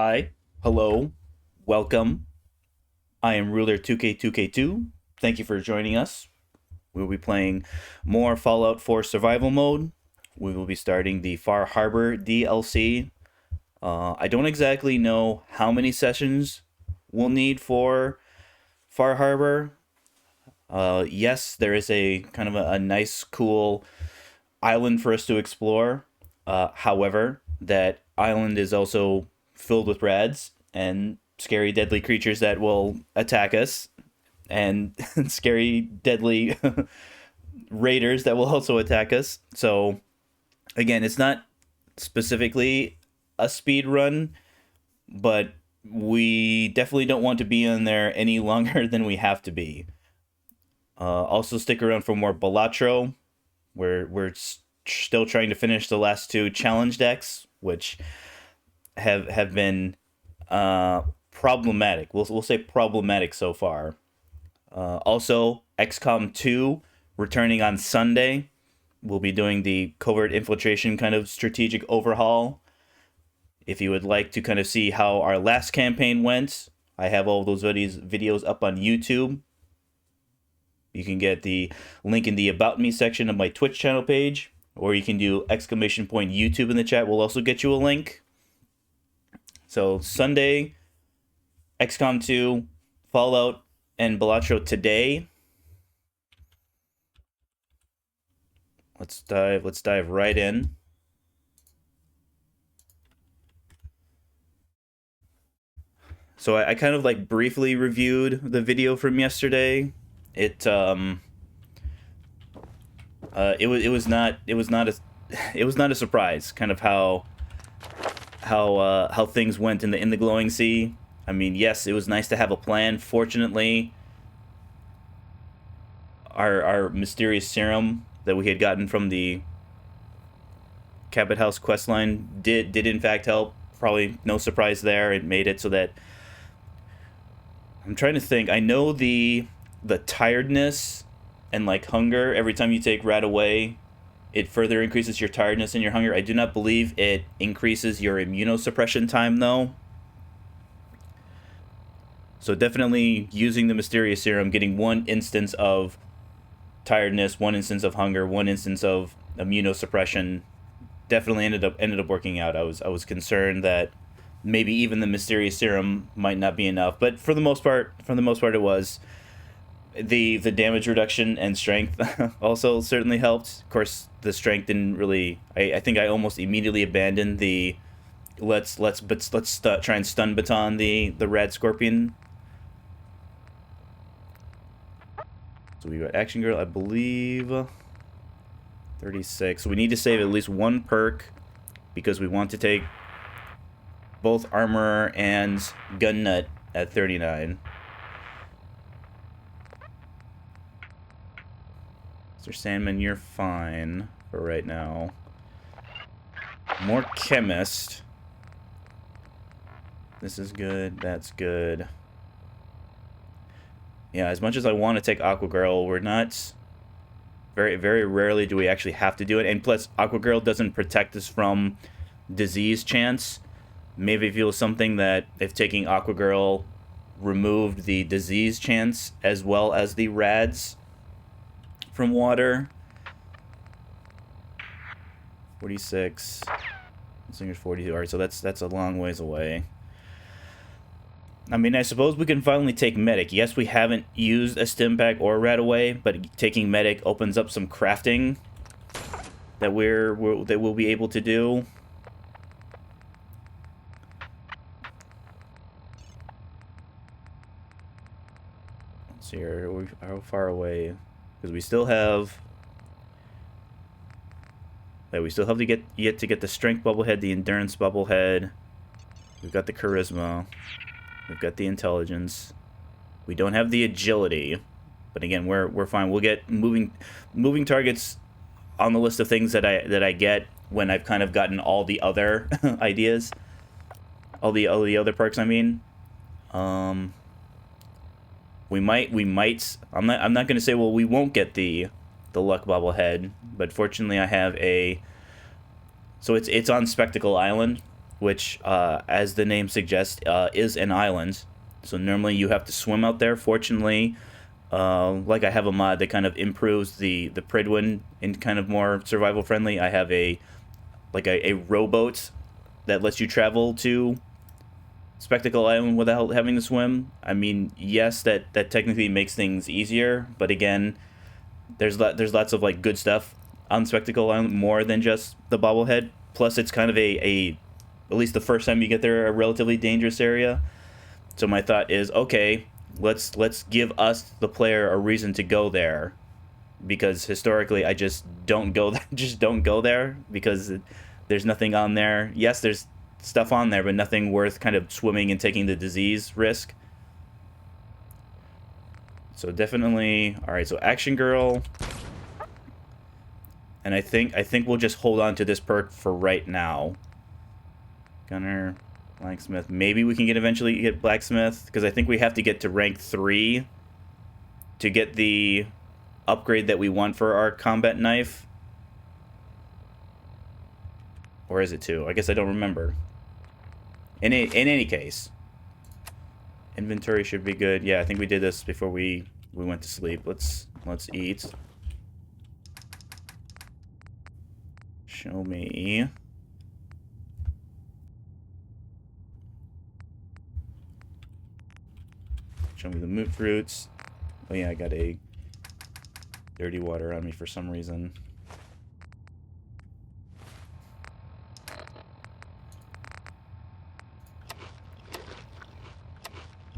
Hi, hello, welcome. I am Ruler 2K2K2. Thank you for joining us. We will be playing more Fallout 4 survival mode. We will be starting the Far Harbor DLC. I don't exactly know how many sessions we'll need for Far Harbor. Yes, there is a kind of a nice, cool island for us to explore. However, that island is also filled with rads and scary, deadly creatures that will attack us, and scary, deadly raiders that will also attack us. So, again, it's not specifically a speed run, but we definitely don't want to be in there any longer than we have to be. Also, stick around for more Balatro. We're still trying to finish the last two challenge decks, which have been problematic. We'll say problematic so far. Also, XCOM 2 returning on Sunday. We'll be doing the covert infiltration kind of strategic overhaul. If you would like to kind of see how our last campaign went, I have all those videos up on YouTube. You can get the link in the About Me section of my Twitch channel page, or you can do !YouTube in the chat. We'll also get you a link. So Sunday, XCOM 2, Fallout, and Balatro today. Let's dive right in. So I kind of like briefly reviewed the video from yesterday. It was not a surprise kind of how things went in the glowing sea. I mean, yes, it was nice to have a plan. Fortunately, our mysterious serum that we had gotten from the Cabot House questline did in fact help. Probably no surprise there. It made it so that I'm trying to think. I know the tiredness and like hunger every time you take rat away, it further increases your tiredness and your hunger. I do not believe it increases your immunosuppression time though. So definitely using the mysterious serum, getting one instance of tiredness, one instance of hunger, one instance of immunosuppression, definitely ended up working out. I was concerned that maybe even the mysterious serum might not be enough, but for the most part, it was. The damage reduction and strength also certainly helped. Of course, the strength didn't really. I think I almost immediately abandoned the try and stun baton the red scorpion. So we got action girl, I believe. 36. So we need to save at least one perk because we want to take both armor and gun nut at 39. Mr. Sandman, you're fine for right now. More chemist. This is good. That's good. Yeah, as much as I want to take Aqua Girl, we're not. Very, very rarely do we actually have to do it. And plus, Aqua Girl doesn't protect us from disease chance. Maybe if it was something that if taking Aqua Girl removed the disease chance as well as the rads from water. 46. Singer's 42. Alright, so that's a long ways away. I mean, I suppose we can finally take medic. Yes, we haven't used a stim pack or rat away, but taking medic opens up some crafting that we'll be able to do. Let's see here. How far away? Because we still have. Yeah, we still have to get the strength bubblehead, the endurance bubblehead. We've got the charisma. We've got the intelligence. We don't have the agility, but again, we're fine. We'll get moving targets on the list of things that I get when I've kind of gotten all the other ideas, all the other perks. I mean, we might. I'm not going to say well we won't get the luck bobblehead, but fortunately I have a. So it's on Spectacle Island, which, as the name suggests, is an island. So normally you have to swim out there. Fortunately, like I have a mod that kind of improves the Pridwin in kind of more survival friendly. I have a rowboat that lets you travel to Spectacle Island without having to swim. I mean, yes, that technically makes things easier, but again, there's lots of like good stuff on Spectacle Island more than just the bobblehead. Plus, it's kind of a at least the first time you get there, a relatively dangerous area. So my thought is, okay, let's give us the player a reason to go there, because historically I just don't go there because there's nothing on there. Yes, there's stuff on there, but nothing worth kind of swimming and taking the disease risk. So definitely, all right. So Action Girl, and I think we'll just hold on to this perk for right now. Gunner, Blacksmith. Maybe we can eventually get Blacksmith, because I think we have to get to rank 3 to get the upgrade that we want for our combat knife. Or is it 2? I guess I don't remember. In any case, inventory should be good. Yeah, I think we did this before we went to sleep. Let's eat. Show me. Show me the moot fruits. Oh yeah, I got a dirty water on me for some reason.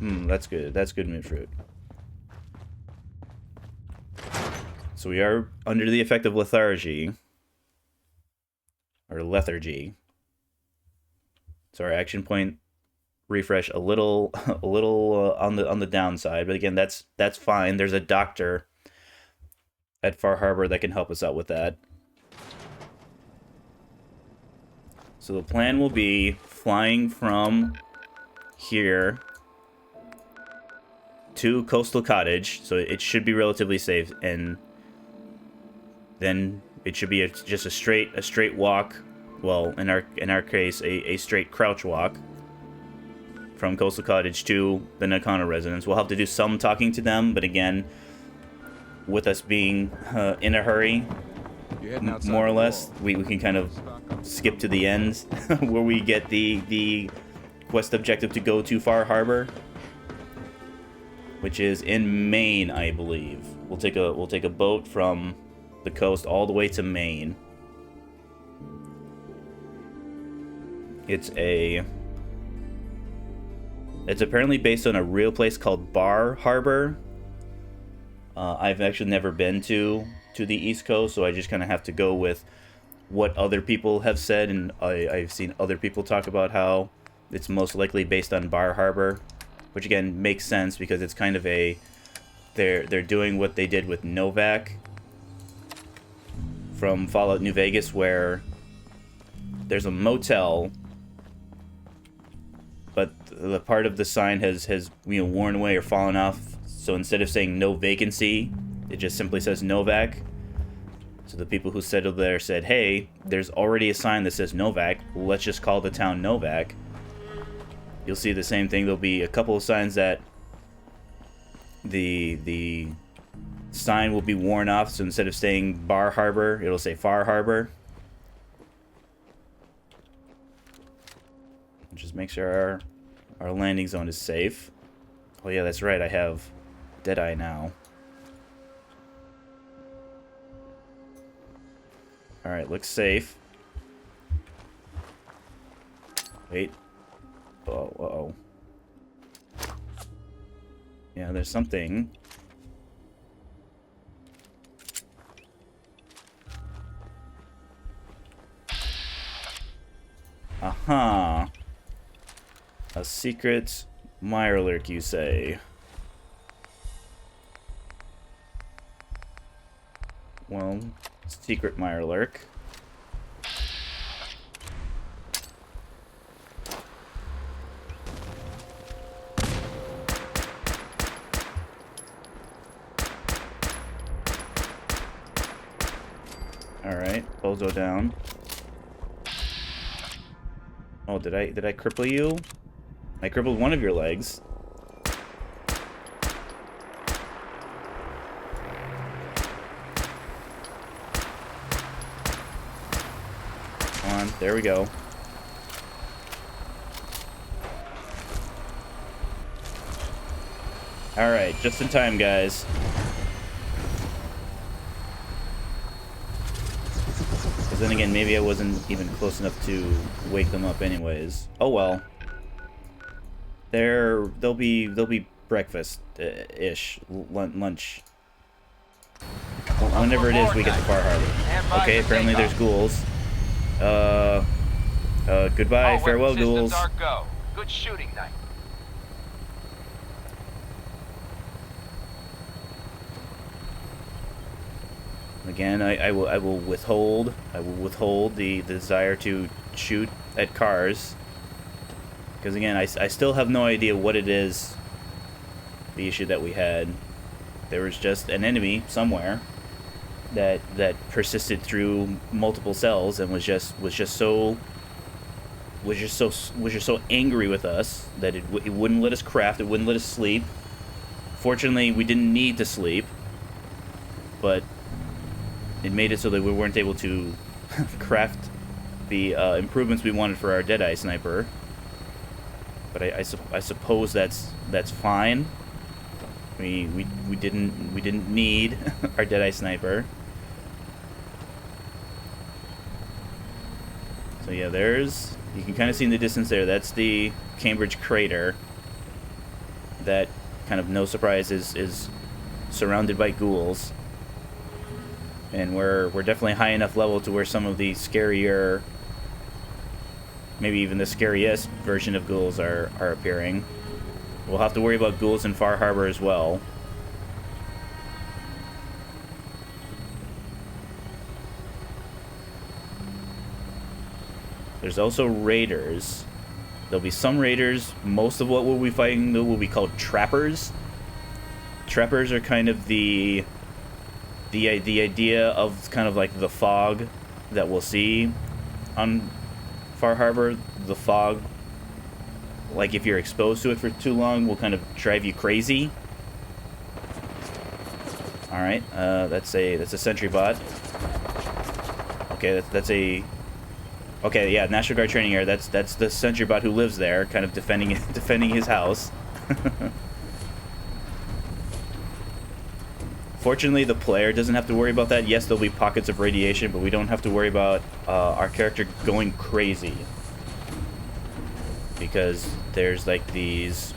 That's good. That's good moot fruit. So we are under the effect of lethargy. Or lethargy. So our action point refresh a little on the downside, but again, that's fine. There's a doctor at Far Harbor that can help us out with that. So the plan will be flying from here to Coastal Cottage, so it should be relatively safe, and then it should be just a straight walk. Well, in our case, a straight crouch walk from Coastal Cottage to the Nakano residence. We'll have to do some talking to them, but again, with us being in a hurry, more or less, we can kind of skip to the end where we get the quest objective to go to Far Harbor, which is in Maine, I believe. We'll take a boat from the coast all the way to Maine. It's apparently based on a real place called Bar Harbor. I've actually never been to the East Coast, so I just kind of have to go with what other people have said, and I've seen other people talk about how it's most likely based on Bar Harbor, which again makes sense because it's kind of they're doing what they did with Novak from Fallout New Vegas, where there's a motel, but the part of the sign has worn away or fallen off. So instead of saying no vacancy, it just simply says Novak. So the people who settled there said, hey, there's already a sign that says Novak. Let's just call the town Novak. You'll see the same thing. There'll be a couple of signs that the sign will be worn off. So instead of saying Bar Harbor, it'll say Far Harbor. Just make sure our landing zone is safe. Oh yeah, that's right. I have Deadeye now. Alright, looks safe. Wait. Oh, uh-oh. Yeah, there's something. Aha. A secret Mirelurk, you say? Well, secret Mirelurk. Alright, Bozo down. Oh, did I cripple you? I crippled one of your legs. Come on, there we go. Alright, just in time, guys. Because then again, maybe I wasn't even close enough to wake them up anyways. Oh well. They'll be breakfast ish, lunch. Whenever it is, we get to Far Harbor. Okay, apparently there's ghouls. Goodbye, farewell, ghouls. Good shooting night. Again, I will withhold the desire to shoot at cars. Because again, I still have no idea what it is, the issue that we had. There was just an enemy somewhere that persisted through multiple cells and was just so angry with us that it wouldn't let us craft, it wouldn't let us sleep. Fortunately, we didn't need to sleep, but it made it so that we weren't able to craft the improvements we wanted for our Deadeye sniper. But I suppose that's fine. We didn't need our Deadeye sniper. So yeah, you can kind of see in the distance there. That's the Cambridge crater. That kind of, no surprise, is surrounded by ghouls. And we're definitely high enough level to where some of the scarier, maybe even the scariest version of ghouls are appearing. We'll have to worry about ghouls in Far Harbor as well. There's also raiders. There'll be some raiders. Most of what we'll be fighting, though, will be called trappers. Trappers are kind of the idea of kind of like the fog that we'll see on Far Harbor. The fog, like if you're exposed to it for too long, will kind of drive you crazy. All right, that's a sentry bot. Okay, that's a. Okay, yeah, National Guard training area. That's the sentry bot who lives there, kind of defending his house. Fortunately, the player doesn't have to worry about that. Yes, there'll be pockets of radiation, but we don't have to worry about our character going crazy. Because there's like these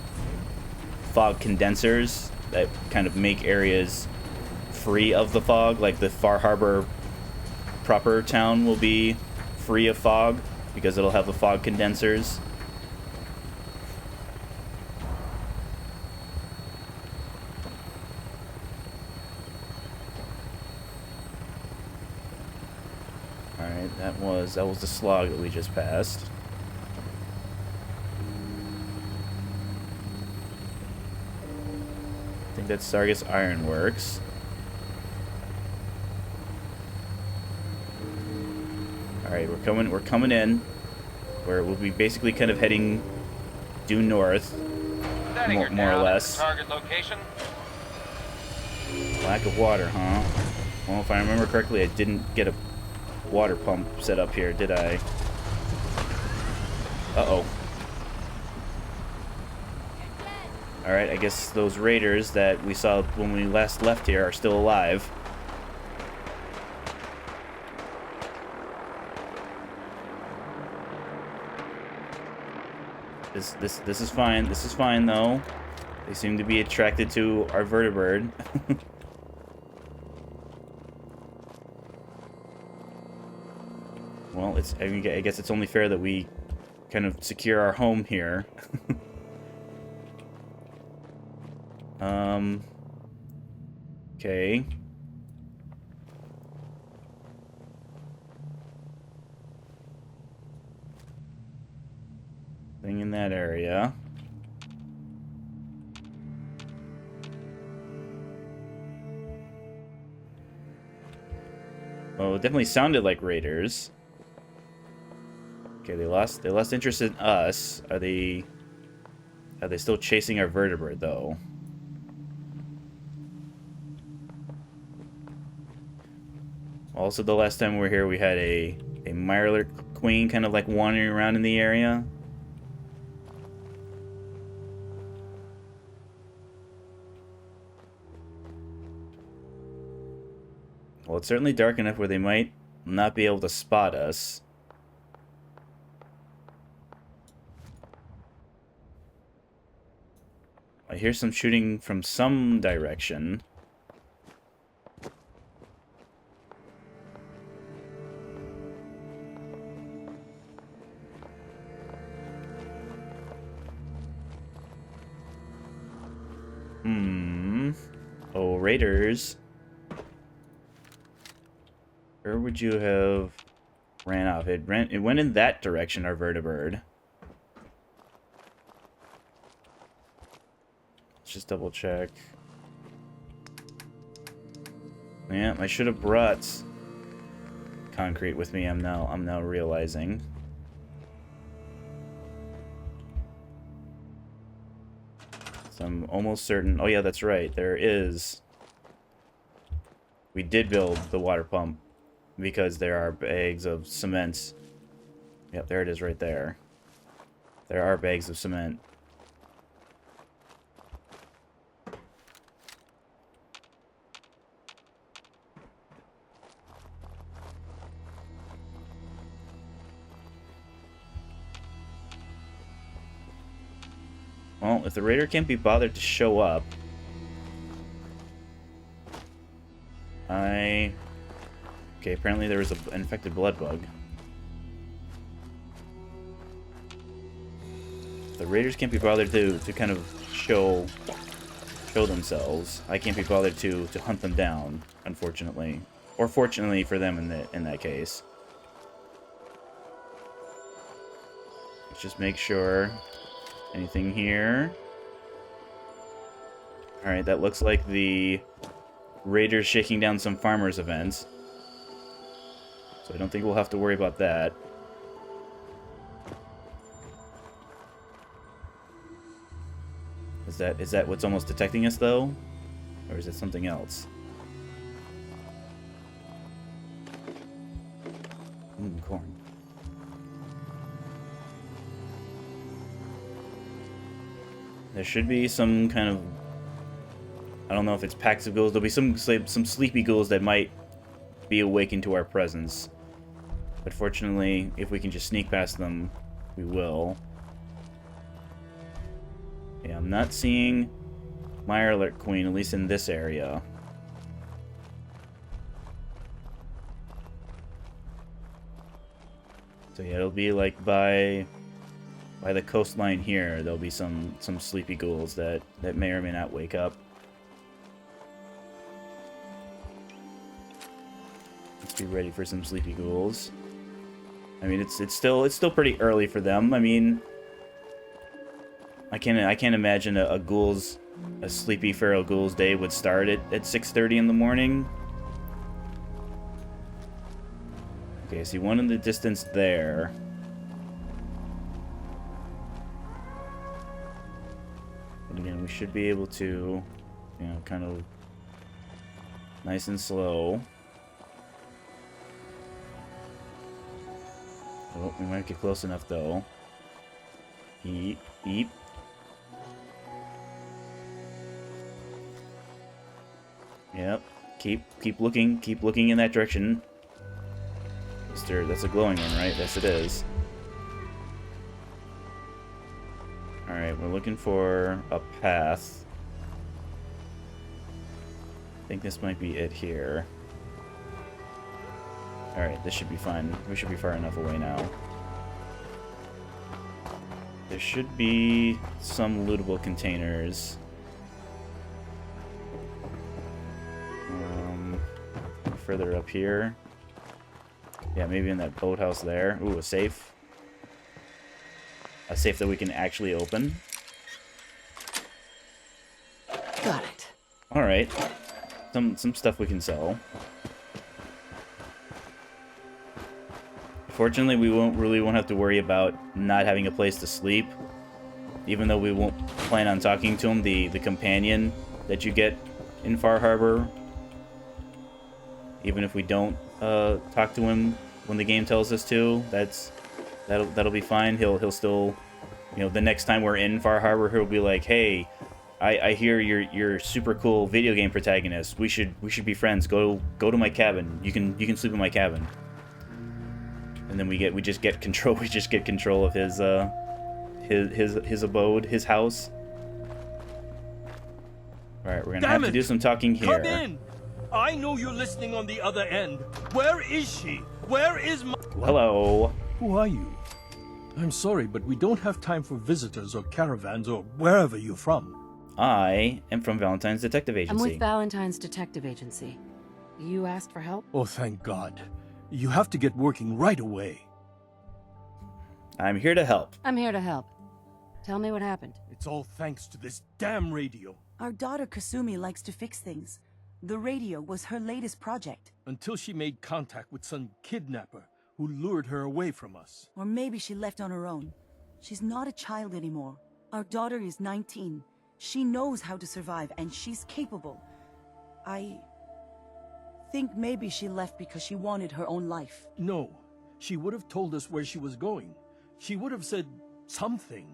fog condensers that kind of make areas free of the fog. Like the Far Harbor proper town will be free of fog because it'll have the fog condensers. Alright, that was the slog that we just passed. I think that's Sargus Ironworks. Alright, we're coming in. We'll be basically kind of heading due north, more or less. Target location. Lack of water, huh? Well, if I remember correctly, I didn't get a water pump set up here, did I? Uh-oh. Alright, I guess those raiders that we saw when we last left here are still alive. This is fine. This is fine, though. They seem to be attracted to our vertibird. Well, I guess it's only fair that we kind of secure our home here. Okay. Thing in that area. Well, it definitely sounded like raiders. Okay, they lost interest in us. Are they still chasing our vertebrate though? Also, the last time we were here, we had a Mirelurk queen kind of like wandering around in the area. Well, it's certainly dark enough where they might not be able to spot us. I hear some shooting from some direction. Oh, raiders. Where would you have ran off? It went in that direction, our vertibird. Let's just double check. Yeah, I should have brought concrete with me. I'm now realizing. So I'm almost certain. Oh yeah, that's right. There is. We did build the water pump because there are bags of cement. Yep, there it is right there. There are bags of cement. Well, if the raider can't be bothered to show up, okay, apparently there was an infected blood bug. If the raiders can't be bothered to kind of show themselves, I can't be bothered to hunt them down, unfortunately. Or fortunately for them in that case. Let's just make sure. Anything here? Alright, that looks like the raiders shaking down some farmers' events. So I don't think we'll have to worry about that. Is that what's almost detecting us, though? Or is it something else? Corn. There should be some kind of... I don't know if it's packs of ghouls. There'll be some sleepy ghouls that might be awakened to our presence. But fortunately, if we can just sneak past them, we will. Yeah, I'm not seeing Mirelurk Queen, at least in this area. So yeah, it'll be like by the coastline here. There'll be some sleepy ghouls that may or may not wake up. Let's be ready for some sleepy ghouls. I mean, it's still pretty early for them. I mean, I can't imagine a sleepy feral ghoul's day would start at 6:30 in the morning. Okay, I see one in the distance there. And again, we should be able to, you know, kind of nice and slow. Oh, we might get close enough though. Eep, eep. Yep. Keep looking in that direction. That's a glowing one, right? Yes, it is. Alright, we're looking for a path. I think this might be it here. Alright, this should be fine. We should be far enough away now. There should be some lootable containers. Further up here. Yeah, maybe in that boathouse there. Ooh, a safe. A safe that we can actually open. Got it. Alright. Some stuff we can sell. Fortunately, we won't have to worry about not having a place to sleep. Even though we won't plan on talking to him, the companion that you get in Far Harbor, even if we don't talk to him when the game tells us to, that'll be fine. He'll still, the next time we're in Far Harbor, he'll be like, "Hey, I hear you're super cool video game protagonist. We should be friends. Go to my cabin. You can sleep in my cabin." And then we just get control. We just get control of his abode, his house. All right, we're gonna have to do some talking here. Come in! I know you're listening on the other end. Where is she? Where is my... Hello. Who are you? I'm sorry, but we don't have time for visitors or caravans or wherever you're from. I am from Valentine's Detective Agency. I'm with Valentine's Detective Agency. You asked for help? Oh, thank God. You have to get working right away. I'm here to help. I'm here to help. Tell me what happened. It's all thanks to this damn radio. Our daughter Kasumi likes to fix things. The radio was her latest project. Until she made contact with some kidnapper who lured her away from us. Or maybe she left on her own. She's not a child anymore. Our daughter is 19. She knows how to survive, and she's capable. I think maybe she left because she wanted her own life. No, she would have told us where she was going. She would have said something.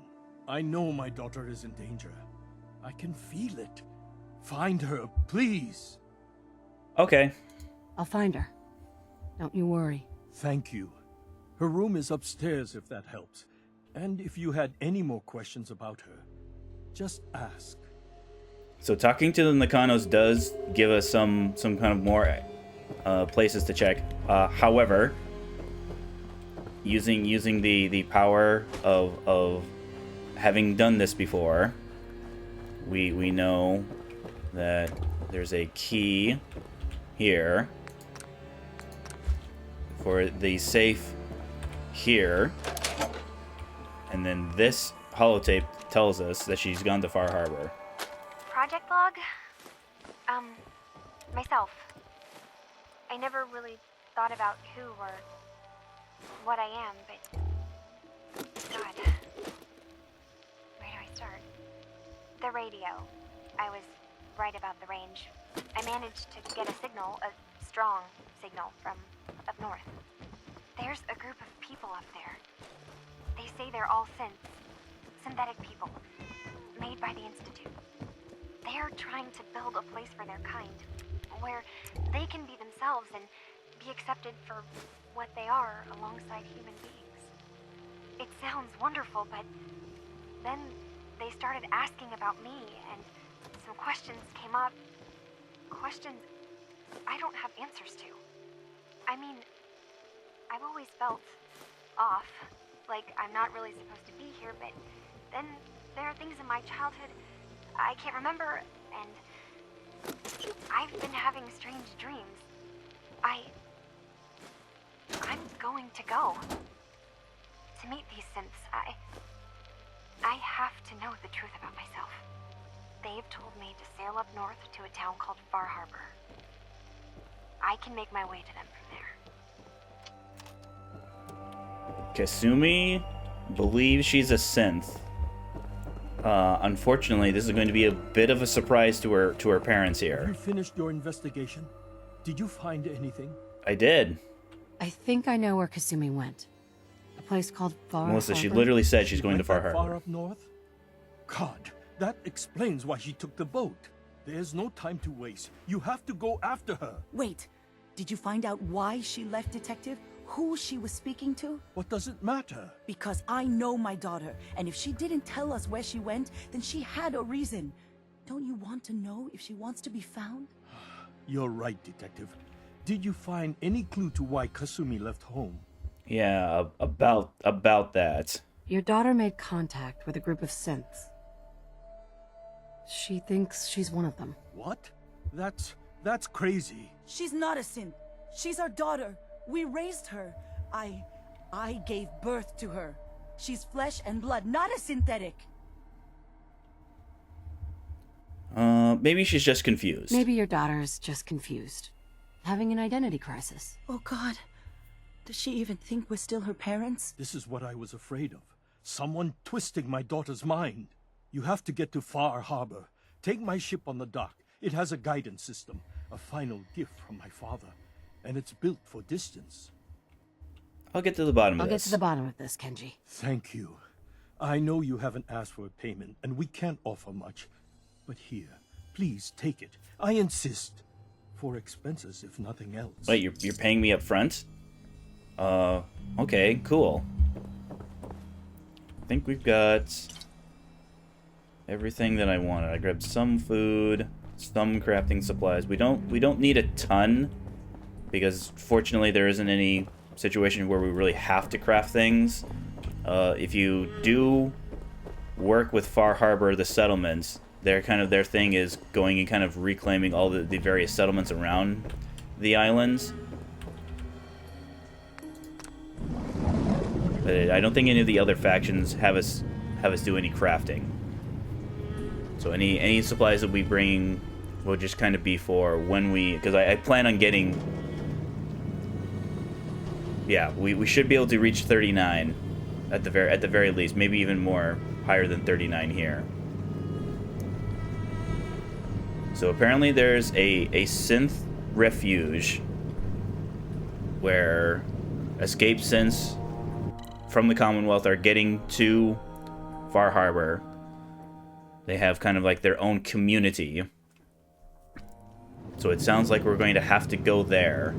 I know my daughter is in danger. I can feel it. Find her, please. Okay. I'll find her. Don't you worry. Thank you. Her room is upstairs if that helps. And if you had any more questions about her, just ask. So talking to the Nakanos does give us some kind of more places to check. However, using the power of having done this before, we know that there's a key here for the safe here, and then this holotape tells us that she's gone to Far Harbor. Project log? Myself. I never really thought about who or what I am, but... God. Where do I start? The radio. I was right about the range. I managed to get a signal, a strong signal, from up north. There's a group of people up there. They say they're all synthetic people, made by the Institute. They're trying to build a place for their kind, where they can be themselves and be accepted for what they are alongside human beings. It sounds wonderful, but then they started asking about me, and some questions came up. Questions I don't have answers to. I mean, I've always felt off, like I'm not really supposed to be here, but then there are things in my childhood I can't remember, and I've been having strange dreams. I'm going to go to meet these synths. I have to know the truth about myself. They've told me to sail up north to a town called Far Harbor. I can make my way to them from there. Kasumi believes she's a synth. Unfortunately, this is going to be a bit of a surprise to her parents Have here. you finished your investigation? Did you find anything? I did. I think I know where Kasumi went. A place called Far Melissa, she Harbor. literally said she's going to Went Far that Harbor. Far up north? God, that explains why she took the boat. There's no time to waste. You have to go after her. Wait, did you find out why she left, Detective? Who she was speaking to? What does it matter? Because I know my daughter, and if she didn't tell us where she went, then she had a reason. Don't you want to know if she wants to be found? You're right, Detective. Did you find any clue to why Kasumi left home? Yeah, about that. Your daughter made contact with a group of synths. She thinks she's one of them. What? That's crazy. She's not a synth. She's our daughter. We raised her. I gave birth to her. She's flesh and blood, not a synthetic. Maybe she's just confused. Maybe your daughter is just confused. Having an identity crisis. Oh God. Does she even think we're still her parents? This is what I was afraid of. Someone twisting my daughter's mind. You have to get to Far Harbor. Take my ship on the dock. It has a guidance system, a final gift from my father, and it's built for distance. I'll get to the bottom of I'll get this. to the bottom of this, Kenji. Thank you. I know you haven't asked for a payment, and we can't offer much. But here, please take it. I insist. For expenses, if nothing else. Wait, you're paying me up front? Okay, cool. I think we've got everything that I wanted. I grabbed some food, some crafting supplies. We don't need a ton, because fortunately there isn't any situation where we really have to craft things. If you do work with Far Harbor, the settlements, their thing is going and kind of reclaiming all the various settlements around the islands. But I don't think any of the other factions have us do any crafting. So any supplies that we bring will just kind of be for when we, because I plan on getting, yeah, we should be able to reach 39 at the very least, maybe even more, higher than 39 here. So apparently there's a synth refuge where escaped synths from the Commonwealth are getting to Far Harbor. They have kind of like their own community. So it sounds like we're going to have to go there,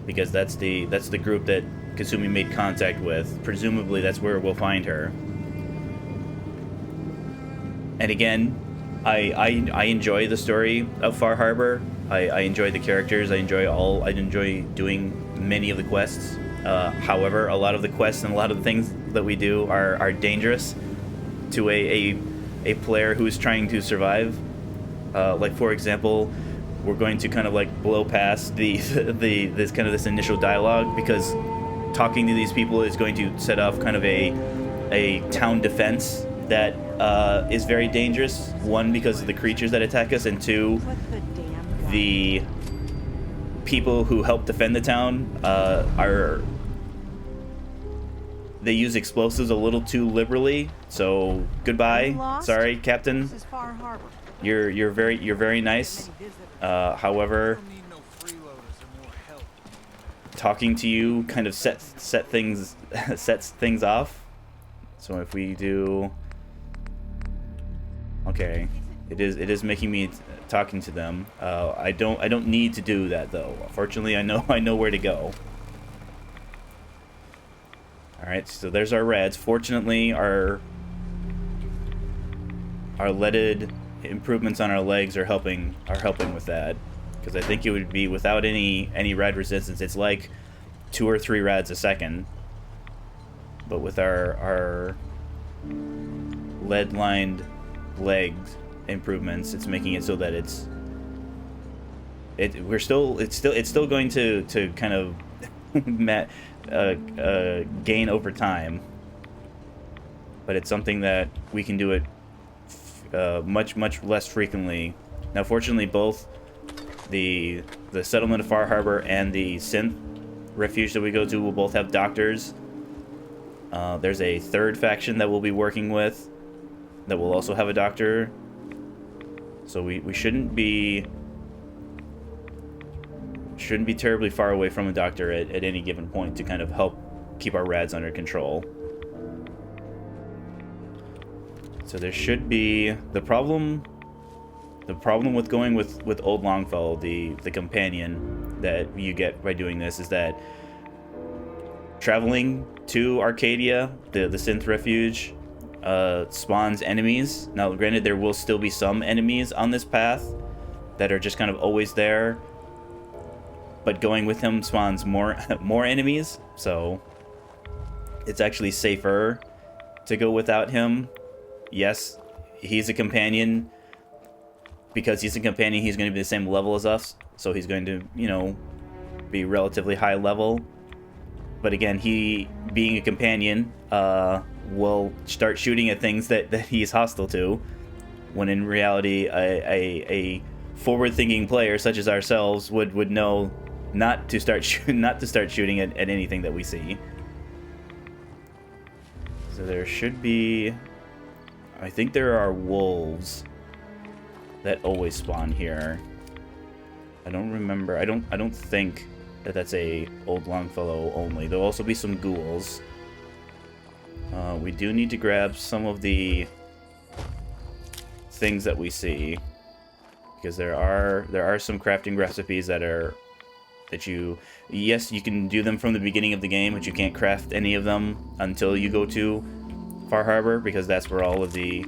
because that's the group that Kasumi made contact with. Presumably that's where we'll find her. And again, I enjoy the story of Far Harbor. I enjoy the characters. I enjoy doing many of the quests. However, a lot of the quests and a lot of the things that we do are dangerous to a player who is trying to survive. Like, for example, we're going to kind of like blow past this initial dialogue, because talking to these people is going to set off kind of a town defense that is very dangerous. One, because of the creatures that attack us, and two, the people who help defend the town they use explosives a little too liberally. So goodbye. Sorry, Captain. You're very nice. However, talking to you kind of sets things off. So if we do, okay, it is making me talking to them. I don't need to do that though. Fortunately, I know where to go. All right, so there's our reds. Fortunately, our leaded improvements on our legs are helping with that, because I think it would be without any red resistance. It's like 2 or 3 reds a second, but with our lead-lined legs improvements, it's making it so that it's still going to kind of gain over time, but it's something that we can do it much less frequently. Now, fortunately, both the settlement of Far Harbor and the synth refuge that we go to will both have doctors. There's a third faction that we'll be working with that will also have a doctor, so we shouldn't be terribly far away from a doctor at any given point to kind of help keep our rads under control. So there should be the problem with going with Old Longfellow, the companion that you get by doing this, is that traveling to Arcadia, the synth refuge, spawns enemies. Now, granted, there will still be some enemies on this path that are just kind of always there, but going with him spawns more enemies, so it's actually safer to go without him. Yes, he's a companion. Because he's a companion, he's going to be the same level as us, so he's going to, be relatively high level. But again, he, being a companion, will start shooting at things that he's hostile to, when in reality, a forward-thinking player such as ourselves would know not to start shooting at anything that we see. So there should be, I think there are wolves that always spawn here. I don't remember. I don't think that that's a old Longfellow only. There'll also be some ghouls. We do need to grab some of the things that we see, because there are some crafting recipes that you can do them from the beginning of the game, but you can't craft any of them until you go to Far Harbor, because that's where all of the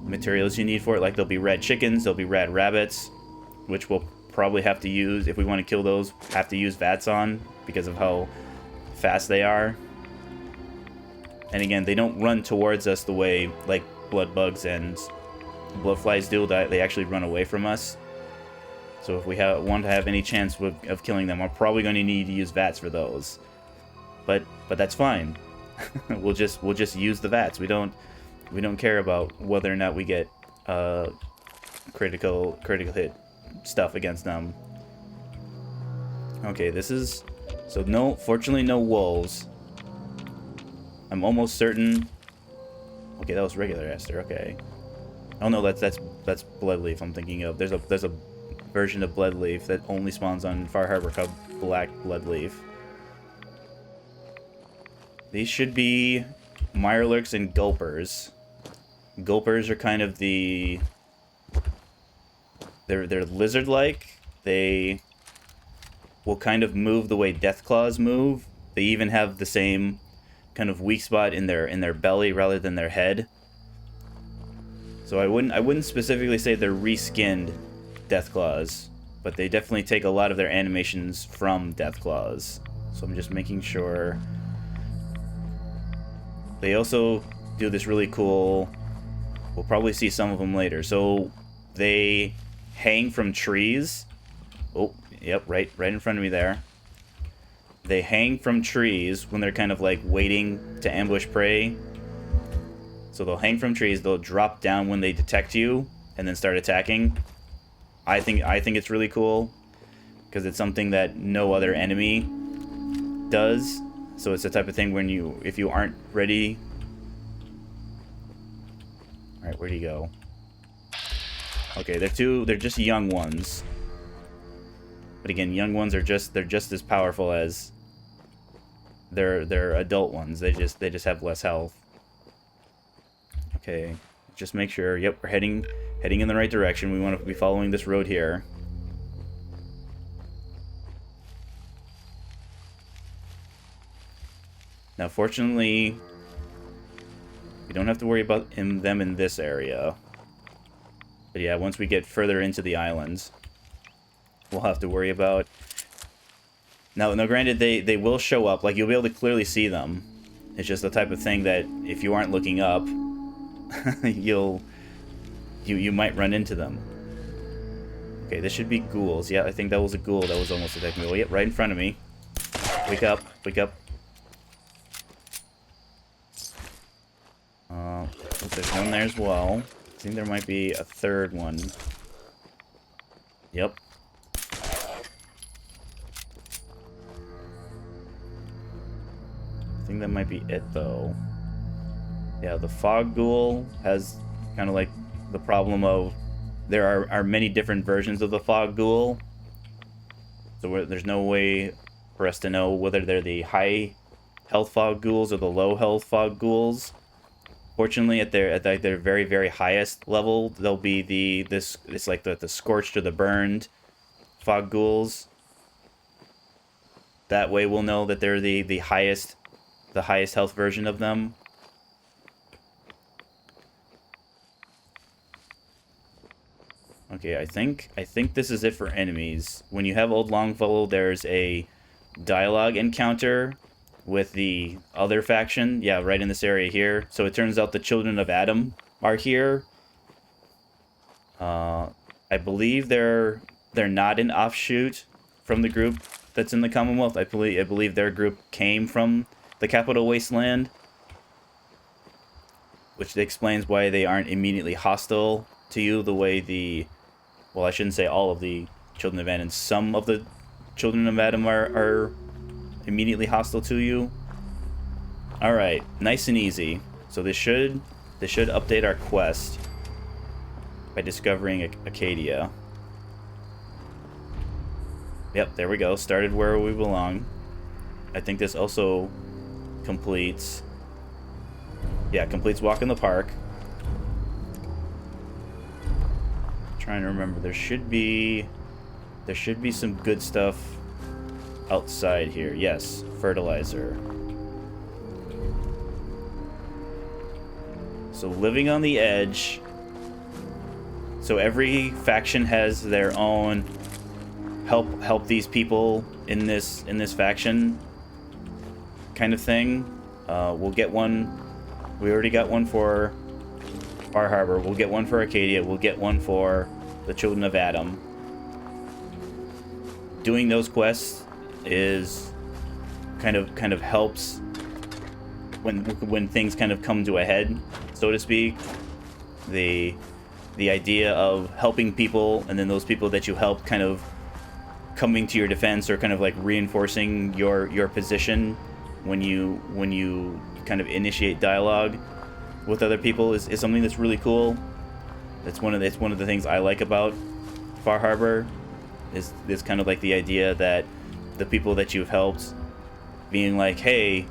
materials you need for it, like there'll be red chickens, there'll be red rabbits, which we'll probably have to use, if we want to kill those, have to use VATS on because of how fast they are. And again, they don't run towards us the way like blood bugs and blood flies do. They actually run away from us. So if we want to have any chance of killing them, we're probably going to need to use VATS for those. But that's fine. we'll just use the VATS. We don't care about whether or not we get critical hit stuff against them. Okay, fortunately no wolves. I'm almost certain. Okay, that was regular Esther. Okay. Oh no, that's Bloodleaf I'm thinking of. There's a version of Bloodleaf that only spawns on Far Harbor called Black Bloodleaf. These should be Mirelurks and Gulpers. Gulpers are kind of they're lizard-like. They will kind of move the way Deathclaws move. They even have the same kind of weak spot in their belly rather than their head. So I wouldn't specifically say they're reskinned Deathclaws, but they definitely take a lot of their animations from Deathclaws. So I'm just making sure. They also do this really cool, we'll probably see some of them later. So they hang from trees. Oh, yep, right in front of me there. They hang from trees when they're kind of like waiting to ambush prey. So they'll hang from trees, they'll drop down when they detect you, and then start attacking. I think it's really cool, because it's something that no other enemy does. So it's the type of thing when if you aren't ready. Alright, where do you go? Okay, they're just young ones. But again, young ones they're just as powerful as their adult ones. They just have less health. Okay, just make sure. Yep, we're heading in the right direction. We want to be following this road here. Now, fortunately, we don't have to worry about them in this area. But yeah, once we get further into the islands, we'll have to worry about. Now, granted, they will show up. Like, you'll be able to clearly see them. It's just the type of thing that if you aren't looking up, you might run into them. Okay, this should be ghouls. Yeah, I think that was a ghoul that was almost attacking me. Oh, yep, right in front of me. Wake up, wake up. There's one there as well. I think there might be a third one. Yep. I think that might be it, though. Yeah, the fog ghoul has kind of like the problem of there are many different versions of the fog ghoul. So there's no way for us to know whether they're the high health fog ghouls or the low health fog ghouls. Fortunately, at their very, very highest level, they'll be it's like the scorched or the burned fog ghouls. That way we'll know that they're the highest health version of them. Okay, I think this is it for enemies. When you have Old Longfellow, there's a dialogue encounter with the other faction. Yeah, right in this area here. So it turns out the Children of Adam are here. I believe they're not an offshoot from the group that's in the Commonwealth. I believe their group came from the Capital Wasteland, which explains why they aren't immediately hostile to you the way well, I shouldn't say all of the Children of Adam. Some of the children of Adam are immediately hostile to you. All right, nice and easy. So this should update our quest by discovering Acadia. Yep, there we go. Started where we belong. I think this also completes. Yeah, completes Walk in the Park. Trying to remember, there should be some good stuff outside here. Yes, fertilizer. So living on the edge. So every faction has their own help these people in this faction kind of thing. We'll get one. We already got one for Far Harbor. We'll get one for Acadia. We'll get one for the Children of Adam. Doing those quests is kind of helps when things kind of come to a head, so to speak. The idea of helping people, and then those people that you help kind of coming to your defense, or kind of like reinforcing your position when you kind of initiate dialogue with other people is something that's really cool. It's one of the things I like about Far Harbor is this kind of like the idea that the people that you've helped being like, hey,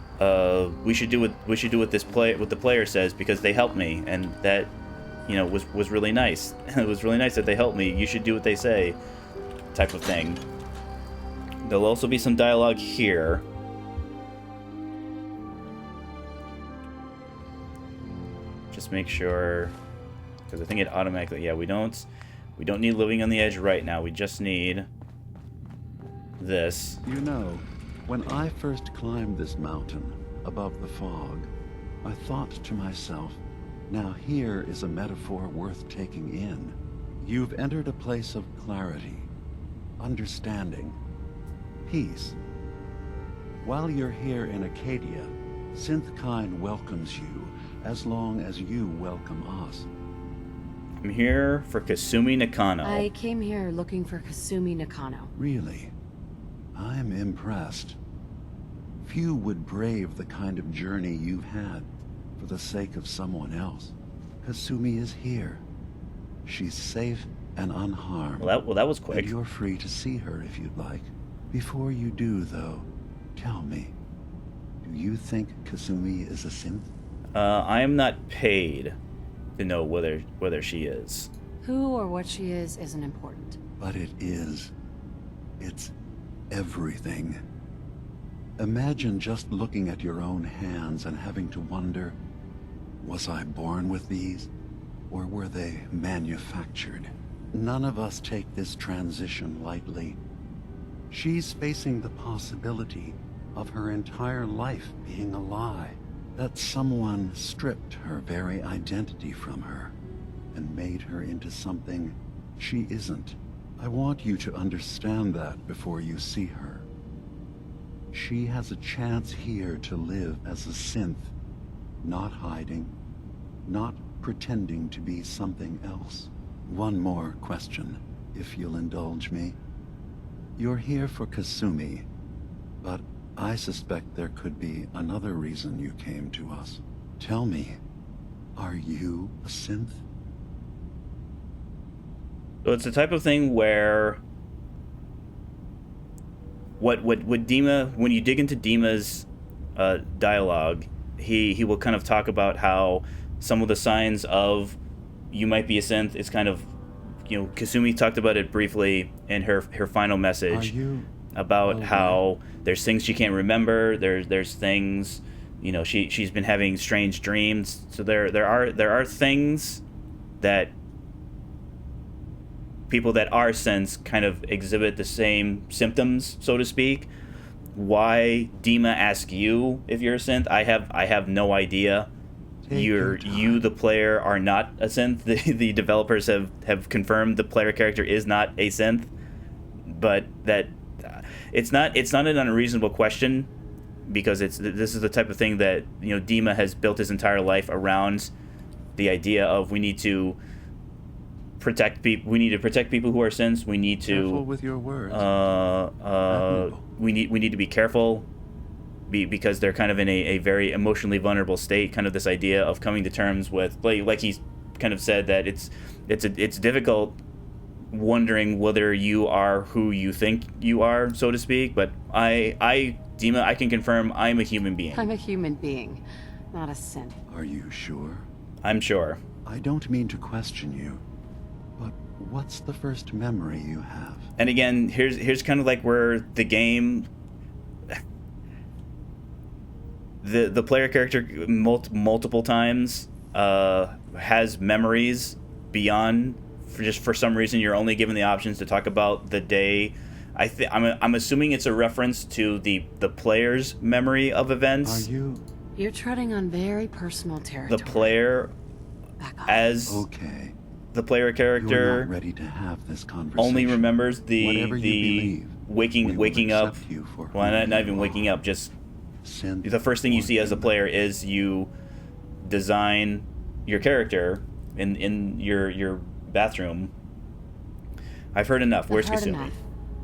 we should do what the player says because they helped me, and that, you know, was really nice. It was really nice that they helped me. You should do what they say, type of thing. There'll also be some dialogue here. Just make sure, because I think it automatically. Yeah, we don't need living on the edge right now. We just need this. You know, when I first climbed this mountain above the fog, I thought to myself, now here is a metaphor worth taking in. You've entered a place of clarity, understanding, peace. While you're here in Acadia, Synthkind welcomes you as long as you welcome us. I'm here for Kasumi Nakano. I came here looking for Kasumi Nakano. Really? I'm impressed. Few would brave the kind of journey you've had for the sake of someone else. Kasumi is here. She's safe and unharmed. Well, that was quick. And you're free to see her if you'd like. Before you do, though, tell me, do you think Kasumi is a synth? I am not paid to know whether she is. Who or what she is isn't important. But it is. It's everything. Imagine just looking at your own hands and having to wonder, was I born with these, or were they manufactured? None of us take this transition lightly. She's facing the possibility of her entire life being a lie, that someone stripped her very identity from her and made her into something she isn't. I want you to understand that before you see her. She has a chance here to live as a synth, not hiding, not pretending to be something else. One more question, if you'll indulge me. You're here for Kasumi, but I suspect there could be another reason you came to us. Tell me, are you a synth? So it's the type of thing where what Dima, when you dig into Dima's dialogue, he will kind of talk about how some of the signs of you might be a synth is kind of, you know, Kasumi talked about it briefly in her final message about how there's things she can't remember, there's things, you know, she's been having strange dreams. So there are things that people that are synths kind of exhibit the same symptoms, so to speak. Why Dima asked you if you're a synth, I have no idea. You the player are not a synth. The developers have confirmed the player character is not a synth, but that it's not an unreasonable question, because this is the type of thing that, you know, Dima has built his entire life around the idea of we need to protect people. We need to protect people who are synths. We need Careful to. with your words. We need to be careful. Because they're kind of in a very emotionally vulnerable state. Kind of this idea of coming to terms with, like he's kind of said, that it's difficult wondering whether you are who you think you are, so to speak. But Dima, I can confirm I'm a human being. I'm a human being, not a synth. Are you sure? I'm sure. I don't mean to question you, but what's the first memory you have? And again, here's kind of like where the game, the player character multiple times has memories beyond. For some reason, you're only given the options to talk about the day. I'm assuming it's a reference to the player's memory of events. Are you? You're treading on very personal territory. The player, Back off. as Okay. the player You're character, not ready to have this conversation. only remembers Whatever you believe, we waking will up. accept you for Well, who not you even waking are. up. Just Synth the first thing you or see as a human. player is you design your character in your bathroom. I've heard enough. Where's I've heard Kasumi? enough.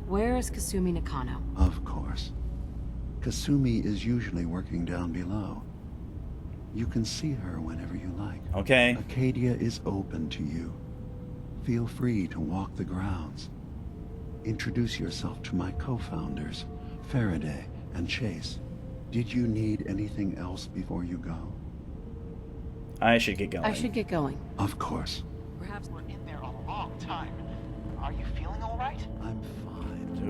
Where is Kasumi Nakano? Of course. Kasumi is usually working down below. You can see her whenever you like. Okay. Acadia is open to you. Feel free to walk the grounds. Introduce yourself to my co-founders, Faraday and Chase. Did you need anything else before you go? I should get going. I should get going. Of course. Perhaps we're in there a long time. Are you feeling all right? I'm fine. So,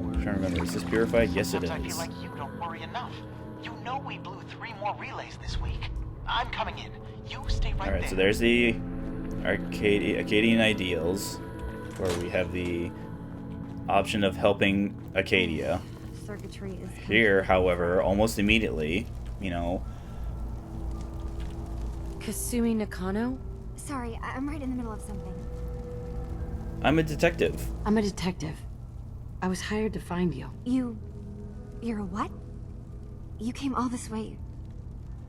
I'm trying to remember. Is this purified? Yes, it Sometimes I is. feel like you don't worry enough. You know we blew 3 more relays this week. I'm coming in. You stay right All right. there. So there's the Acadian ideals, where we have the option of helping Acadia. Circuitry is Here, however, almost immediately, Kasumi Nakano? Sorry, I'm right in the middle of something. I'm a detective. I'm a detective. I was hired to find you. You're a what? You came all this way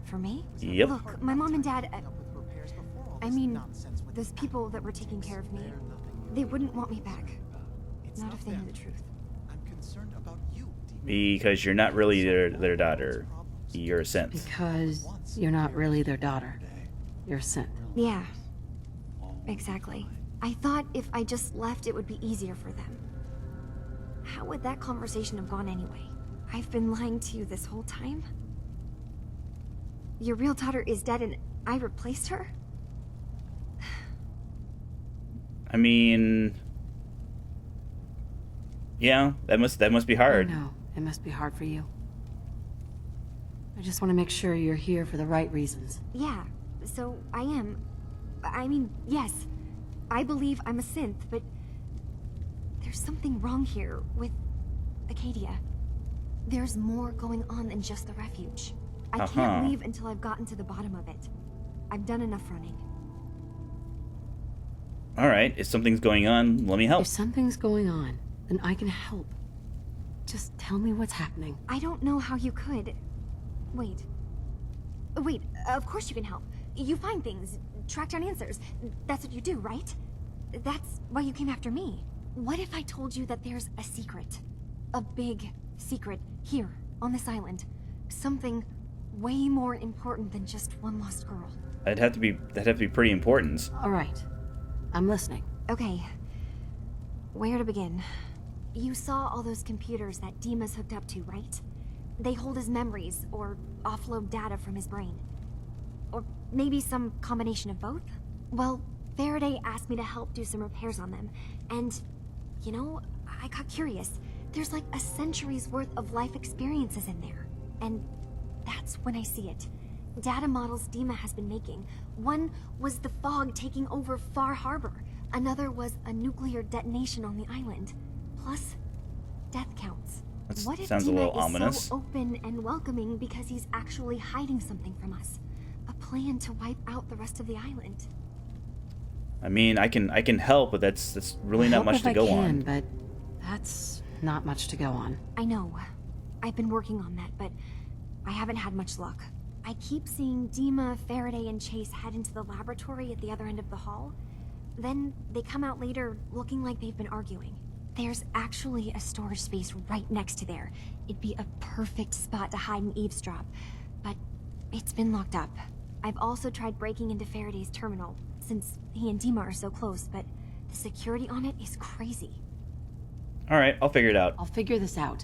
for me? Yep. Look, my mom and dad, I mean, those people that were taking care of me, they wouldn't want me back. Not if they knew the truth. Because you're not really their daughter. You're a synth. Because you're not really their daughter. You're a synth. Yeah, exactly. I thought if I just left, it would be easier for them. How would that conversation have gone anyway? I've been lying to you this whole time? Your real daughter is dead and I replaced her? I mean, yeah, that must be hard. I know. It must be hard for you. I just want to make sure you're here for the right reasons. Yeah, so I am. I mean, yes, I believe I'm a synth, but there's something wrong here with Acadia. There's more going on than just the refuge. I can't leave until I've gotten to the bottom of it. I've done enough running. All right, if something's going on, let me help. If something's going on, then I can help. Just tell me what's happening. I don't know how you could. Wait, of course you can help. You find things, track down answers. That's what you do, right? That's why you came after me. What if I told you that there's a secret? A big secret here, on this island. Something way more important than just one lost girl. That'd have to be pretty important. All right. I'm listening. Okay. Where to begin? You saw all those computers that Dima's hooked up to, right? They hold his memories, or offload data from his brain. Or maybe some combination of both? Well, Faraday asked me to help do some repairs on them, and, you know, I got curious. There's like a century's worth of life experiences in there. And that's when I see it. Data models Dima has been making. One was the fog taking over Far Harbor. Another was a nuclear detonation on the island. Plus, death counts. That What if sounds a Dima little is ominous. so open and welcoming because he's actually hiding something from us? A plan to wipe out the rest of the island. I mean, I can help, but that's really not Help much if to go I can, on. but that's not much to go on. I know. I've been working on that, but I haven't had much luck. I keep seeing Dima, Faraday, and Chase head into the laboratory at the other end of the hall. Then they come out later looking like they've been arguing. There's actually a storage space right next to there. It'd be a perfect spot to hide and eavesdrop, but it's been locked up. I've also tried breaking into Faraday's terminal, since he and Dima are so close, but the security on it is crazy. Alright, I'll figure it out. I'll figure this out.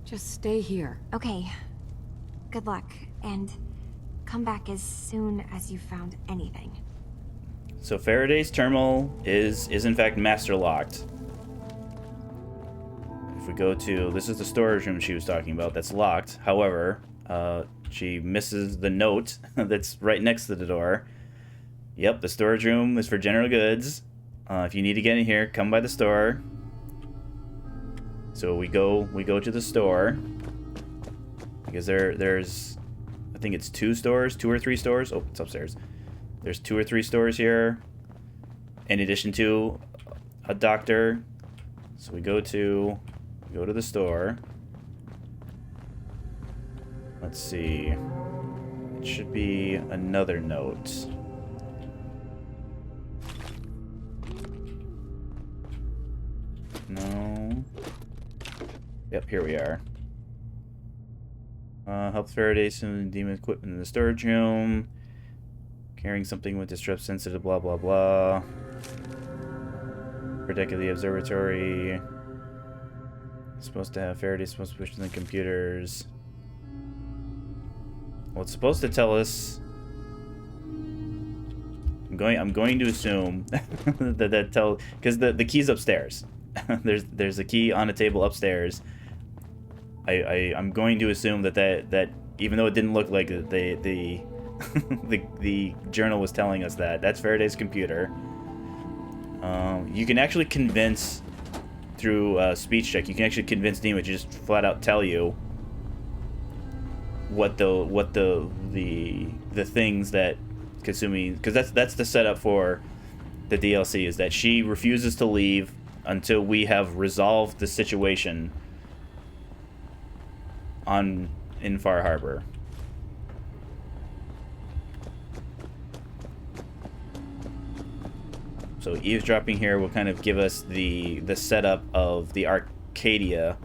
Just stay here. Okay. Good luck, and come back as soon as you've found anything. So Faraday's terminal is in fact master locked. If we go to, this is the storage room she was talking about, that's locked. However, she misses the note that's right next to the door. Yep, the storage room is for general goods. If you need to get in here, come by the store. So we go to the store. Because there's, I think it's 2 or 3 stores. Oh, it's upstairs. There's 2 or 3 stores here, in addition to a doctor. So we go to the store. Let's see. It should be another note. No. Yep, here we are. Help Faraday soon demon equipment in the storage room. Carrying something with disrupt sensitive blah blah blah. Protect the observatory. Supposed to have Faraday's supposed to push in the computers. Well, it's supposed to tell us. I'm going to assume that tell, because the key's upstairs. there's a key on a table upstairs. I'm going to assume that even though it didn't look like the journal was telling us that's Faraday's computer. You can actually convince through speech check. You can actually convince Dima to just flat out tell you what the things that Kasumi, because that's the setup for the DLC, is that she refuses to leave until we have resolved the situation in Far Harbor. So eavesdropping here will kind of give us the setup of the Arcadia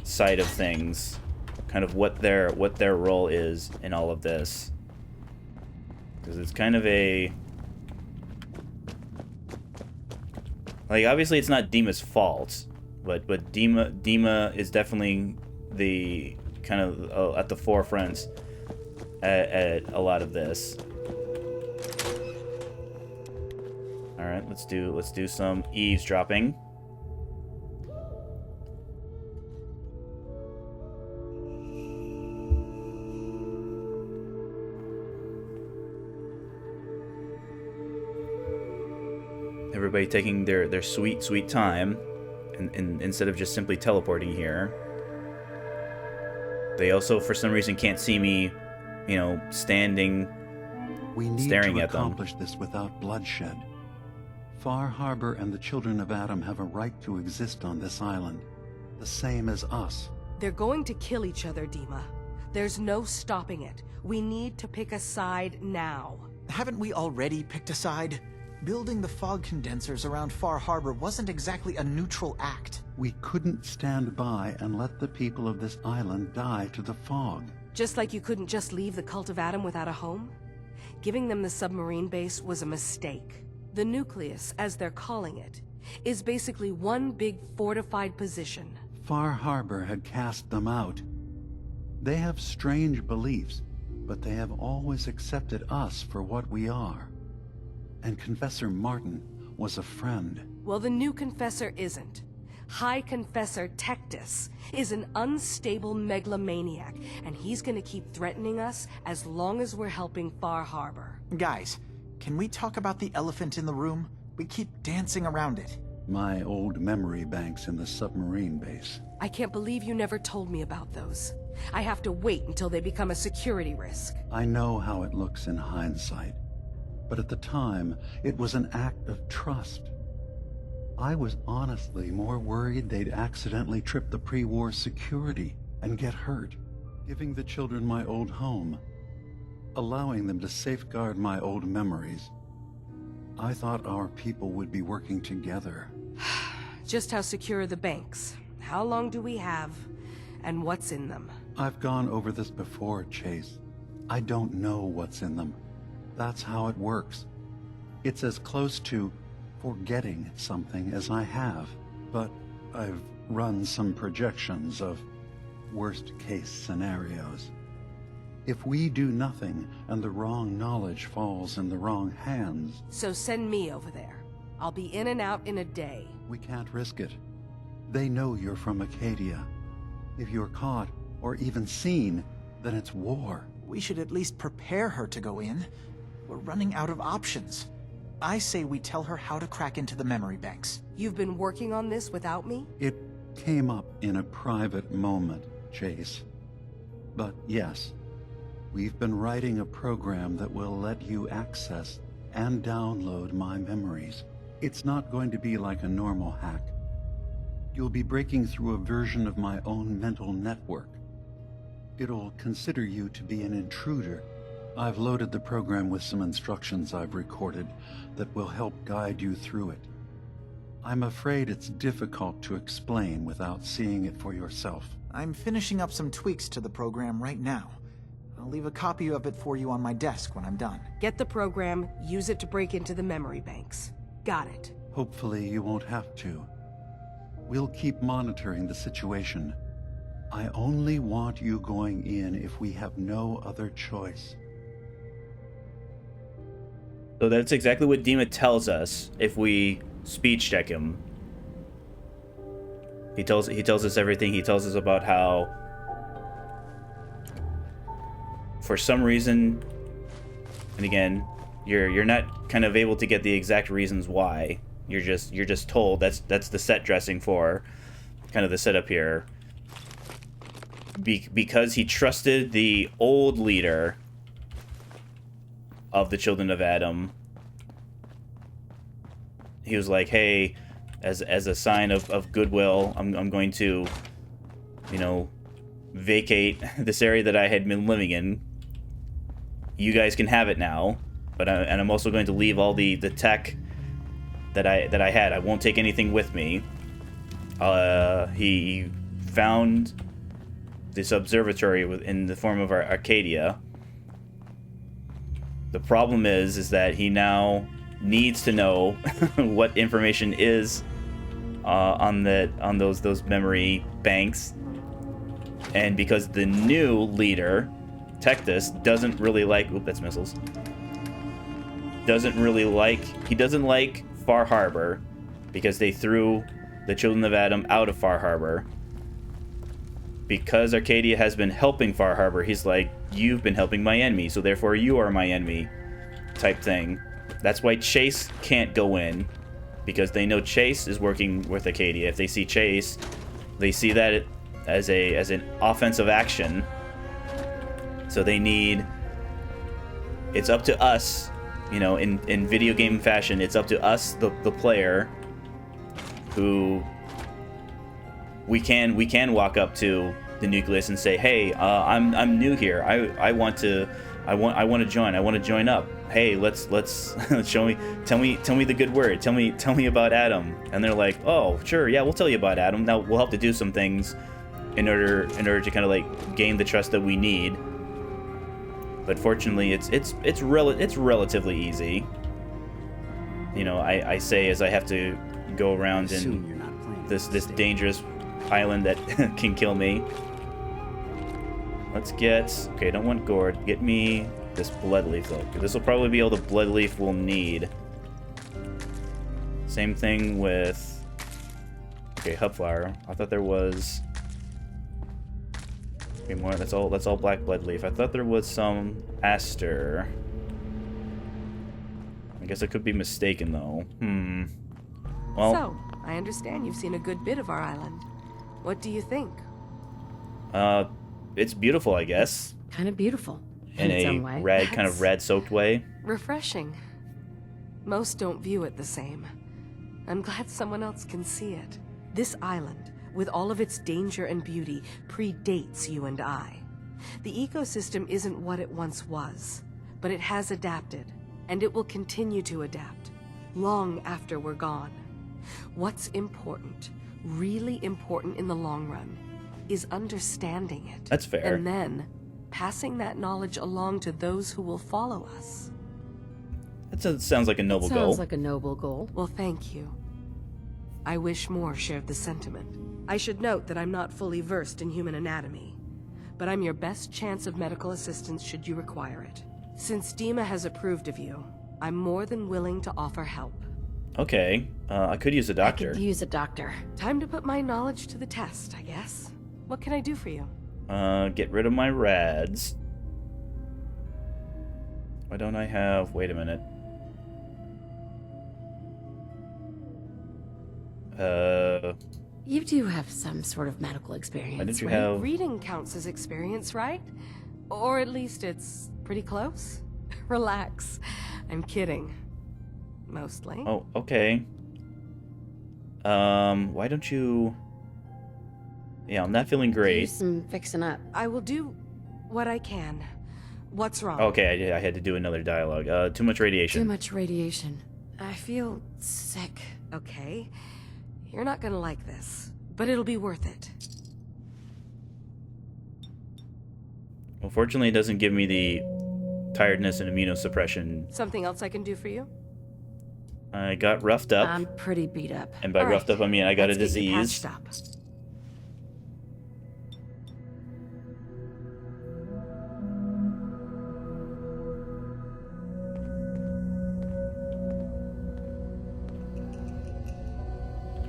side of things, kind of what their role is in all of this, because it's kind of a, like, obviously it's not Dima's fault, but Dima is definitely the kind of at the forefront at a lot of this. All right, let's do some eavesdropping. Everybody taking their sweet time, and instead of just simply teleporting here. They also, for some reason, can't see me, standing, we need staring to at them. accomplish this without bloodshed. Far Harbor and the children of Adam have a right to exist on this island, the same as us. They're going to kill each other, Dima. There's no stopping it. We need to pick a side now. Haven't we already picked a side? Building the fog condensers around Far Harbor wasn't exactly a neutral act. We couldn't stand by and let the people of this island die to the fog. Just like you couldn't just leave the Cult of Adam without a home? Giving them the submarine base was a mistake. The nucleus, as they're calling it, is basically one big fortified position. Far Harbor had cast them out. They have strange beliefs, but they have always accepted us for what we are. And Confessor Martin was a friend. Well, the new Confessor isn't. High Confessor Tectus is an unstable megalomaniac, and he's gonna keep threatening us as long as we're helping Far Harbor. Guys, can we talk about the elephant in the room? We keep dancing around it. My old memory banks in the submarine base. I can't believe you never told me about those. I have to wait until they become a security risk. I know how it looks in hindsight, but at the time, it was an act of trust. I was honestly more worried they'd accidentally trip the pre-war security and get hurt. Giving the children my old home, allowing them to safeguard my old memories. I thought our people would be working together. Just how secure are the banks? How long do we have? And what's in them? I've gone over this before, Chase. I don't know what's in them. That's how it works. It's as close to forgetting something as I have. But I've run some projections of worst-case scenarios. If we do nothing and the wrong knowledge falls in the wrong hands... So send me over there. I'll be in and out in a day. We can't risk it. They know you're from Acadia. If you're caught, or even seen, then it's war. We should at least prepare her to go in. We're running out of options. I say we tell her how to crack into the memory banks. You've been working on this without me? It came up in a private moment, Chase. But yes, we've been writing a program that will let you access and download my memories. It's not going to be like a normal hack. You'll be breaking through a version of my own mental network. It'll consider you to be an intruder. I've loaded the program with some instructions I've recorded that will help guide you through it. I'm afraid it's difficult to explain without seeing it for yourself. I'm finishing up some tweaks to the program right now. I'll leave a copy of it for you on my desk when I'm done. Get the program, use it to break into the memory banks. Got it. Hopefully you won't have to. We'll keep monitoring the situation. I only want you going in if we have no other choice. So that's exactly what Dima tells us if we speech check him. He tells us everything. He tells us about how for some reason, and again, you're not kind of able to get the exact reasons why. You're just told that's the set dressing for kind of the setup here. Because he trusted the old leader of the Children of Adam, he was like, hey, as a sign of goodwill, I'm going to, vacate this area that I had been living in. You guys can have it now, but I'm also going to leave all the tech that I had. I won't take anything with me. He found this observatory in the form of Arcadia. The problem is that he now needs to know what information is on those memory banks, and because the new leader, Tectus, doesn't really like that's missiles. He doesn't like Far Harbor because they threw the Children of Adam out of Far Harbor. Because Arcadia has been helping Far Harbor, he's like, you've been helping my enemy, so therefore you are my enemy, type thing. That's why Chase can't go in, because they know Chase is working with Acadia. If they see Chase, they see that as an offensive action. So they need... It's up to us, in video game fashion, it's up to us, the player, who... We can walk up to the nucleus and say, "Hey, I'm new here. I want to join. I want to join up. Hey, let's show me. Tell me the good word. Tell me about Adam." And they're like, "Oh, sure, yeah, we'll tell you about Adam. Now we'll have to do some things in order to kind of like gain the trust that we need." But fortunately, it's relatively easy. I say as I have to go around in this dangerous island that can kill me. Let's get... Okay, I don't want gourd. Get me this blood leaf, though. This will probably be all the blood leaf we'll need. Same thing with... Okay, hub flower. I thought there was... Okay, more. That's all black blood leaf. I thought there was some aster. I guess I could be mistaken, though. Well... So, I understand you've seen a good bit of our island. What do you think? It's beautiful, I guess. Kind of beautiful. In its a own way. kind of rad-soaked way. Refreshing. Most don't view it the same. I'm glad someone else can see it. This island, with all of its danger and beauty, predates you and I. The ecosystem isn't what it once was, but it has adapted, and it will continue to adapt. long after we're gone. What's important, really important in the long run, is understanding it. That's fair. And then passing that knowledge along to those who will follow us. That sounds like a noble goal. Sounds like a noble goal. Well, thank you. I wish more shared the sentiment. I should note that I'm not fully versed in human anatomy, but I'm your best chance of medical assistance should you require it. Since Dima has approved of you, I'm more than willing to offer help. Okay, I could use a I doctor. could use a doctor. Time to put my knowledge to the test, I guess. What can I do for you? Get rid of my rads. Why don't I have... Wait a minute. You do have some sort of medical experience, Why did you right? have... Reading counts as experience, right? Or at least it's pretty close. Relax. I'm kidding. Mostly. Oh, okay. Why don't you... Yeah, I'm not feeling Do great. some fixing up. I will do what I can. What's wrong? Okay, I had to do another dialogue. Too much radiation. Too much radiation. I feel sick. Okay. You're not gonna like this, but it'll be worth it. Well, fortunately, it doesn't give me the tiredness and immunosuppression. Something else I can do for you? I got roughed up, I'm pretty beat up. and by All right, roughed up, I mean I got a let's get you disease. patched up.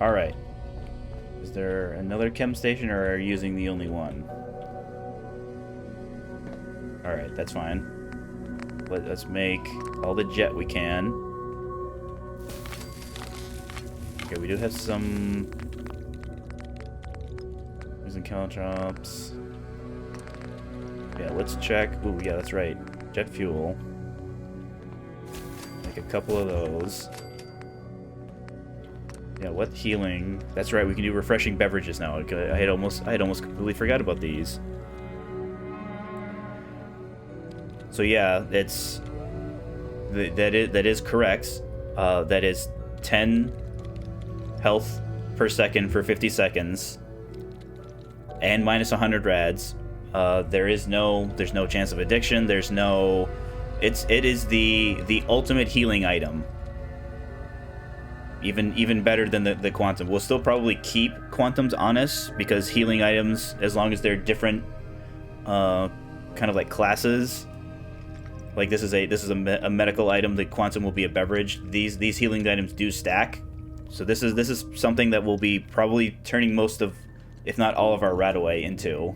All right. Is there another chem station, or are you using the only one? All right, that's fine. Let's make all the jet we can. Okay, we do have some using caltrops. Yeah, let's check. Ooh, yeah, that's right. Jet fuel. Make a couple of those. Yeah, what healing? That's right, we can do refreshing beverages now. I had almost completely forgot about these. So yeah, it's that is correct. That is 10 health per second for 50 seconds, and minus 100 rads. There's no chance of addiction. It is the ultimate healing item. Even better than the quantum. We'll still probably keep quantums on us because healing items, as long as they're different, kind of like classes. Like this is a medical item. The quantum will be a beverage. These healing items do stack. So this is something that will be probably turning most of, if not all of our Radaway into.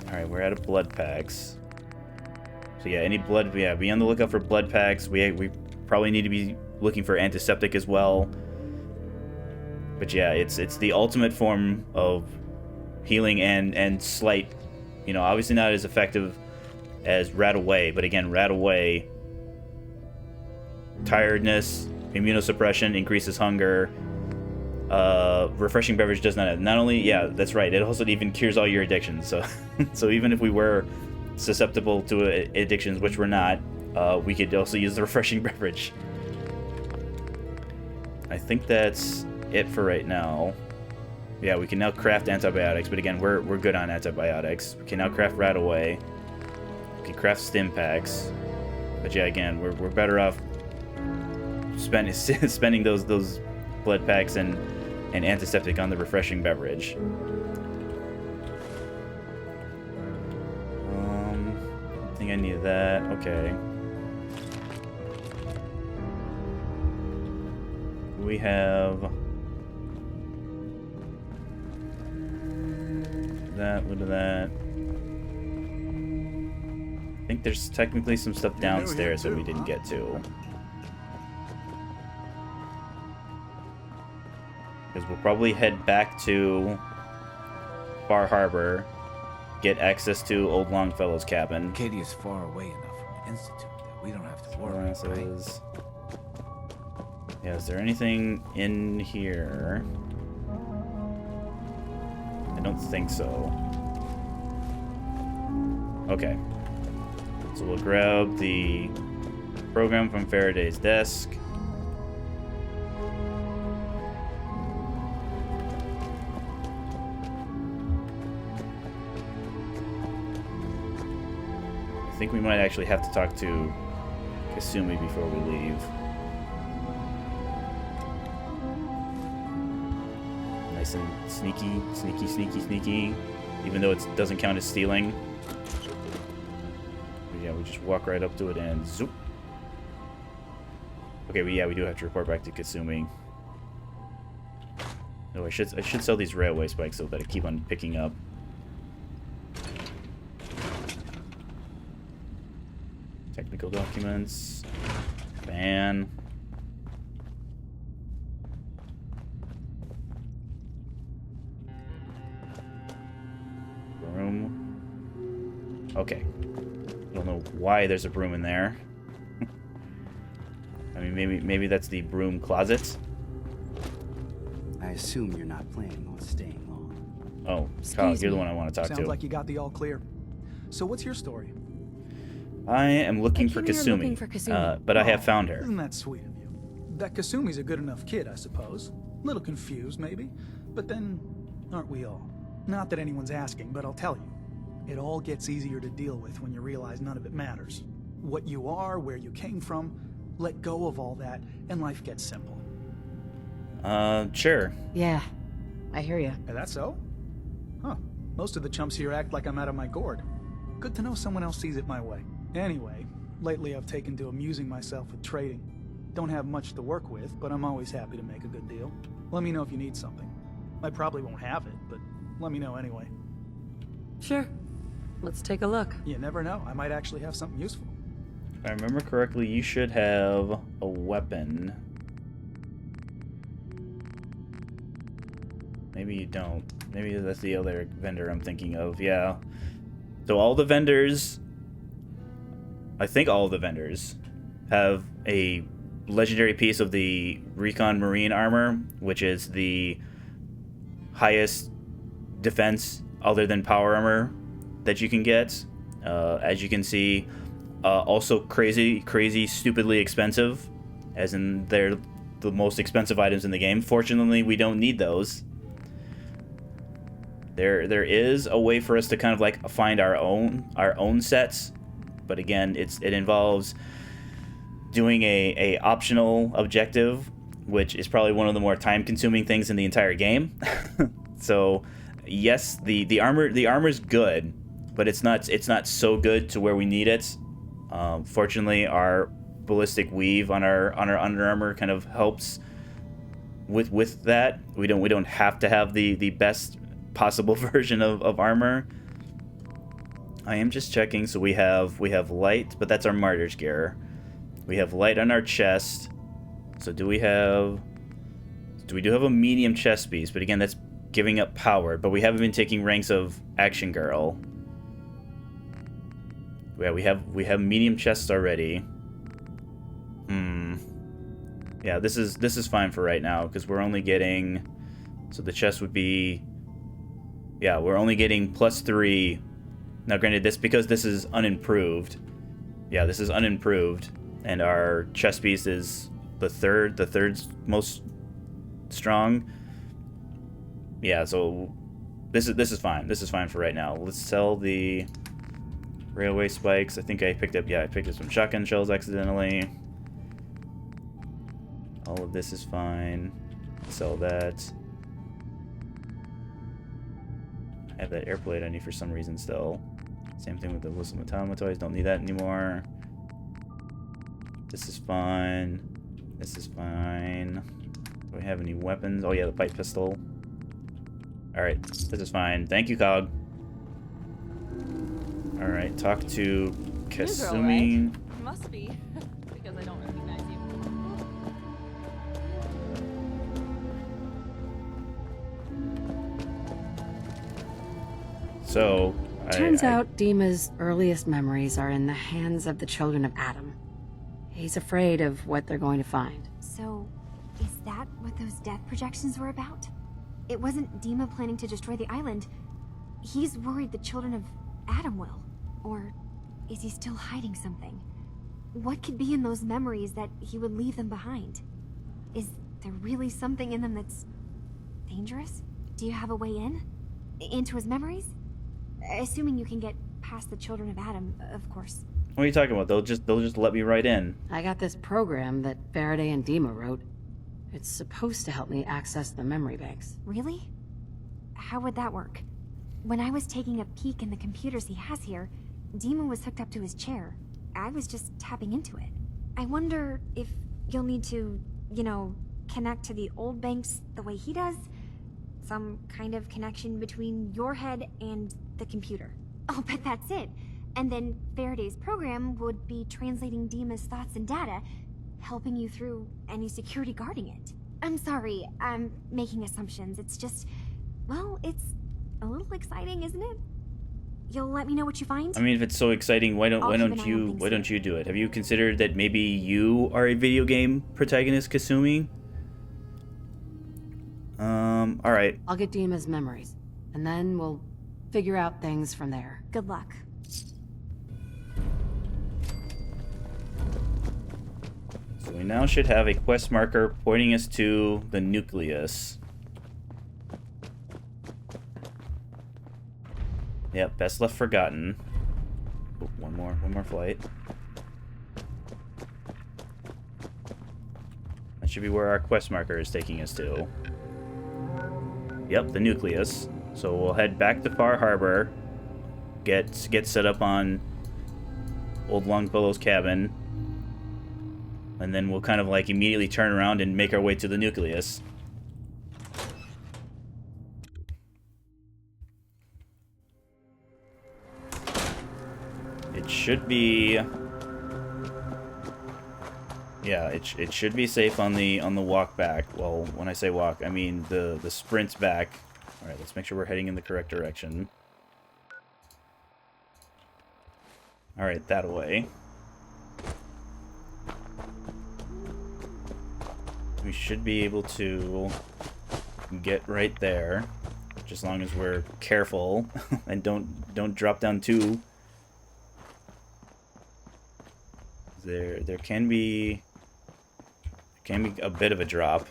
All right, we're out of blood packs. So yeah, any blood, yeah, be on the lookout for blood packs. We probably need to be looking for antiseptic as well. But yeah, it's the ultimate form of healing and slight, obviously not as effective as Radaway, but again, Radaway, tiredness, immunosuppression, increases hunger. Refreshing beverage does not only, yeah, that's right, it also even cures all your addictions. So so even if we were susceptible to addictions, which we're not, we could also use the refreshing beverage. I think that's it for right now. Yeah, we can now craft antibiotics, but again, we're good on antibiotics. We can now craft Radaway. We can craft stim packs. But yeah, again, we're better off spending those blood packs and antiseptic on the refreshing beverage. I think I need that. Okay. We have that, look at that. I think there's technically some stuff downstairs that we didn't get to. Because we'll probably head back to Far Harbor, get access to Old Longfellow's cabin. Arcadia's far away enough from the Institute that we don't have to worry, right? Glasses. Yeah, is there anything in here? I don't think so. Okay. So we'll grab the program from Faraday's desk. I think we might actually have to talk to Kasumi before we leave. Nice and sneaky, sneaky, sneaky, sneaky. Even though it doesn't count as stealing. But yeah, we just walk right up to it and zoop. Okay, we do have to report back to Kasumi. No, I should sell these railway spikes so that I keep on picking up. Technical documents. Ban. Broom. Okay. I don't know why there's a broom in there. I mean, maybe that's the broom closet. I assume you're not planning on staying long. Oh, Kyle, you're the one I want to talk to. Sounds like you got the all clear. So what's your story? I am looking for came here Kasumi, looking for Kasumi. but I have found her. Isn't that sweet of you? That Kasumi's a good enough kid, I suppose. Little confused, maybe. But then, aren't we all? Not that anyone's asking, but I'll tell you. It all gets easier to deal with when you realize none of it matters. What you are, where you came from, let go of all that, and life gets simple. Sure. Yeah, I hear you. Is that so? Huh. Most of the chumps here act like I'm out of my gourd. Good to know someone else sees it my way. Anyway, lately I've taken to amusing myself with trading. Don't have much to work with, but I'm always happy to make a good deal. Let me know if you need something. I probably won't have it, but let me know anyway. Sure. Let's take a look. You never know, I might actually have something useful. If I remember correctly, you should have a weapon. Maybe you don't. Maybe that's the other vendor I'm thinking of. Yeah. So all the vendors, I think all of the vendors, have a legendary piece of the Recon Marine armor, which is the highest defense other than power armor that you can get. As you can see, also crazy, stupidly expensive, as in they're the most expensive items in the game. Fortunately, we don't need those. There is a way for us to kind of like find our own sets, but again, it involves doing a optional objective, which is probably one of the more time-consuming things in the entire game. So, yes, the armor's good, but it's not so good to where we need it. Fortunately, our ballistic weave on our Under Armour kind of helps with that. We don't have to have the best possible version of armor. I am just checking. So we have light, but that's our martyr's gear. We have light on our chest. So do we do have a medium chest piece? But again, that's giving up power. But we haven't been taking ranks of action girl. Yeah, we have medium chests already. Yeah, this is fine for right now because we're only getting. So the chest would be. Yeah, we're only getting +3. Now, granted, because this is unimproved. Yeah, this is unimproved, and our chest piece is the third's most strong. Yeah, so this is fine. This is fine for right now. Let's sell the railway spikes. I think I picked up some shotgun shells accidentally. All of this is fine. Sell that. I have that air plate I need for some reason still. Same thing with the Whistle Automatoys. Don't need that anymore. This is fine. This is fine. Do we have any weapons? Oh yeah, the pipe pistol. Alright, this is fine. Thank you, Cog. Alright, talk to Kasumi. Must be, because I don't recognize you. So, Turns out Dima's earliest memories are in the hands of the children of Adam. He's afraid of what they're going to find. So, is that what those death projections were about? It wasn't Dima planning to destroy the island. He's worried the children of Adam will. Or is he still hiding something? What could be in those memories that he would leave them behind? Is there really something in them that's dangerous? Do you have a way in? Into his memories? Assuming you can get past the children of Adam, of course. What are you talking about? They'll just let me right in. I got this program that Faraday and Dima wrote. It's supposed to help me access the memory banks. Really? How would that work? When I was taking a peek in the computers he has here, Dima was hooked up to his chair. I was just tapping into it. I wonder if you'll need to, you know, connect to the old banks the way he does? Some kind of connection between your head and the computer. I'll bet that's it. And then Faraday's program would be translating Dima's thoughts and data, helping you through any security guarding it. I'm sorry, I'm making assumptions. It's just, well, it's a little exciting, isn't it? You'll let me know what you find? I mean, if it's so exciting, why don't you do it? Have you considered that maybe you are a video game protagonist, Kasumi? All right. I'll get Dima's memories, and then we'll figure out things from there. Good luck. So we now should have a quest marker pointing us to the nucleus. Yep, best left forgotten. Oh, one more flight. That should be where our quest marker is taking us to. Yep, the nucleus. So we'll head back to Far Harbor, get set up on Old Longfellow's cabin, and then we'll kind of like immediately turn around and make our way to the nucleus. It should be, yeah, it should be safe on the walk back. Well, when I say walk, I mean the sprint back. All right, let's make sure we're heading in the correct direction. All right, that way. We should be able to get right there, just as long as we're careful and don't drop down too. There can be a bit of a drop.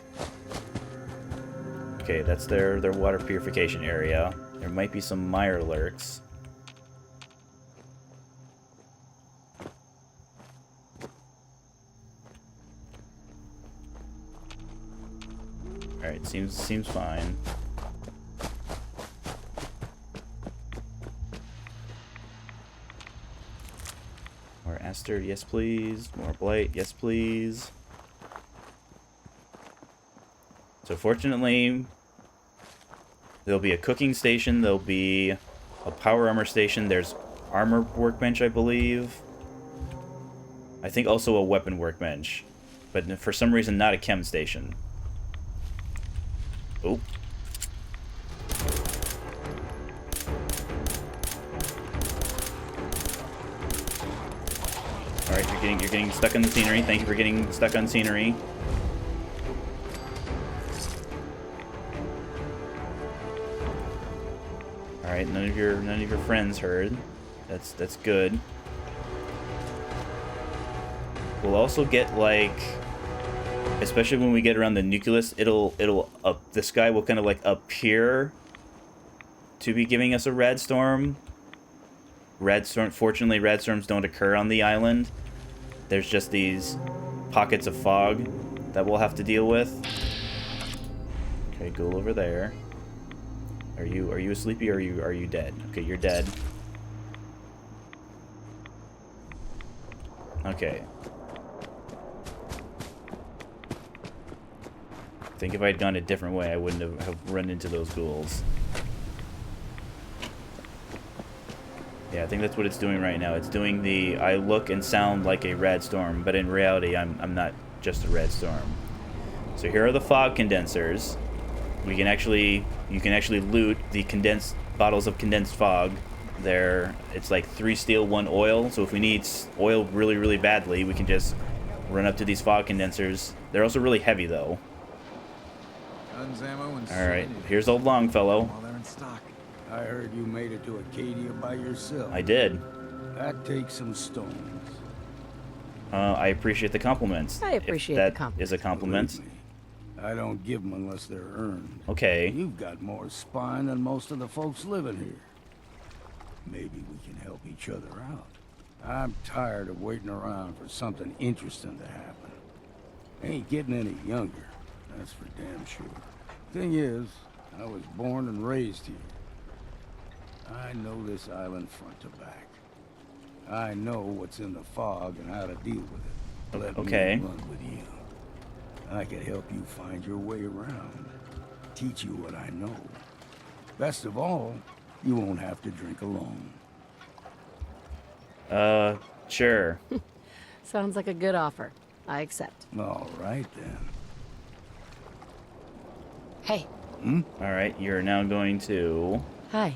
Okay, that's their water purification area. There might be some mire lurks. All right, seems fine. More Aster, yes please. More Blight, yes please. So fortunately, there'll be a cooking station, there'll be a power armor station, there's armor workbench, I believe. I think also a weapon workbench, but for some reason not a chem station. Oh. Alright, you're getting stuck on the scenery. Thank you for getting stuck on scenery. Alright, none of your friends heard. That's good. We'll also get like, especially when we get around the nucleus, the sky will kind of like appear to be giving us a rad storm. Fortunately, rad storms don't occur on the island. There's just these pockets of fog that we'll have to deal with. Okay, go over there. Are you sleepy or are you dead? Okay, you're dead. Okay. I think if I'd gone a different way, I wouldn't have run into those ghouls. Yeah, I think that's what it's doing right now. It's doing the I look and sound like a rad storm, but in reality, I'm not just a rad storm. So here are the fog condensers. You can actually loot the condensed bottles of condensed fog. It's like 3 steel, 1 oil. So if we need oil really, really badly, we can just run up to these fog condensers. They're also really heavy though. Guns, ammo, and all right, here's old Longfellow. While they're in stock. I heard you made it to Acadia by yourself. I did. That takes some stones. I appreciate the compliments. I appreciate if that the compliment. is a compliment. Believe me, I don't give them unless they're earned. Okay. You've got more spine than most of the folks living here. Maybe we can help each other out. I'm tired of waiting around for something interesting to happen. Ain't getting any younger, that's for damn sure. Thing is, I was born and raised here. I know this island front to back. I know what's in the fog and how to deal with it. Let Okay. me run with you. I can help you find your way around. Teach you what I know. Best of all, you won't have to drink alone. Sure. Sounds like a good offer. I accept. All right, then. Hey. All right, you're now going to... Hi.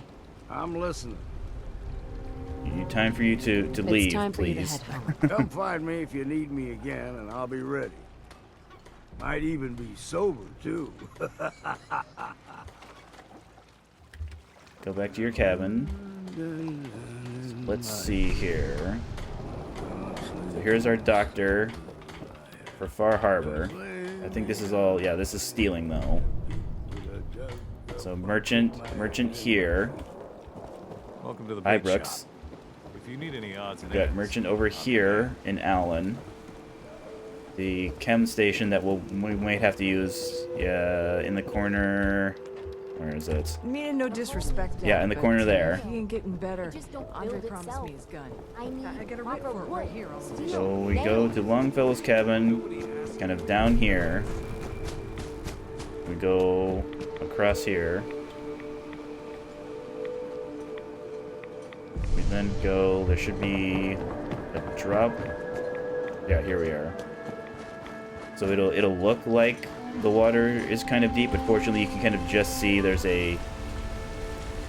I'm listening. Time for you to leave, It's time for you to please. head home. Come find me if you need me again, and I'll be ready. Might even be sober, too. Go back to your cabin. Let's see here. So here's our doctor for Far Harbor. I think this is all... Yeah, this is stealing, though. So merchant here. Welcome to the Hi, big Brooks. shop. If you need any odds and We've got ends, merchant over here in Allen. The chem station that we might have to use, yeah, in the corner. Where is it? Meaning no disrespect. Dad, Yeah, in the but, corner there. He ain't getting better. Just don't Andre build promised itself. me his gun. I need I got a writ proper for it wood, right here. steel, So we go nails. to Longfellow's cabin, kind of down here. We go across here. We then go, there should be a drop. Yeah, here we are. So it'll look like the water is kind of deep, but fortunately you can kind of just see there's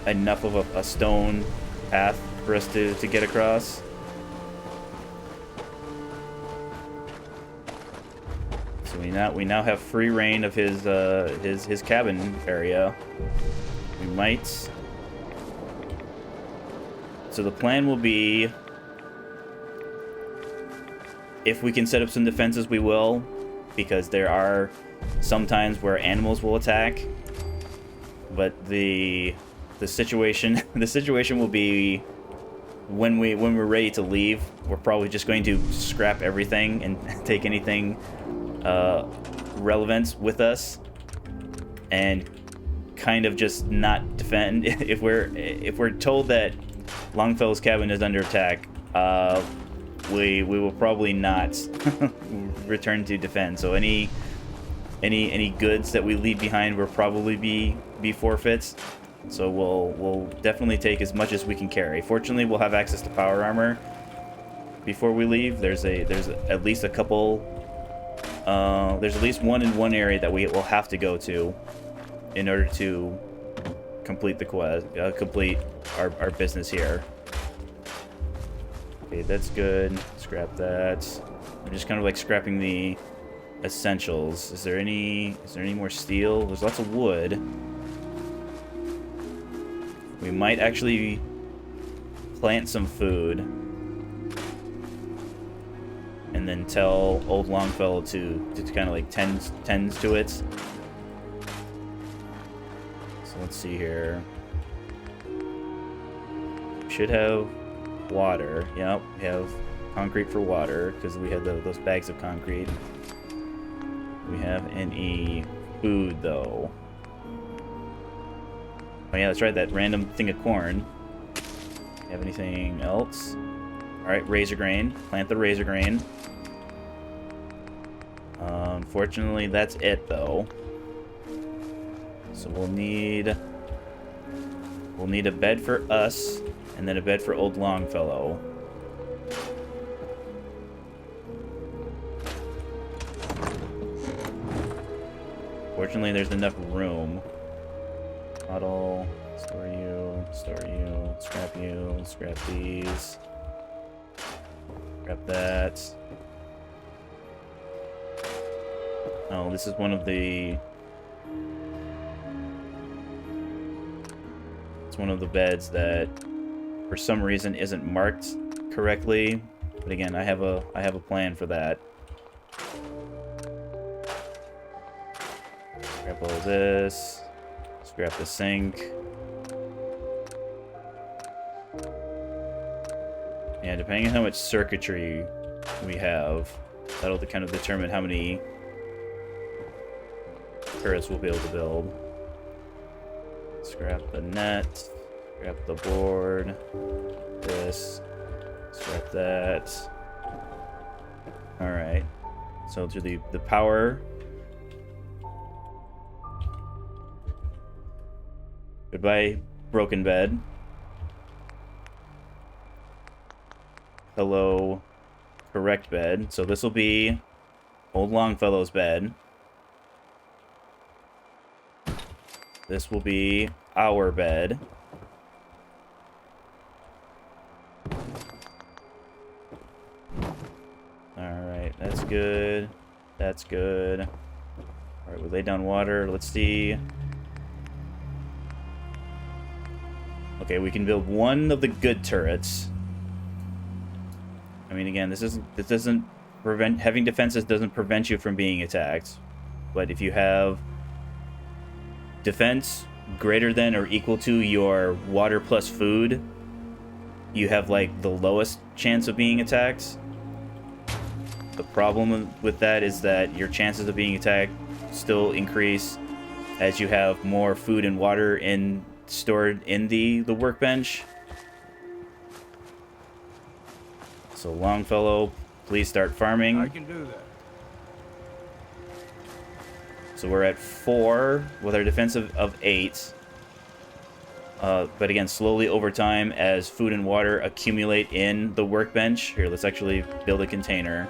enough of a stone path for us to get across. So we now have free reign of his cabin area. We might. So the plan will be, if we can set up some defenses, we will, because there are some times where animals will attack. But the situation will be when we're ready to leave, we're probably just going to scrap everything and take anything relevant with us, and kind of just not defend. If we're told that Longfellow's cabin is under attack, we will probably not return to defend. So any goods that we leave behind will probably be forfeits. So we'll definitely take as much as we can carry. Fortunately, we'll have access to power armor before we leave. There's at least a couple. There's at least one in one area that we will have to go to in order to complete the quest, complete our business here. Okay, that's good. Scrap that. I'm just kind of like scrapping the essentials. Is there any more steel? There's lots of wood. We might actually plant some food and then tell old Longfellow to kind of like tends to it. So let's see here. We should have water. Yep, we have concrete for water because we had those bags of concrete. We have any food though? Oh yeah, that's right, that random thing of corn. Have anything else? Alright, razor grain. Plant the razor grain. Unfortunately, that's it though. So we'll need a bed for us, and then a bed for old Longfellow. Fortunately, there's enough room. Bottle, store you, scrap these. Scrap that. Oh, this is one of the... It's one of the beds that, for some reason, isn't marked correctly. But again, I have a plan for that. Scrap all this. Scrap the sink. Yeah, depending on how much circuitry we have, that'll kind of determine how many turrets we'll be able to build. Scrap the net. Scrap the board. This. Scrap that. Alright. So to the power. Goodbye, broken bed. Hello, correct bed. So this will be old Longfellow's bed. This will be our bed. Alright, that's good. That's good. Alright, we lay down water. Let's see. Okay, we can build one of the good turrets. I mean, again, this doesn't prevent, having defenses doesn't prevent you from being attacked. But if you have defense greater than or equal to your water plus food, you have like the lowest chance of being attacked. The problem with that is that your chances of being attacked still increase as you have more food and water stored in the workbench. So Longfellow, please start farming. I can do that. So we're at 4 with our defense of 8. But again, slowly over time as food and water accumulate in the workbench. Here, let's actually build a container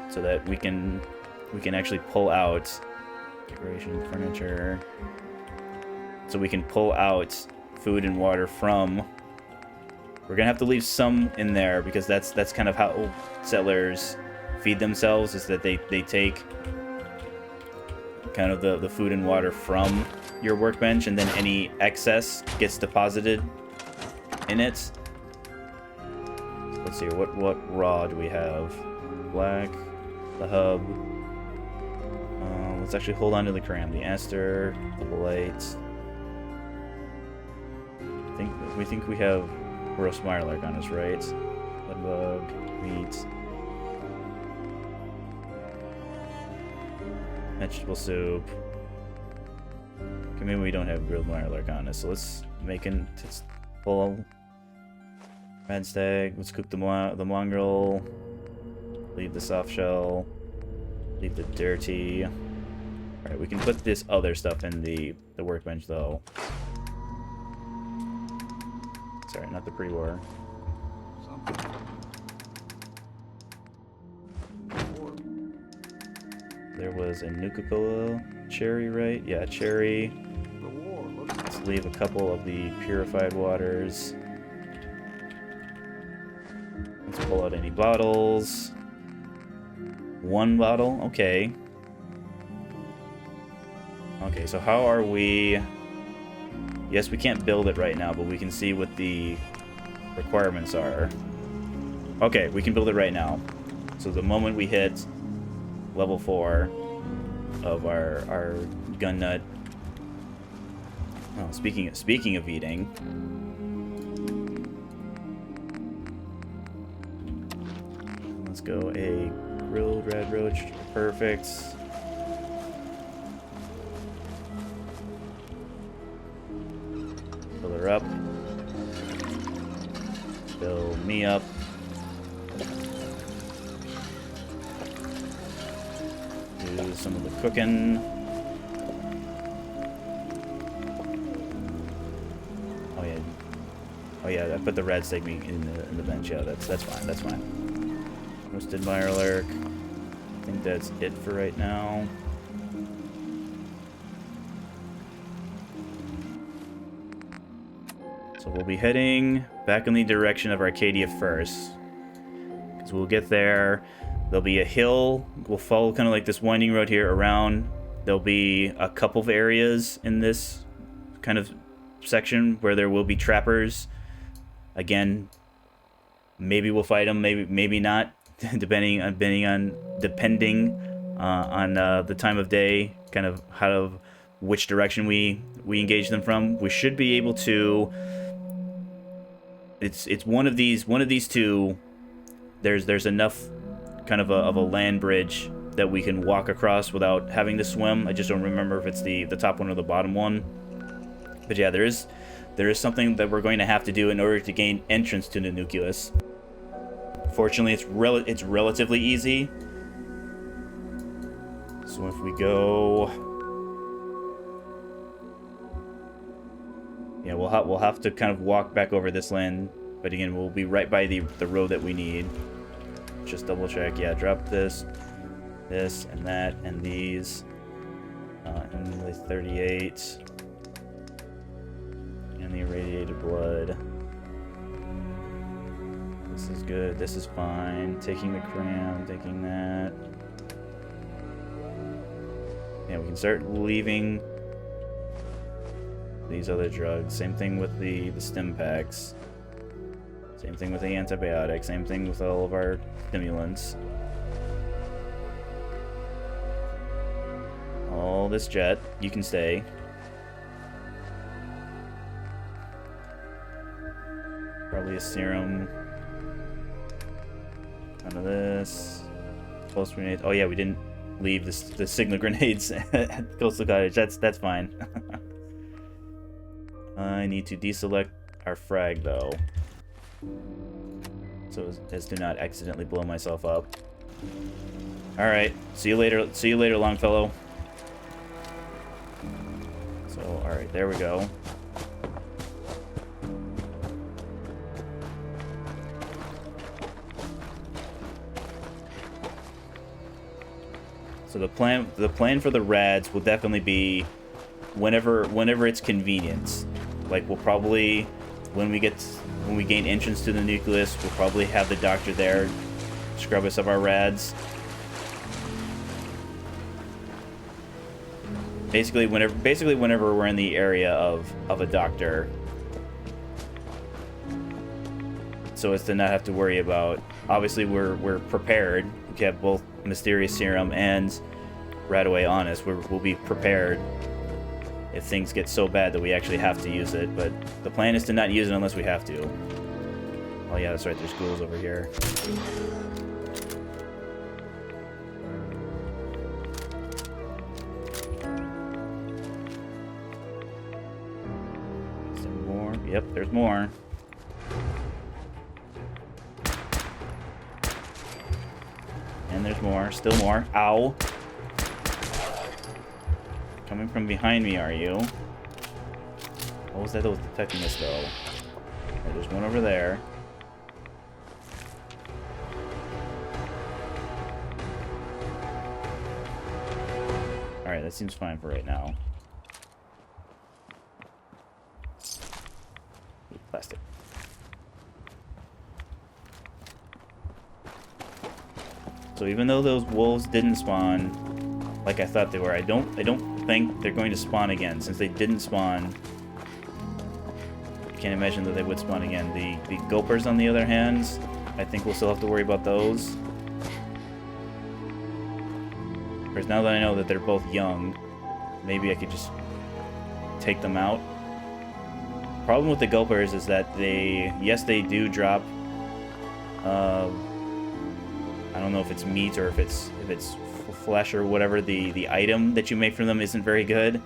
so that we can actually pull out decoration, furniture. So we can pull out food and water from. We're gonna have to leave some in there because that's kind of how settlers feed themselves, is that they take kind of the food and water from your workbench, and then any excess gets deposited in it. So let's see, what raw do we have? Black, the hub. Let's actually hold on to the cram, the aster, the blight. We think we have roast Mirelurk on us, right? Bloodbug, meat, vegetable soup. Okay, maybe we don't have grilled Mirelurk on us, so let's pull red stag. Let's cook the mongrel. Leave the soft shell. Leave the dirty. All right, we can put this other stuff in the workbench though. Sorry, not the pre-war. There was a Nuka-Cola cherry, right? Yeah, cherry. Let's leave a couple of the purified waters. Let's pull out any bottles. 1 bottle? Okay. Okay, so how are we... Yes, we can't build it right now, but we can see what the requirements are. Okay, we can build it right now. So the moment we hit level 4 of our gun nut. Oh, speaking of eating. Let's go a grilled red roach. Perfect. Fill her up. Fill me up. Do some of the cooking. Oh yeah. Oh yeah, I put the red steak meat in the bench. Yeah, that's fine. That's fine. Roasted Mirelurk. I think that's it for right now. So we'll be heading back in the direction of Arcadia first. Because we'll get there. There'll be a hill. We'll follow kind of like this winding road here around. There'll be a couple of areas in this kind of section where there will be trappers. Again, Maybe we'll fight them, maybe not, depending on the time of day, kind of which direction we engage them from. We should be able to. It's one of these two. There's enough kind of a land bridge that we can walk across without having to swim. I just don't remember if it's the top one or the bottom one. But yeah, there is something that we're going to have to do in order to gain entrance to the nucleus. Fortunately, it's relatively easy. So if we go, yeah, we'll have to kind of walk back over this land, but again, we'll be right by the road that we need. Just double check. Yeah, drop this, and that, and these, and the 38, and the irradiated blood. This is good. This is fine. Taking the cram, taking that. Yeah, we can start leaving these other drugs. Same thing with the stim packs. Same thing with the antibiotics. Same thing with all of our stimulants. All this jet, you can stay. Probably a serum. None of this. Pulse grenades. Oh yeah, we didn't leave the signal grenades at Coastal Cottage. That's fine. I need to deselect our frag though, so as to not accidentally blow myself up. All right, see you later. See you later, Longfellow. So all right, there we go. So the plan for the rads will definitely be whenever it's convenient. Like we'll probably when we gain entrance to the nucleus, we'll probably have the doctor there scrub us of our rads. Basically whenever we're in the area of a doctor, so as to not have to worry about. Obviously we're prepared. We have both Mysterious Serum and Radaway on us. We'll be prepared if things get so bad that we actually have to use it, but the plan is to not use it unless we have to. Oh yeah, that's right, there's ghouls over here. Is there more? Yep, there's more. And there's more. Still more. Ow. Coming from behind me, are you? What was that was detecting us, though? Right, there's one over there. Alright, that seems fine for right now. Ooh, plastic. So even though those wolves didn't spawn like I thought they were, I don't think they're going to spawn again. Since they didn't spawn, I can't imagine that they would spawn again. The gulpers, on the other hand, I think we'll still have to worry about those. Whereas now that I know that they're both young, maybe I could just take them out. Problem with the gulpers is that yes, they do drop. I don't know if it's meat or if it's flesh or whatever. The item that you make from them isn't very good.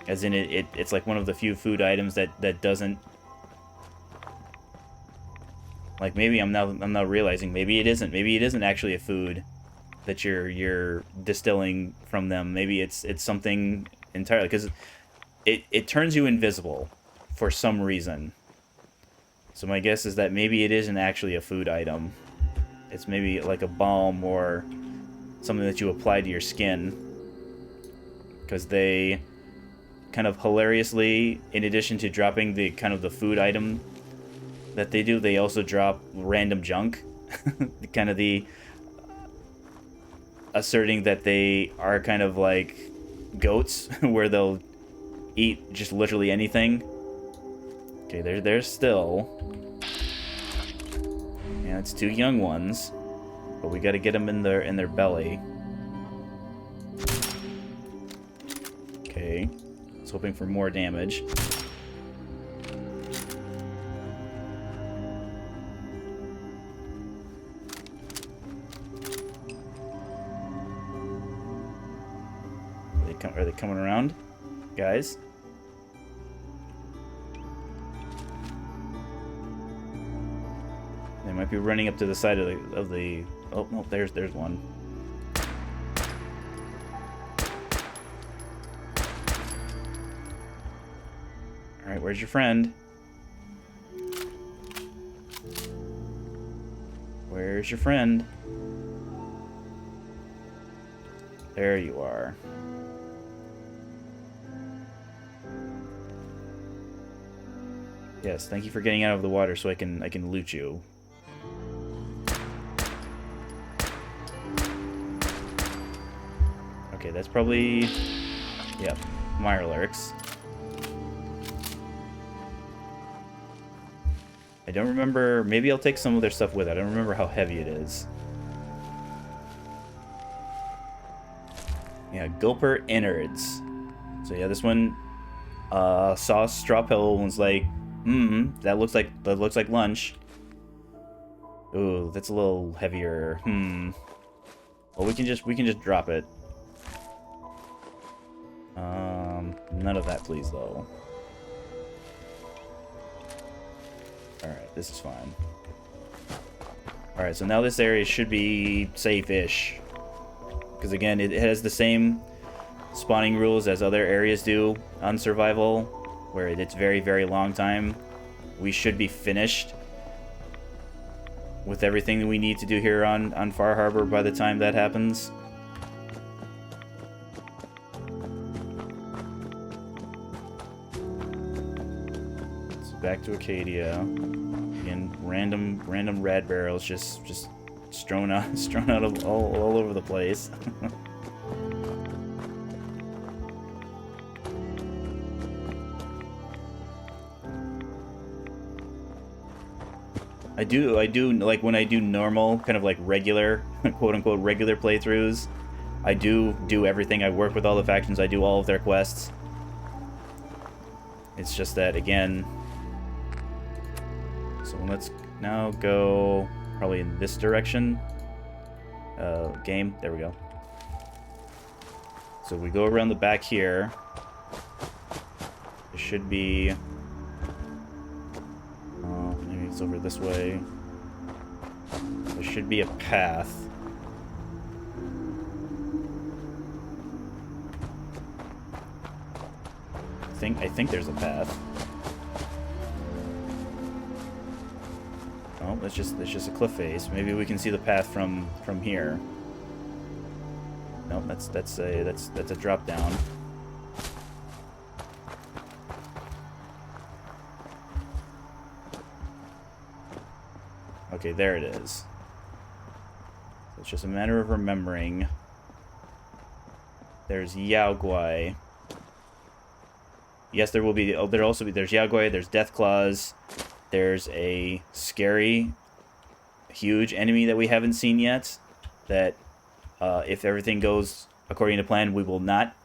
As in it's like one of the few food items that doesn't. Like maybe I'm now realizing maybe it isn't actually a food that you're distilling from them. Maybe it's something entirely, because it turns you invisible for some reason. So my guess is that maybe it isn't actually a food item. It's maybe like a balm or something that you apply to your skin. Because they kind of hilariously, in addition to dropping the kind of the food item that they do, they also drop random junk. Kind of the asserting that they are kind of like goats, where they'll eat just literally anything. Okay, there's still. That's 2 young ones, but we got to get them in their belly. Okay, I was hoping for more damage. Are they coming around, guys? They might be running up to the side of the. Oh no, there's one. All right, where's your friend? Where's your friend? There you are. Yes, thank you for getting out of the water so I can loot you. Okay, that's probably... Yep, Mirelurks. I don't remember... Maybe I'll take some of their stuff with it. I don't remember how heavy it is. Yeah, Gulper Innards. So yeah, this one... Sauce Straw Pill one's like... that looks like lunch. Ooh, that's a little heavier. Well, we can just drop it. None of that, please, though. Alright, this is fine. Alright, so now this area should be safe-ish. Because, again, it has the same spawning rules as other areas do on survival, where it's very, very long time. We should be finished with everything that we need to do here on Far Harbor by the time that happens. Back to Acadia. Again, random rad barrels just strewn out all over the place. I do like when I do normal, kind of like regular, quote unquote regular playthroughs. I do everything. I work with all the factions. I do all of their quests. It's just that, again. So let's now go probably in this direction. Game. There we go. So we go around the back here. There should be... maybe it's over this way. There should be a path. I think there's a path. Oh, that's just a cliff face. Maybe we can see the path from here. No, that's a drop down. Okay, there it is. So it's just a matter of remembering. There's Yao Guai. Yes, there will be. Oh, there's Yao Guai. There's Death Claws. There's a scary, huge enemy that we haven't seen yet. That, if everything goes according to plan, we will not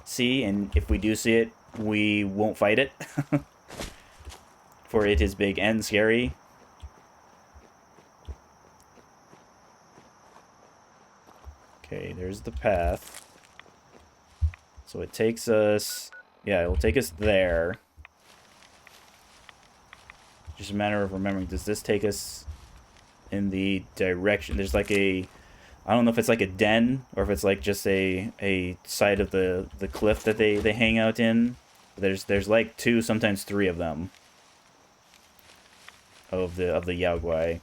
see. And if we do see it, we won't fight it. For it is big and scary. Okay, there's the path. So it takes us... Yeah, it will take us there. Just a matter of remembering, does this take us in the direction? There's like a... I don't know if it's like a den, or if it's like just a side of the cliff that they hang out in. There's like 2, sometimes 3 of them. Of the Yao Guai.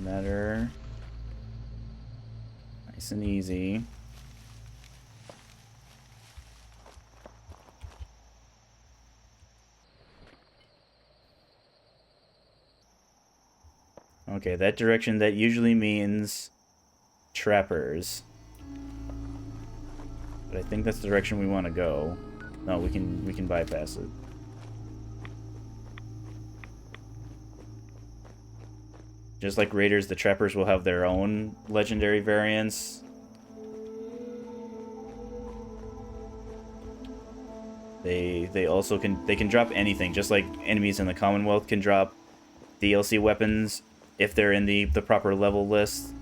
Matter. Nice and easy. Okay, that direction, that usually means trappers. But I think that's the direction we want to go. No, we can bypass it. Just like raiders, the trappers will have their own legendary variants. They also can drop anything, just like enemies in the Commonwealth can drop DLC weapons if they're in the proper level list.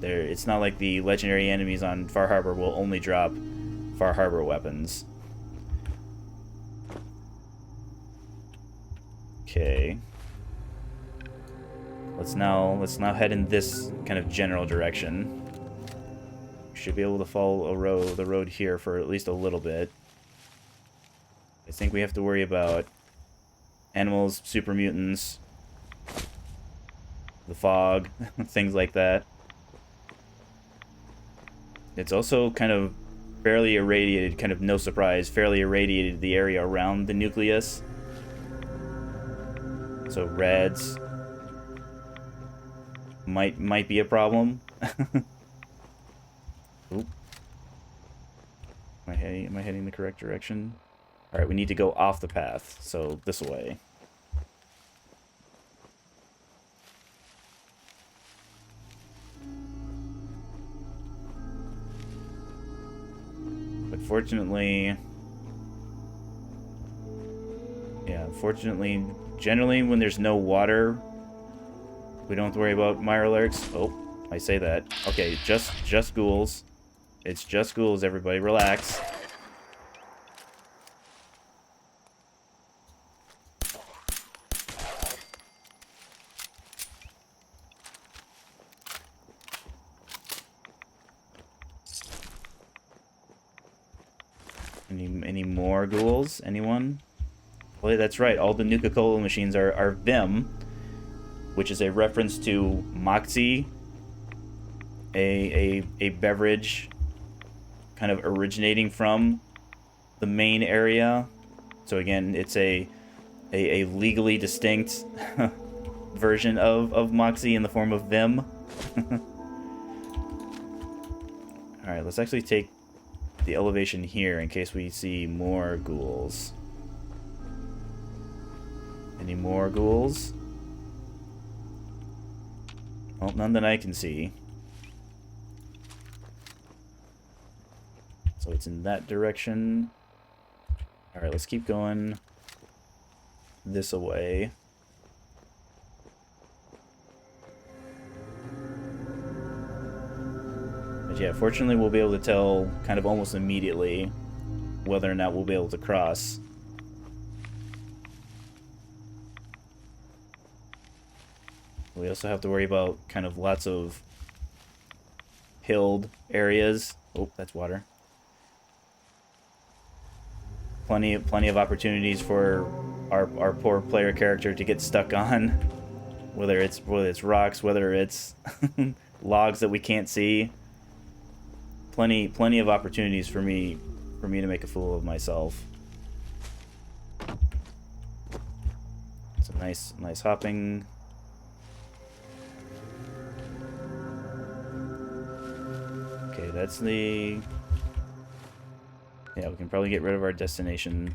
It's not like the legendary enemies on Far Harbor will only drop Far Harbor weapons. Okay. Let's now head in this kind of general direction. We should be able to follow the road here for at least a little bit. I think we have to worry about animals, super mutants, the fog, things like that. It's also kind of fairly irradiated, kind of no surprise, fairly irradiated the area around the nucleus. So reds might be a problem. Oop. Am I heading the correct direction? Alright, we need to go off the path, so this way. But fortunately... Yeah, fortunately, generally when there's no water, we don't have to worry about Mirelurks. Oh, I say that. Okay, just ghouls. It's just ghouls, everybody. Relax. Any more ghouls? Anyone? Well, that's right. All the Nuka-Cola machines are Vim, which is a reference to Moxie, a beverage kind of originating from the main area. So again, it's a legally distinct version of Moxie in the form of Vim. Alright, let's actually take the elevation here in case we see more ghouls. Any more ghouls? Well, none that I can see. So it's in that direction. Alright, let's keep going this way. But yeah, fortunately we'll be able to tell kind of almost immediately whether or not we'll be able to cross. We also have to worry about kind of lots of hilled areas. Oh, that's water. Plenty of opportunities for our poor player character to get stuck on, whether it's rocks, whether it's logs that we can't see. Plenty of opportunities for me to make a fool of myself. It's a nice hopping. Okay, that's the... Yeah, we can probably get rid of our destination.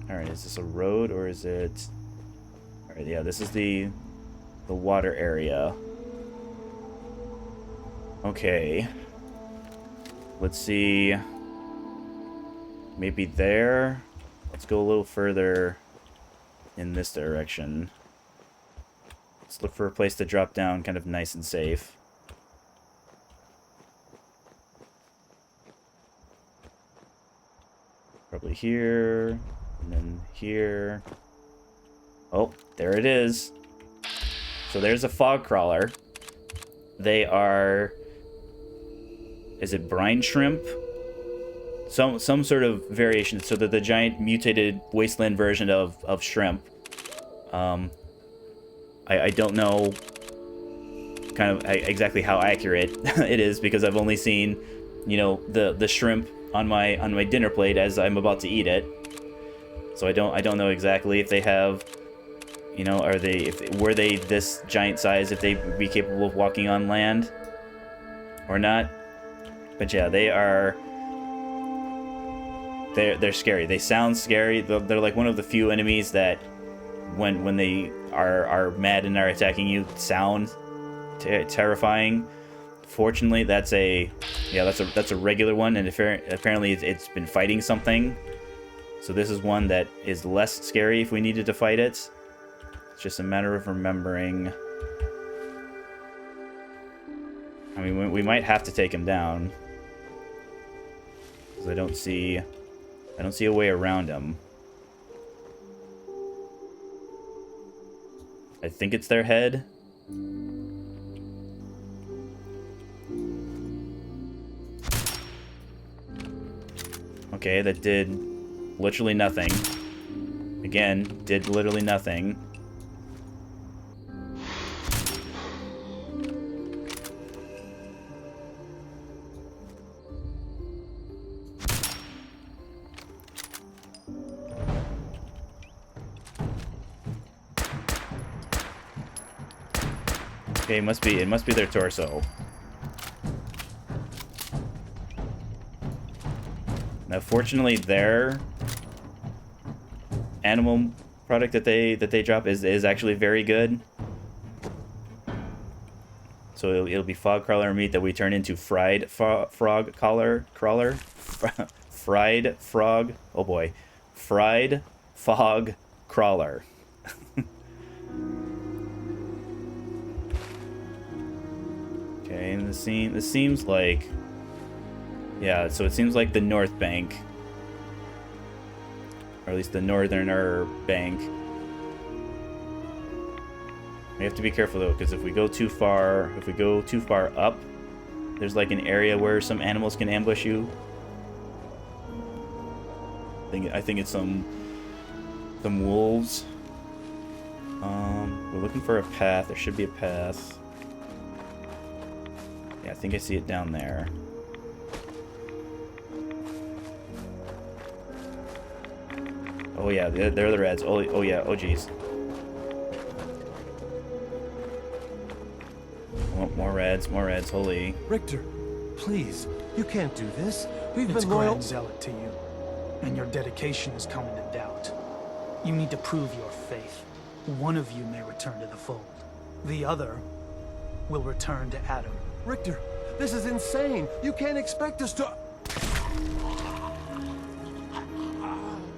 Alright, is this a road or is it... Alright, yeah, this is the water area. Okay. Let's see... Maybe there? Let's go a little further in this direction. Let's look for a place to drop down kind of nice and safe. Probably here, and then here. Oh, there it is. So there's a fog crawler. They are... Is it brine shrimp? Some sort of variation, so that the giant mutated wasteland version of shrimp. I don't know kind of exactly how accurate it is, because I've only seen you know, the shrimp on my dinner plate as I'm about to eat it. So I don't know exactly if they have, you know, were they this giant size, if they'd be capable of walking on land or not. But yeah, they're scary. They sound scary. They're like one of the few enemies that when they are mad and are attacking you sound terrifying. Fortunately, that's a regular one, and apparently it's been fighting something. So this is one that is less scary if we needed to fight it. It's just a matter of remembering. I mean, we might have to take him down, because I don't see a way around him. I think it's their head. Okay, that did literally nothing. Again, did literally nothing. Okay, it must be their torso. Now, fortunately, their animal product that they drop is actually very good. So it'll be fog crawler meat that we turn into fried frog crawler, fried frog. Oh boy, fried fog crawler. Okay, and this seems like, yeah, so it seems like the North Bank, or at least the northerner bank. We have to be careful though, because if we go too far up, there's like an area where some animals can ambush you. I think it's some wolves. We're looking for a path. There should be a path. Yeah, I think I see it down there. Oh yeah, they're the reds. Oh yeah, oh geez. Oh, more reds, holy. Richter, please, you can't do this. We've It's been loyal. Grand Zealot to you, and your dedication is coming to doubt. You need to prove your faith. One of you may return to the fold. The other will return to Adam. Richter, this is insane. You can't expect us to...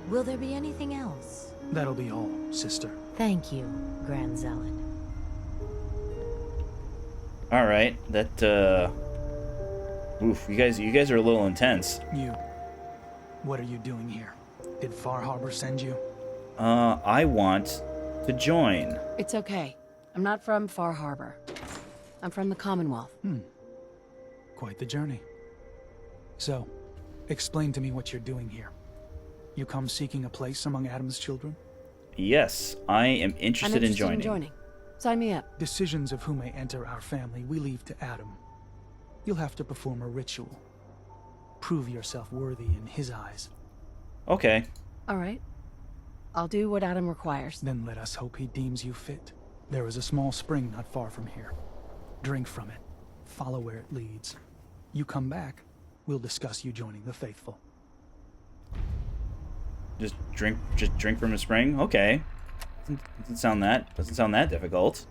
Will there be anything else? That'll be all, sister. Thank you, Grand Zealot. All right, that oof, you guys are a little intense. You. What are you doing here? Did Far Harbor send you? I want to join. It's okay. I'm not from Far Harbor. I'm from the Commonwealth. Quite the journey. So, explain to me what you're doing here. You come seeking a place among Adam's children? Yes, I am interested in joining. Sign me up. Decisions of who may enter our family we leave to Adam. You'll have to perform a ritual. Prove yourself worthy in his eyes. Okay. All right. I'll do what Adam requires. Then let us hope he deems you fit. There is a small spring not far from here. Drink from it. Follow where it leads. You come back, we'll discuss you joining the faithful. Just drink from a spring? Okay. Doesn't sound that difficult.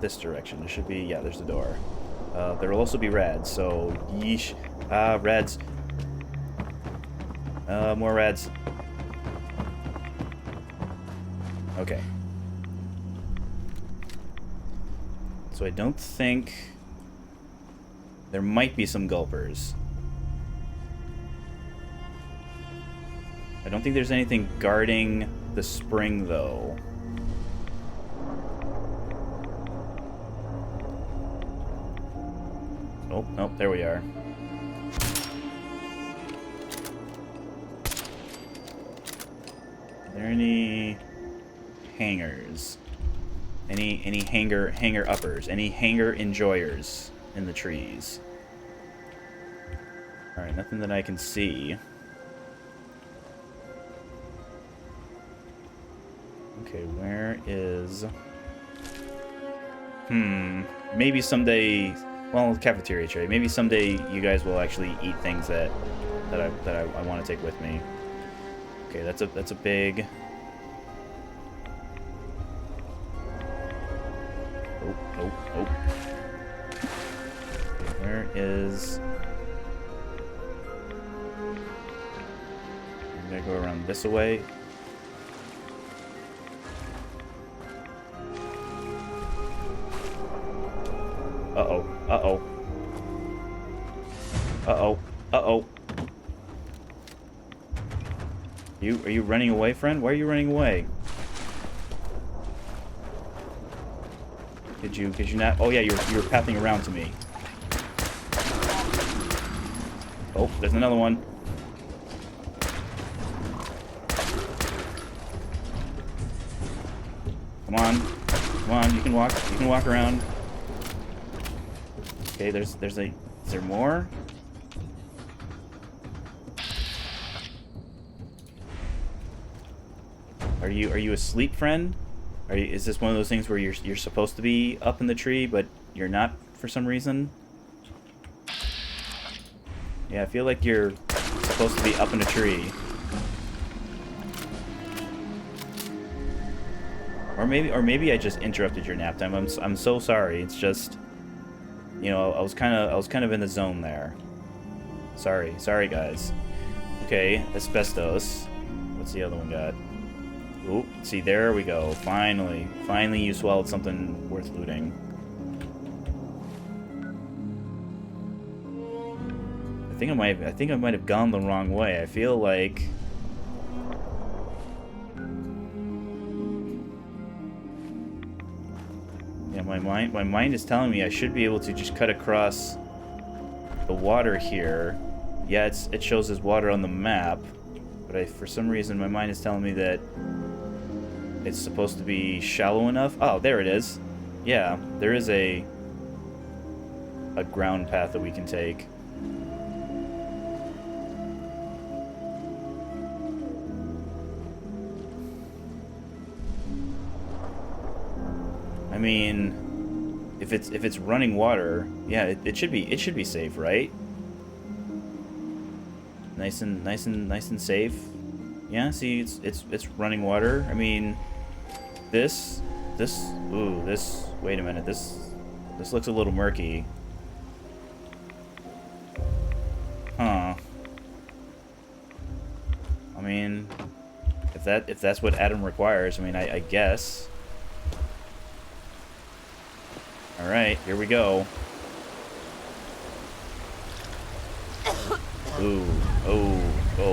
This direction. There should be, yeah, there's the door. There will also be reds, so yeesh. Reds. More reds. Okay. So I don't think... There might be some gulpers. I don't think there's anything guarding the spring, though. Oh, nope, there we are. Are there any hangers? Any hanger uppers? Any hanger enjoyers in the trees? Alright, nothing that I can see. Okay, where is... Maybe someday... Well, cafeteria tray. Maybe someday you guys will actually eat things that I want to take with me. Okay, that's a big... Oh. Okay, where is... I'm gonna go around this way. Uh-oh. Uh-oh. Uh-oh. Uh-oh. Are you running away, friend? Why are you running away? Did you not? Oh yeah, you were pathing around to me. Oh, there's another one. Come on. Come on, you can walk around. Okay, is there more? Are you asleep, friend? Is this one of those things where you're supposed to be up in the tree, but you're not for some reason? Yeah, I feel like you're supposed to be up in a tree. Or maybe I just interrupted your nap time. I'm so sorry. It's just, you know, I was kind of in the zone there. Sorry guys. Okay, asbestos. What's the other one got? Oop, see, there we go. Finally you swallowed something worth looting. I think I might have gone the wrong way. I feel like yeah, my mind is telling me I should be able to just cut across the water here. Yeah, it shows as water on the map, but for some reason my mind is telling me that it's supposed to be shallow enough. Oh, there it is. Yeah, there is a ground path that we can take. I mean, if it's running water, yeah, it should be safe, right? Nice and safe. Yeah, see, it's running water. I mean, this, wait a minute, this looks a little murky. Huh. I mean, if that's what Adam requires, I mean, I guess. All right, here we go. Ooh,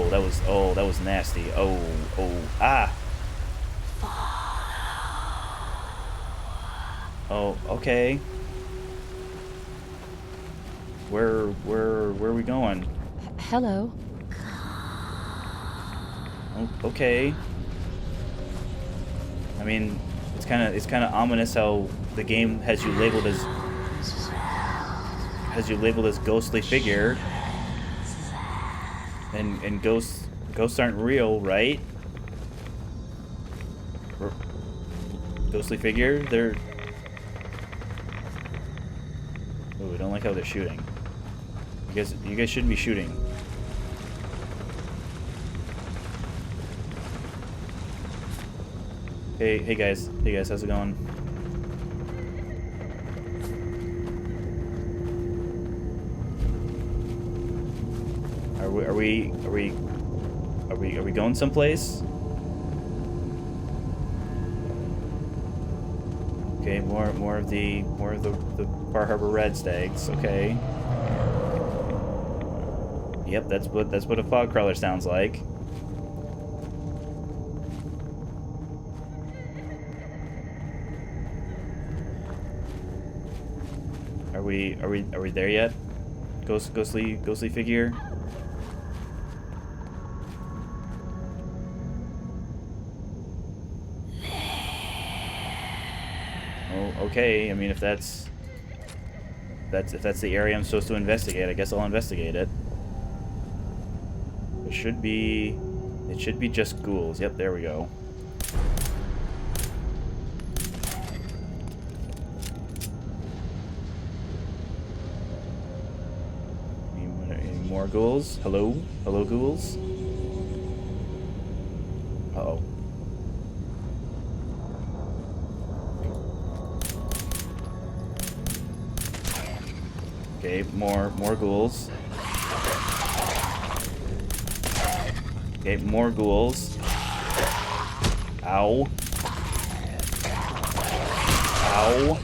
that was nasty. Ah. Oh, okay. Where are we going? Hello. Oh, okay. I mean, it's kind of ominous how the game has you labeled as ghostly figure. And ghosts aren't real, right? Ghostly figure, they're... Ooh, I don't like how they're shooting. You guys shouldn't be shooting. Hey guys, how's it going? Are we going someplace? Okay, more of the Bar Harbor Red Stags. Okay. Yep, that's what a fog crawler sounds like. Are we there yet? Ghostly figure. Okay, I mean, if that's the area I'm supposed to investigate, I guess I'll investigate it. it should be just ghouls. Yep, there we go. Any more ghouls? Hello? Hello, ghouls? Uh-oh. Okay, more ghouls. Okay, more ghouls. Ow. Ow.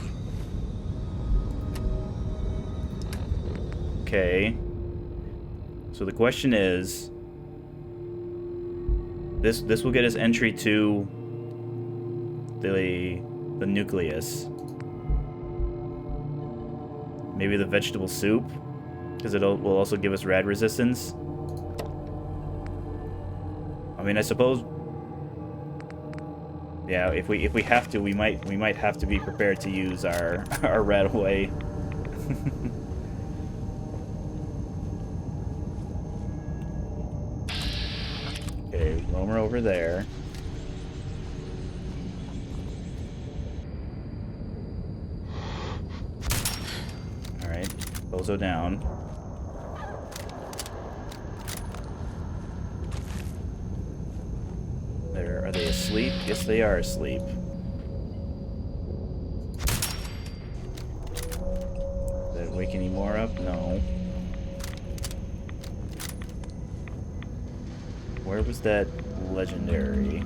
Okay. So the question is, this will get us entry to the nucleus. Maybe the vegetable soup, because will also give us rad resistance. I mean, I suppose. Yeah, if we have to, we might have to be prepared to use our rad away. Okay, roamer over there. All right, bozo down. Are they asleep? Yes, they are asleep. Did that wake any more up? No. Where was that legendary?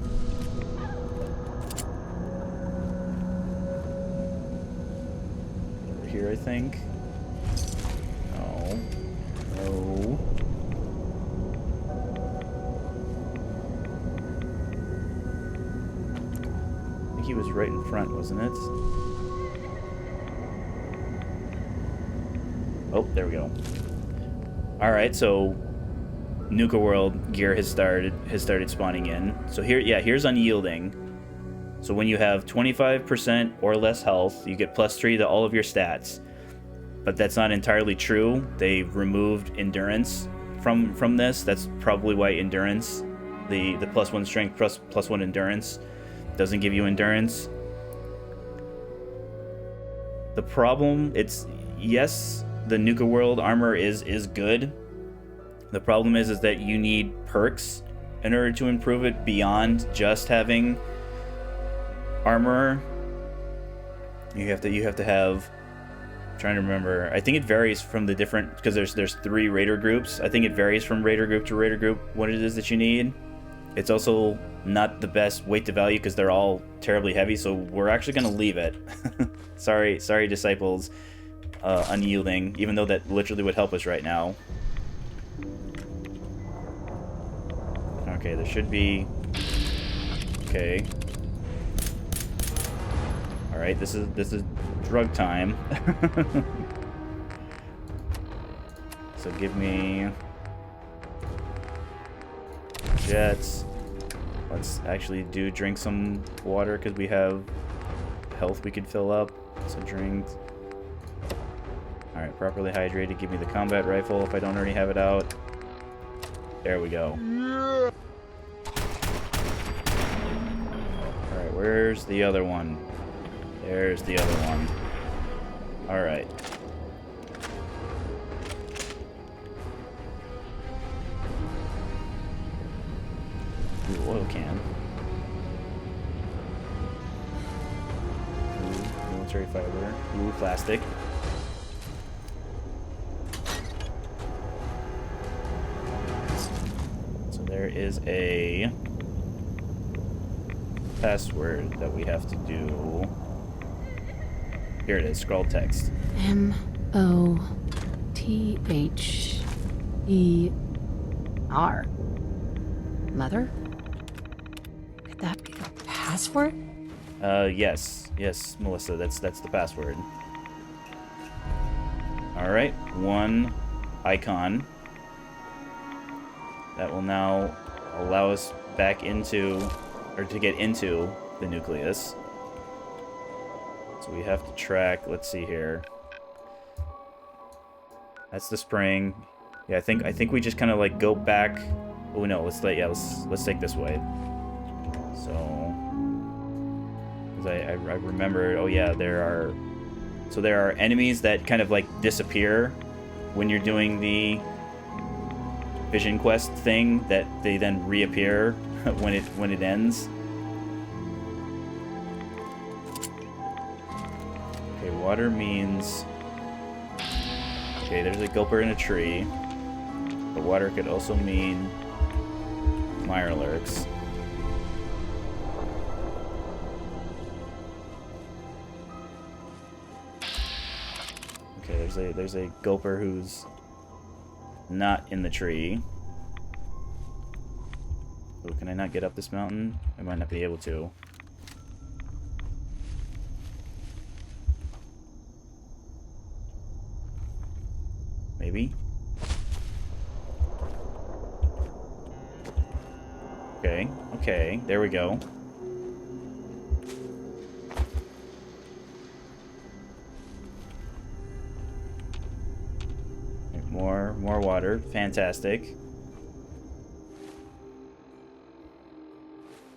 Over here, I think. No. No. I think he was right in front, wasn't it? Oh, there we go. Alright, so Nuka World gear has started spawning in. So here's unyielding. So when you have 25% or less health, you get +3 to all of your stats. But that's not entirely true. They removed endurance from this. That's probably why endurance, the +1 strength +1 endurance, doesn't give you endurance. The problem, yes, the Nuka World armor is good. The problem is that you need perks in order to improve it beyond just having armor. You have to have. I'm trying to remember. I think it varies from the different, because there's 3 raider groups. I think it varies from raider group to raider group what it is that you need. It's also not the best weight to value because they're all terribly heavy. So we're actually gonna leave it. sorry, disciples. Unyielding, even though that literally would help us right now. Okay, there should be. Okay. All right, this is drug time. So give me jets. Let's actually drink some water because we have health we could fill up. So drink. All right, properly hydrated. Give me the combat rifle if I don't already have it out. There we go. Alright, where's the other one? There's the other one. Alright. Ooh, oil can. Ooh, military fiber. Ooh, plastic. There is a password that we have to do. Here it is, scroll text. MOTHER. Mother? Could that be the password? Yes, Melissa, that's the password. All right, 1 icon. That will now allow us back into, or to get into the nucleus. So we have to track, let's see here. That's the spring. Yeah, I think we just kind of like go back Oh no, let's take this way. So, because I remember. Oh yeah, there are enemies that kind of like disappear when you're doing the vision quest thing, that they then reappear when it ends. Okay, water means. Okay, there's a gulper in a tree. But water could also mean Mirelurks. Okay, there's a gulper who's not in the tree. Oh, can I not get up this mountain? I might not be able to. Maybe? Okay, okay, there we go. More water. Fantastic.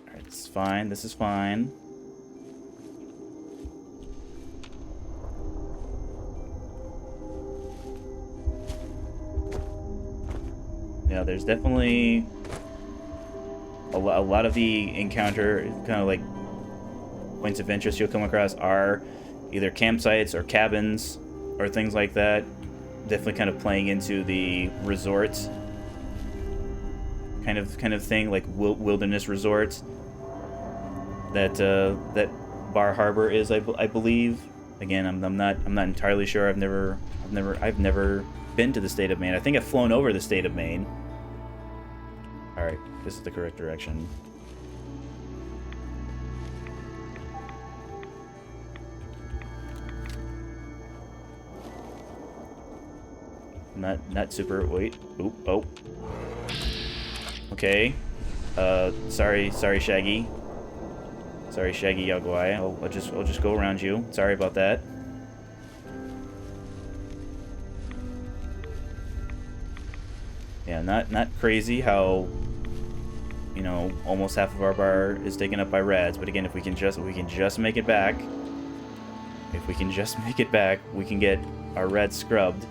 Alright, this is fine. This is fine. Yeah, there's definitely a lot of the encounter kind of like points of interest you'll come across are either campsites or cabins or things like that. Definitely kind of playing into the resort kind of thing, like wilderness resorts that that Bar Harbor is, I believe. Again, I'm not entirely sure. I've never been to the state of Maine. I think I've flown over the state of Maine. All right, this is the correct direction. Not super. Wait. Oop. Oh. Okay. Sorry, Shaggy. Sorry, Shaggy Yaguai. I'll just go around you. Sorry about that. Yeah, not crazy how, you know, almost half of our bar is taken up by reds. But again, if we can just make it back. If we can just make it back, we can get our reds scrubbed.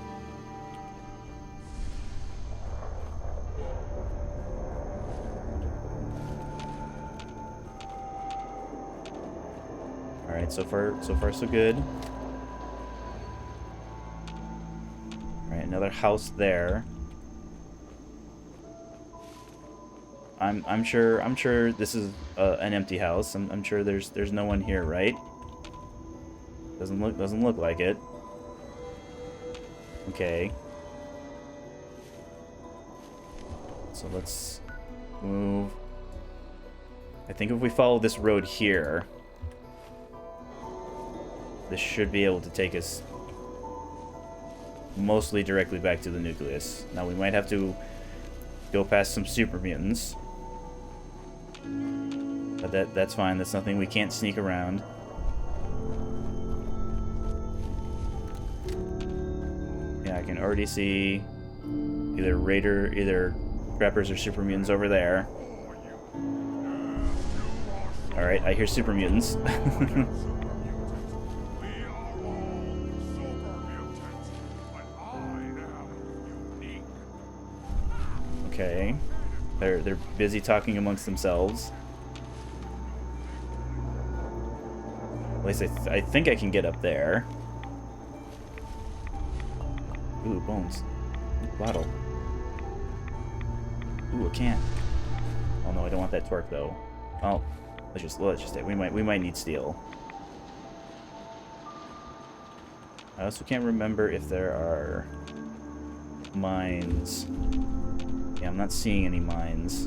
Alright, so far so good. Alright, another house there. I'm sure this is an empty house. I'm sure there's no one here, right? Doesn't look like it. Okay. So let's move. I think if we follow this road here, this should be able to take us mostly directly back to the nucleus. Now we might have to go past some super mutants. But that's fine. That's nothing we can't sneak around. Yeah, I can already see either preppers or super mutants over there. Alright, I hear super mutants. Okay. They're busy talking amongst themselves. At least I think I can get up there. Ooh, bones. Ooh, bottle. Ooh, a can. Oh no, I don't want that torque though. Oh, let's just stay. We might need steel. I also can't remember if there are mines. Yeah, I'm not seeing any mines.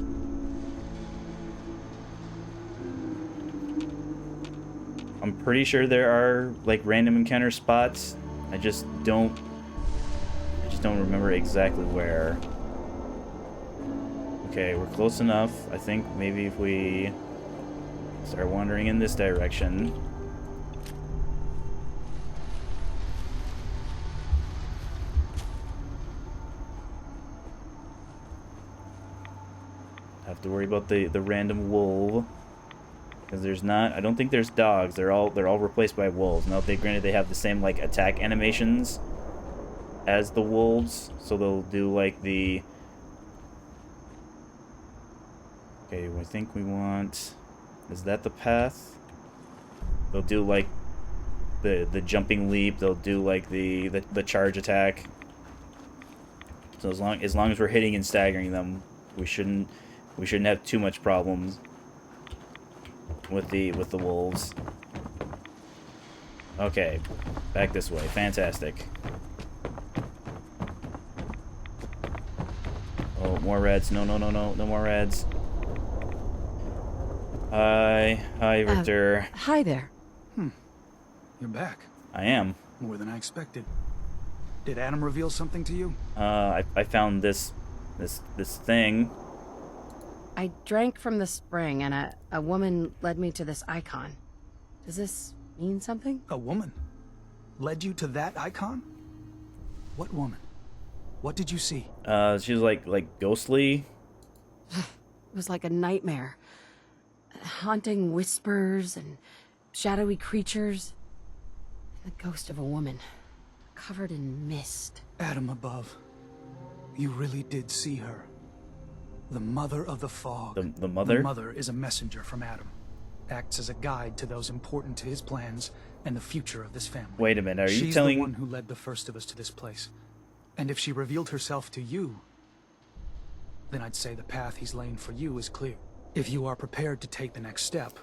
I'm pretty sure there are like random encounter spots. I just don't remember exactly where. Okay, we're close enough. I think maybe if we start wandering in this direction. have to worry about the random wolf. Because there's not... I don't think there's dogs. They're all replaced by wolves. Now, granted, they have the same, like, attack animations as the wolves. So they'll do, like, the... Okay, I think we want... Is that the path? They'll do, like, the jumping leap. They'll do, like, the charge attack. So as long as we're hitting and staggering them, we shouldn't have too much problems with the wolves. Okay, back this way. Fantastic. Oh, more reds. No more reds. Hi, Victor. Hi there. You're back. I am. More than I expected. Did Adam reveal something to you? I found this thing. I drank from the spring, and a woman led me to this icon. Does this mean something? A woman? Led you to that icon? What woman? What did you see? She was like ghostly. It was like a nightmare. Haunting whispers and shadowy creatures. And the ghost of a woman, covered in mist. Adam above. You really did see her. The mother of the fog. The mother? The mother is a messenger from Adam. Acts as a guide to those important to his plans and the future of this family. Wait a minute, are you She's telling... the one who led the first of us to this place. And if she revealed herself to you, then I'd say the path he's laying for you is clear. If you are prepared to take the next step,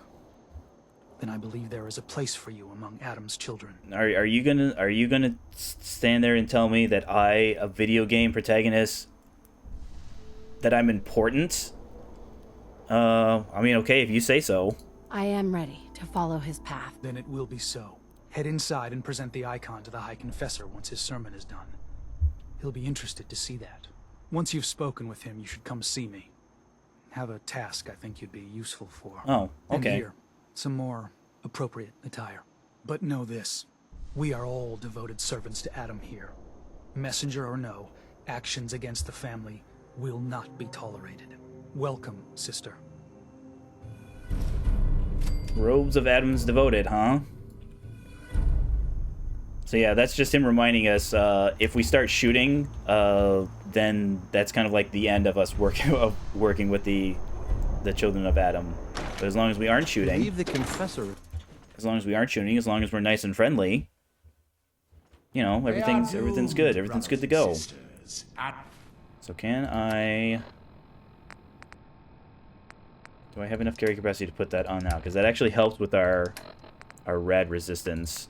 then I believe there is a place for you among Adam's children. Are you gonna stand there and tell me that a video game protagonist, that I'm important? I mean, okay, if you say so. I am ready to follow his path. Then it will be so. Head inside and present the icon to the High Confessor once his sermon is done. He'll be interested to see that. Once you've spoken with him, you should come see me. Have a task I think you'd be useful for. Oh, okay. And here, some more appropriate attire. But know this. We are all devoted servants to Adam here. Messenger or no, actions against the family will not be tolerated. Welcome, sister. Robes of Adam's devoted, huh? So yeah, that's just him reminding us, if we start shooting, then that's kind of like the end of us working with the children of Adam. But as long as we aren't shooting, Leave the confessor. as long as we're nice and friendly, you know, everything's good. Everything's good to go. So can I... Do I have enough carry capacity to put that on now? Because that actually helps with our rad resistance.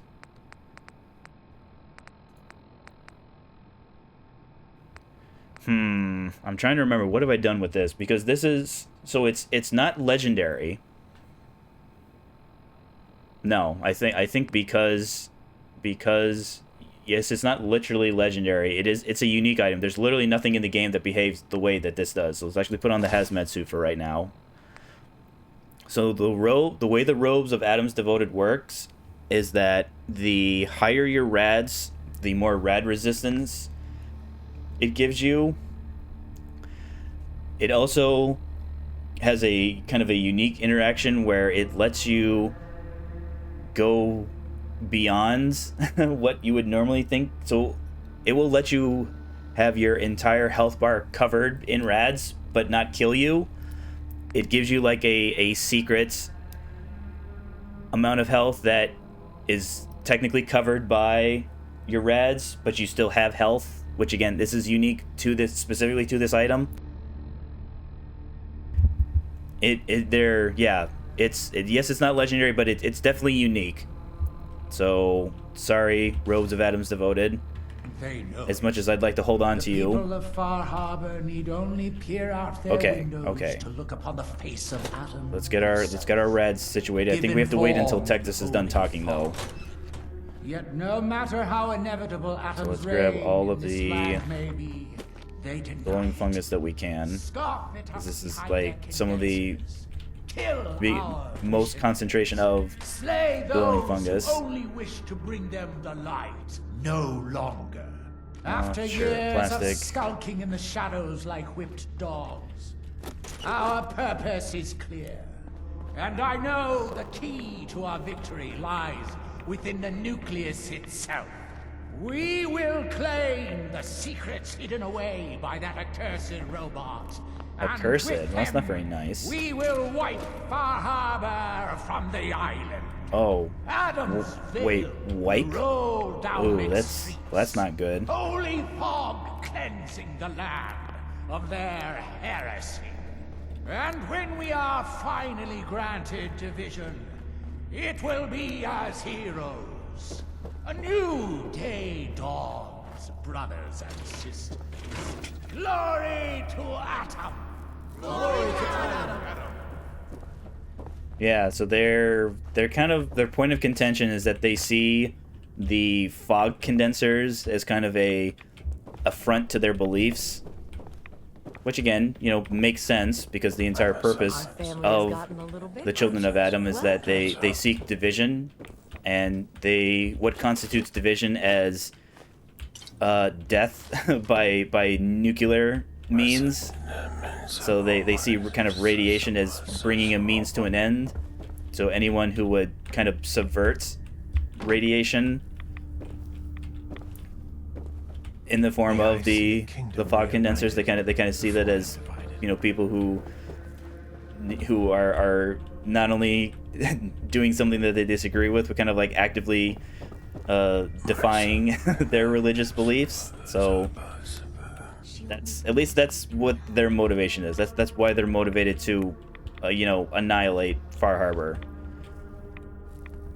I'm trying to remember, what have I done with this? Because this is... So it's not legendary. No, I think because yes, it's not literally legendary. It's a unique item. There's literally nothing in the game that behaves the way that this does. So let's actually put on the hazmat suit for right now. So the way the robes of Adam's Devoted works is that the higher your rads, the more rad resistance it gives you. It also has a kind of a unique interaction where it lets you go beyond what you would normally think. So it will let you have your entire health bar covered in rads but not kill you. It gives you like a secret amount of health that is technically covered by your rads, but you still have health, which again, this is unique to this, specifically to this item. Yes, it's not legendary, but it's definitely unique. So sorry, Robes of Adam's Devoted. As much as I'd like to hold on to you. People of Far Harbor need only peer out their windows to look upon the face of Adam. Let's get our rads situated. I think we have to wait until Texas is done talking though. Yet no matter how inevitable Adam's So let's grab all of the glowing fungus that we can. This is like some of the most concentration of glowing fungus. Only wish to bring them the light no longer. After sure, years plastic. of skulking in the shadows like whipped dogs, Our purpose is clear, and I know the key to our victory lies within the nucleus itself. We will claim the secrets hidden away by that accursed robot. Accursed? Well, that's not very nice. We will wipe Far Harbor from the island. Oh. Wait, Adamsville wipe? roll down Ooh, its that's streets. not good. Holy fog cleansing the land of their heresy. And when we are finally granted division, it will be as heroes. A new day dawns, brothers and sisters. Glory to Atom! Glory to Atom! Yeah, so their point of contention is that they see the fog condensers as kind of a affront to their beliefs, which again, you know, makes sense because the entire purpose of the children of Adam is that they seek division, and what constitutes division as death by nuclear means. So they see kind of radiation as bringing a means to an end. So anyone who would kind of subvert radiation in the form of the fog condensers, they kind of see that as, you know, people who are not only doing something that they disagree with, but kind of like actively defying their religious beliefs. So that's what their motivation is. That's why they're motivated to, you know, annihilate Far Harbor.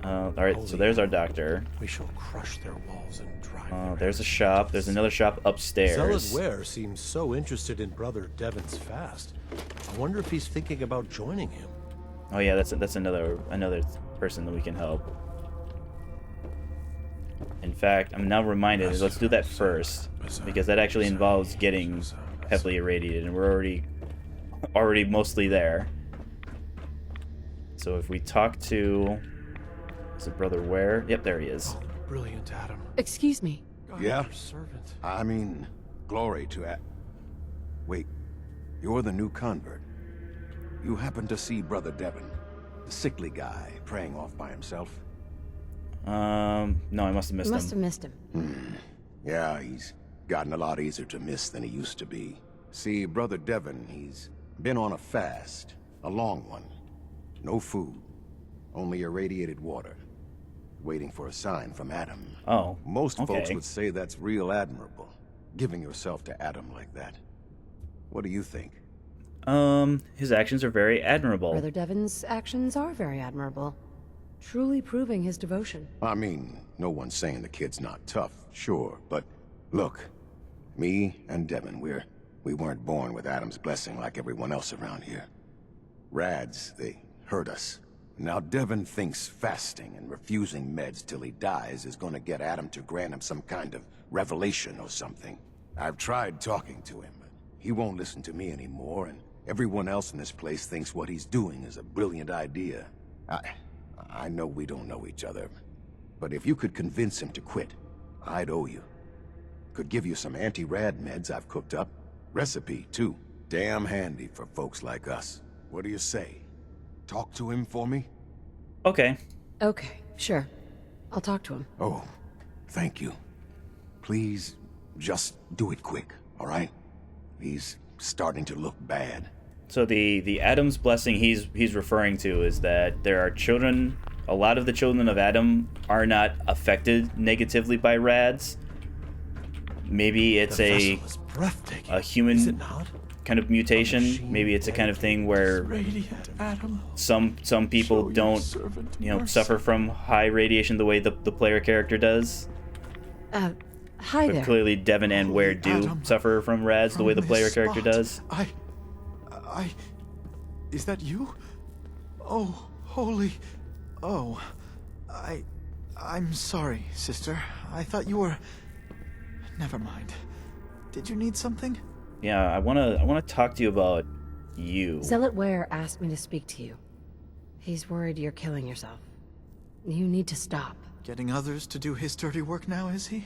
All right, so there's our doctor. We shall crush their walls and drive. There's a shop. There's another shop upstairs. Zealot Ware seems so interested in Brother Devon's fast. I wonder if he's thinking about joining him. Oh yeah, that's another person that we can help. In fact, I'm now reminded, let's do that first, because that actually involves getting heavily irradiated, and we're already mostly there. So if we talk to, is it Brother Ware? Yep, there he is. Oh, brilliant, Adam. Excuse me. Yeah? Servant. I mean, glory to Wait, you're the new convert. You happen to see Brother Devon, the sickly guy praying off by himself? No, I must have missed him. Must have missed him. Yeah, he's gotten a lot easier to miss than he used to be. See, Brother Devon, he's been on a fast, a long one. No food, only irradiated water, waiting for a sign from Adam. Oh, Most folks okay. would say that's real admirable, giving yourself to Adam like that. What do you think? His actions are very admirable. Brother Devon's actions are very admirable. Truly proving his devotion. I mean, no one's saying the kid's not tough, sure, but look, me and Devon, we weren't born with Adam's blessing like everyone else around here. Rads, they hurt us. Now Devon thinks fasting and refusing meds till he dies is gonna get Adam to grant him some kind of revelation or something. I've tried talking to him, but he won't listen to me anymore, and everyone else in this place thinks what he's doing is a brilliant idea. I know we don't know each other, but if you could convince him to quit, I'd owe you. Could give you some anti-rad meds I've cooked up. Recipe, too. Damn handy for folks like us. What do you say? Talk to him for me? Okay. Okay, sure. I'll talk to him. Oh, thank you. Please, just do it quick, all right? He's starting to look bad. So the Adam's blessing he's referring to is that there are children, a lot of the children of Adam are not affected negatively by rads. Maybe it's a human kind of mutation. Maybe it's a kind of thing where some people don't, you know, suffer from high radiation the way the player character does. Hi but there. Clearly Devon and Ware do suffer from rads the way the player character does. Is that you? Oh, holy... Oh, I'm sorry, sister. I thought you were... Never mind. Did you need something? Yeah, I wanna talk to you about you. Zealot Ware asked me to speak to you. He's worried you're killing yourself. You need to stop. Getting others to do his dirty work now, is he?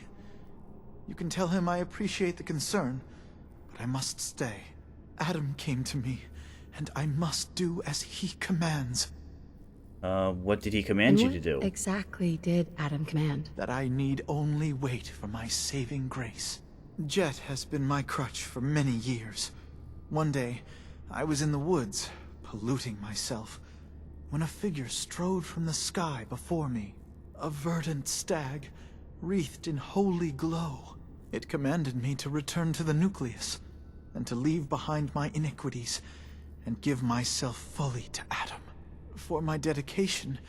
You can tell him I appreciate the concern, but I must stay. Adam came to me and I must do as he commands. What did he command you to do? Exactly did Adam command? That I need only wait for my saving grace. Jet has been my crutch for many years. One day, I was in the woods, polluting myself, when a figure strode from the sky before me. A verdant stag, wreathed in holy glow. It commanded me to return to the nucleus, and to leave behind my iniquities, and give myself fully to Adam. For my dedication,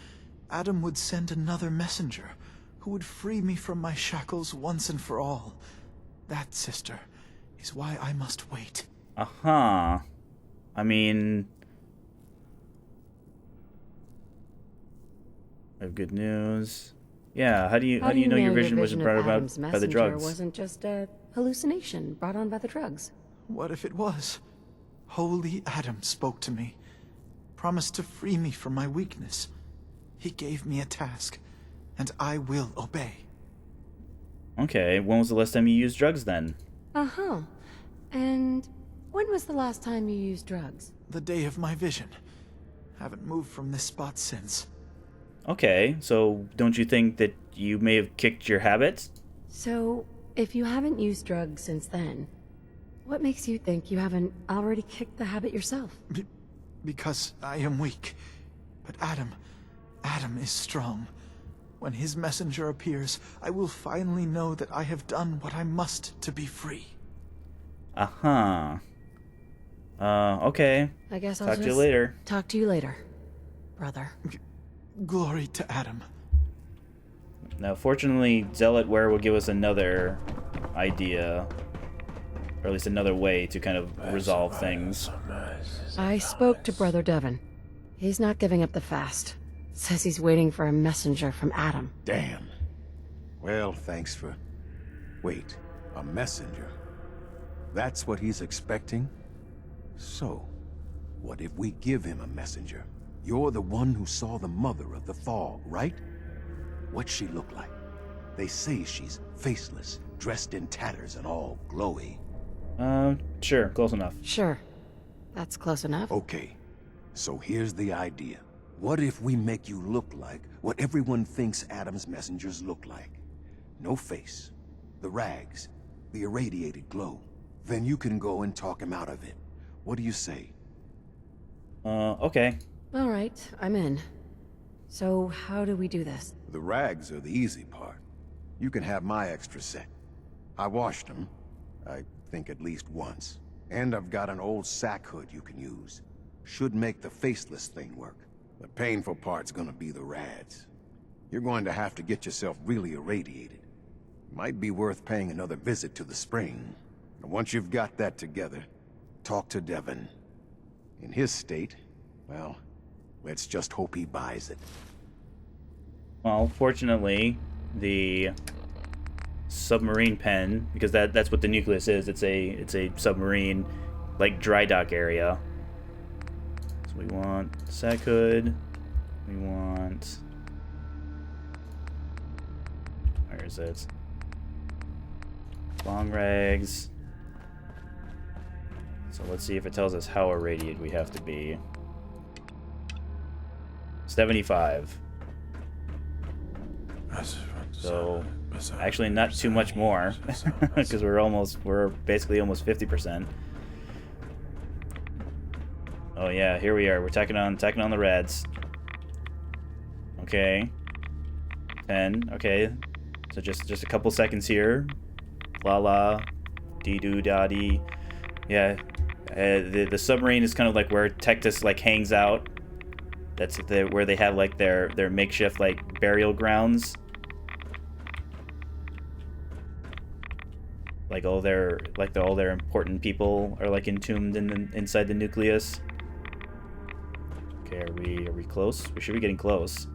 Adam would send another messenger, who would free me from my shackles once and for all. That, sister, is why I must wait. Uh-huh. I mean... I have good news. Yeah, how do you know your vision wasn't brought about by the drugs? Wasn't just a hallucination brought on by the drugs. What if it was? Holy Adam spoke to me, promised to free me from my weakness. He gave me a task, and I will obey. Okay, when was the last time you used drugs then? Uh-huh. And when was the last time you used drugs? The day of my vision. Haven't moved from this spot since. Okay, so don't you think that you may have kicked your habits? So, if you haven't used drugs since then, what makes you think you haven't already kicked the habit yourself? Because I am weak. But Adam is strong. When his messenger appears, I will finally know that I have done what I must to be free. Uh-huh. Okay. I guess I'll talk to you later. Talk to you later, brother. Glory to Adam. Now, fortunately, Zealotware will give us another idea, or at least another way to kind of resolve things. I spoke to Brother Devon. He's not giving up the fast. Says he's waiting for a messenger from Adam. Damn. Well, thanks for... Wait, a messenger? That's what he's expecting? So, what if we give him a messenger? You're the one who saw the mother of the fog, right? What's she look like? They say she's faceless, dressed in tatters and all glowy. Sure, close enough. Sure. That's close enough. Okay, so here's the idea. What if we make you look like what everyone thinks Adam's messengers look like? No face, the rags, the irradiated glow. Then you can go and talk him out of it. What do you say? Okay. All right, I'm in. So, how do we do this? The rags are the easy part. You can have my extra set. I washed them, I think at least once. And I've got an old sack hood you can use. Should make the faceless thing work. The painful part's gonna be the rads. You're going to have to get yourself really irradiated. Might be worth paying another visit to the spring. And once you've got that together, talk to Devon. In his state, well, let's just hope he buys it. Well, fortunately, the submarine pen, because that's what the nucleus is. It's a submarine, like, dry dock area. So we want sack hood. We want... Where is it? Long rags. So let's see if it tells us how irradiated we have to be. 75. So actually not too much more, because we're basically almost 50%. Oh yeah, here we are. We're tacking on the rads. Okay. 10. Okay. So just a couple seconds here. La la, dee doo da dee. Yeah. The submarine is kind of like where Tectus like hangs out. That's where they have like their makeshift like burial grounds. Like all their important people are like entombed inside the nucleus. Okay, are we close? We should be getting close.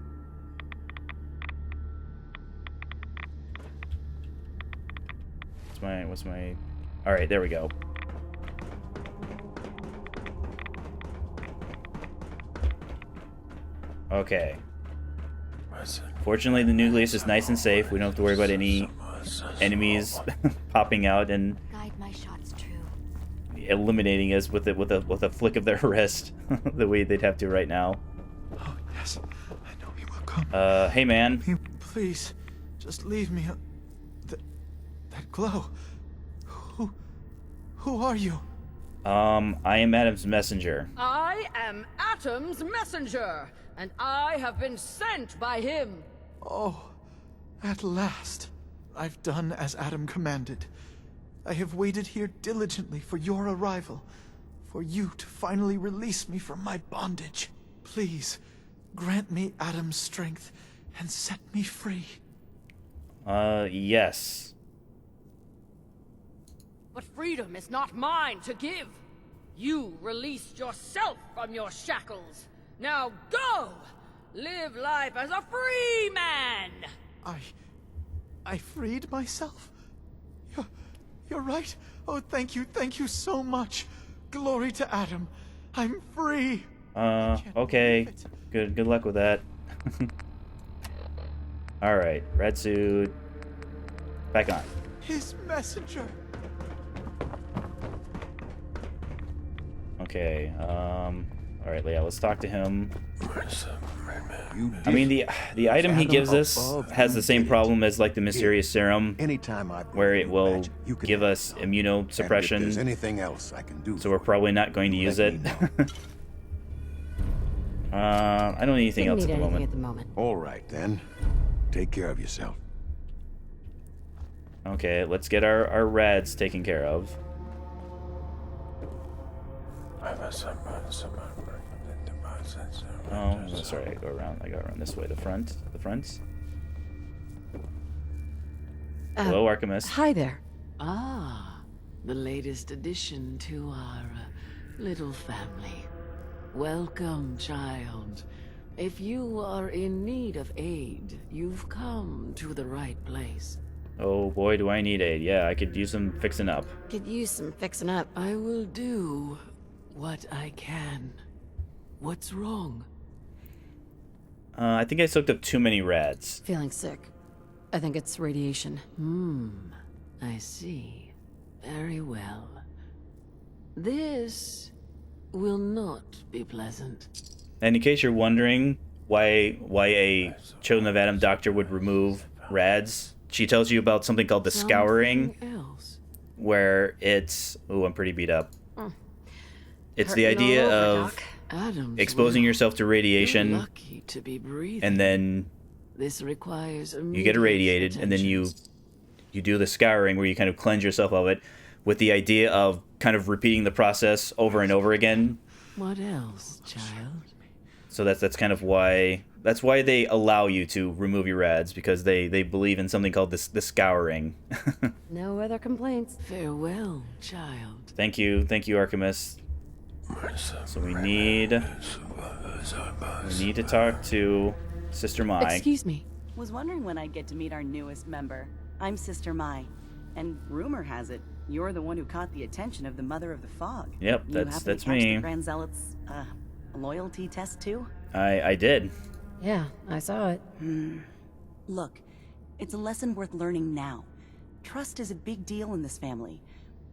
What's my all right, there we go. Okay. Fortunately, the nucleus is nice and safe. We don't have to worry about any enemies popping out and... Guide my shots true. eliminating us with a flick of their wrist, the way they'd have to right now. Oh, yes. I know he will come. Hey, man. Please, just leave me. That glow. Who are you? I am Adam's messenger. I am Atom's messenger, and I have been sent by him. Oh, at last. I've done as Adam commanded. I have waited here diligently for your arrival, for you to finally release me from my bondage. Please, grant me Adam's strength and set me free. Yes. But freedom is not mine to give. You released yourself from your shackles. Now go! Live life as a free man! I freed myself? You're right. Oh, thank you so much. Glory to Adam. I'm free. Okay. Good luck with that. Alright, red suit. Back on. His messenger. Okay, alright, yeah, let's talk to him. I mean, the item he gives us has the same problem as, like, the mysterious serum, where it will give us immunosuppression. There's anything else I can do, so we're probably not going to use it. I don't need anything else at the moment. All right, then. Take care of yourself. Okay, let's get our rads taken care of. Oh, sorry, I go around this way. The fronts. Hello, Archimus. Hi there. Ah, the latest addition to our little family. Welcome, child. If you are in need of aid, you've come to the right place. Oh boy, do I need aid. Yeah, I could use some fixing up. Could use some fixing up. I will do what I can. What's wrong? I think I soaked up too many rads. Feeling sick. I think it's radiation. I see. Very well. This will not be pleasant. And in case you're wondering why a Children of Adam doctor would remove rads, she tells you about something called the scouring, where it's... Ooh, I'm pretty beat up. It's the idea of exposing yourself to radiation, to be breathing. and then This requires you get irradiated, and then you do the scouring where you kind of cleanse yourself of it, with the idea of kind of repeating the process over and over again. What else, child? So that's kind of why they allow you to remove your rads, because they believe in something called the scouring. No other complaints. Farewell, child. Thank you, Archimus. So we need to talk to Sister Mai. Excuse me. Was wondering when I'd get to meet our newest member. I'm Sister Mai, and rumor has it you're the one who caught the attention of the Mother of the Fog. Yep, that's me. The Grand Zealot's loyalty test too. I did. Yeah, I saw it. Look, it's a lesson worth learning now. Trust is a big deal in this family.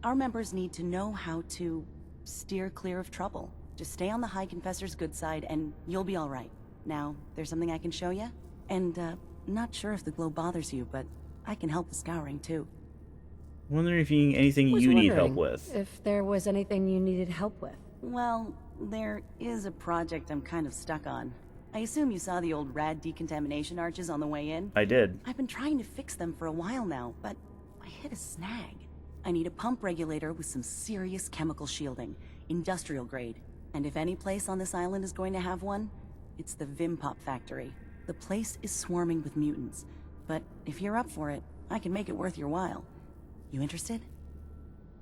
Our members need to know how to steer clear of trouble. Just stay on the High Confessor's good side and you'll be all right. Now, there's something I can show you? And, not sure if the glow bothers you, but I can help with scouring too. Wondering if anything you need help with. If there was anything you needed help with. Well, there is a project I'm kind of stuck on. I assume you saw the old rad decontamination arches on the way in? I did. I've been trying to fix them for a while now, but I hit a snag. I need a pump regulator with some serious chemical shielding, industrial grade. And if any place on this island is going to have one, it's the Vimpop factory. The place is swarming with mutants, but if you're up for it, I can make it worth your while. You interested?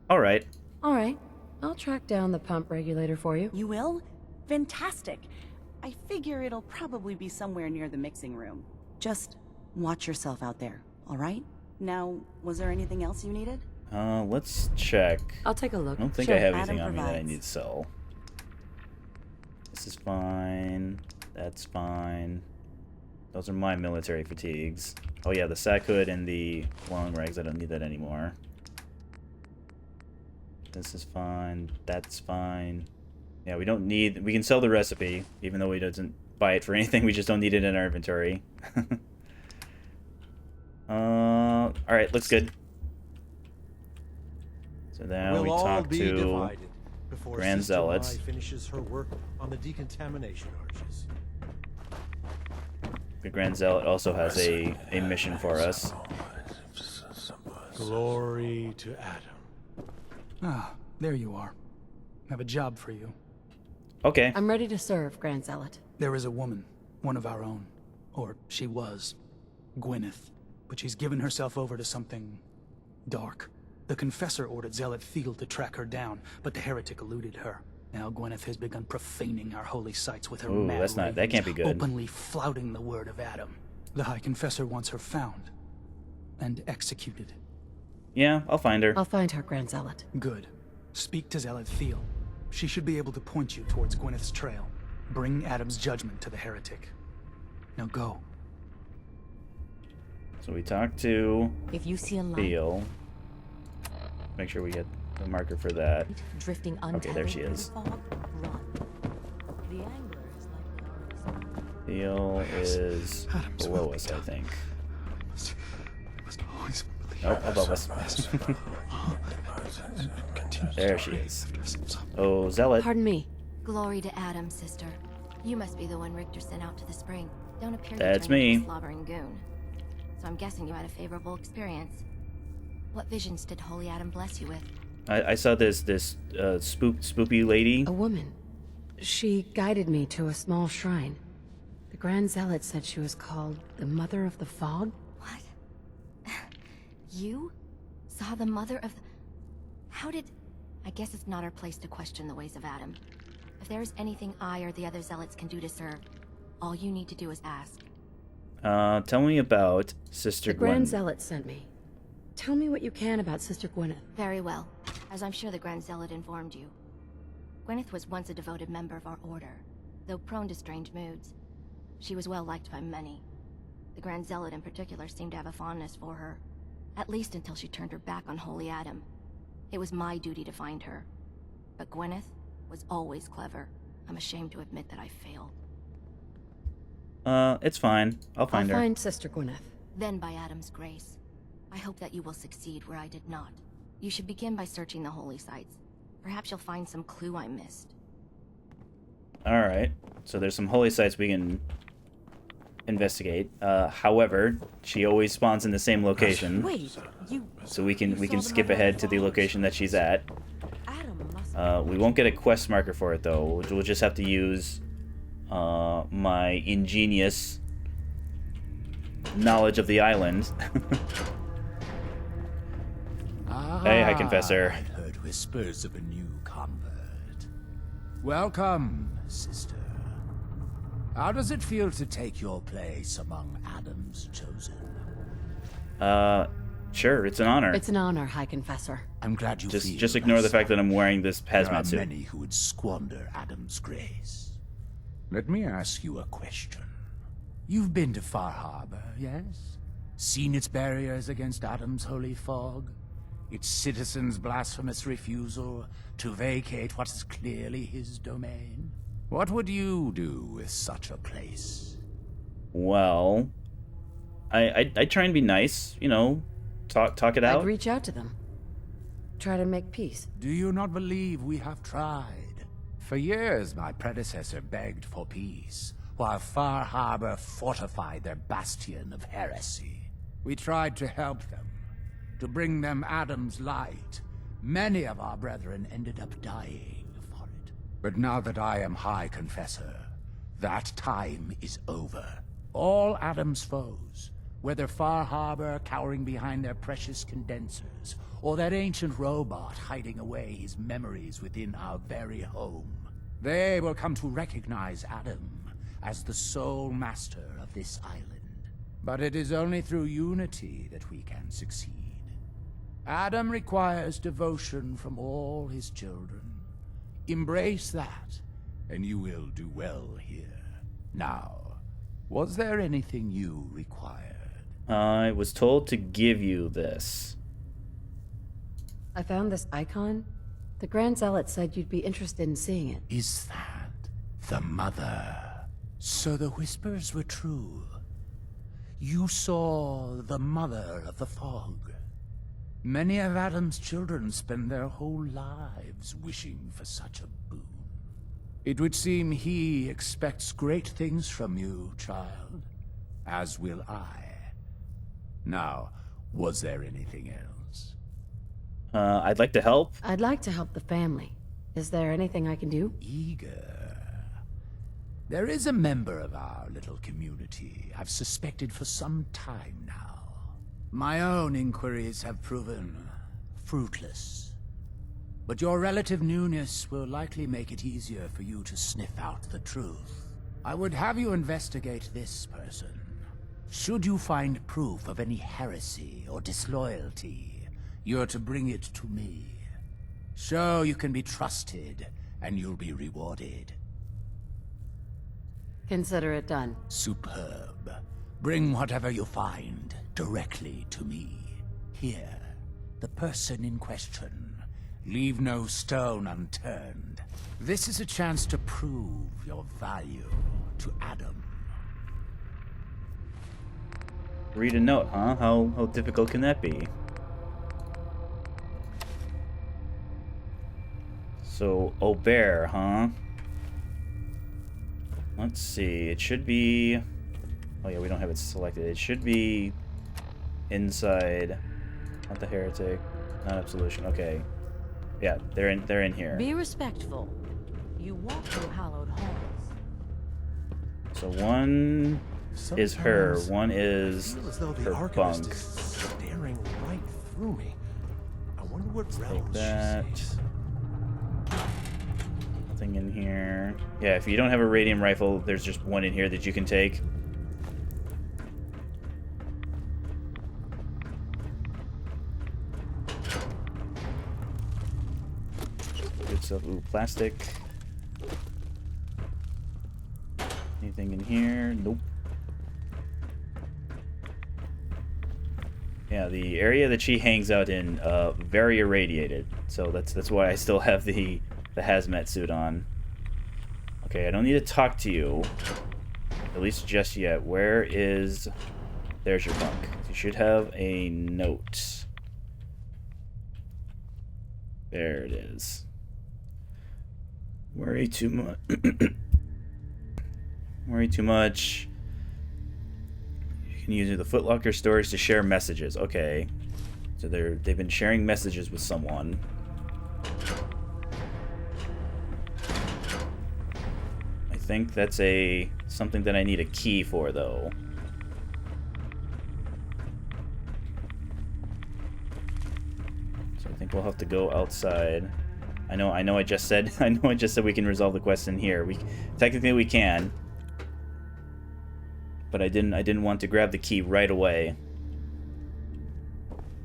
All right. I'll track down the pump regulator for you. You will? Fantastic. I figure it'll probably be somewhere near the mixing room. Just watch yourself out there, all right? Now, was there anything else you needed? Let's check. I'll take a look. I don't think I have anything on me that I need to sell. This is fine. That's fine. Those are my military fatigues. Oh yeah, the sack hood and the long rags, I don't need that anymore. This is fine. That's fine. Yeah, we don't need... We can sell the recipe, even though we doesn't buy it for anything. We just don't need it in our inventory. Alright, looks good. So now We'll we all talk be to divided before Grand Sister Zealots. Mai finishes her work on the decontamination arches. The Grand Zealot also has a mission for us. Glory to Adam. Ah, there you are. I have a job for you. Okay. I'm ready to serve, Grand Zealot. There is a woman, one of our own. Or she was. Gwyneth. But she's given herself over to something dark. The Confessor ordered Zealot Thiel to track her down, but the heretic eluded her. Now Gwyneth has begun profaning our holy sites with her mad that's not... That can't be good. openly flouting the word of Adam. The High Confessor wants her found and executed. Yeah, I'll find her. I'll find her, Grand Zealot. Good. Speak to Zealot Thiel. She should be able to point you towards Gwyneth's trail. Bring Adam's judgment to the heretic. Now go. So we talk to If you see a light, Thiel. Make sure we get the marker for that. drifting Okay, there she is. fog, run. The angler is like Thiel is below us, I think. Nope, above us. There she is. Oh, Zealot. Pardon me. Glory to Adam, sister. You must be the one Richter sent out to the spring. Don't appear That's to turn into me. a slobbering goon. So I'm guessing you had a favorable experience. What visions did Holy Adam bless you with? I saw this spoopy lady. A woman. She guided me to a small shrine. The Grand Zealot said she was called the Mother of the Fog. What? You saw the mother of... How did... I guess it's not our place to question the ways of Adam. If there is anything I or the other zealots can do to serve, all you need to do is ask. Tell me about Sister The Grand Gwen. Zealot sent me. Tell me what you can about Sister Gwyneth. Very well, as I'm sure the Grand Zealot informed you. Gwyneth was once a devoted member of our order, though prone to strange moods. She was well liked by many. The Grand Zealot in particular seemed to have a fondness for her, at least until she turned her back on Holy Adam. It was my duty to find her. But Gwyneth was always clever. I'm ashamed to admit that I failed. It's fine. I'll find her. I'll find Sister Gwyneth. Then by Adam's grace, I hope that you will succeed where I did not. You should begin by searching the holy sites. Perhaps you'll find some clue I missed. Alright. So there's some holy sites we can investigate. However, she always spawns in the same location. Wait, So we can skip ahead to the location that she's at. We won't get a quest marker for it though. We'll just have to use my ingenious knowledge of the island. Hey, High Confessor. I've heard whispers of a new convert. Welcome, sister. How does it feel to take your place among Adam's chosen? Sure, it's an honor. It's an honor, High Confessor. I'm glad you feel Just ignore the fact that I'm wearing this There are hazmat suit. many who would squander Adam's grace. Let me ask you a question. You've been to Far Harbor, yes? Seen its barriers against Adam's holy fog? Its citizens' blasphemous refusal to vacate what is clearly his domain? What would you do with such a place? Well, I try and be nice, you know, talk it out. I'd reach out to them. Try to make peace. Do you not believe we have tried? For years, my predecessor begged for peace, while Far Harbor fortified their bastion of heresy. We tried to help them, to bring them Adam's light. Many of our brethren ended up dying for it. But now that I am High Confessor, that time is over. All Adam's foes, whether Far Harbor cowering behind their precious condensers, or that ancient robot hiding away his memories within our very home, they will come to recognize Adam as the sole master of this island. But it is only through unity that we can succeed. Adam requires devotion from all his children. Embrace that, and you will do well here. Now, was there anything you required? I was told to give you this. I found this icon. The Grand Zealot said you'd be interested in seeing it. Is that the mother? So the whispers were true. You saw the mother of the fog. Many of Adam's children spend their whole lives wishing for such a boon. It would seem he expects great things from you, child, as will I. Now, was there anything else? I'd like to help. I'd like to help the family. Is there anything I can do? Eager. There is a member of our little community I've suspected for some time now. My own inquiries have proven fruitless. But your relative newness will likely make it easier for you to sniff out the truth. I would have you investigate this person. Should you find proof of any heresy or disloyalty, you're to bring it to me. Show you can be trusted, and you'll be rewarded. Consider it done. Superb. Bring whatever you find directly to me. Here, the person in question. Leave no stone unturned. This is a chance to prove your value to Adam. Read a note, huh? How difficult can that be? So, Aubert, huh? Let's see. It should be... Oh yeah, we don't have it selected. It should be inside. Not the heretic. Not absolution. Okay. Yeah, they're in here. Be respectful. You walk through hallowed halls. So one is her, one is I feel as though the her archivist bunk. is staring right through me. I wonder what Take realms that. she sees. Nothing in here. Yeah, if you don't have a radium rifle, there's just one in here that you can take. Good stuff. Ooh, plastic. Anything in here? Nope. Yeah, the area that she hangs out in, very irradiated. So that's why I still have the hazmat suit on. Okay, I don't need to talk to you. At least just yet. Where is... There's your bunk. You should have a note. There it is. Worry too much. Worry too much. You can use the Footlocker storage to share messages. Okay. So they've been sharing messages with someone. I think that's something that I need a key for, though. So I think we'll have to go outside. I know I just said we can resolve the quest in here. Technically we can. But I didn't want to grab the key right away.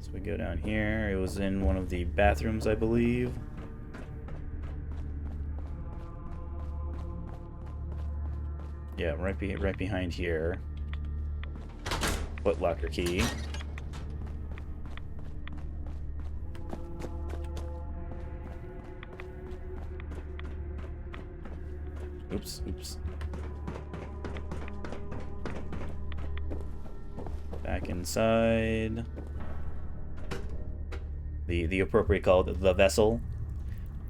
So we go down here. It was in one of the bathrooms, I believe. Yeah, right behind here. Footlocker key. Oops. Back inside. The appropriate called the vessel.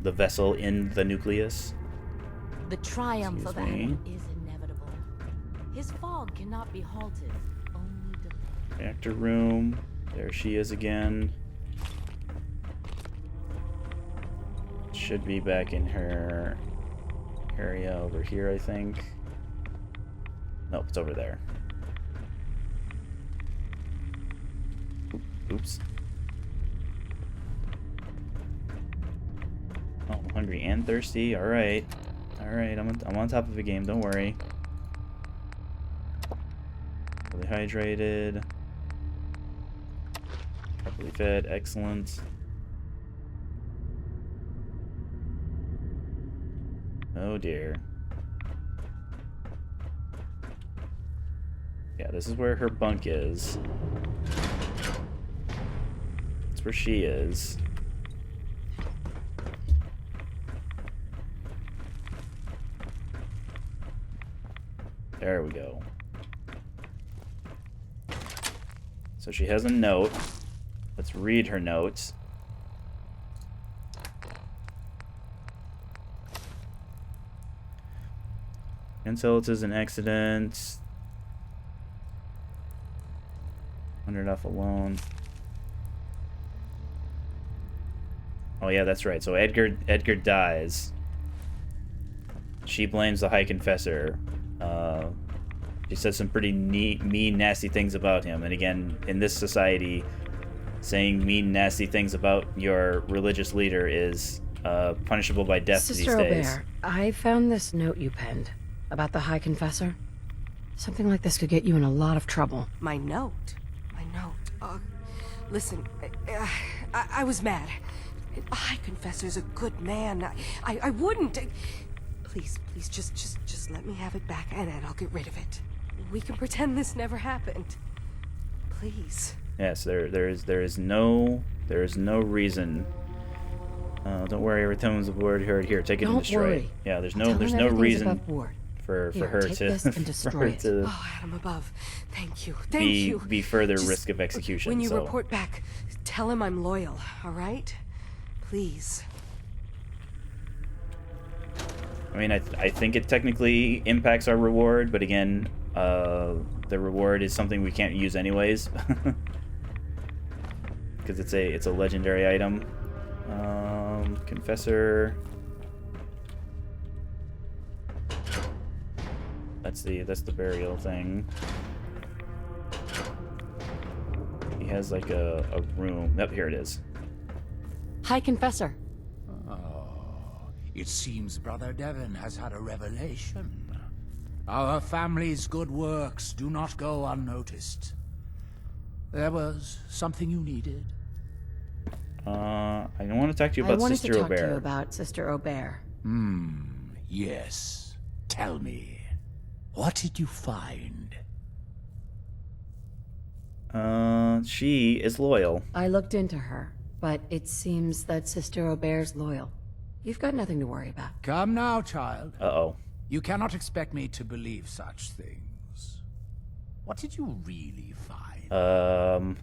The vessel in the nucleus. The triumph of Excuse me. Adam is inevitable. His fog cannot be halted, only delayed. Reactor room. There she is again. Should be back in her area over here, I think. Nope, it's over there. Oops. Oh, I'm hungry and thirsty. All right, I'm on top of the game. Don't worry. Fully hydrated. Properly fed. Excellent. Oh dear. Yeah, this is where her bunk is. That's where she is. There we go. So she has a note. Let's read her notes. Insults is an accident. Wandered off alone. Oh yeah, that's right. So Edgar dies. She blames the High Confessor. She says some pretty mean, nasty things about him. And again, in this society, saying mean, nasty things about your religious leader is punishable by death these Sister days. Aubert, I found this note you penned about the High Confessor. Something like this could get you in a lot of trouble. My note? My note? Listen, I was mad. A High Confessor's a good man. I wouldn't... Please, just let me have it back and I'll get rid of it. We can pretend this never happened. Please. Yes, there is no reason. Don't worry, every time the word heard here, take it and destroy it. Yeah, there's no reason for her to Oh, Adam above. Thank you. be further risk of execution. When you report back, tell him I'm loyal, all right? Please. I mean, I think it technically impacts our reward, but again, the reward is something we can't use anyways, because it's a legendary item. Confessor. That's the burial thing. He has like a room. Yep, here it is. High Confessor. It seems Brother Devon has had a revelation. Our family's good works do not go unnoticed. There was something you needed? I don't want to talk to you about Sister I wanted to Aubert. talk to you about Sister Aubert. Yes. Tell me, what did you find? She is loyal. I looked into her, but it seems that Sister Aubert's loyal. You've got nothing to worry about. Come now, child. Uh-oh. You cannot expect me to believe such things. What did you really find?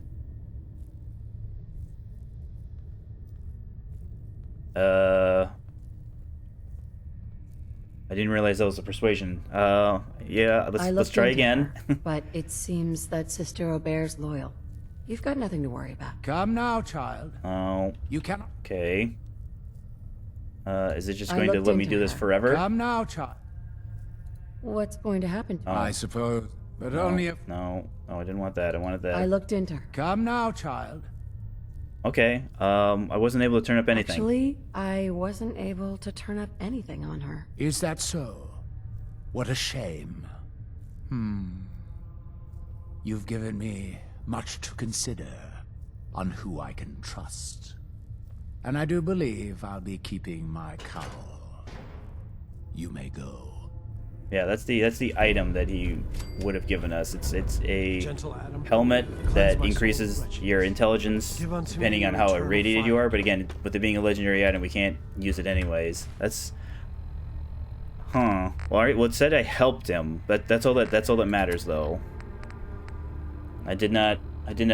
I didn't realize that was a persuasion. Yeah, let's try again. But it seems that Sister Aubert's loyal. You've got nothing to worry about. Come now, child. Oh. You cannot. Okay. Is it just going to let me do this forever? Come now, child. What's going to happen to her? I suppose, but only if... No, I didn't want that. I wanted that. I looked into her. Come now, child. Okay. I wasn't able to turn up anything. Actually, I wasn't able to turn up anything on her. Is that so? What a shame. You've given me much to consider on who I can trust. And I do believe I'll be keeping my cowl. You may go. Yeah, that's the item that he would have given us. It's a Adam, helmet that increases your intelligence depending on how irradiated you are. But again, with it being a legendary item, we can't use it anyways. That's Well, alright. Well, it said I helped him. That's all that matters, though. I did not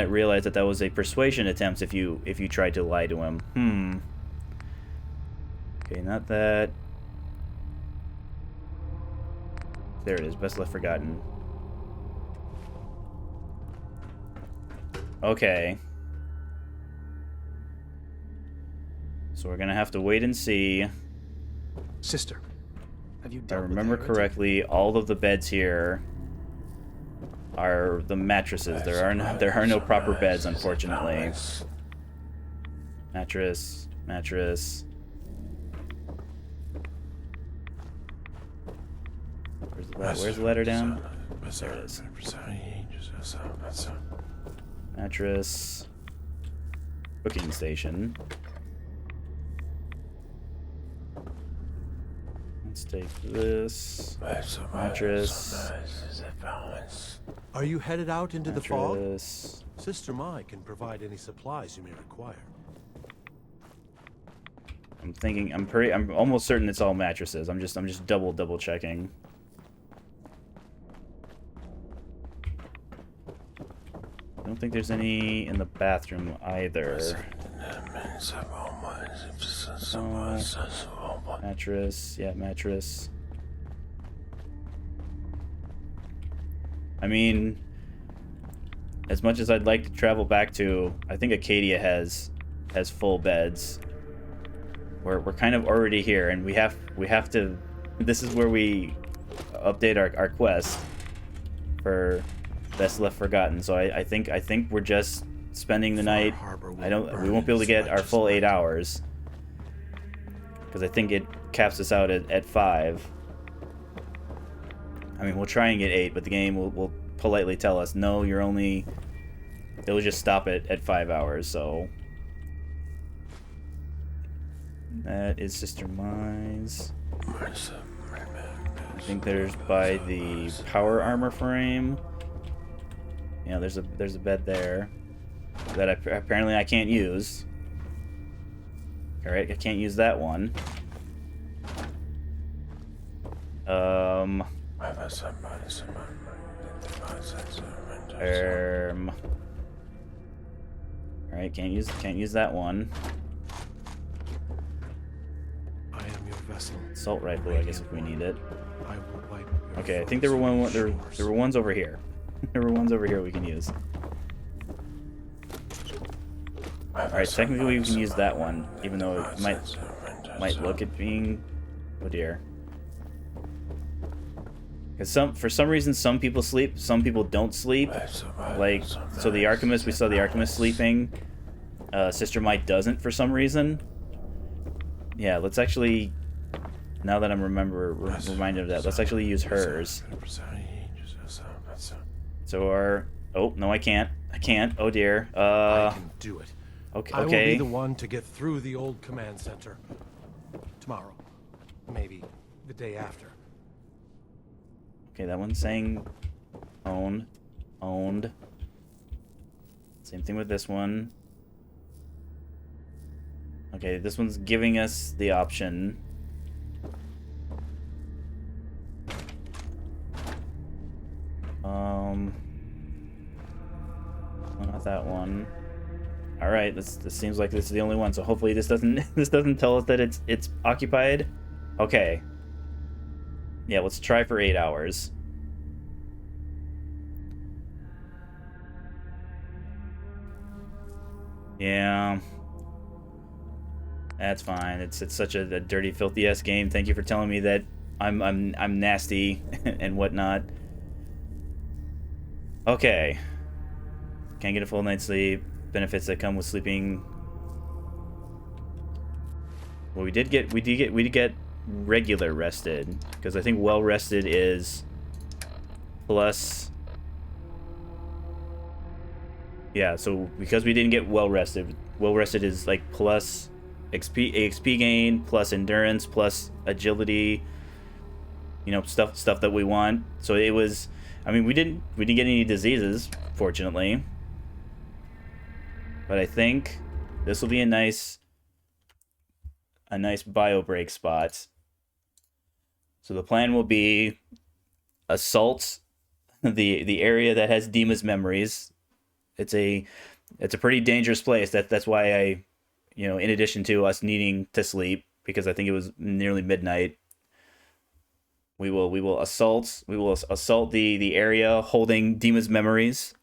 realize that was a persuasion attempt if you tried to lie to him. Okay, not that. There it is. Best left forgotten. Okay. So we're gonna have to wait and see. Sister, have you If I dealt with remember Eric? correctly, all of the beds here are the mattresses. There are no proper beds, unfortunately. Mattress. Where's the letter down? There it is. Mattress. Cooking station. Let's take this. Mattress. Are you headed out into the fog? Mattress. Sister Mai can provide any supplies you may require. I'm almost certain it's all mattresses. I'm just double checking. I don't think there's any in the bathroom either. Oh. Mattress. Yeah, mattress. I mean, as much as I'd like to travel back to, I think Acadia has full beds. We're kind of already here, and we have to. This is where we update our quest for Best Left Forgotten. So I think we're just spending the night. We won't be able to get our full 8 hours because I think it caps us out at 5. I mean, we'll try and get 8, but the game will politely tell us, no, you're only... It'll just stop it at 5 hours, so... That is Sister Mize. I think there's by the power armor frame. Yeah, there's a bed there that apparently I can't use. Alright, I can't use that one. Alright, can't use that one. I am your vessel. Assault rifle, I guess if we need it. I will wipe your Okay, I think there were ones over here. There were ones over here we can use. Alright, technically we can use that one, even though it might look at being... Oh dear. Because for some reason some people sleep, some people don't sleep. Like, so the Archimist, we saw the Archimist sleeping. Sister Might doesn't for some reason. Yeah, let's actually... Now that I'm reminded of that, let's actually use hers. So our... Oh, no, I can't. I can't. Oh dear. I can do it. Okay. I will be the one to get through the old command center. Tomorrow. Maybe the day after. Okay, that one's saying owned. Owned. Same thing with this one. Okay, this one's giving us the option. Not that one. All right, this seems like this is the only one. So hopefully this doesn't tell us that it's occupied. Okay. Yeah, let's try for 8 hours. Yeah. That's fine. It's such a dirty, filthy ass game. Thank you for telling me that I'm nasty and whatnot. Okay. Can't get a full night's sleep. Benefits that come with sleeping. Well, we did get regular rested, because I think well rested is plus. Yeah, so because we didn't get well rested is like plus XP gain, plus endurance, plus agility. You know, stuff that we want. So it was, I mean, we didn't get any diseases, fortunately. But I think this will be a nice bio break spot. So the plan will be assault the area that has Dima's memories. It's a pretty dangerous place. That's why I, you know, in addition to us needing to sleep, because I think it was nearly midnight, we will assault the area holding Dima's memories.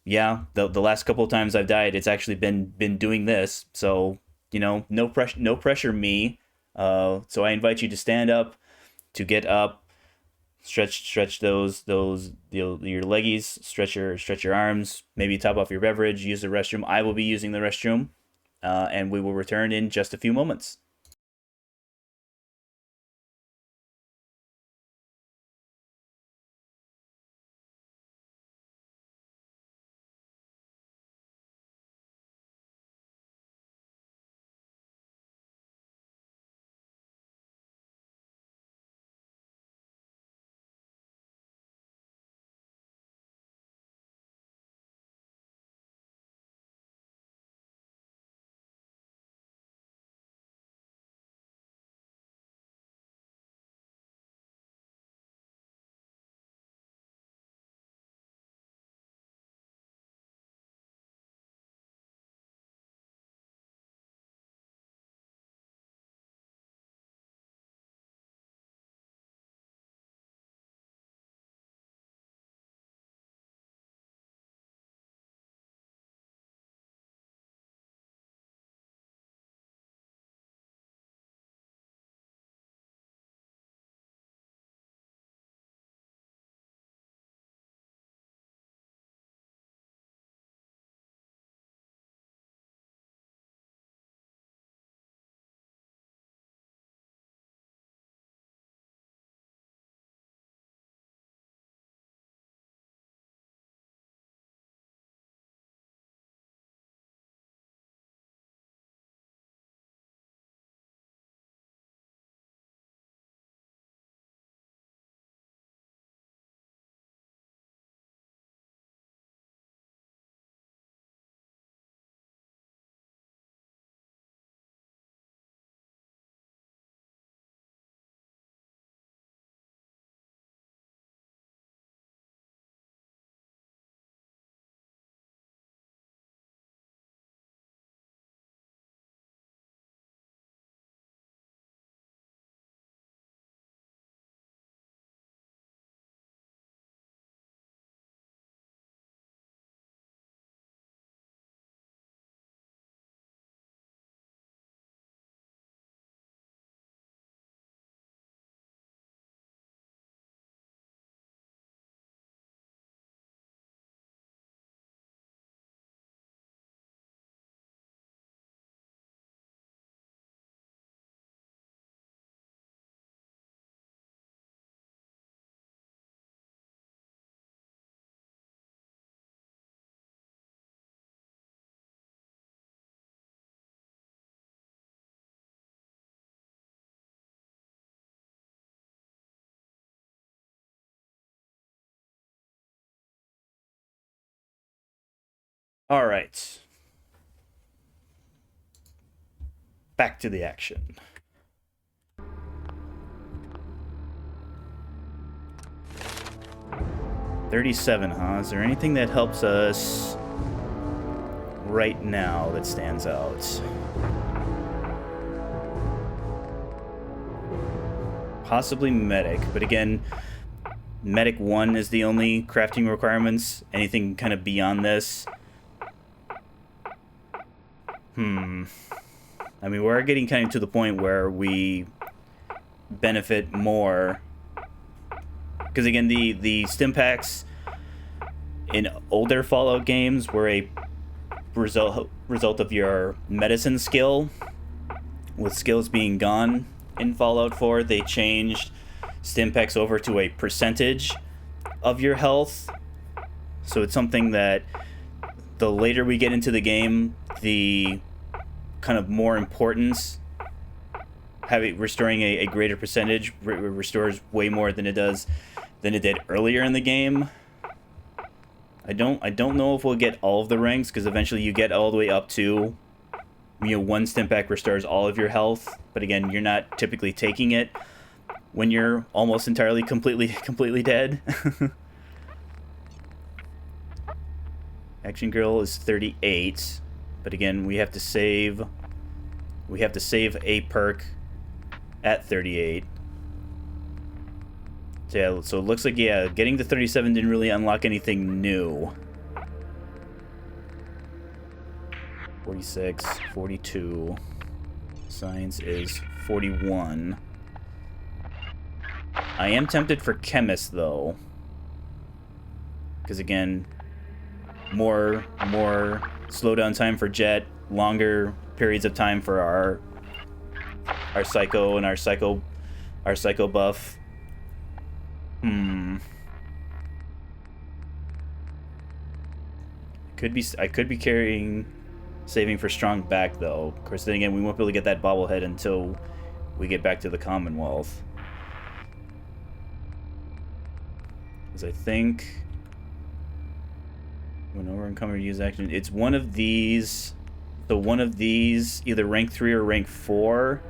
Yeah, the last couple of times I've died, it's actually been doing this. So, you know, no pressure me. So I invite you to stand up, to get up, stretch those your leggies, stretch your arms, maybe top off your beverage, use the restroom. I will be using the restroom, and we will return in just a few moments. All right. Back to the action. $37, huh? Is there anything that helps us right now that stands out? Possibly medic, but again, medic 1 is the only crafting requirements. Anything kind of beyond this? I mean, we're getting kind of to the point where we benefit more. Because again, the stim packs in older Fallout games were a result of your medicine skill. With skills being gone in Fallout 4, they changed stim packs over to a percentage of your health. So it's something that the later we get into the game, the kind of more importance restoring a greater percentage restores way more than it did earlier in the game. I don't know if we'll get all of the ranks, because eventually you get all the way up to, you know, 1 stim pack restores all of your health, but again, you're not typically taking it when you're almost entirely completely dead. Action Girl is 38, but again, we have to save a perk at 38. So, yeah, so it looks like, yeah, getting to 37 didn't really unlock anything new. 46, 42. Science is 41. I am tempted for Chemist, though. Because, again, more slowdown time for Jet, longer periods of time for our Psycho and our Psycho buff. I could be saving for strong back, though. Of course, then again, we won't be able to get that bobblehead until we get back to the Commonwealth. Because I think when over encumbered use action, it's one of these. So one of these, either rank 3 or rank 4.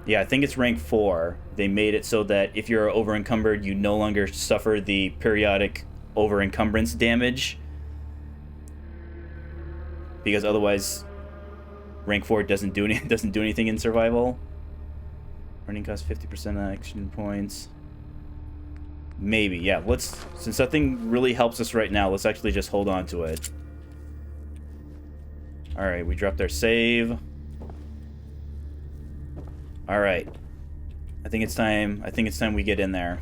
Yeah, I think it's rank 4. They made it so that if you're over encumbered, you no longer suffer the periodic over encumbrance damage. Because otherwise, rank 4 doesn't do anything in survival. Running cost 50% action points. Maybe, yeah. Since nothing really helps us right now, let's actually just hold on to it. All right, we dropped our save. All right. I think it's time we get in there.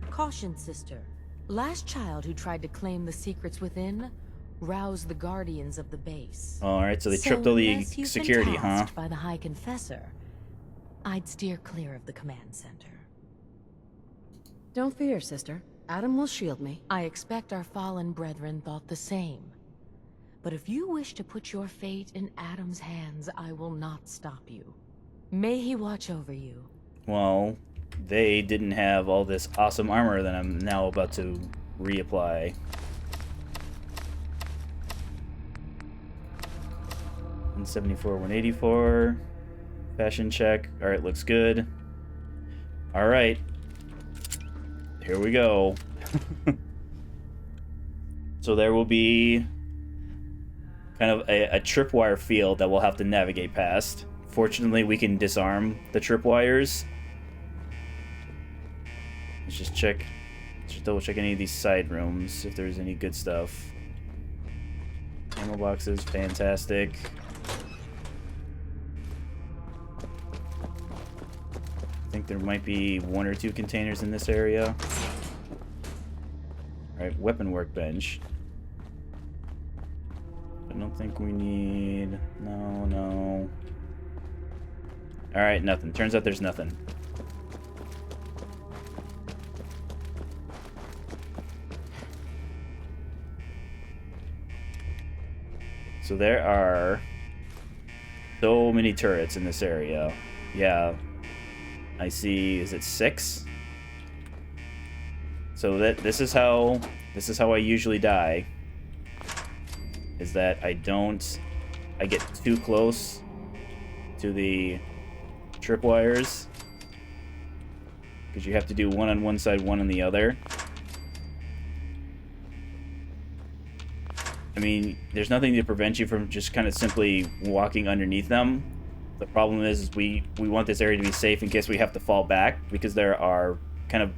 Caution, sister. Last child who tried to claim the secrets within roused the guardians of the base. All right, so they tripped all the security, huh? By the High Confessor, I'd steer clear of the command center. Don't fear, sister. Adam will shield me. I expect our fallen brethren thought the same. But if you wish to put your fate in Adam's hands, I will not stop you. May he watch over you. Well, they didn't have all this awesome armor that I'm now about to reapply. 174, 184. Fashion check. Alright, looks good. Alright. Here we go. So there will be kind of a tripwire field that we'll have to navigate past. Fortunately, we can disarm the tripwires. Let's just check. Just double check any of these side rooms if there's any good stuff. Ammo boxes, fantastic. I think there might be 1 or 2 containers in this area. Alright, weapon workbench. I don't think we need... No. Alright, nothing. Turns out there's nothing. So there are so many turrets in this area. Yeah. I see, is it 6? So this is how I usually die. Is that I get too close to the tripwires, because you have to do one on one side, one on the other. I mean, there's nothing to prevent you from just kind of simply walking underneath them. The problem is we want this area to be safe in case we have to fall back, because there are kind of,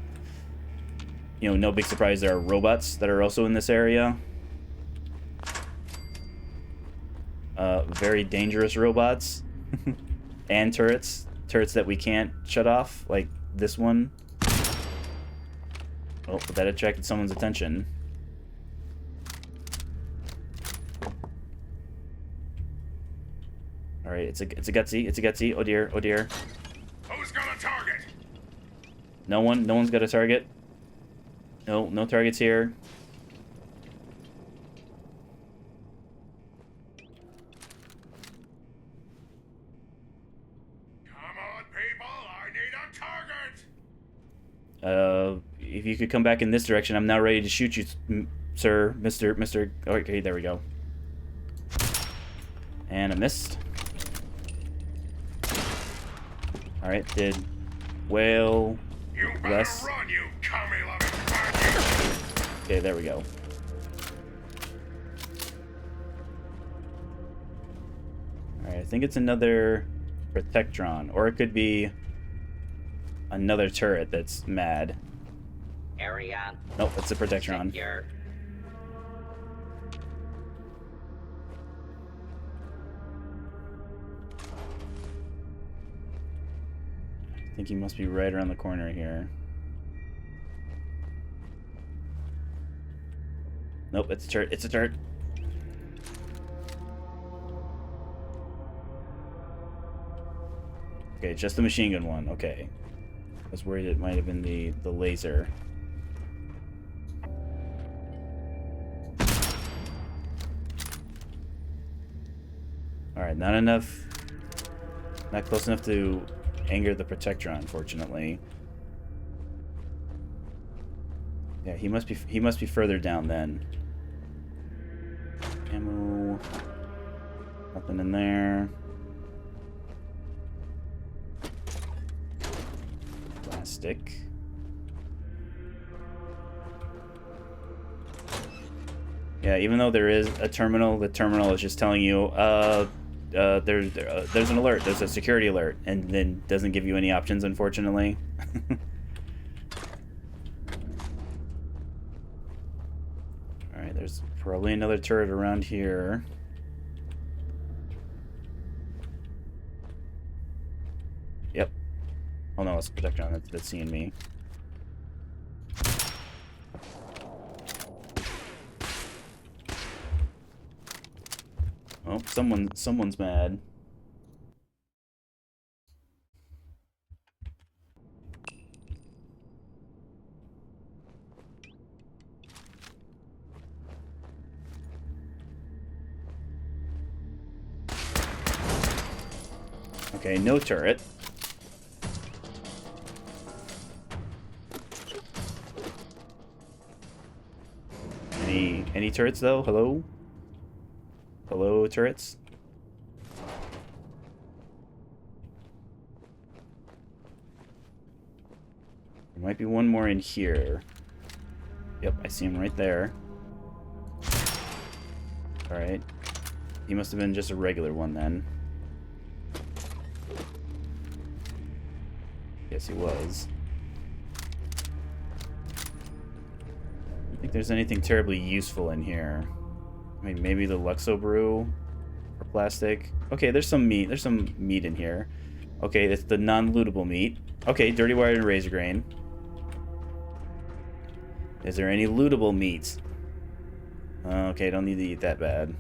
you know, no big surprise, there are robots that are also in this area. Very dangerous robots. And turrets that we can't shut off, like this one. Oh, but that attracted someone's attention. All right, it's a gutsy. Oh dear. Who's got a target? No one's got a target. No targets here. If you could come back in this direction, I'm now ready to shoot you, sir, Mr. Okay, there we go. And I missed. Alright, did well less. Run, you commie-loving. Okay, there we go. Alright, I think it's another Protectron, or it could be another turret that's mad. Area. Nope, it's a Protectron. Secure. I think he must be right around the corner here. Nope, it's a turret. It's a turret. Okay, just the machine gun one. Okay. I was worried it might have been the laser. Alright, not enough. Not close enough to anger the Protectron, unfortunately. Yeah, he must be further down then. Ammo. Nothing in there. Plastic. Yeah, even though there is a terminal, the terminal is just telling you, there's an alert, there's a security alert, and then doesn't give you any options, unfortunately. Alright, there's probably another turret around here. Yep. Oh no, it's a Protectron that's seeing me. Oh, someone's mad. Okay, no turret. Any turrets though? Hello? Hello, turrets? There might be one more in here. Yep, I see him right there. Alright. He must have been just a regular one then. Yes, he was. I don't think there's anything terribly useful in here. I mean, maybe the Luxo brew or plastic. Okay, there's some meat. There's some meat in here. Okay, that's the non-lootable meat. Okay, dirty wire and razor grain. Is there any lootable meat? Okay, don't need to eat that bad.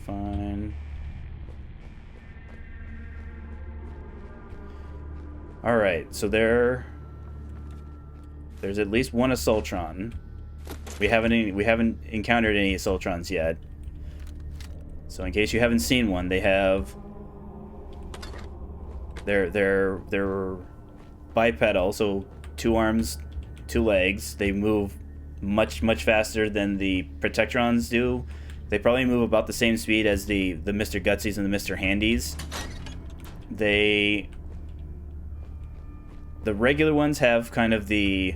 Fine. Alright, so there's at least one Assaultron. We haven't encountered any Assaultrons yet. So in case you haven't seen one, they have they're bipedal, so 2 arms, 2 legs. They move much faster than the Protectrons do. They probably move about the same speed as the Mr. Gutsies and the Mr. Handies. The regular ones have kind of the,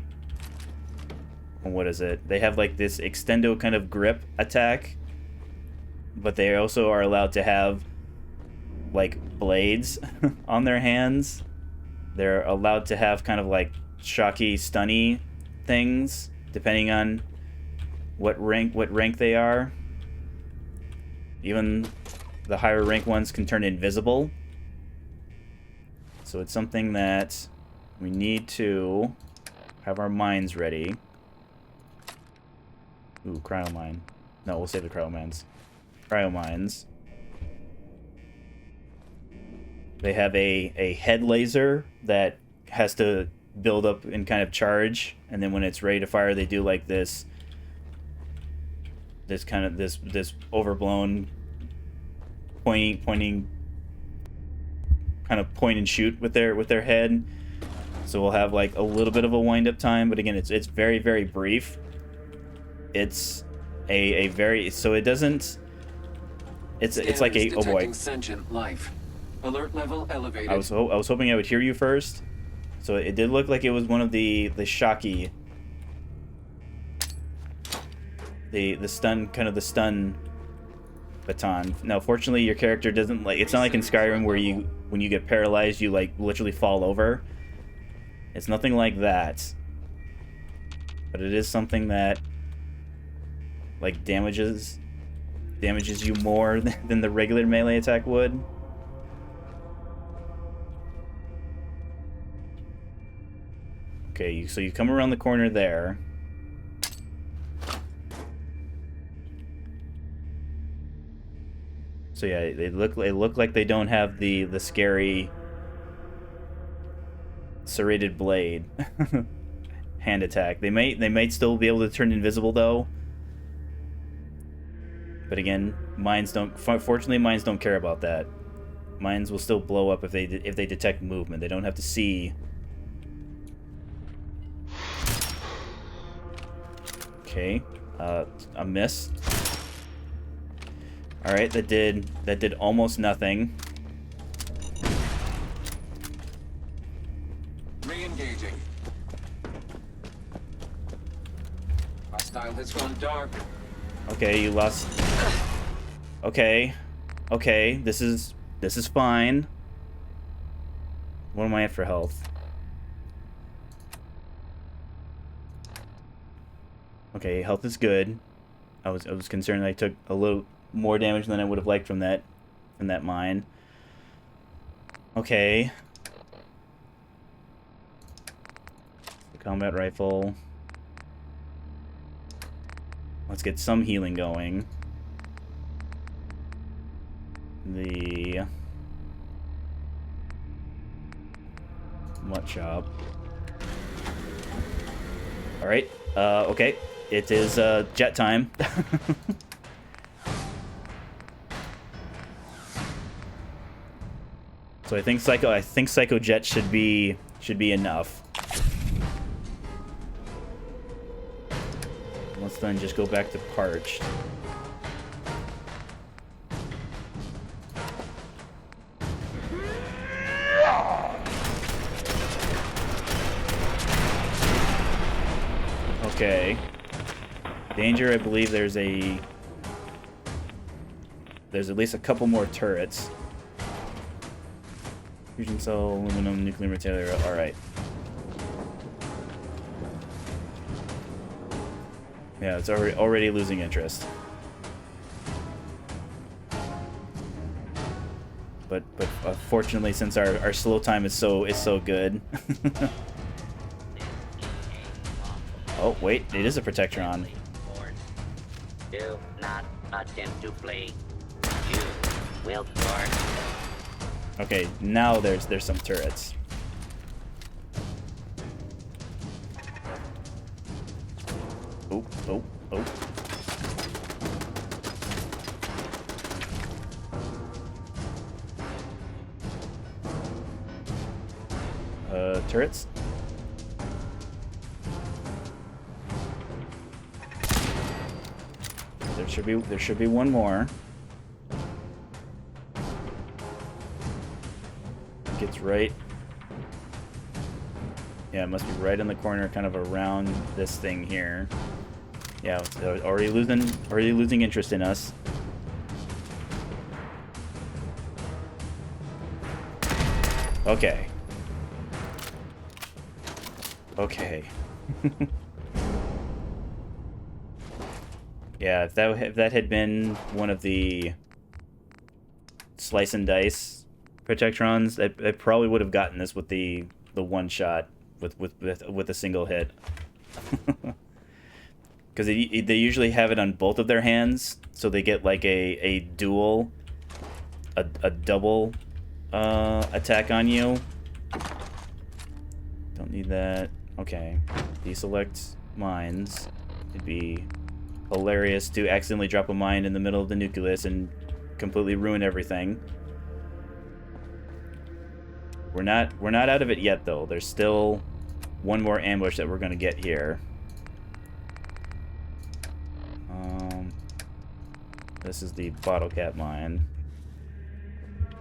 what is it? They have like this extendo kind of grip attack, but they also are allowed to have like blades on their hands. They're allowed to have kind of like shocky, stunny things, depending on what rank they are. Even the higher rank ones can turn invisible. So it's something that we need to have our mines ready. Ooh, cryo mine. No, we'll save the cryo mines. Cryo mines. They have a head laser that has to build up and kind of charge, and then when it's ready to fire, they do like this overblown pointing kind of point and shoot with their head. So we'll have like a little bit of a wind up time, but again, it's very, very brief. It's a very, so it doesn't, it's like a, oh boy. Sentient life. Alert level elevated. I was hoping I would hear you first. So it did look like it was one of the shocky, the stun, kind of the stun baton. Now, fortunately, your character doesn't, like, it's not like in Skyrim where when you get paralyzed, you like literally fall over. It's nothing like that. But it is something that like damages you more than the regular melee attack would. Okay, so you come around the corner there. So yeah, they look like they don't have the scary serrated blade hand attack. They might still be able to turn invisible though. But again, mines don't. Fortunately, mines don't care about that. Mines will still blow up if they detect movement. They don't have to see. Okay, a miss. All right, that did almost nothing. Re-engaging. Hostile has gone dark. Okay, you lost. Okay, this is fine. What am I at for health? Okay, health is good. I was concerned that I took a little more damage than I would have liked from that mine. Okay. The combat rifle. Let's get some healing going. The mutt chop. All right. Okay. It is jet time. So I think Psycho Jet should be enough. Let's then just go back to Parched. Okay. Danger, I believe there's at least a couple more turrets. Fusion cell, aluminum, nuclear material, alright. Yeah, it's already losing interest. But fortunately, since our slow time is so good. Oh wait, it is a Protectron. Do not attempt to play. You will burn. Okay, now there's some turrets. Oh. turrets. There should be one more. Gets right. Yeah, it must be right in the corner, kind of around this thing here. Yeah, it's already losing interest in us. Okay. Okay. Yeah, if that had been one of the slice and dice Protectrons, I probably would have gotten this with the one shot with a single hit. Because they usually have it on both of their hands, so they get like a dual, a double attack on you. Don't need that. Okay. Deselect mines. It'd be hilarious to accidentally drop a mine in the middle of the nucleus and completely ruin everything. We're not out of it yet, though. There's still one more ambush that we're gonna get here. This is the bottle cap mine.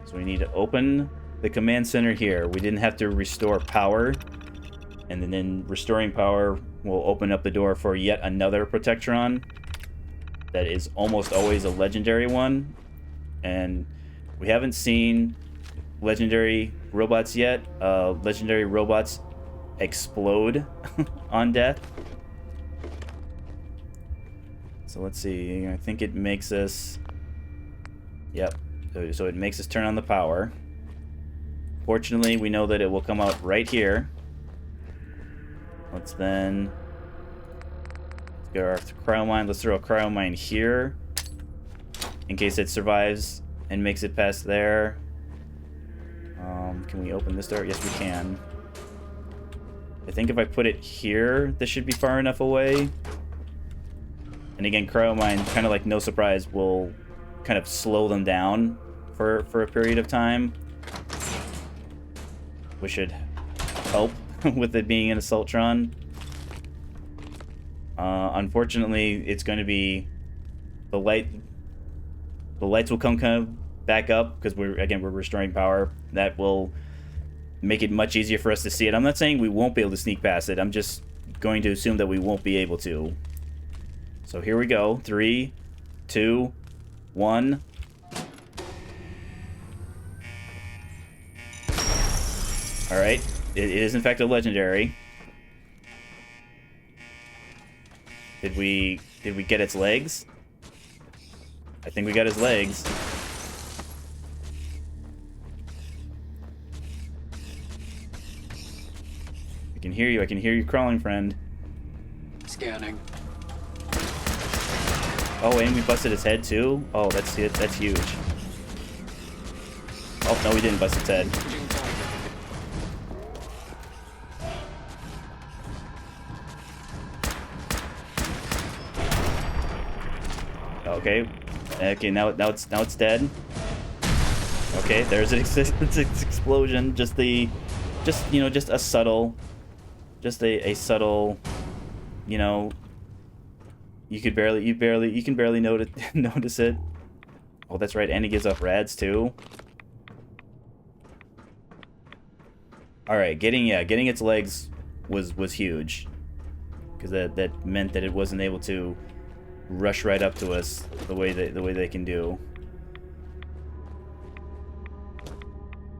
So we need to open the command center here. We didn't have to restore power, and then restoring power will open up the door for yet another Protectron. That is almost always a legendary one, and we haven't seen legendary robots yet. Legendary robots explode on death. So let's see, I think it makes us... Yep, so it makes us turn on the power. Fortunately, we know that it will come out right here. Let's then... Let's get our cryo mine. Let's throw a cryo mine here, in case it survives and makes it past there. Can we open this door? Yes, we can. I think if I put it here, this should be far enough away. And again, cryo mine, kind of like no surprise, will kind of slow them down for a period of time, which should help with it being an Assaultron. Unfortunately, it's going to be the lights will come kind of back up because we're restoring power. That will make it much easier for us to see it. I'm not saying we won't be able to sneak past it. I'm just going to assume that we won't be able to. So here we go. 3, 2, 1. Alright. It is in fact a legendary. Did we get its legs? I think we got his legs. I can hear you. I can hear you crawling, friend. Scanning. Oh, and we busted his head too? Oh, that's it. That's huge. Oh, no, we didn't bust its head. Okay. Okay, now it's dead. Okay, there's an explosion. Just a subtle, you know, you can barely notice it. Oh, that's right. And he gives up rads too. All right, getting its legs was huge, because that meant that it wasn't able to rush right up to us the way they can do.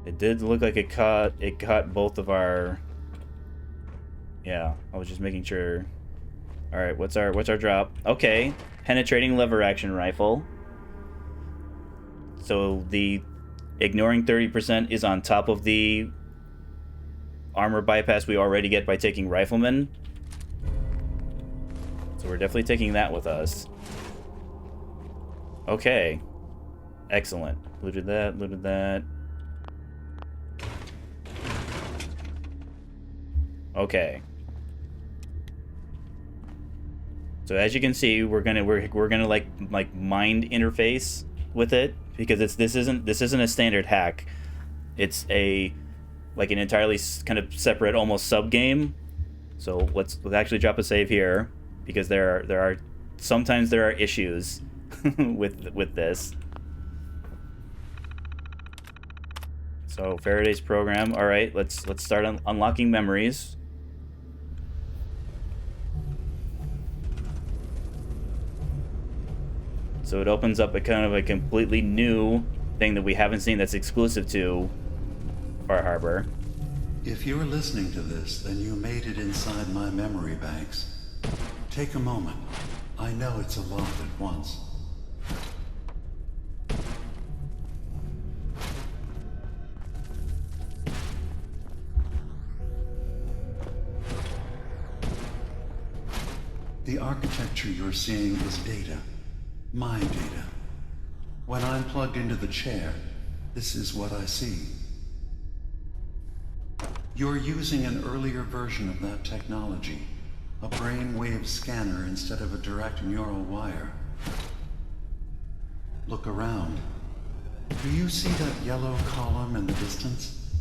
It did look like it caught both of our... Yeah, I was just making sure. All right, what's our drop? Okay, penetrating lever action rifle. So the ignoring 30% is on top of the armor bypass we already get by taking rifleman. So we're definitely taking that with us. Okay. Excellent. Looted that. Okay. So as you can see, we're gonna like mind interface with it, because this isn't a standard hack. It's a like an entirely kind of separate, almost sub game. So let's actually drop a save here, because there are sometimes there are issues with this. So Faraday's program. All right, let's start unlocking memories. So it opens up a kind of a completely new thing that we haven't seen that's exclusive to Far Harbor. If you're listening to this, then you made it inside my memory banks. Take a moment. I know it's a lot at once. The architecture you're seeing is data. My data. When I'm plugged into the chair, this is what I see. You're using an earlier version of that technology, a brainwave scanner instead of a direct neural wire. Look around. Do you see that yellow column in the distance?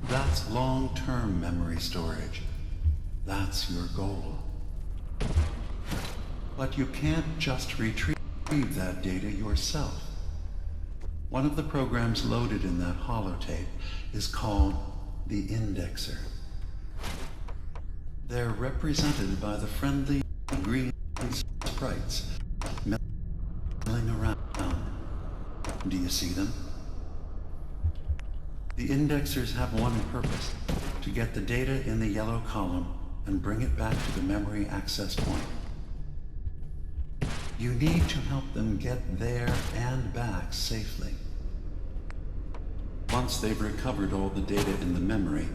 That's long-term memory storage. That's your goal. But you can't just retrieve that data yourself. One of the programs loaded in that holotape is called the Indexer. They're represented by the friendly green sprites milling around. Do you see them? The Indexers have one purpose: to get the data in the yellow column and bring it back to the memory access point. You need to help them get there and back safely. Once they've recovered all the data in the memory,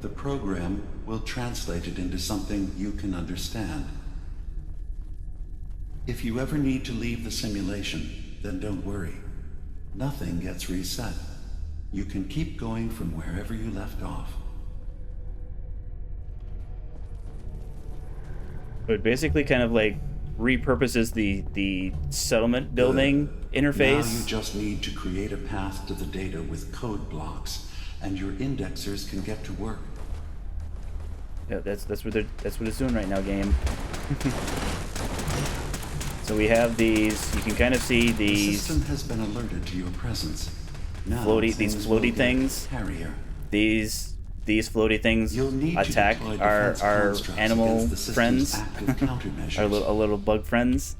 the program will translate it into something you can understand. If you ever need to leave the simulation, then don't worry. Nothing gets reset. You can keep going from wherever you left off. It basically kind of like repurposes the settlement building interface. Now you just need to create a path to the data with code blocks, and your indexers can get to work. Yeah, that's what it's doing right now, game. So we have these. You can kind of see these. The system has been alerted to your presence. Now These floaty things. Carrier. These floaty things attack our animal friends, our little bug friends.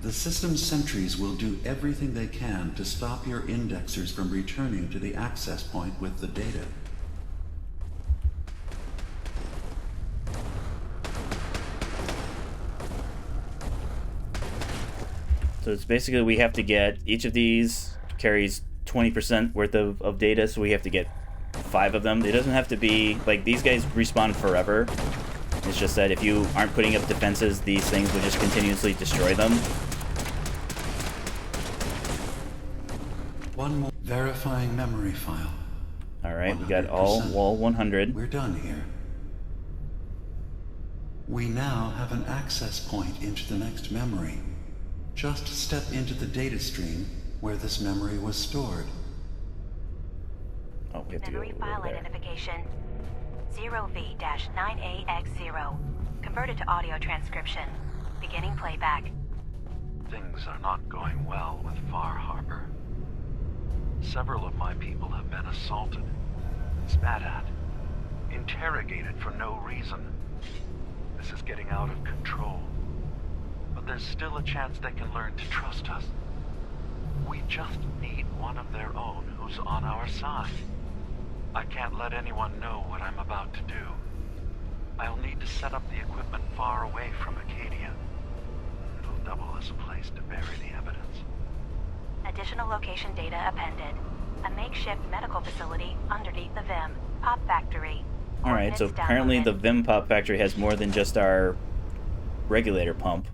The system's sentries will do everything they can to stop your indexers from returning to the access point with the data. So it's basically we have to get, each of these carries 20% worth of data, so we have to get 5 of them. It doesn't have to be, like, these guys respawn forever. It's just that if you aren't putting up defenses, these things will just continuously destroy them. One more verifying memory file. Alright, we got all 100. We're done here. We now have an access point into the next memory. Just step into the data stream where this memory was stored. Oh, we have to go Memory file identification 0V-9AX0. Converted to audio transcription. Beginning playback. Things are not going well with Far Harbor. Several of my people have been assaulted, spat at, interrogated for no reason. This is getting out of control. But there's still a chance they can learn to trust us. We just need one of their own who's on our side. I can't let anyone know what I'm about to do. I'll need to set up the equipment far away from Acadia. It'll double as a place to bury the evidence. Additional location data appended. A makeshift medical facility underneath the VIM Pop Factory. Alright, so apparently the VIM Pop Factory has more than just our regulator pump.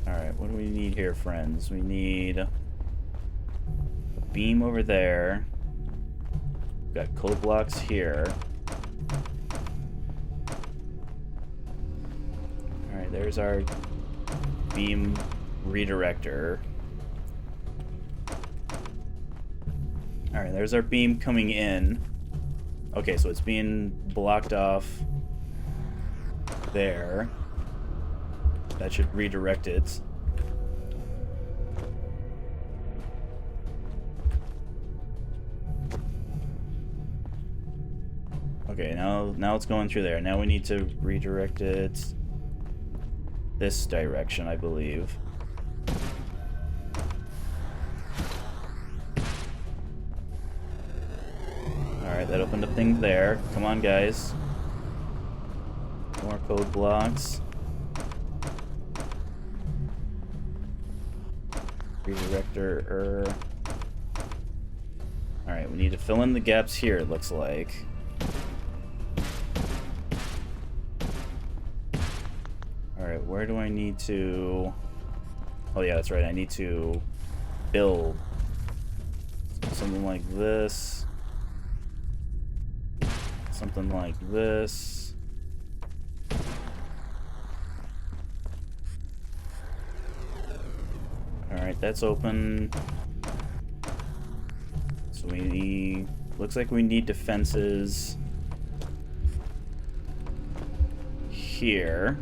Alright, what do we need here, friends? We need a beam over there. We've got code blocks here. Alright, there's our beam redirector. Alright, there's our beam coming in. Okay, so it's being blocked off there. That should redirect it. Okay, now it's going through there. Now we need to redirect it this direction, I believe. Alright, that opened up things there. Come on, guys. More code blocks. Redirector. Alright, we need to fill in the gaps here, it looks like. Alright, where do I need to... Oh yeah, that's right, I need to build something like this. Something like this. Alright, that's open. So we need... Looks like we need defenses here.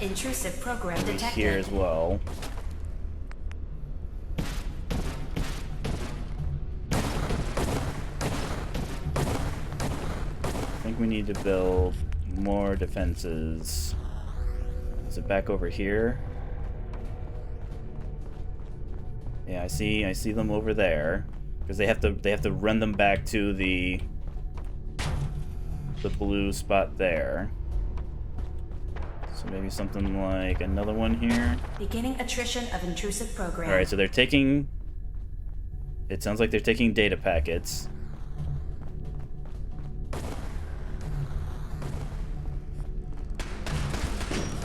Intrusive program Maybe detected. here as well. I think we need to build more defenses. Is it back over here? Yeah, I see them over there, because they have to run them back to the blue spot there. So maybe something like another one here. Beginning attrition of intrusive program. All right, so they're taking. It sounds like they're taking data packets.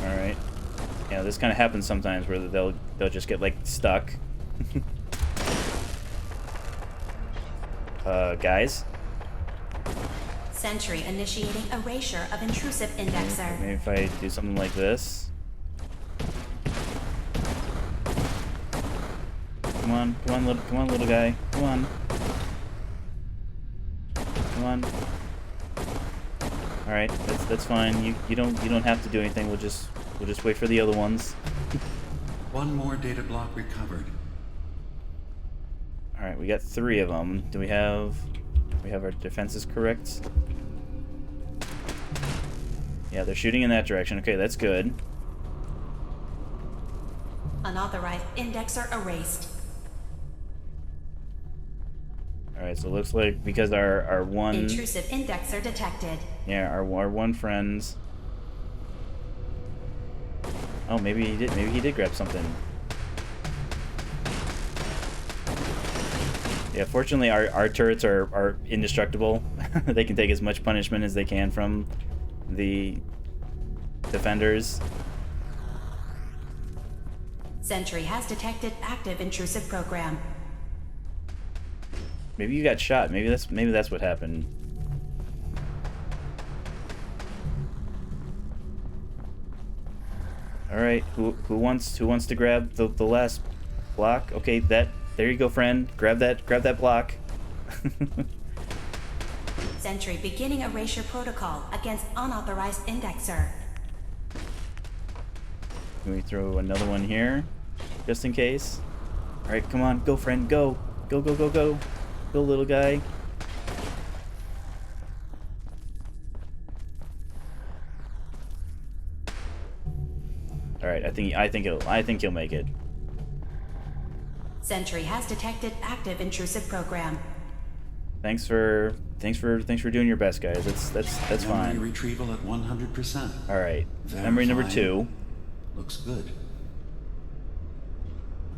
All right. Yeah, this kind of happens sometimes where they'll just get like stuck. Guys. Sentry initiating erasure of intrusive indexer. Maybe if I do something like this. Come on, little guy. Come on. Come on. All right, that's fine. You don't have to do anything. We'll just wait for the other ones. One more data block recovered. All right, we got 3 of them. Do we have our defenses correct? Yeah, they're shooting in that direction. Okay, that's good. Unauthorized indexer erased. Alright, so it looks like because our one... Intrusive indexer detected. Yeah, our one friends... Oh, maybe he did grab something. Yeah, fortunately our turrets are indestructible. They can take as much punishment as they can from the defenders. Sentry has detected active intrusive program. Maybe you got shot. Maybe that's what happened. All right, who wants to grab the last block? Okay, there you go, friend. Grab that block. Sentry beginning erasure protocol against unauthorized indexer. Can we throw another one here, just in case? All right, come on, go, friend, go, go, go, go, go, go, little guy. All right, I think he'll make it. Sentry has detected active intrusive program. Thanks for doing your best, guys. That's fine. Memory retrieval at 100%. All right, memory number 2. Looks good.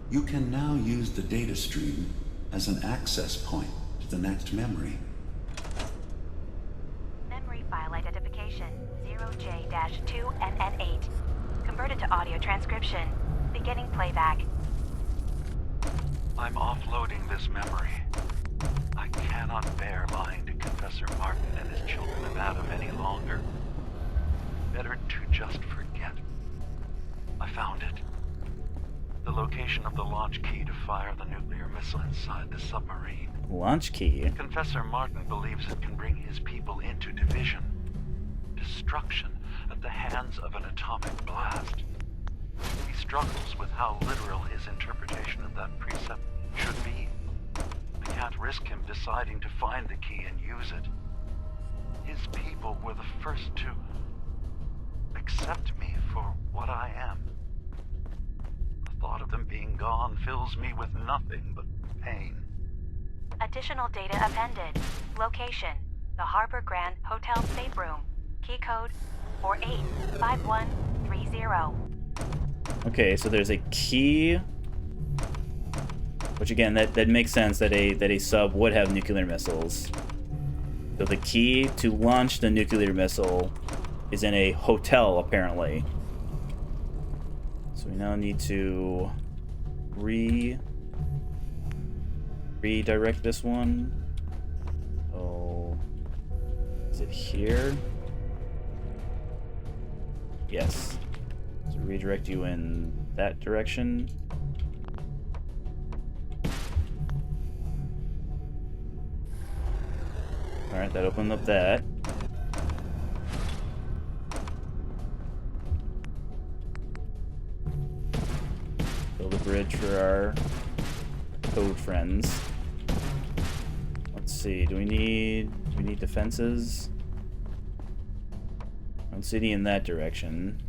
You can now use the data stream as an access point to the next memory. Memory file identification 0J-2NN8. Converted to audio transcription. Beginning playback. I'm offloading this memory. I cannot bear lying to Confessor Martin and his children of Adam any longer. Better to just forget. I found it. The location possession of the launch key to fire the nuclear missile inside the submarine. Launch key? Confessor Martin believes it can bring his people into division. Destruction at the hands of an atomic blast. He struggles with how literal his interpretation of that precept should be. I can't risk him deciding to find the key and use it. His people were the first to accept me for what I am. The thought of them being gone fills me with nothing but pain. Additional data appended. Location: the Harbor Grand Hotel stateroom. Key code 485130. Okay, so there's a key, which again, that makes sense that a sub would have nuclear missiles. So the key to launch the nuclear missile is in a hotel, apparently. So we now need to redirect this one. Oh, is it here? Yes. So redirect you in that direction. Alright, that opened up that. Build a bridge for our code friends. Let's see, do we need defenses? I don't see any in that direction.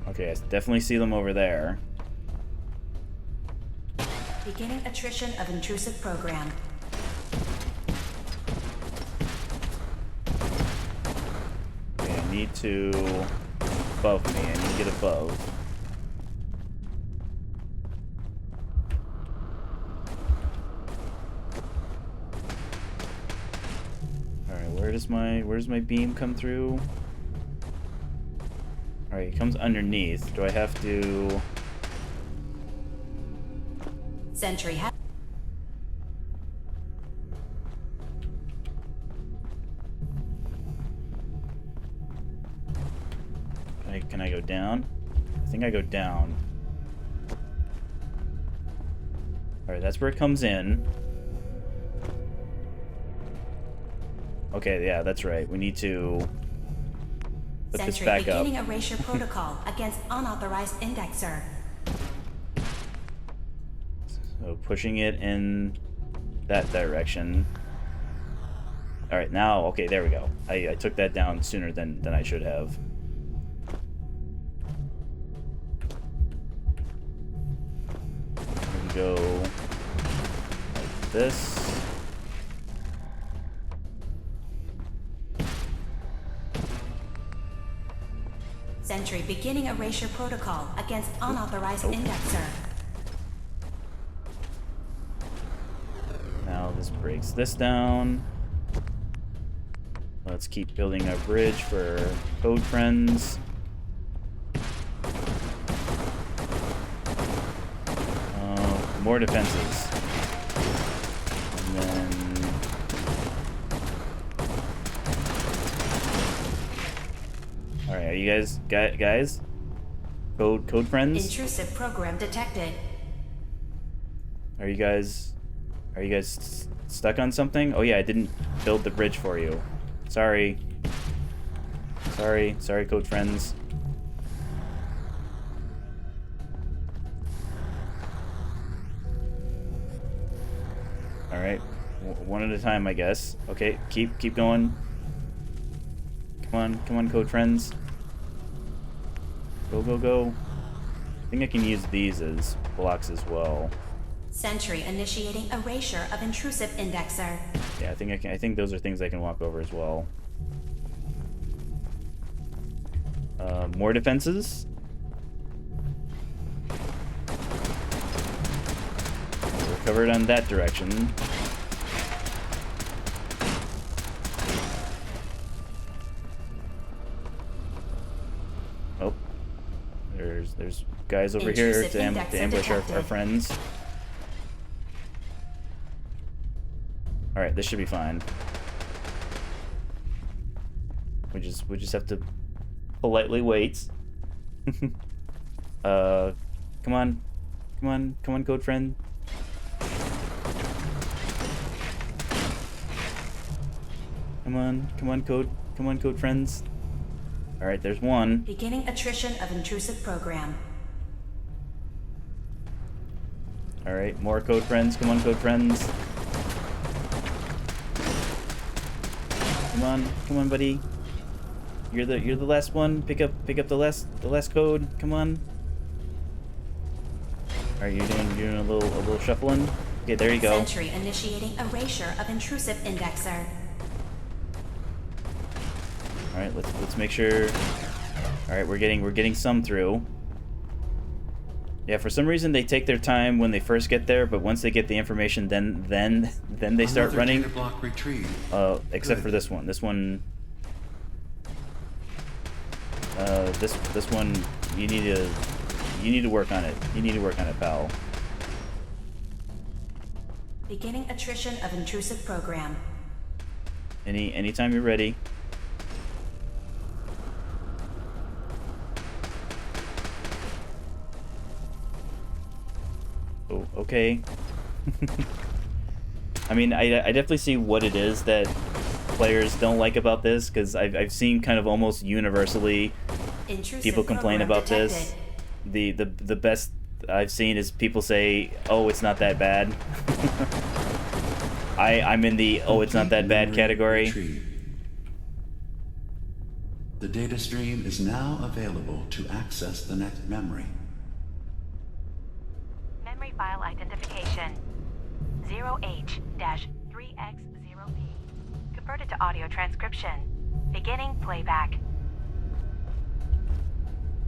Okay, I definitely see them over there. Beginning attrition of intrusive program. Okay, I need to above me. I need to get above. Alright, where does my beam come through? Alright, it comes underneath. Do I have to... Sentry Can I go down? I think I go down. Alright, that's where it comes in. Okay, yeah, that's right. We need to put this Sentry back up. beginning erasure protocol against unauthorized indexer. So pushing it in that direction. Alright, now, okay, there we go. I took that down sooner than I should have. We go like this. Sentry beginning erasure protocol against unauthorized indexer. Now this breaks this down. Let's keep building a bridge for code friends. More defenses. And then... Alright, are you guys? Code friends? Intrusive program detected. Are you guys stuck on something? Oh yeah, I didn't build the bridge for you. Sorry, code friends. All right, one at a time, I guess. Okay, keep going. Come on, code friends. Go. I think I can use these as blocks as well. Sentry initiating erasure of intrusive indexer. Yeah, I think I can. I think those are things I can walk over as well. More defenses. We're covered on that direction. Oh, there's guys over here to ambush our friends. Alright, this should be fine. We just have to politely wait. Come on. Come on. Come on, code friend. Come on. Come on, code. Come on, code friends. Alright, there's one. Beginning attrition of intrusive program. Alright, more code friends. Come on, code friends. Come on, buddy. You're the last one. Pick up the last code. Come on. Alright, you're doing a little shuffling. Okay, there you go. Sentry initiating erasure of intrusive indexer. Alright, let's make sure. Alright, we're getting some through. Yeah, for some reason they take their time when they first get there, but once they get the information, then they start running. Block retrieved. Except for this one. This one. This one, you need to work on it. You need to work on it, pal. Beginning attrition of intrusive program. Anytime you're ready. Oh, okay. I mean, I definitely see what it is that players don't like about this, because I've seen kind of almost universally people complain about this. The best I've seen is people say, "Oh, it's not that bad." I'm in the "oh, it's not that bad" category. The data stream is now available to access the next memory. Memory file identification 0H-3X0P. Converted to audio transcription. Beginning playback.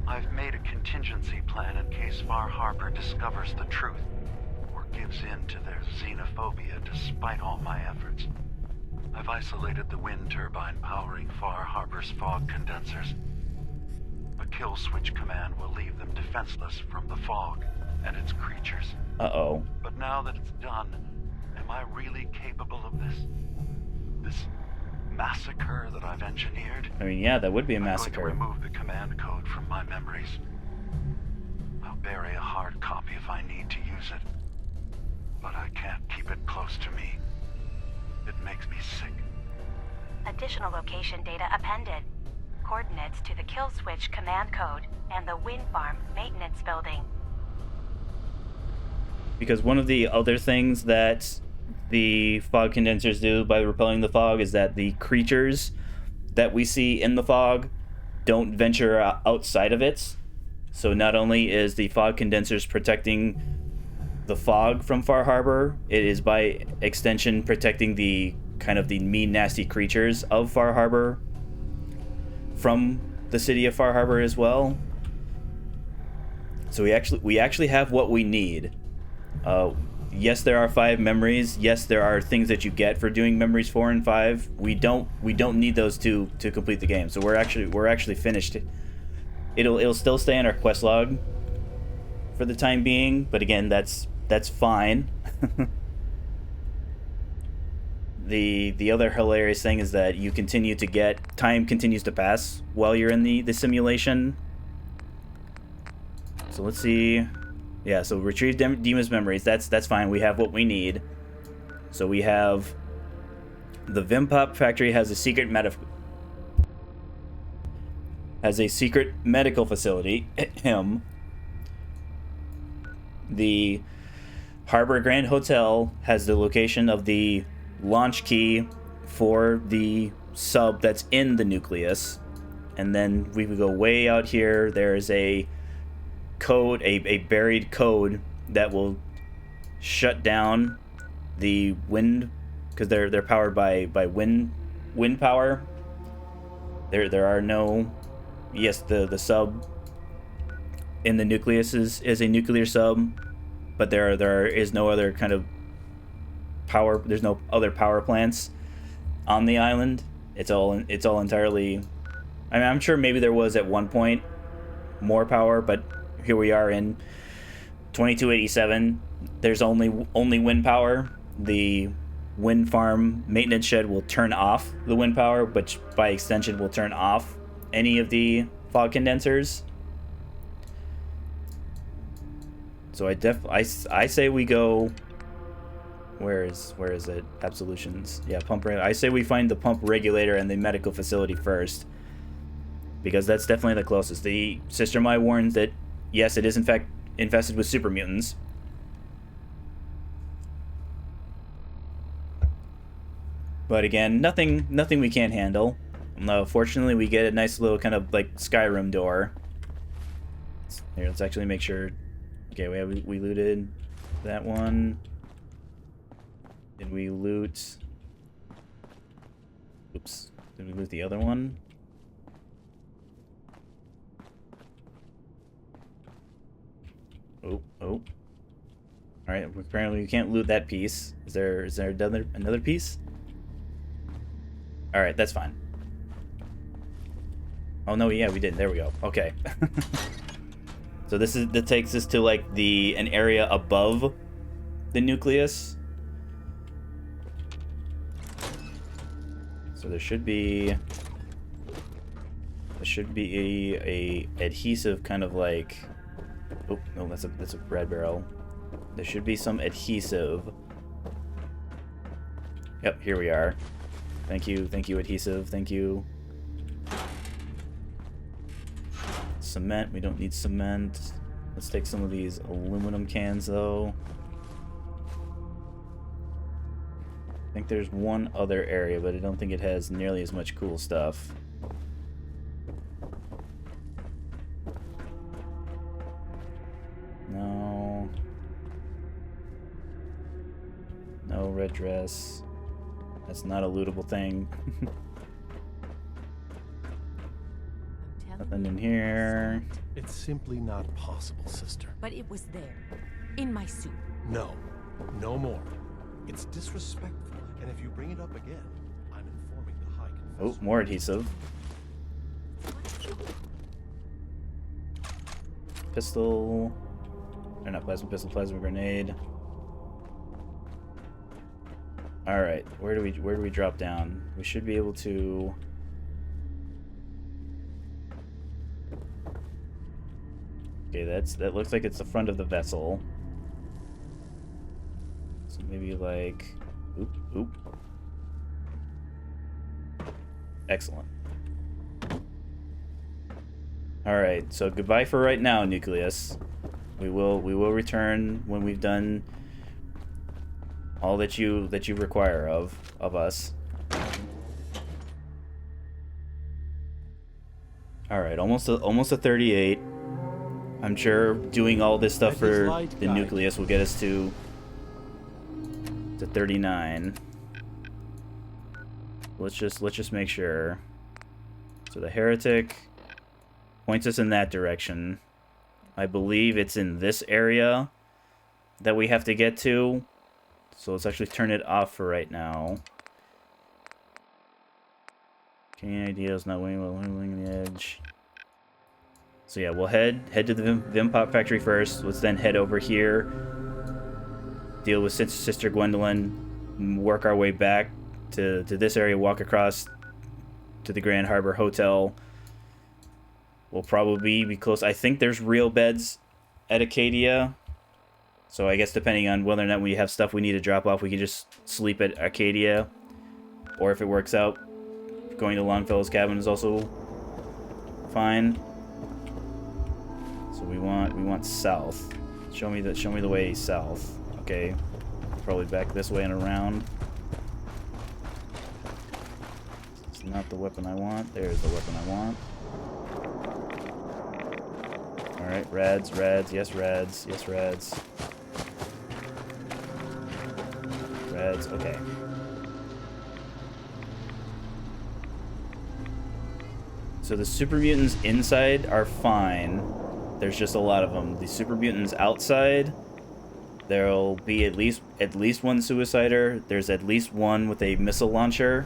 I've made a contingency plan in case Far Harbor discovers the truth, or gives in to their xenophobia despite all my efforts. I've isolated the wind turbine powering Far Harbor's fog condensers. A kill switch command will leave them defenseless from the fog and its creatures. Uh-oh. But now that it's done, am I really capable of this? This massacre that I've engineered? I mean, yeah, that would be a I'm massacre. going to remove the command code from my memories. I'll bury a hard copy if I need to use it. But I can't keep it close to me. It makes me sick. Additional location data appended. Coordinates to the kill switch command code and the wind farm maintenance building. Because one of the other things that the fog condensers do by repelling the fog is that the creatures that we see in the fog don't venture outside of it. So not only is the fog condensers protecting the fog from Far Harbor, it is by extension protecting the kind of the mean, nasty creatures of Far Harbor from the city of Far Harbor as well. So we actually have what we need. Yes, there are 5 memories. Yes, there are things that you get for doing memories 4 and 5. We don't need those to complete the game. So we're actually finished. It'll still stay on our quest log for the time being, but again, that's fine. The other hilarious thing is that you continue to get time continues to pass while you're in the simulation. So let's see. Yeah, so retrieve Dima's memories. That's fine. We have what we need. So we have the Vimpop factory has a secret medical facility. The Harbor Grand Hotel has the location of the launch key for the sub that's in the nucleus. And then we would go way out here. There's a code, a buried code that will shut down the wind, because they're powered by wind power. There are no, yes, the sub in the nucleus is a nuclear sub, but there is no other kind of power. There's no other power plants on the island. It's all entirely. I mean, I'm sure maybe there was at one point more power, but here we are in 2287. There's only wind power. The wind farm maintenance shed will turn off the wind power, which by extension will turn off any of the fog condensers. So I say we go. Where is it? Absolutions. Yeah, I say we find the pump regulator and the medical facility first, because that's definitely the closest. The Sister Mai warned that yes, it is in fact infested with super mutants. But again, nothing we can't handle. No, fortunately, we get a nice little kind of like Skyrim door. Here, let's actually make sure. Okay, we looted that one. Did we loot? Oops. Did we loot the other one? Oh. All right. Apparently, we can't loot that piece. Is there another piece? All right, that's fine. Oh no, yeah, we did. There we go. Okay. So that takes us to like an area above the nucleus. So there should be a adhesive kind of like. Oh no, that's a red barrel. There should be some adhesive. Yep, here we are. Thank you, adhesive. Thank you. Cement. We don't need cement. Let's take some of these aluminum cans though. I think there's one other area, but I don't think it has nearly as much cool stuff. No. No red dress. That's not a lootable thing. Nothing in here. It's simply not possible, sister. But it was there, in my soup. No. No more. It's disrespectful, and if you bring it up again, I'm informing the High Confessor. Oh, more adhesive. Pistol. Or not plasma pistol, plasma grenade. Alright, where do we drop down? We should be able to. Okay, that looks like it's the front of the vessel. So maybe like oop. Excellent. Alright, so goodbye for right now, Nucleus. We will return when we've done all that you require of us. Alright, almost a 38. I'm sure doing all this stuff for the nucleus will get us to 39. Let's just make sure. So the heretic points us in that direction. I believe it's in this area that we have to get to. So let's actually turn it off for right now. Any ideas? Not winging the edge. So yeah, we'll head to the Vim Pop factory first. Let's then head over here, deal with Sister Gwendolyn, work our way back to this area, walk across to the Grand Harbor Hotel. We'll probably be close. I think there's real beds at Acadia. So I guess depending on whether or not we have stuff we need to drop off, we can just sleep at Acadia. Or if it works out, going to Longfellow's cabin is also fine. So we want south. Show me the way south. Okay. Probably back this way and around. It's not the weapon I want. There's the weapon I want. Alright, rads, yes rads, yes rads. Rads, okay. So the super mutants inside are fine. There's just a lot of them. The super mutants outside, there'll be at least one suicider. There's at least one with a missile launcher.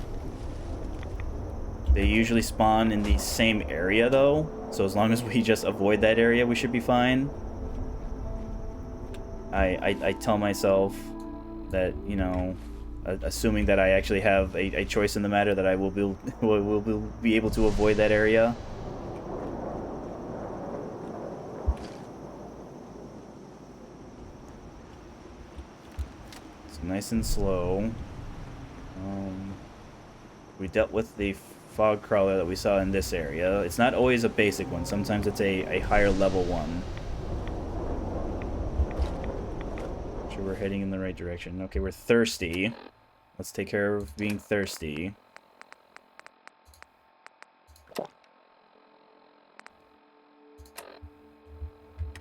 They usually spawn in the same area though, so as long as we just avoid that area, we should be fine. I tell myself that, you know, assuming that I actually have a choice in the matter, that I will be able to avoid that area. Nice and slow. We dealt with the fog crawler that we saw in this area. It's not always a basic one. Sometimes it's a higher level one. Sure we're heading in the right direction. Okay, we're thirsty. Let's take care of being thirsty.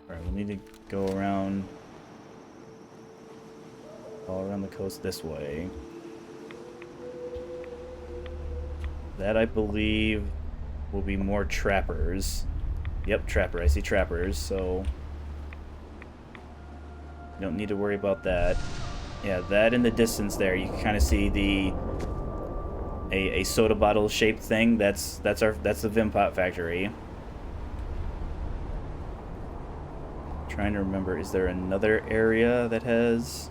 Alright, we'll need to go around all around the coast this way. That, I believe, will be more trappers. Yep, trapper. I see trappers, so you don't need to worry about that. Yeah, that in the distance there, you can kind of see a soda bottle shaped thing. That's the Vimpot factory. Trying to remember, is there another area that has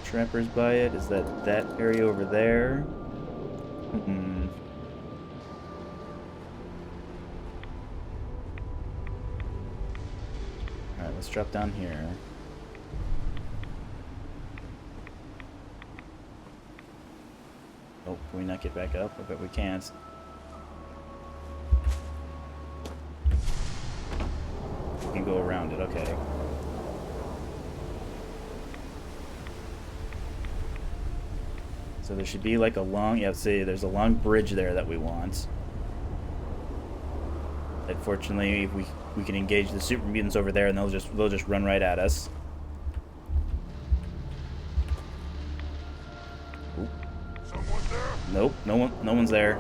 trappers by it? Is that area over there? Alright, let's drop down here. Oh, can we not get back up? I bet we can't. We can go around it, okay. So there should be like a long, yeah, see, there's a long bridge there that we want. Unfortunately, we can engage the super mutants over there and they'll just run right at us. Ooh. Someone there? Nope, no one's there.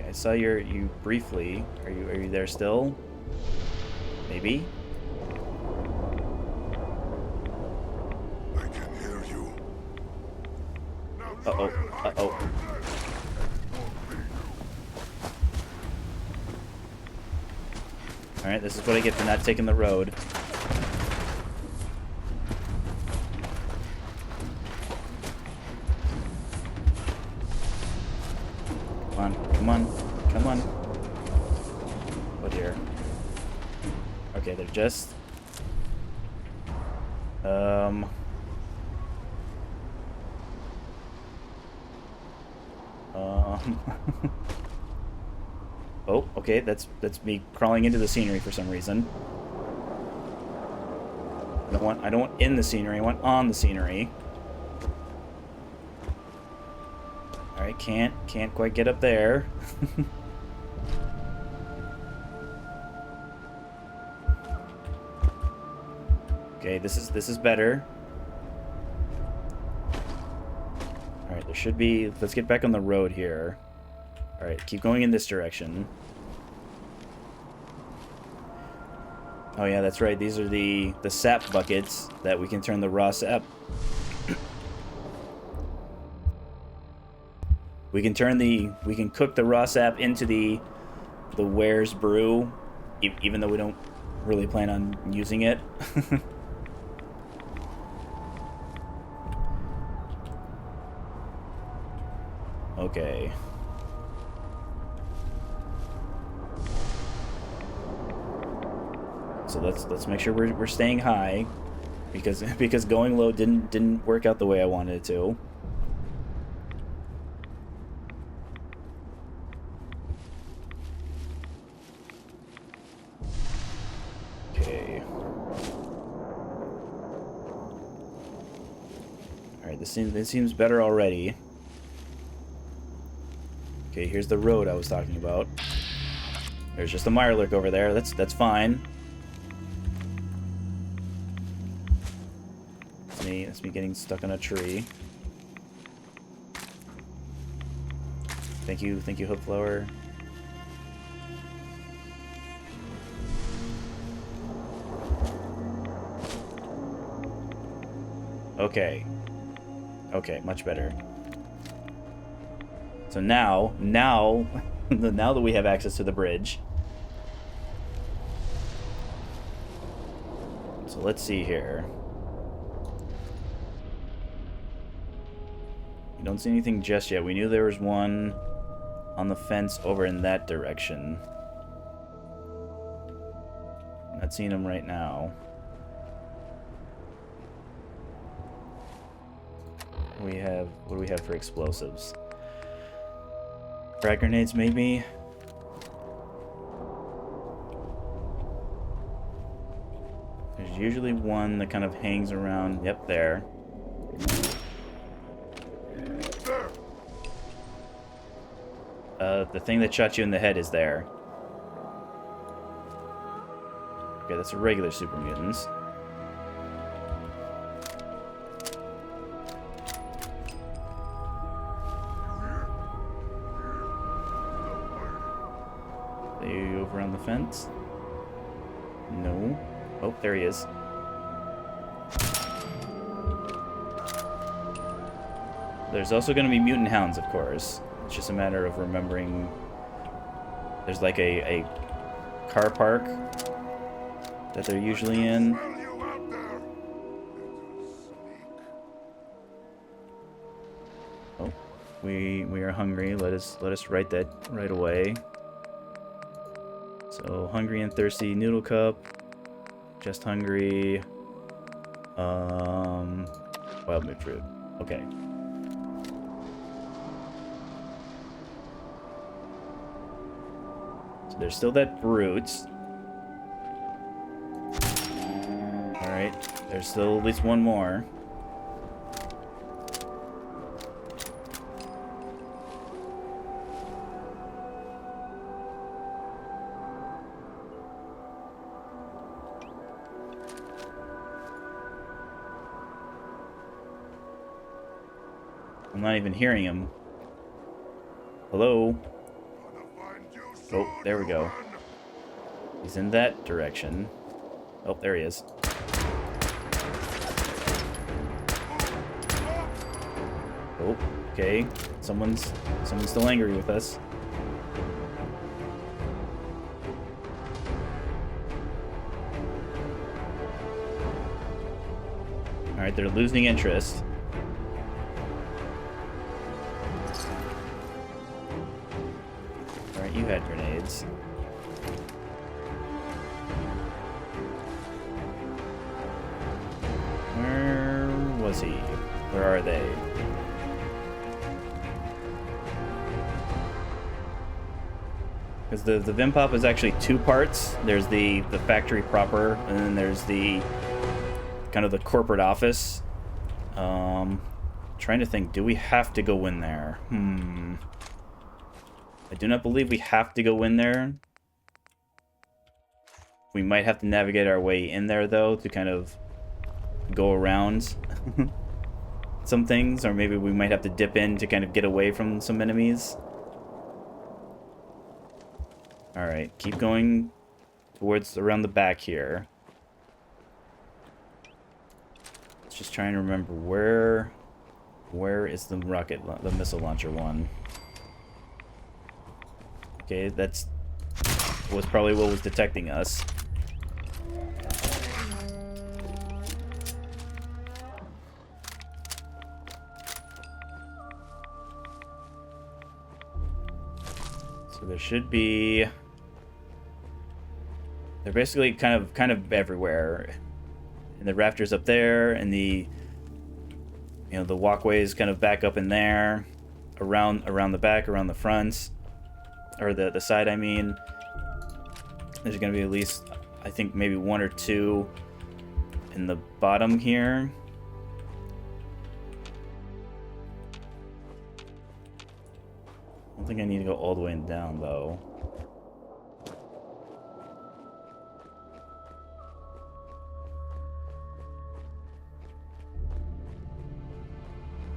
I saw you briefly. Are you there still? Maybe? I can hear you. Uh-oh. Uh-oh. Alright, this is what I get for not taking the road. Come on. Come on. Oh dear. Okay, they're just... Oh, okay, that's me crawling into the scenery for some reason. I don't want in the scenery, I want on the scenery. Alright, can't quite get up there. Okay, this is better. Alright, there should be... Let's get back on the road here. Alright, keep going in this direction. Oh yeah, that's right. These are the sap buckets that we can turn the raw sap... We can cook the raw sap into the Ware's brew, even though we don't really plan on using it. Okay. So let's make sure we're staying high, because going low didn't work out the way I wanted it to. Okay. All right, this seems better already. Okay, here's the road I was talking about. There's just a Mirelurk over there. That's fine. That's me getting stuck on a tree. Thank you, Hookflower. Okay. Okay, much better. So now that we have access to the bridge. So let's see here. Don't see anything just yet. We knew there was one on the fence over in that direction. Not seeing him right now. What do we have for explosives? Frag grenades, maybe? There's usually one that kind of hangs around. Yep, there. The thing that shot you in the head is there. Okay, that's a regular super mutants. Are you over on the fence? No. Oh, there he is. There's also going to be mutant hounds, of course. It's just a matter of remembering. There's like a car park that they're usually in. Oh, we are hungry. Let us write that right away. So hungry and thirsty noodle cup. Just hungry. Wild mood fruit. Okay. So there's still that brute. Alright. There's still at least one more. I'm not even hearing him. Hello? Oh, there we go. He's in that direction. Oh, there he is. Oh, okay. Someone's still angry with us. Alright, they're losing interest. Alright, you had grenades. Where was he? Where are they? Because the Vim Pop is actually two parts. There's the factory proper, and then there's the kind of the corporate office. Trying to think, do we have to go in there? I do not believe we have to go in there. We might have to navigate our way in there, though, to kind of go around some things, or maybe we might have to dip in to kind of get away from some enemies. Alright, keep going towards around the back here. Let's just try and remember where is the the missile launcher one. Okay, was probably what was detecting us. So there should be. They're basically kind of everywhere. And the rafters up there, and the walkways kind of back up in there, around the back, around the front, or the side. I mean, there's gonna be at least, I think, maybe one or two in the bottom here. I don't think I need to go all the way down though.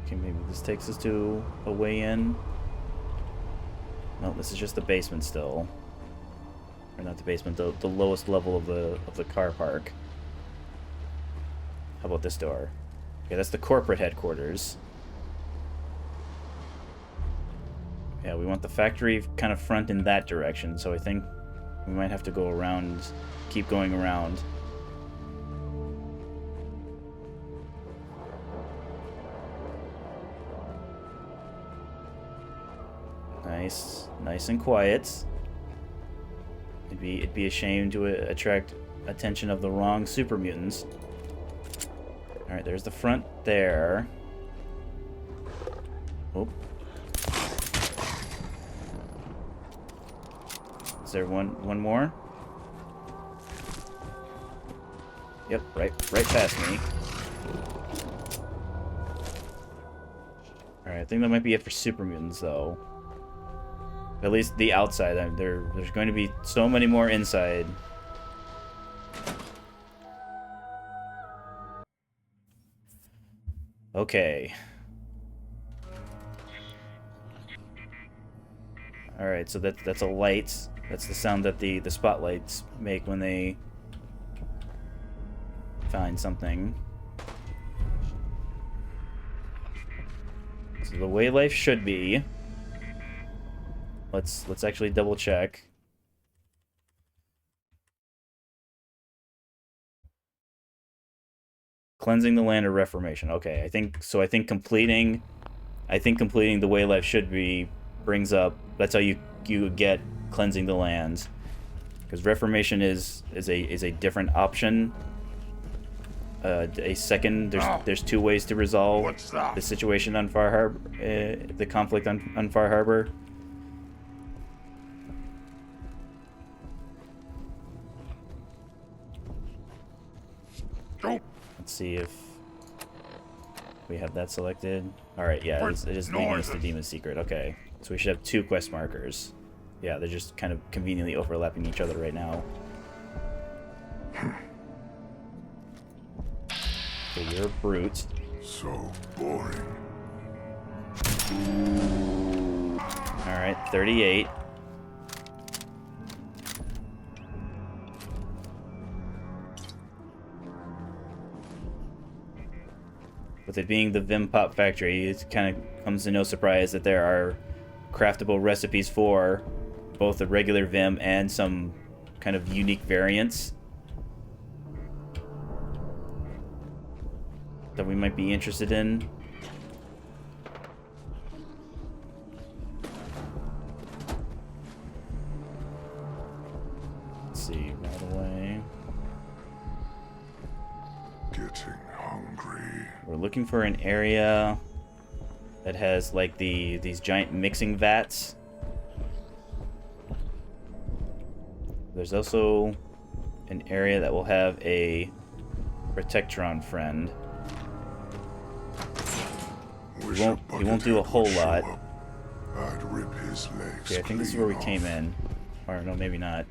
Okay, maybe this takes us to a way in. No, this is just the basement still. Or not the basement, the lowest level of the car park. How about this door? Okay, that's the corporate headquarters. Yeah, we want the factory kind of front in that direction, so I think we might have to go around, keep going around. Nice and quiet. It'd be a shame to attract attention of the wrong super mutants. All right, there's the front there. Oh. Is there one more? Yep, right past me. All right, I think that might be it for super mutants, though. At least the outside. There's going to be so many more inside. Okay. All right, so that's a light. That's the sound that the spotlights make when they find something. So the way life should be. Let's actually double check. Cleansing the land of reformation. Okay, I think completing the way life should be brings up. That's how you get cleansing the lands, because reformation is a different option. A second, there's two ways to resolve the situation on Far Harbor, the conflict on Far Harbor. Let's see if we have that selected. Alright, yeah, it is leading us to Demon's Secret. Okay, so we should have 2 quest markers. Yeah, they're just kind of conveniently overlapping each other right now. Okay, you're a brute. So boring. Alright, 38. With it being the Vim Pop factory, it kind of comes to no surprise that there are craftable recipes for both the regular Vim and some kind of unique variants that we might be interested in. Let's see, right away. Getting hungry. We're looking for an area that has like these giant mixing vats. There's also an area that will have a Protectron friend. He won't do a whole lot. I'd rip his legs. Okay, I think this is where we came in. Or no, maybe not.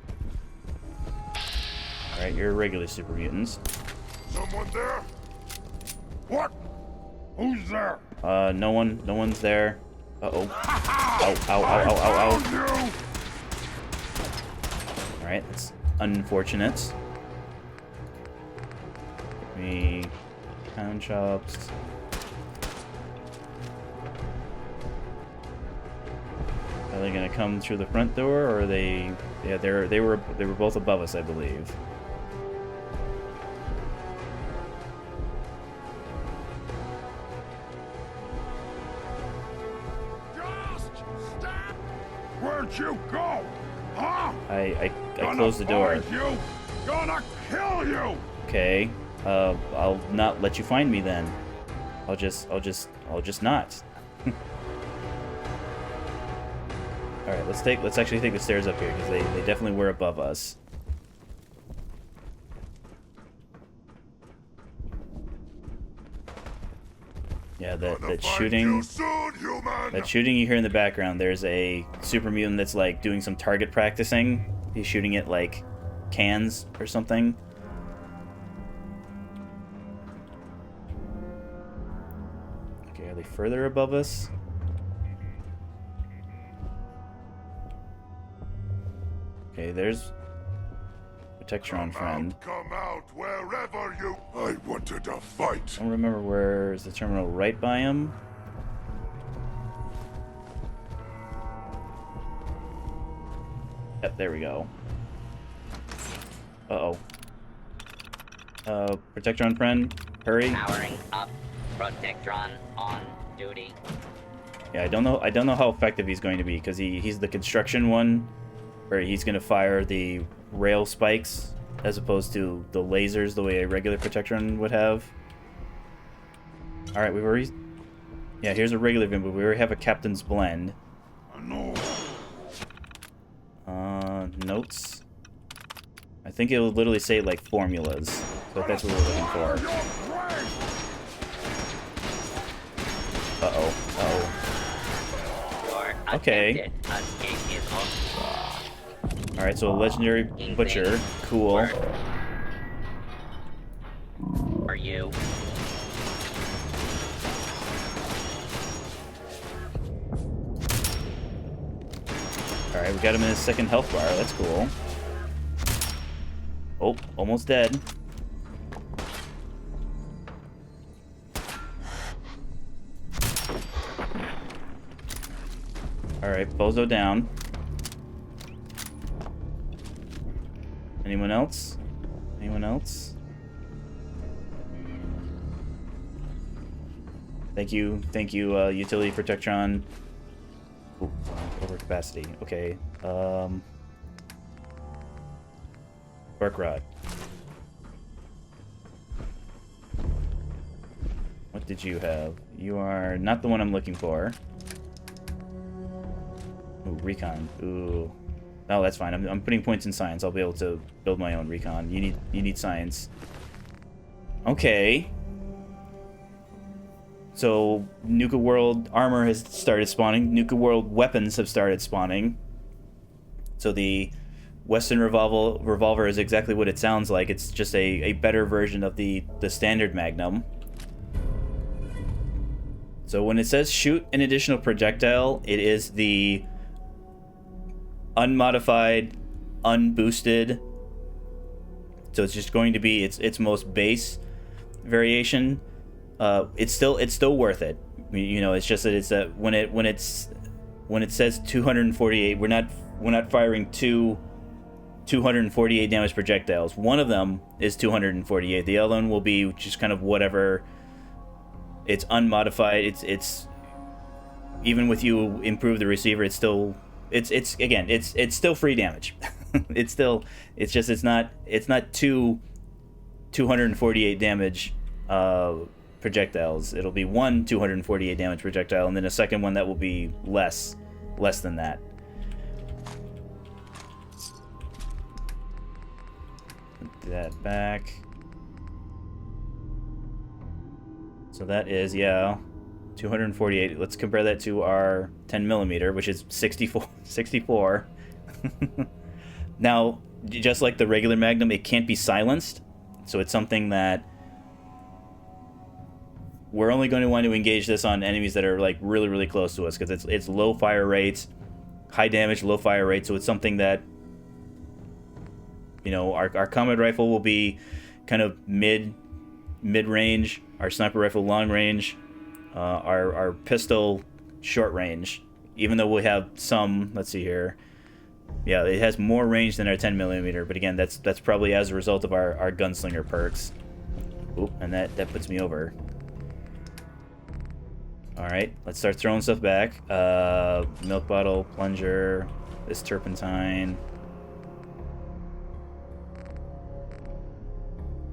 Alright, you're regular super mutants. Someone there? What? Who's there? No one's there. Uh-oh. Ow, ow, ow, ow, ow, ow. Alright, that's unfortunate. Give me pound chops. Are they gonna come through the front door, or are they? Yeah, they were both above us, I believe. Where'd you go? Huh? I closed the door. You. Gonna kill you. Okay. I'll not let you find me then. I'll just not. All right, let's actually take the stairs up here, because they definitely were above us. Yeah, that shooting you hear in the background. There's a super mutant that's like doing some target practicing. He's shooting at like cans or something. Okay, are they further above us? Okay, there's Protectron friend. Come out wherever you. I wanted to fight. I don't remember where is the terminal right by him. Yep, there we go. Uh-oh. Protectron friend, hurry. Powering up. Protectron on duty. Yeah, I don't know how effective he's going to be, because he's the construction one, where he's going to fire the rail spikes as opposed to the lasers the way a regular Protectron would have. Alright, we've already... Yeah, here's a regular Vim, but we already have a Captain's Blend. Notes. I think it will literally say, like, formulas. So that's what we're looking for. Uh-oh. Uh-oh. Okay. Alright, so a legendary butcher. Cool. Are you? Alright, we got him in his second health bar. That's cool. Oh, almost dead. Alright, Bozo down. Anyone else? Anyone else? Thank you, Utility Protectron. Ooh, over capacity. Okay. Bark Rod. What did you have? You are not the one I'm looking for. Ooh, recon. Ooh. No, that's fine. I'm putting points in science. I'll be able to build my own recon. You need science. Okay. So Nuka World armor has started spawning. Nuka World weapons have started spawning. So the Western revolver is exactly what it sounds like. It's just a better version of the standard Magnum. So when it says shoot an additional projectile, it is the unmodified, unboosted. So it's just going to be its most base variation. It's still worth it. You know, it's just that it's when it says 248, we're not firing two 248 damage projectiles. One of them is 248. The other one will be just kind of whatever. It's unmodified. It's even with you improve the receiver, it's still it's still free damage. it's not two 248 damage projectiles. It'll be one 248 damage projectile, and then a second one that will be less than that. Put that back. So that is, yeah, 248. Let's compare that to our 10mm, which is 64. Now, just like the regular Magnum, it can't be silenced. So it's something that we're only going to want to engage this on enemies that are like really, really close to us, because it's low fire rates, high damage, low fire rate. So it's something that, you know, our combat rifle will be kind of mid-range, our sniper rifle long range, our pistol short range. Even though we have some, let's see here, yeah, it has more range than our 10mm, but again, that's probably as a result of our gunslinger perks. Oop, and that puts me over. Alright, let's start throwing stuff back. Milk bottle, plunger, this turpentine.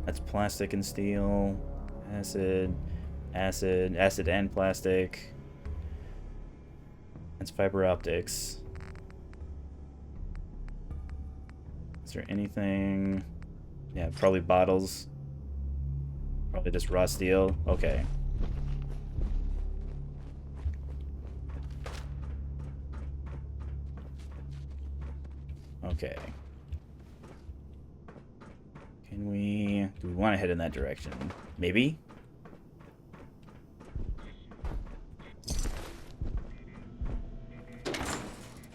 That's plastic and steel. Acid and plastic. That's fiber optics. Is there anything? Yeah, probably bottles. Probably just raw steel. Okay. Okay. Do we want to head in that direction? Maybe?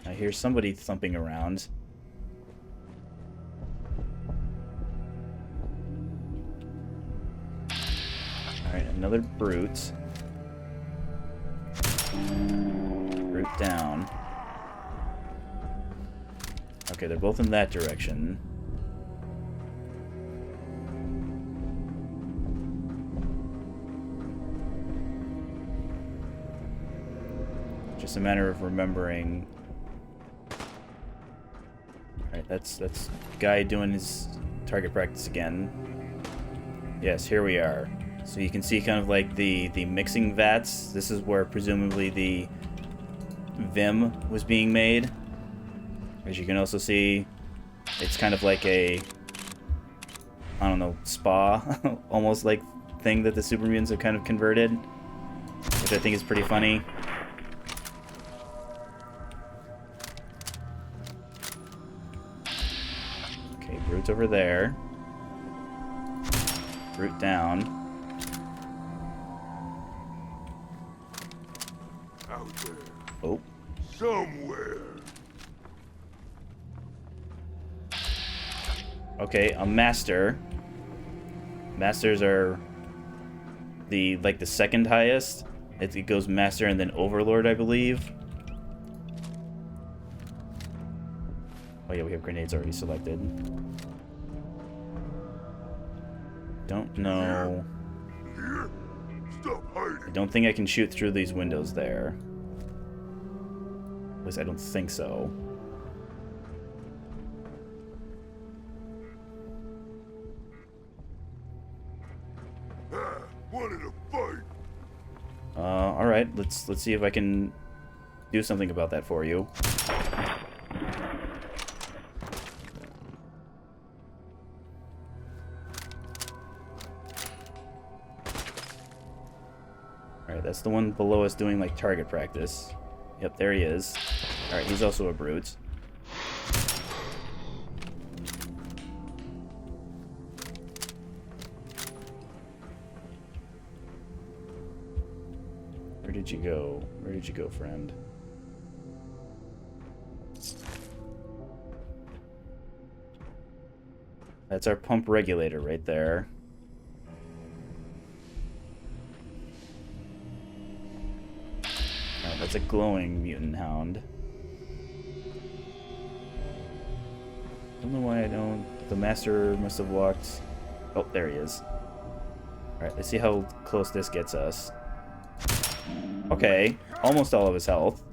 I hear somebody thumping around. Alright, another brute. Brute down. Okay, they're both in that direction. just a matter of remembering. Alright, that's guy doing his target practice again. Yes, here we are. So you can see kind of like the mixing vats. This is where presumably the Vim was being made. As you can also see, it's kind of like a, I don't know, spa almost like thing that the super mutants have kind of converted, which I think is pretty funny. Okay, Brute's over there. Brute down. Out there. Oh. Somewhere. Okay, a master. Masters are the second highest. It goes master and then overlord, I believe. Oh yeah, we have grenades already selected. Don't know. Here? Stop hiding. I don't think I can shoot through these windows there. At least I don't think so. Wanted to fight. All right. Let's see if I can do something about that for you. All right, that's the one below us doing like target practice. Yep, there he is. All right, he's also a brute. Where did you go? Where did you go, friend? That's our pump regulator right there. Alright, that's a glowing mutant hound. Don't know why I don't... The master must have walked... Oh, there he is. Alright, let's see how close this gets us. Okay, almost all of his health.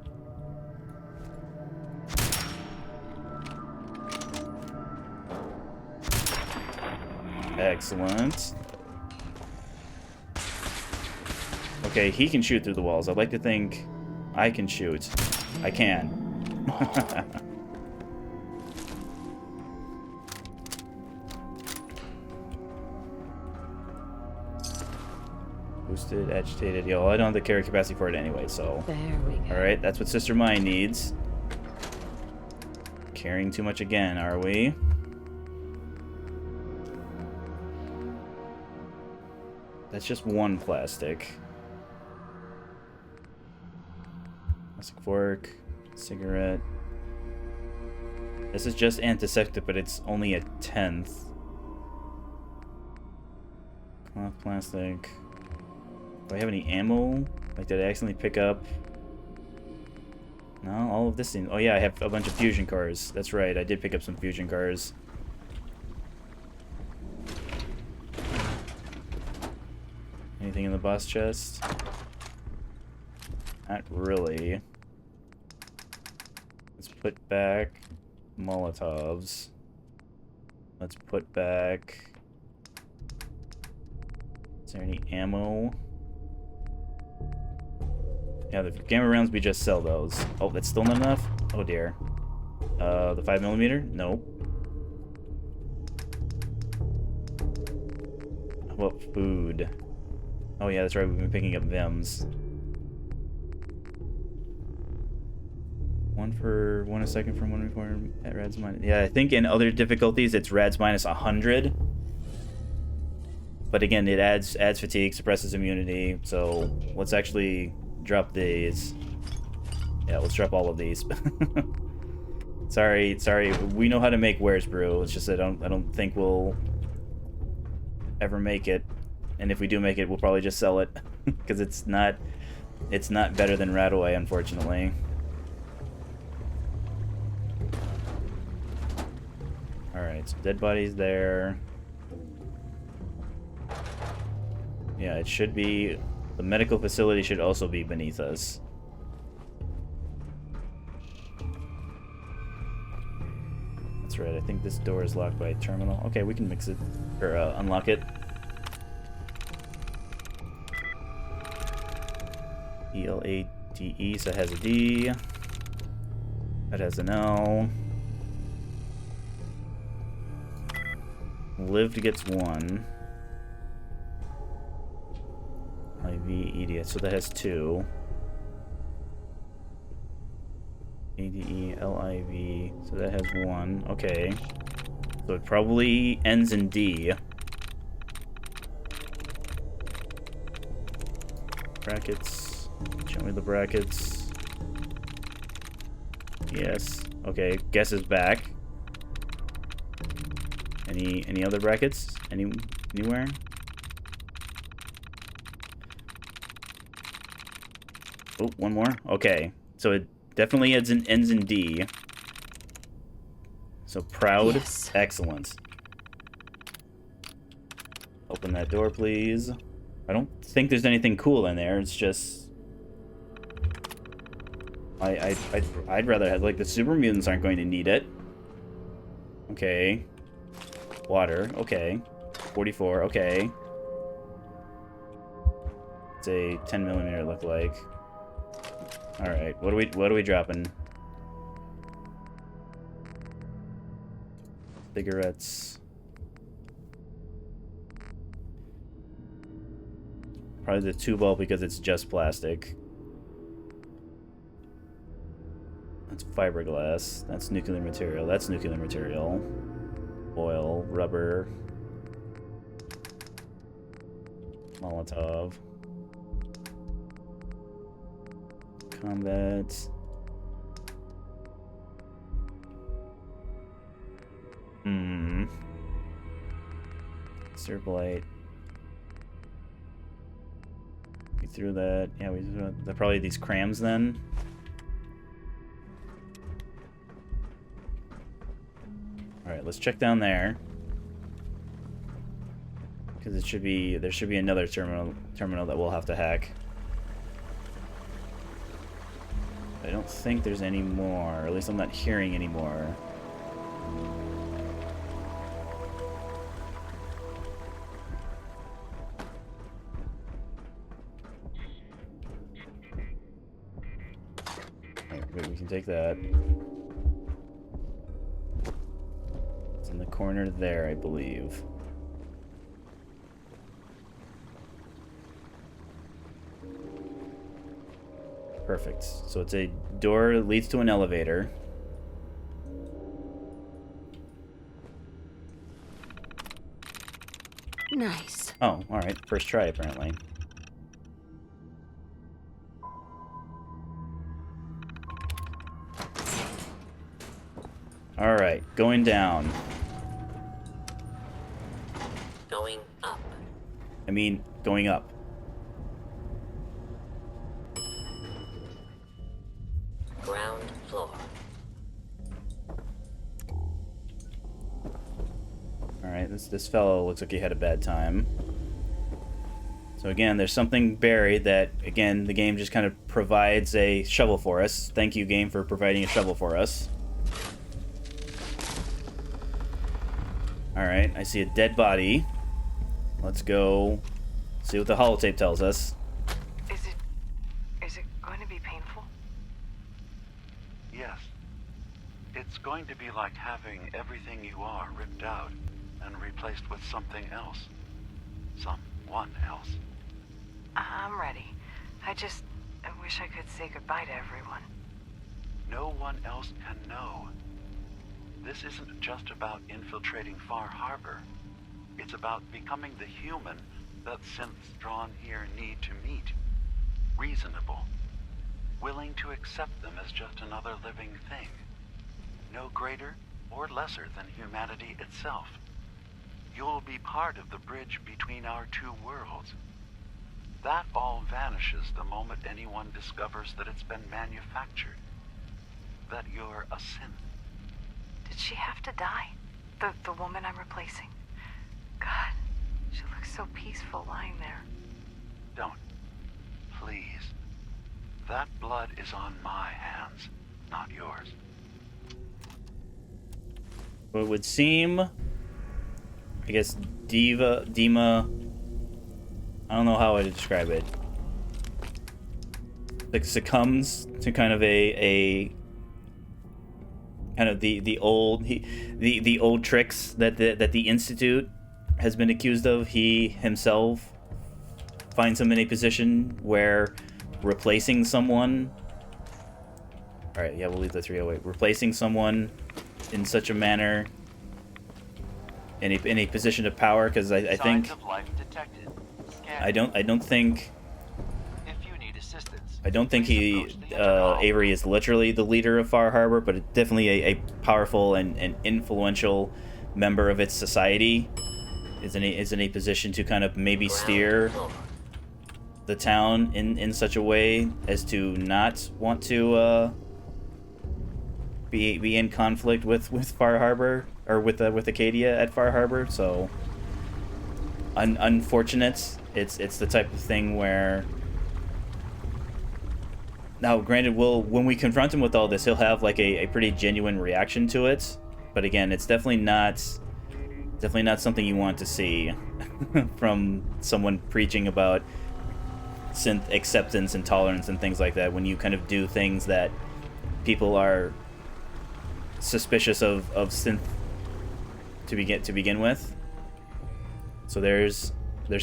Excellent. Okay, he can shoot through the walls. I'd like to think I can shoot. I can. Boosted, agitated. Yo, I don't have the carry capacity for it anyway, so. There we go. Alright, that's what Sister Mine needs. Carrying too much again, are we? That's just one plastic. Plastic fork, cigarette. This is just antiseptic, but it's only a 10th. Cloth plastic. Do I have any ammo? Like, did I accidentally pick up? No, all of this seems... Oh yeah, I have a bunch of fusion cars. That's right, I did pick up some fusion cars. Anything in the boss chest? Not really. Let's put back Molotovs. Let's put back... Is there any ammo? Yeah, the gamma rounds, we just sell those. Oh, that's still not enough? Oh dear. The 5mm? Nope. How about food? Oh yeah, that's right, we've been picking up Vims. One a second from one report at Rad's minus. Yeah, I think in other difficulties it's Rad's minus 100. But again, it adds fatigue, suppresses immunity, so let's actually drop these. Yeah, let's drop all of these. sorry, we know how to make Ware's Brew. It's just I don't think we'll ever make it. And if we do make it, we'll probably just sell it because it's not better than Radaway, unfortunately. All right, so dead bodies there. Yeah, it should be. The medical facility should also be beneath us. that's right. I think this door is locked by a terminal. Okay, we can mix it, or unlock it. ELADE, so it has a D. That has an L. Lived gets 1. IV, ED, so that has 2. ADE, LIV, so that has 1. Okay. So it probably ends in D. Brackets. Show me the brackets. Yes. Okay, guess is back. Any other brackets? Anywhere? Oh, one more. Okay, so it definitely ends in D. So proud, Yes. Excellent. Open that door, please. I don't think there's anything cool in there. It's just I'd rather have, like, the super mutants aren't going to need it. Okay. Water. Okay. 44. Okay. It's a 10mm look like. All right. What are we dropping? Cigarettes. Probably the 2-ball because it's just plastic. That's fiberglass. That's nuclear material. That's nuclear material. Oil, rubber. Molotov. Combat. Serpolite. We threw that. Yeah, we threw they're probably these crams then. Alright, let's check down there. Because there should be another terminal that we'll have to hack. I don't think there's any more. Or at least I'm not hearing any more. Wait, we can take that. It's in the corner there, I believe. Perfect. So it's a door that leads to an elevator. Nice. Oh, alright. First try, apparently. Alright, going down. Going up. I mean, going up. Ground floor. Alright, this fellow looks like he had a bad time. So again, there's something buried that, again, the game just kind of provides a shovel for us. Thank you, game, for providing a shovel for us. Alright, I see a dead body. Let's go see what the holotape tells us. Is it going to be painful? Yes. It's going to be like having everything you are ripped out and replaced with something else. Someone else. I'm ready. I wish I could say goodbye to everyone. No one else can know. This isn't just about infiltrating Far Harbor. It's about becoming the human that synths drawn here need to meet. Reasonable. Willing to accept them as just another living thing. No greater or lesser than humanity itself. You'll be part of the bridge between our two worlds. That all vanishes the moment anyone discovers that it's been manufactured. That you're a synth. Did she have to die? The woman I'm replacing? God, she looks so peaceful lying there. Don't. Please. That blood is on my hands, not yours. So it would seem, I guess, Dima, I don't know how I would describe it. Like succumbs to kind of a kind of the old tricks that the Institute has been accused of. He himself finds him in a position where replacing someone. All right, yeah, we'll leave the 308. Replacing someone in such a manner in a position of power, because I think I don't think Avery is literally the leader of Far Harbor, but it's definitely a powerful and influential member of its society. Is in a position to kind of maybe steer the town in such a way as to not want to be in conflict with Far Harbor, or with Acadia at Far Harbor. So unfortunate. It's the type of thing where, now granted, when we confront him with all this, he'll have like a pretty genuine reaction to it, but again, it's definitely not something you want to see from someone preaching about synth acceptance and tolerance and things like that, when you kind of do things that people are suspicious of synth to begin with. So there's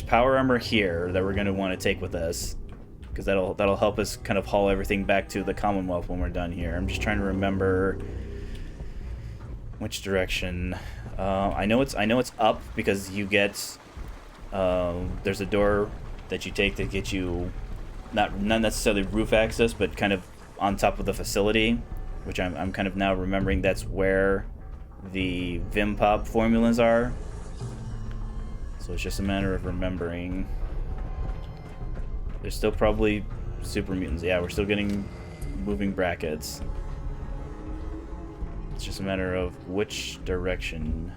power armor here that we're going to want to take with us, because that'll help us kind of haul everything back to the Commonwealth when we're done here. I'm just trying to remember which direction. I know it's up, because you get there's a door that you take to get you not necessarily roof access, but kind of on top of the facility, which I'm kind of now remembering that's where the Vim Pop formulas are. So it's just a matter of remembering. There's still probably super mutants. Yeah, we're still getting moving brackets. It's just a matter of which direction.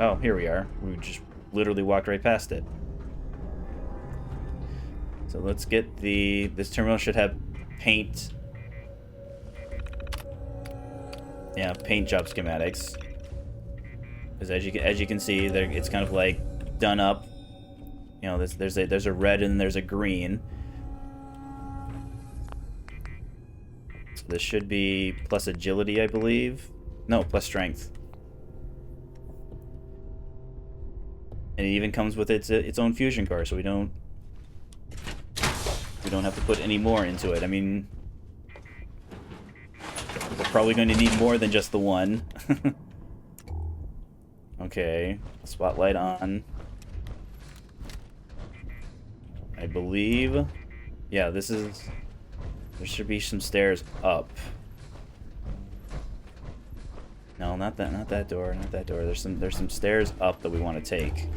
Oh, here we are. We just literally walked right past it. So let's get this terminal should have paint. Yeah, paint job schematics. Because as you can see, it's kind of like done up. You know, there's a red and there's a green. So this should be plus agility, I believe. No, plus strength. And it even comes with its own fusion core, so we don't have to put any more into it. I mean, we're probably going to need more than just the one. Okay, spotlight on. I believe, yeah, there should be some stairs up. No, not that door, not that door. There's some stairs up that we want to take.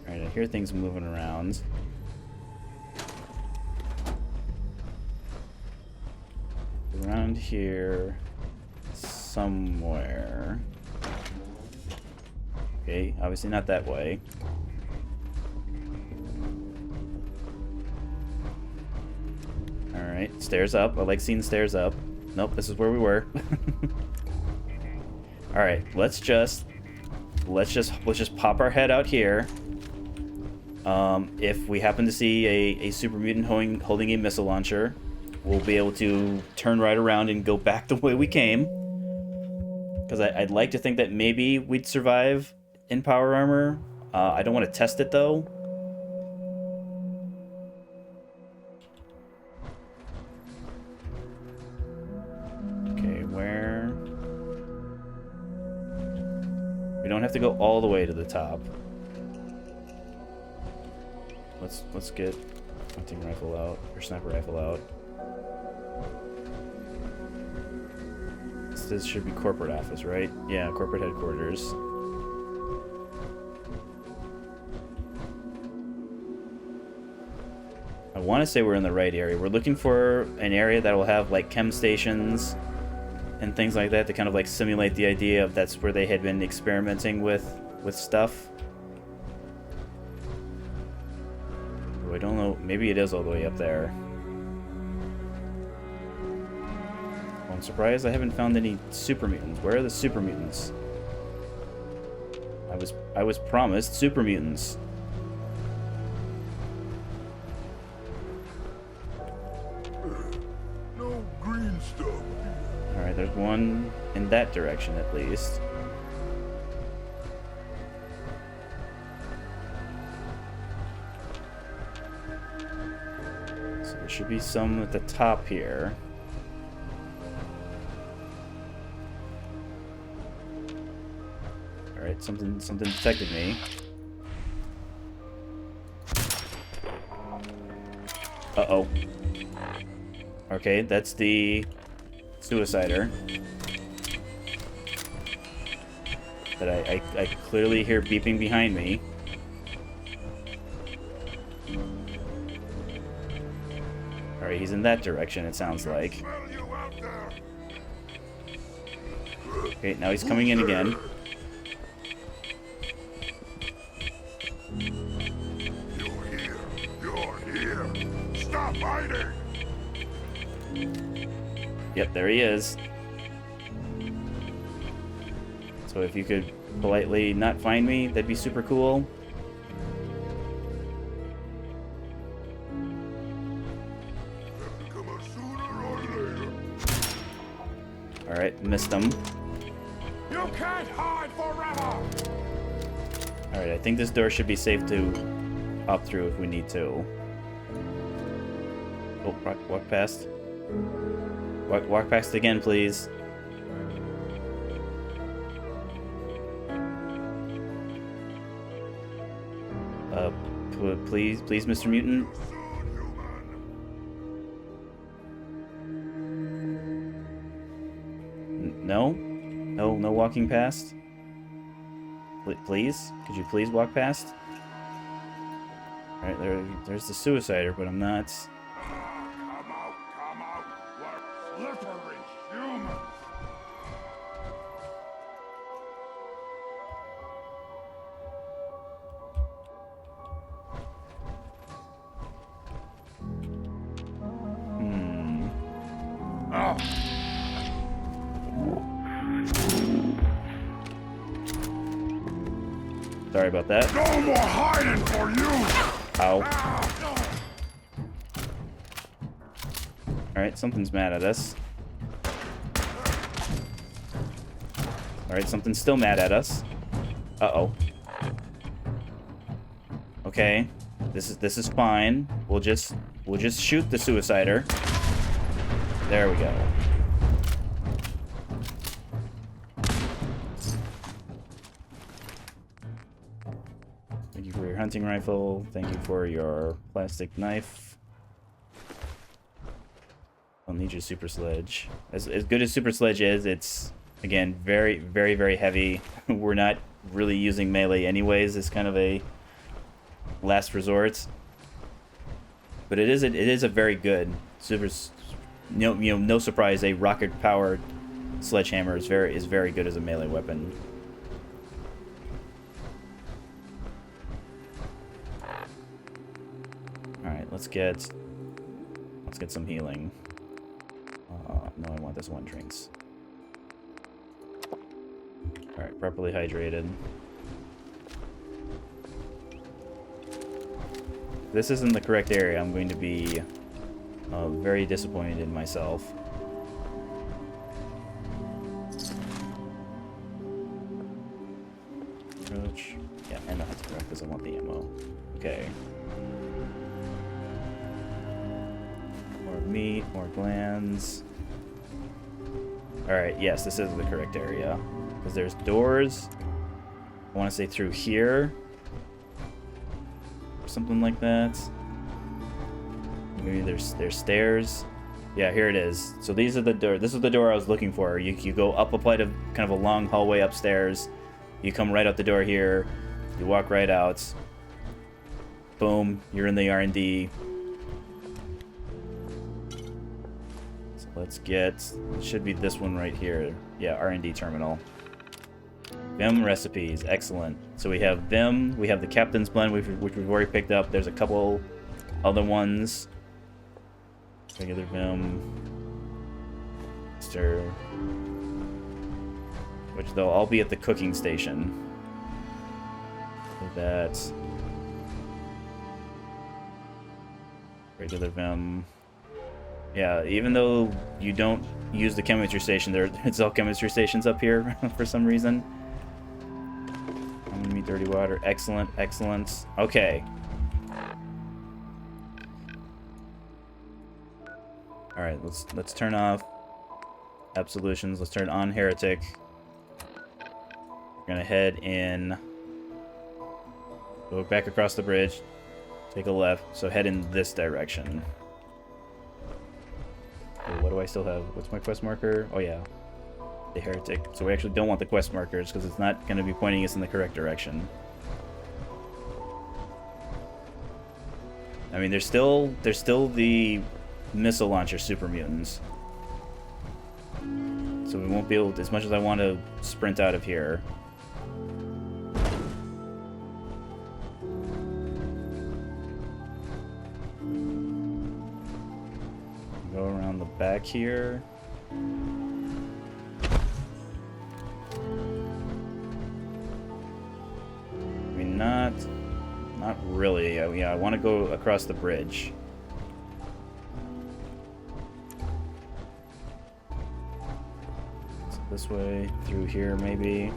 Alright, I hear things moving around. Around here somewhere. Okay, obviously not that way. Alright, stairs up. I like seeing stairs up. Nope, this is where we were. Alright, let's just pop our head out here. If we happen to see a super mutant holding a missile launcher, we'll be able to turn right around and go back the way we came. Because I'd like to think that maybe we'd survive in power armor. I don't want to test it, though. Okay, where? We don't have to go all the way to the top. Let's get hunting rifle out, or sniper rifle out. This should be corporate office, right? Yeah, corporate headquarters. I want to say we're in the right area. We're looking for an area that will have like chem stations and things like that to kind of like simulate the idea of that's where they had been experimenting with stuff. Oh, I don't know. Maybe it is all the way up there. Well, I'm surprised I haven't found any super mutants. Where are the super mutants? I was promised super mutants. No green stuff. Alright, there's one in that direction at least. So there should be some at the top here. Alright, something detected me. Uh-oh. Okay, that's the suicider. That I clearly hear beeping behind me. Alright, he's in that direction, it sounds like. Okay, now he's coming in again. You're here. Stop hiding. Yep, there he is. So if you could politely not find me, that'd be super cool. Alright, missed him. You can't hide forever. Alright, I think this door should be safe to hop through if we need to. Oh, walk past. Walk past again, please. Please, Mr. Mutant. No? No walking past? Please? Could you please walk past? Alright, there's the suicider, but I'm not... Come out. We're slippery humans. Oh. Sorry about that. No more hiding for you. Ow. Alright, something's mad at us. Alright, something's still mad at us. Uh-oh. Okay. This is fine. We'll just shoot the suicider. There we go. Thank you for your hunting rifle. Thank you for your plastic knife. I'll need your super sledge. As good as super sledge is, it's again very, very, very heavy. We're not really using melee anyways. It's kind of a last resort. But it is a very good super. No surprise, a rocket powered sledgehammer is very good as a melee weapon. All right, let's get some healing. No, I want this one drinks. All right, properly hydrated. If this isn't the correct area, I'm going to be very disappointed in myself. Approach. Yeah, and the hunting rifle because I want the ammo. Okay. More meat, more glands. Alright, yes, this is the correct area. Because there's doors. I want to say through here. Or something like that. Maybe there's stairs. Yeah, here it is. So these are the door. This is the door I was looking for. You go up a flight of kind of a long hallway upstairs. You come right out the door here. You walk right out. Boom, you're in the R&D. So Let's get, it should be this one right here. Yeah, R&D terminal. Vim recipes, excellent. So we have Vim, we have the Captain's Blend, which we've already picked up. There's a couple other ones. Regular Vim. Stir. Which they'll all be at the cooking station. So that. Regular Vim. Yeah, even though you don't use the chemistry station, it's all chemistry stations up here for some reason. I'm gonna meet dirty water. Excellent, excellent. Okay. All right, let's turn off absolutions. Let's turn on heretic. We're gonna head in. Go back across the bridge. Take a left. So head in this direction. What do I still have? What's my quest marker? Oh yeah, the heretic. So we actually don't want the quest markers because it's not going to be pointing us in the correct direction. I mean, there's still the missile launcher super mutants. So we won't be able to, as much as I want to sprint out of here. Go around the back here. I mean, not really. Yeah, I want to go across the bridge. So this way, through here, maybe.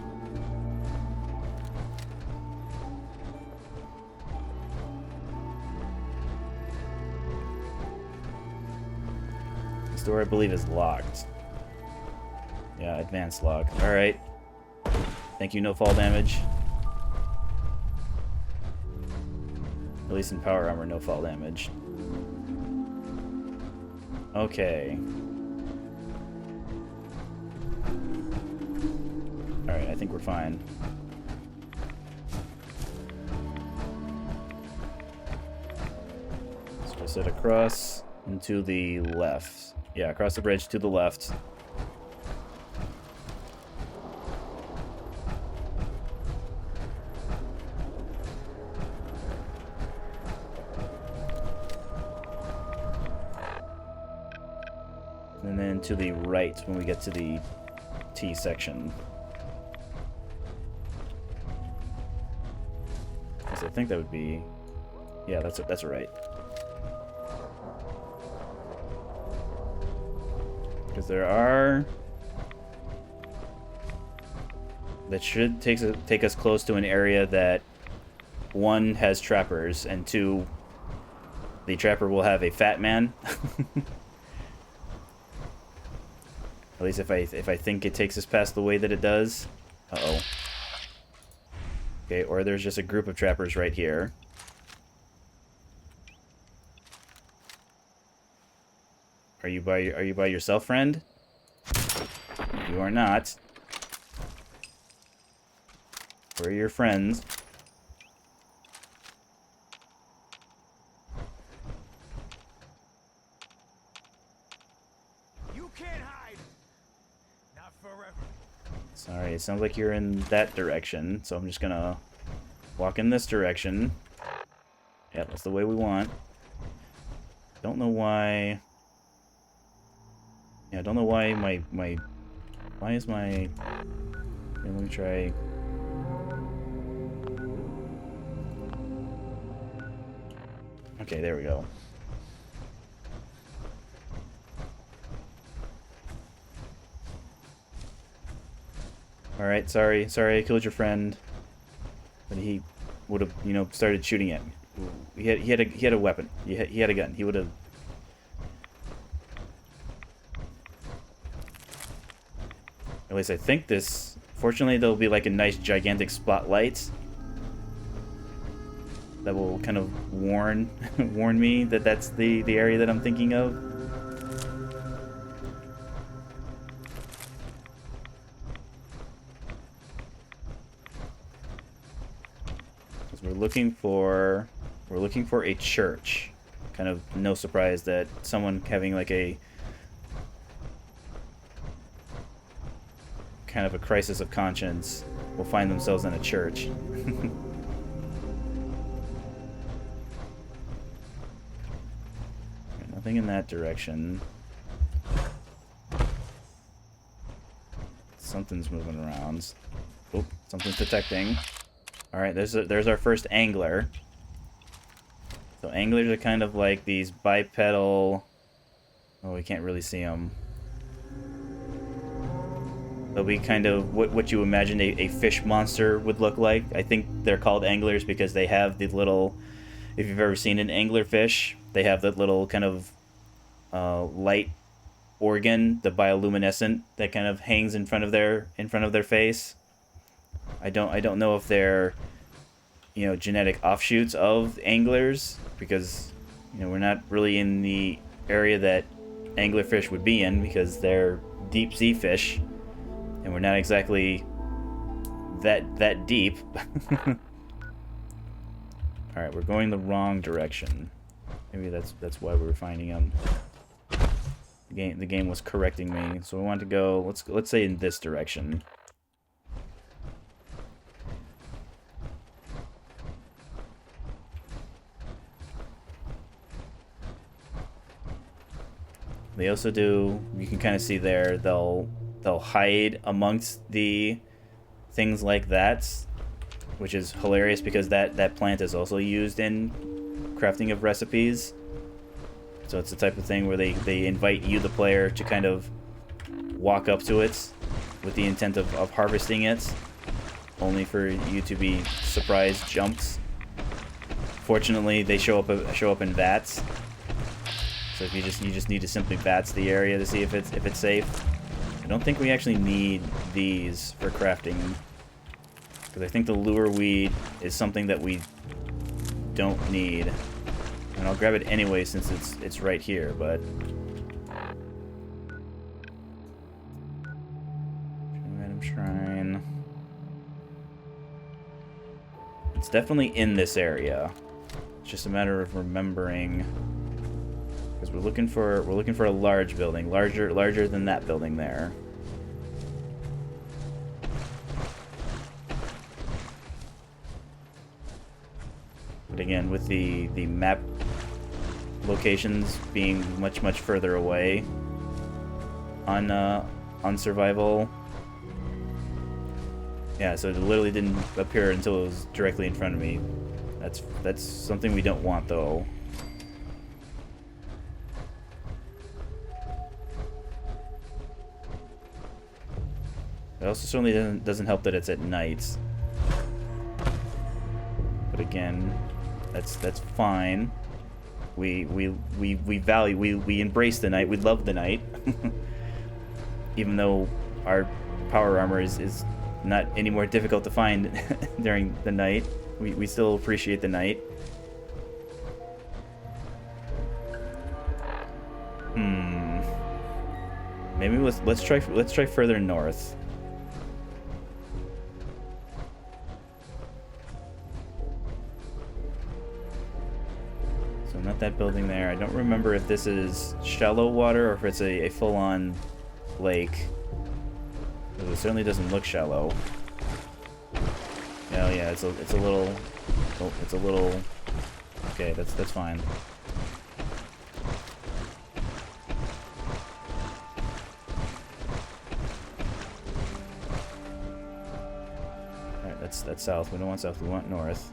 This door, I believe, is locked. Yeah, advanced lock. Alright. Thank you, no fall damage. At least in power armor, no fall damage. Okay. Alright, I think we're fine. Let's just head across and to the left. Yeah, across the bridge to the left. And then to the right when we get to the T section. So I think that would be... Yeah, that's right. Because there are... That should take us close to an area that, one, has trappers, and two, the trapper will have a fat man. At least if I think it takes us past the way that it does. Uh-oh. Okay, or there's just a group of trappers right here. Are you by yourself, friend? You are not. Where are your friends? You can't hide. Not forever. Sorry, it sounds like you're in that direction, so I'm just gonna walk in this direction. Yeah, that's the way we want. Don't know why... Yeah, I don't know why why is my... Okay, let me try... Okay, there we go. Alright, sorry I killed your friend. But he would have, you know, started shooting at me. He had a weapon. He had a gun. He would have... At least I think this... Fortunately, there'll be like a nice gigantic spotlight that will kind of warn me that that's the area that I'm thinking of. Because we're looking for a church. Kind of no surprise that someone having like a kind of a crisis of conscience will find themselves in a church. Nothing in that direction. Something's moving around. Oh, something's detecting. Alright, there's our first angler. So anglers are kind of like these bipedal... Oh, we can't really see them. They'll be kind of what you imagine a fish monster would look like. I think they're called anglers because they have the little... If you've ever seen an anglerfish, they have that little kind of light organ, the bioluminescent, that kind of hangs in front of their face. I don't know if they're, you know, genetic offshoots of anglers, because, you know, we're not really in the area that anglerfish would be in, because they're deep sea fish, and we're not exactly that deep. All right, we're going the wrong direction. Maybe that's why we were finding them. The game was correcting me, so we want to go. Let's say in this direction. They also do. You can kind of see there. They'll hide amongst the things like that, which is hilarious because that plant is also used in crafting of recipes. So it's the type of thing where they invite you, the player, to kind of walk up to it with the intent of harvesting it, only for you to be surprised jumped. Fortunately, they show up in vats. So if you just need to simply vats the area to see if it's safe. I don't think we actually need these for crafting, because I think the lure weed is something that we don't need. And I'll grab it anyway since it's right here, but... Random shrine. It's definitely in this area. It's just a matter of remembering, because we're looking for a large building, larger than that building there. But again, with the map locations being much further away on survival, yeah, so it literally didn't appear until it was directly in front of me. That's something we don't want, though. It also certainly doesn't help that it's at night. But again, that's fine. We embrace the night. We love the night. Even though our power armor is not any more difficult to find during the night, we still appreciate the night. Maybe let's try further north. Not that building there. I don't remember if this is shallow water or if it's a full-on lake. It certainly doesn't look shallow. Oh yeah, it's a little. Oh, it's a little. Okay, that's fine. All right, that's south. We don't want south. We want north.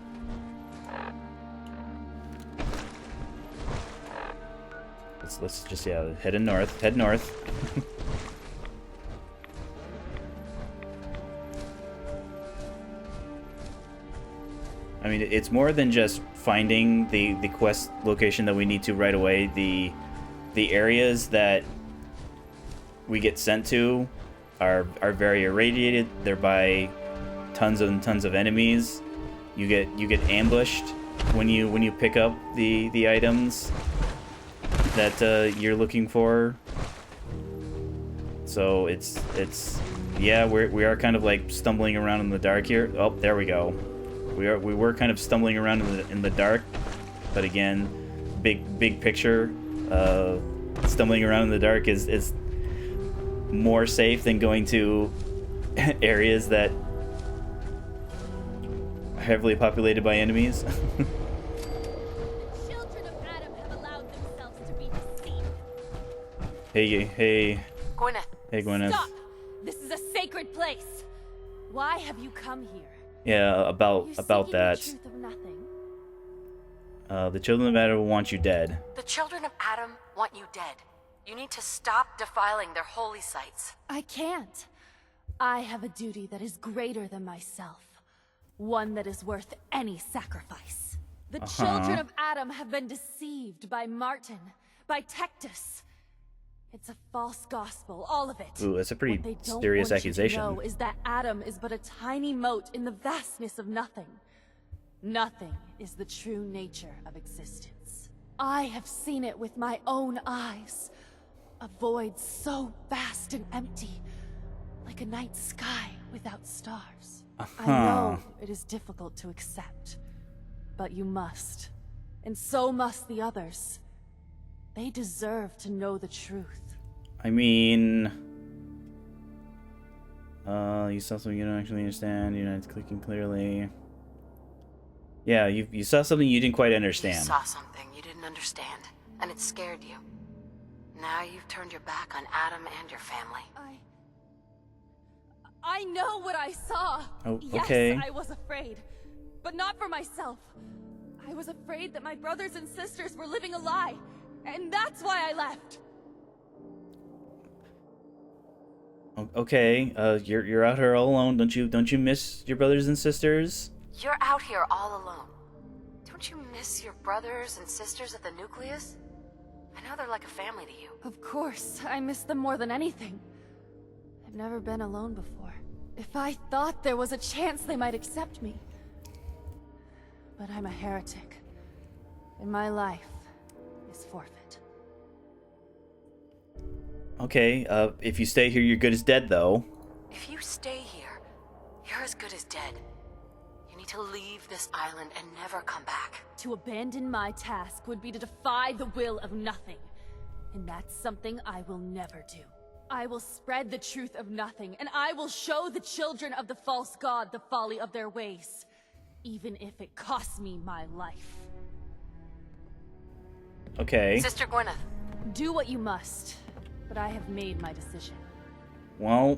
Let's just, yeah, head north. Head north. I mean, it's more than just finding the quest location that we need to right away. The areas that we get sent to are very irradiated. They're by tons and tons of enemies. You get ambushed when you pick up the items that you're looking for. So it's yeah, we are kind of like stumbling around in the dark here. Oh, there we go. We were kind of stumbling around in the dark, but again, big picture, stumbling around in the dark is more safe than going to areas that are heavily populated by enemies. Children of Adam have allowed themselves to be deceived. Hey, Gwyneth. hey, Gwyneth. Stop! This is a sacred place. Why have you come here? Yeah, about You're that. seeking the truth of nothing. The children of Adam want you dead. The children of Adam want you dead. You need to stop defiling their holy sites. I can't. I have a duty that is greater than myself. One that is worth any sacrifice. The children of Adam have been deceived by Martin, by Tectus. It's a false gospel, all of it. Ooh, that's a pretty What they don't serious want you to accusation. know is that Adam is but a tiny mote in the vastness of nothing. Nothing is the true nature of existence. I have seen it with my own eyes. A void so vast and empty, like a night sky without stars. I know it is difficult to accept, but you must. And so must the others. They deserve to know the truth. I mean, you saw something you don't actually understand. You're not clicking clearly. Yeah, you saw something you didn't quite understand. You saw something you didn't understand, and it scared you. Now you've turned your back on Adam and your family. I know what I saw. Oh, okay. Yes, I was afraid. But not for myself. I was afraid that my brothers and sisters were living a lie. And that's why I left. Okay, you're out here all alone. Don't you miss your brothers and sisters? You're out here all alone. Don't you miss your brothers and sisters at the nucleus? I know they're like a family to you. Of course, I miss them more than anything. I've never been alone before. If I thought there was a chance they might accept me. But I'm a heretic. And my life is forfeit. Okay, if you stay here, you're good as dead, though. If you stay here, you're as good as dead. You need to leave this island and never come back. To abandon my task would be to defy the will of nothing. And that's something I will never do. I will spread the truth of nothing, and I will show the children of the false god the folly of their ways. Even if it costs me my life. Okay. Sister Gwyneth. Do what you must, but I have made my decision. Well,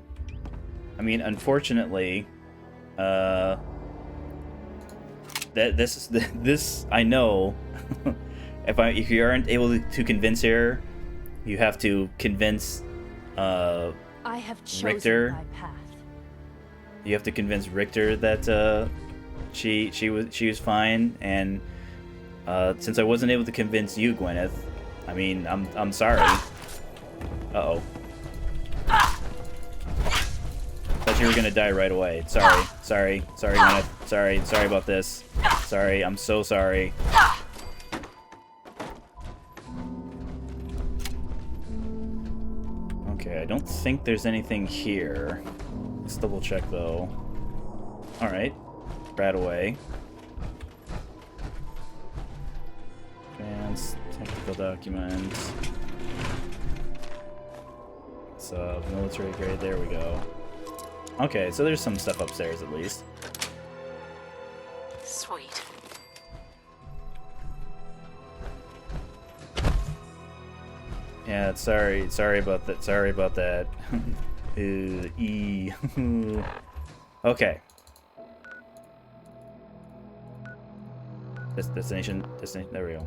I mean, unfortunately, this I know. if you aren't able to convince her, you have to convince I have chosen Richter. my path. You have to convince Richter that she was fine, and since I wasn't able to convince you, Gwyneth, I mean, I'm sorry. Uh-oh. Thought you were gonna die right away. Sorry, Gwyneth. Sorry about this. Sorry, I'm so sorry. Okay, I don't think there's anything here. Let's double check though. Alright. Right away. Advanced technical documents. It's military grade, there we go. Okay, so there's some stuff upstairs at least. Sweet. Yeah, sorry about that. E. Okay. Destination, there we go.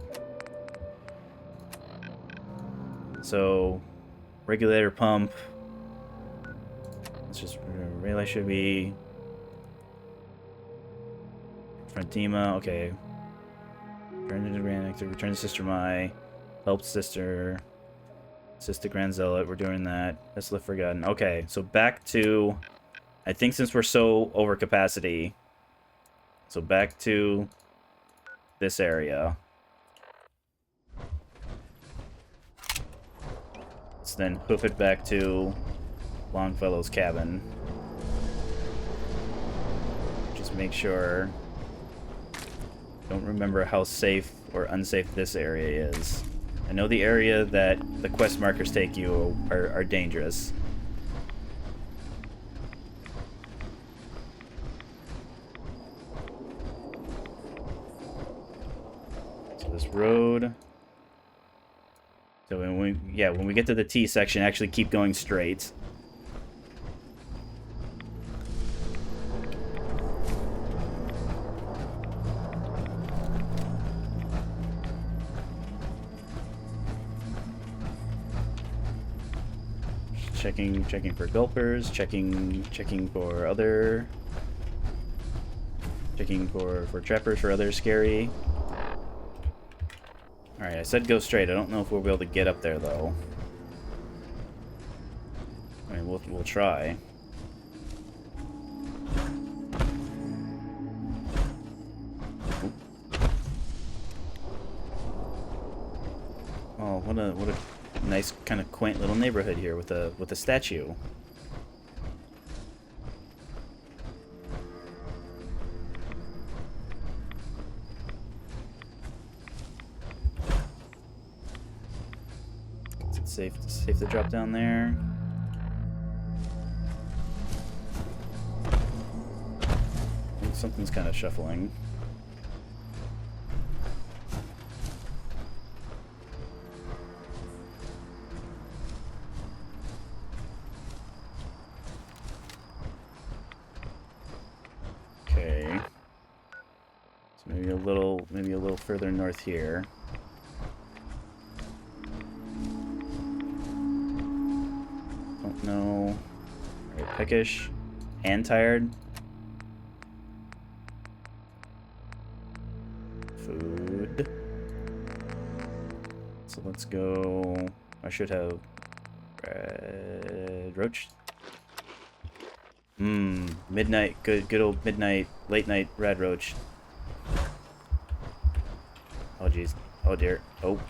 So, regulator pump. Let's just, relay should be Frontima, okay. Return to the Grand Actor, return to Sister Mai, help Sister Grand Zealot, we're doing that. That's left forgotten. Okay, so back to, I think since we're so over capacity, so back to this area. Let's then hoof it back to Longfellow's cabin. Just make sure. Don't remember how safe or unsafe this area is. I know the area that the quest markers take you are dangerous. this road. So when we get to the T section, actually keep going straight. Checking for gulpers, checking for other, checking for trappers, for other scary. Alright, I said go straight. I don't know if we'll be able to get up there, though. I mean, we'll try. Oop. Oh, what a nice kind of quaint little neighborhood here with a statue. Safe to drop down there. I think something's kind of shuffling. Okay. So maybe a little further north here. No. Alright, peckish and tired. Food. So let's go. I should have red roach. Midnight, good old midnight, late night red roach. Oh jeez. Oh dear. Oh.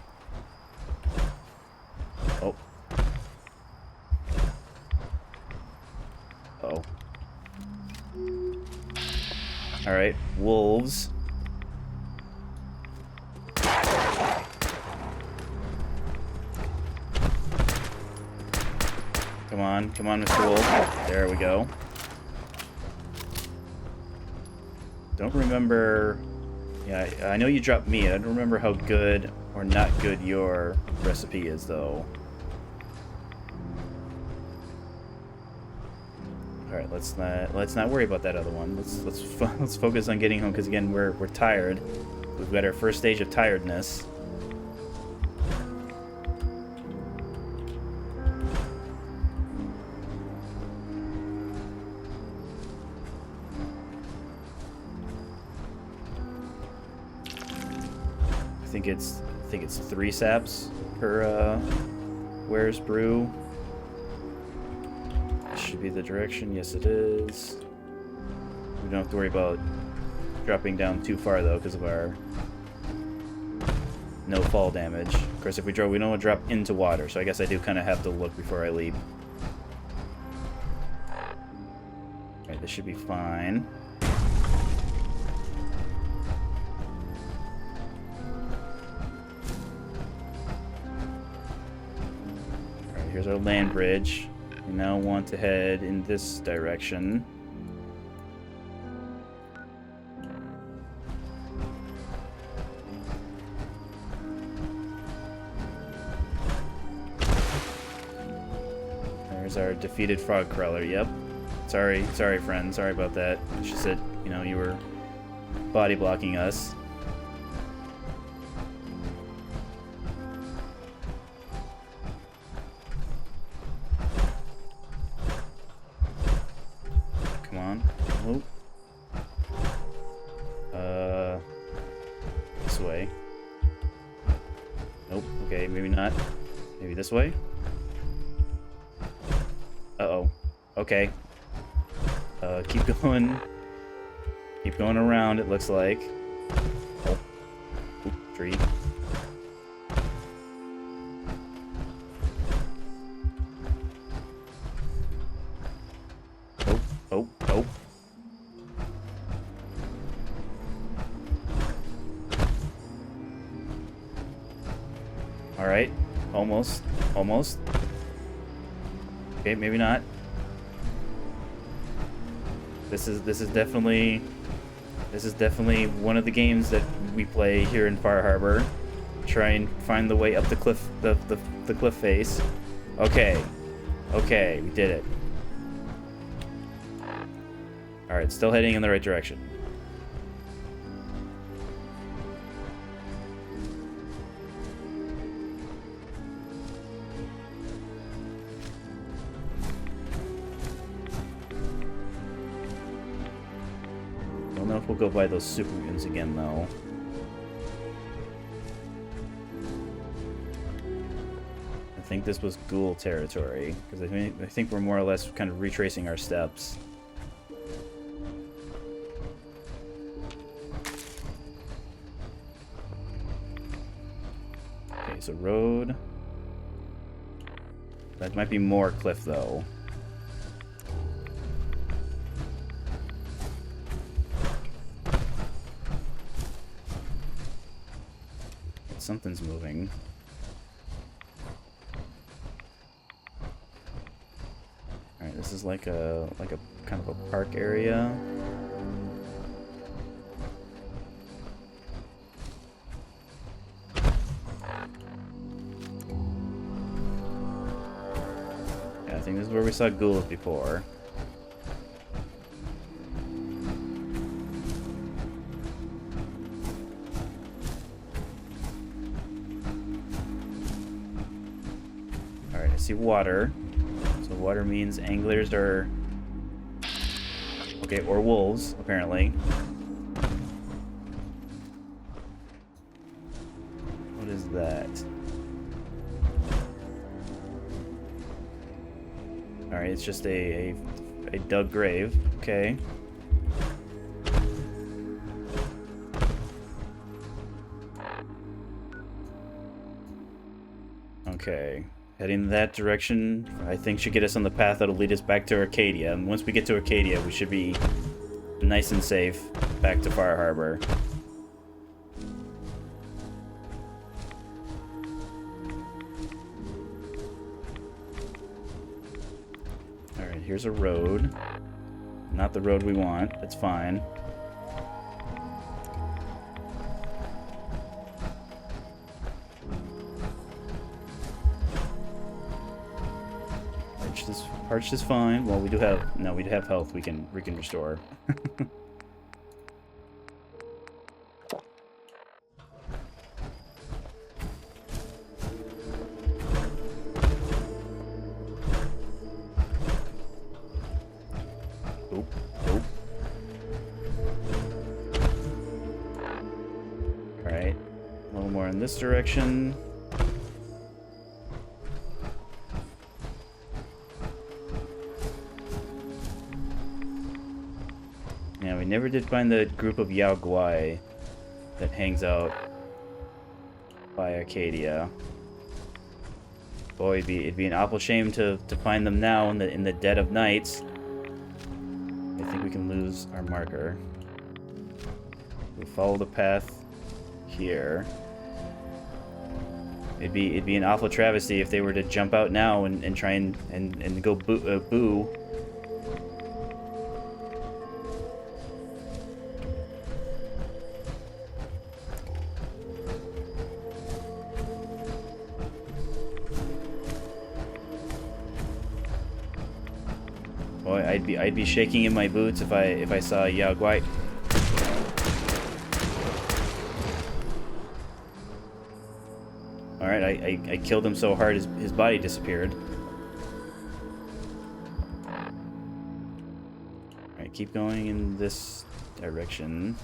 Oh. Oh. Alright, wolves. Come on, Mr. Wolf. There we go. Don't remember... Yeah, I know you dropped meat. I don't remember how good or not good your recipe is, though. All right, let's not worry about that other one. Let's focus on getting home, because again we're tired. We've got our first stage of tiredness. I think it's 3 saps per Where's Brew. Should be the direction. Yes, it is. We don't have to worry about dropping down too far though, because of our no fall damage. Of course, if we drop, we don't want to drop into water, so I guess I do kind of have to look before I leap. Alright, this should be fine. Alright, here's our land bridge. We now want to head in this direction. There's our defeated frog crawler. Yep. Sorry, friend. Sorry about that. She said, you know, you were body blocking us. Come on. Oh. This way. Nope. Okay, maybe not. Maybe this way? Uh-oh. Okay. Keep going. Keep going around, it looks like. Oh. Oop, tree. Oh, oh, oh. Alright. Almost. Almost. Okay, maybe not. This is definitely one of the games that we play here in Far Harbor. try and find the way up the cliff, the cliff face. Okay. Okay, we did it. Alright, still heading in the right direction. Don't know if we'll go by those super mutants again, though. I think this was ghoul territory, because I think we're more or less kind of retracing our steps. Okay, so road. That might be more cliff, though. Something's moving. Alright, this is like a kind of a park area. Yeah, I think this is where we saw ghouls before. Alright, I see water. So water means anglers are... Okay, or wolves, apparently. What is that? Alright, it's just a dug grave. Okay. Okay. Heading that direction, I think, should get us on the path that'll lead us back to Arcadia. And once we get to Arcadia, we should be nice and safe back to Far Harbor. Alright, here's a road. Not the road we want. That's fine. Parched is fine. Well, we do have... No, we do have health we can restore. Oop, oop. Alright. A little more in this direction. Yeah, we never did find the group of Yao Guai that hangs out by Arcadia. Boy, it'd be an awful shame to find them now in the dead of night. I think we can lose our marker. We'll follow the path here. It'd be an awful travesty if they were to jump out now and try and go boo. Boy, I'd be shaking in my boots if I saw Yao Guai. Alright, I killed him so hard his body disappeared. Alright, keep going in this direction.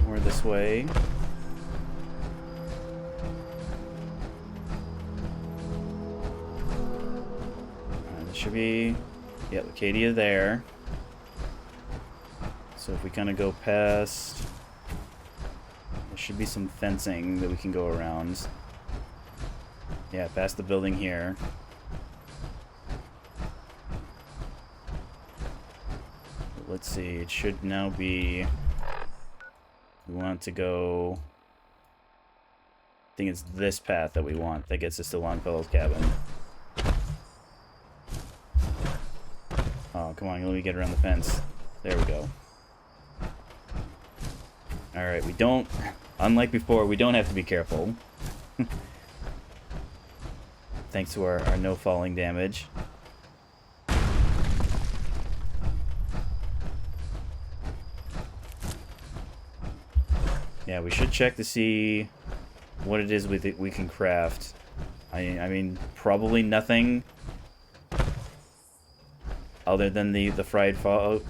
Or this way. Should be, yeah, Arcadia there. So if we kind of go past, there should be some fencing that we can go around. Yeah, past the building here. But let's see, it should now be, we want to go think it's this path that we want that gets us to Longfellow's cabin. Oh, come on, let me get around the fence. There we go. Alright, we don't... Unlike before, we don't have to be careful. Thanks to our no falling damage. Yeah, we should check to see what it is we can craft. I mean, probably nothing other than the fried fog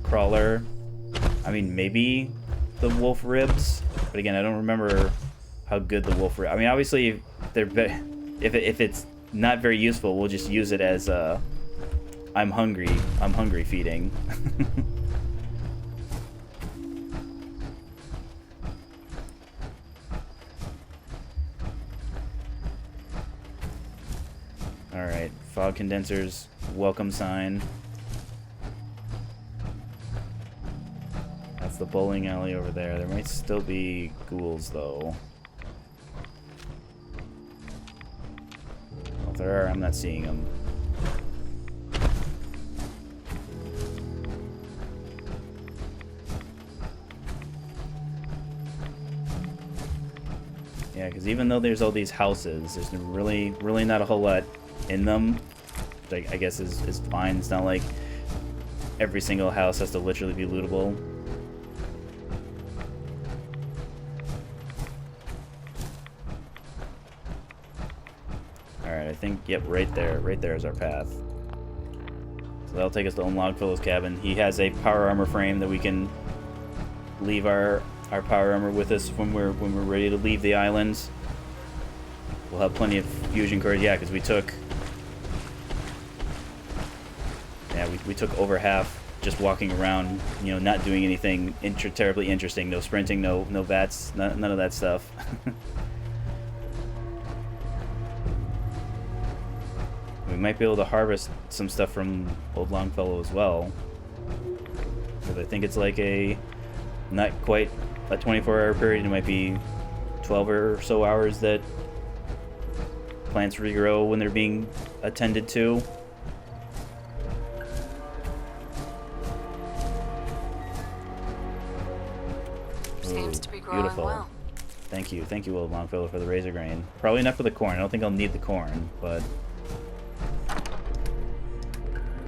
crawler. I mean, maybe the wolf ribs, but again, I don't remember how good the wolf ribs. I mean, obviously, if it's not very useful, we'll just use it as I'm hungry feeding. Alright, fog condensers, welcome sign. That's the bowling alley over there. There might still be ghouls, though. Well, if there are, I'm not seeing them. Yeah, because even though there's all these houses, there's really not a whole lot in them. Like, I guess is fine. It's not like every single house has to literally be lootable. Alright, I think, yep, right there is our path. So that'll take us to Longfellow's cabin. He has a power armor frame that we can leave our power armor with us when we're ready to leave the islands. We'll have plenty of fusion cores, yeah, because we took over half just walking around, you know, not doing anything terribly interesting. No sprinting, no VATS, none of that stuff. We might be able to harvest some stuff from Old Longfellow as well, because I think it's like not quite a 24-hour period. It might be 12 or so hours that plants regrow when they're being attended to. Seems to be growing beautiful. well. Thank you, Old Longfellow, for the razor grain. Probably enough for the corn. I don't think I'll need the corn, but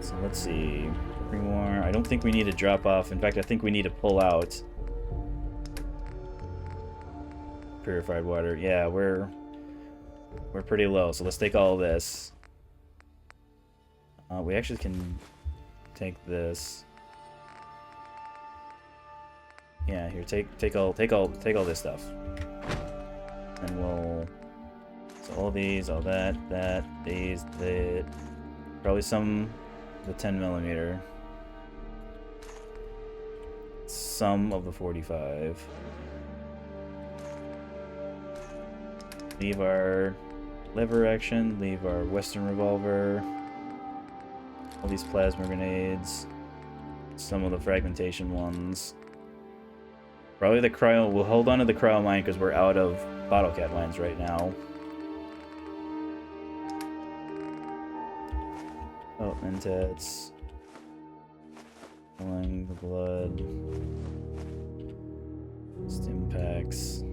so let's see. 3 more. I don't think we need to drop off. In fact, I think we need to pull out purified water. Yeah, we're pretty low, so let's take all of this. We actually can take this. Yeah, here, take all this stuff. And we'll, so all these, all that, these, probably some of the 10mm. Some of the 45. Leave our lever action, leave our Western revolver, all these plasma grenades, some of the fragmentation ones. Probably the cryo, we'll hold on to the cryo mine because we're out of bottle cap mines right now. Oh, and it's pulling the blood. Stim packs.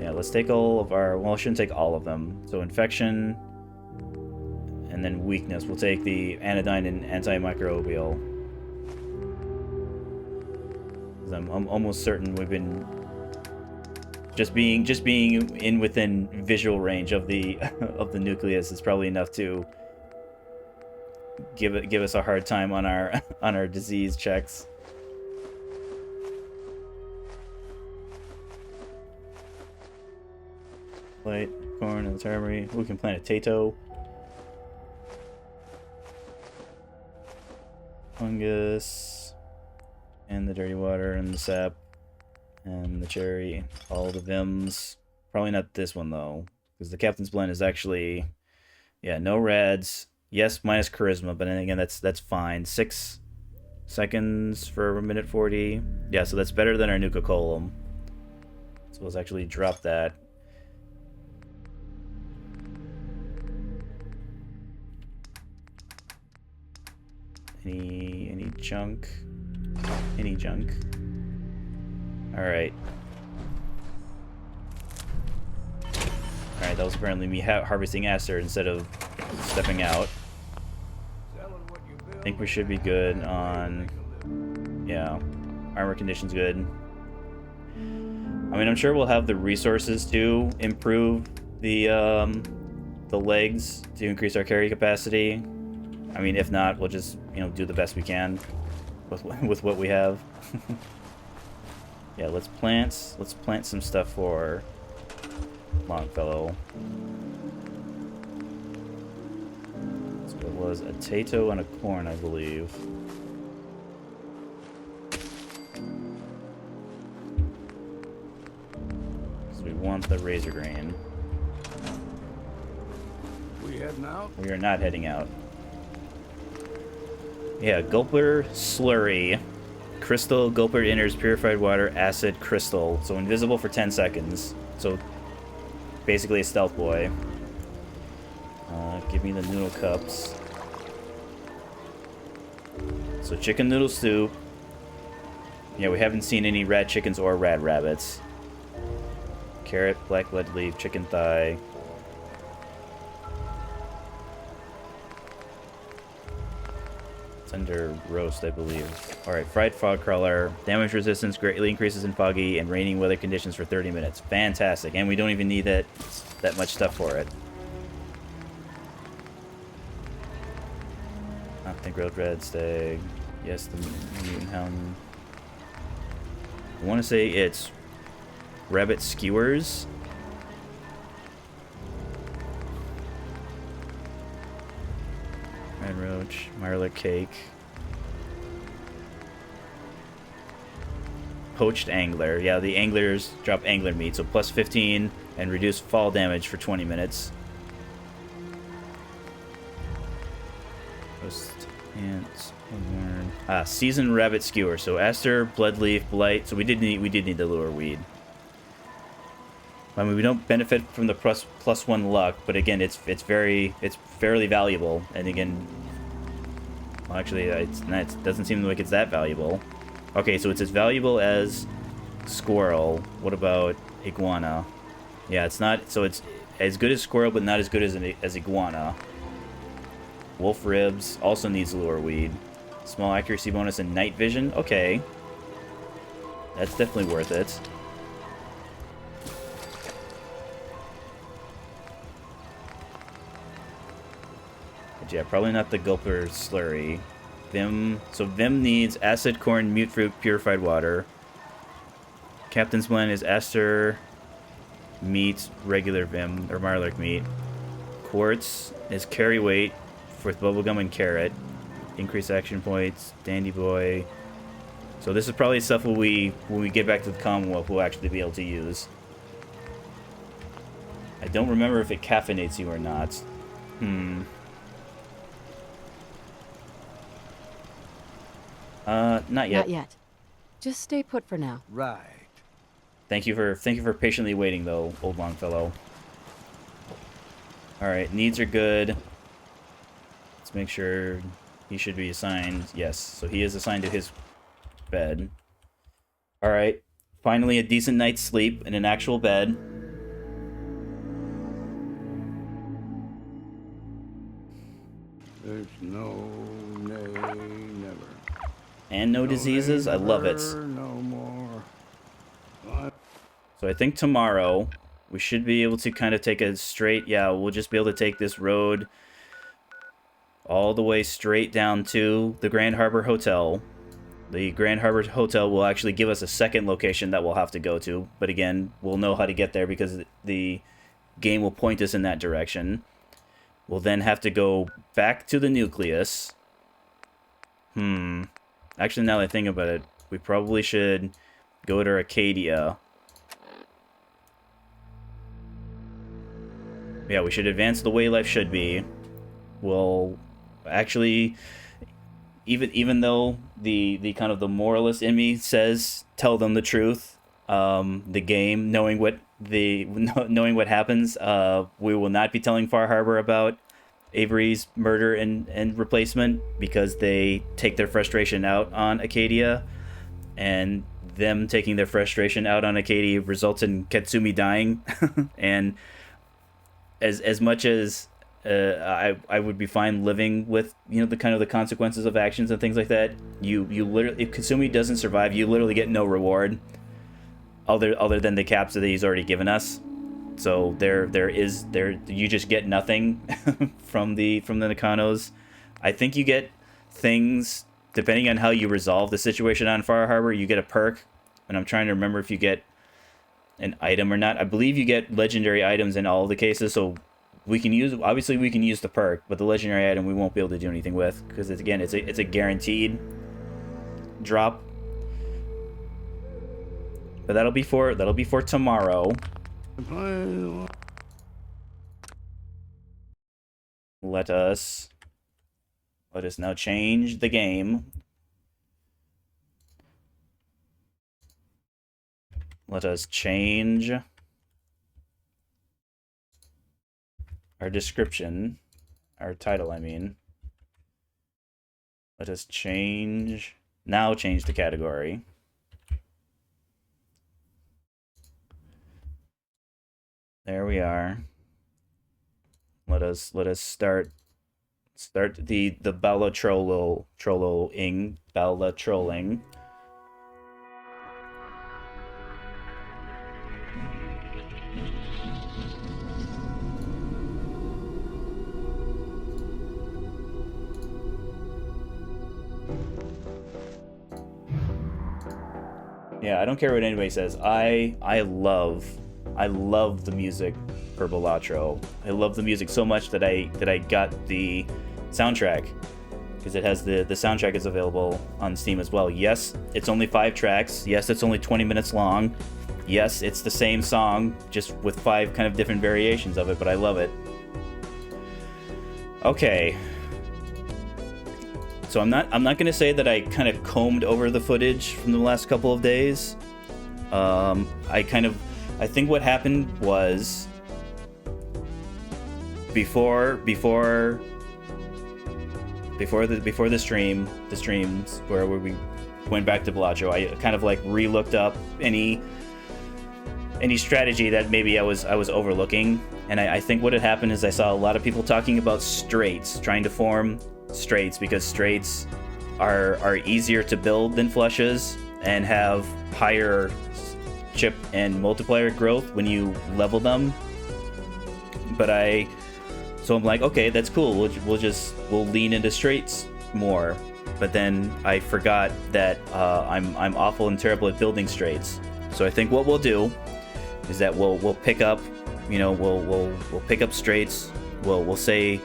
Yeah, let's take all of our, well, I shouldn't take all of them. So infection, and then weakness. We'll take the anodyne and antimicrobial. I'm almost certain we've been just being in within visual range of the of the nucleus is probably enough to give us a hard time on our disease checks. Light, corn, and the armory. We can plant a tato. Fungus. And the dirty water, and the sap, and the cherry. All the Vims. Probably not this one, though. Because the Captain's Blend is actually... Yeah, no rads. Yes, minus charisma, but then again, that's fine. 6 seconds for a minute 40. Yeah, so that's better than our Nuka Colum. So let's actually drop that. Any junk? Any junk? Alright. Alright, that was apparently me harvesting Aster instead of stepping out. I think we should be good on... Yeah. Armor condition's good. I mean, I'm sure we'll have the resources to improve the legs to increase our carry capacity. I mean, if not, we'll just, you know, do the best we can with what we have. Yeah, let's plant some stuff for Longfellow. So it was a tato and a corn, I believe. So we want the razor grain. We heading out? We are not heading out. Yeah, Gulper Slurry. Crystal, Gulper enters purified water, acid, crystal. So invisible for 10 seconds. So basically a stealth boy. Give me the noodle cups. So chicken noodle soup. Yeah, we haven't seen any rat chickens or rat rabbits. Carrot, black lead leaf, chicken thigh. It's under roast, I believe. Alright, fried fog crawler. Damage resistance greatly increases in foggy and raining weather conditions for 30 minutes. Fantastic. And we don't even need that much stuff for it. I think grilled red stag. Yes, the mutant hound. I want to say it's rabbit skewers. Red roach, Marla cake. Poached angler. Yeah, the anglers drop angler meat, so plus 15 and reduce fall damage for 20 minutes. Roast ants. Seasoned rabbit skewer. So Aster, bloodleaf, blight. So we did need the lure weed. I mean, we don't benefit from the plus 1 luck, but again, it's fairly valuable. And again, well, actually, it doesn't seem like it's that valuable. Okay, so it's as valuable as squirrel. What about iguana? Yeah, it's not. So it's as good as squirrel, but not as good as iguana. Wolf ribs also needs lure weed. Small accuracy bonus and night vision. Okay, that's definitely worth it. Yeah, probably not the Gulper Slurry. Vim. So Vim needs acid, corn, mute fruit, purified water. Captain's Blend is Aster, meat, regular Vim, or Marlark meat. Quartz is carry weight with bubblegum and carrot. Increase action points, Dandy Boy. So this is probably stuff when we get back to the Commonwealth we'll actually be able to use. I don't remember if it caffeinates you or not. Not yet. Not yet. Just stay put for now. Right. Thank you for patiently waiting though, old Longfellow. Alright, needs are good. Let's make sure he should be assigned. Yes, so he is assigned to his bed. Alright. Finally a decent night's sleep in an actual bed. There's no nay, never. And no diseases. I love it. No more. So I think tomorrow we should be able to kind of take a straight... Yeah, we'll just be able to take this road all the way straight down to the Grand Harbor Hotel. The Grand Harbor Hotel will actually give us a second location that we'll have to go to. But again, we'll know how to get there because the game will point us in that direction. We'll then have to go back to the nucleus. Actually, now that I think about it, we probably should go to Arcadia. Yeah, we should advance the way life should be. We'll actually, even though the kind of the moralist in me says tell them the truth, the game, knowing what happens. We will not be telling Far Harbor about Avery's murder and replacement, because they take their frustration out on Acadia, and them taking their frustration out on Acadia results in Katsumi dying. And as much as I would be fine living with, you know, the kind of the consequences of actions and things like that, you literally, if Katsumi doesn't survive, you literally get no reward other than the caps that he's already given us. So you just get nothing from the Nakanos. I think you get things depending on how you resolve the situation on Far Harbor. You get a perk, and I'm trying to remember if you get an item or not. I believe you get legendary items in all of the cases, so we can use the perk, but the legendary item we won't be able to do anything with, because it's a guaranteed drop. But that'll be for tomorrow. Let us now change the game. Let us change our description, our title, I mean. Let us change the category. There we are. Let us start the Bella trolling. Yeah, I don't care what anybody says. I love the music for Balatro. I love the music so much that I got the soundtrack, because it has the soundtrack is available on Steam as well. Yes, it's only 5 tracks. Yes, it's only 20 minutes long. Yes, it's the same song, just with 5 kind of different variations of it, but I love it. Okay. So I'm not gonna say that I kind of combed over the footage from the last couple of days. I think what happened was before the streams where we went back to Balatro, I kind of like re-looked up any strategy that maybe I was overlooking, and I think what had happened is I saw a lot of people talking about straights, trying to form straights, because straights are easier to build than flushes and have higher chip and multiplier growth when you level them. So I'm like, okay, that's cool. We'll lean into straights more. But then I forgot that I'm awful and terrible at building straights. So I think what we'll do is that we'll pick up, you know, we'll pick up straights. We'll say,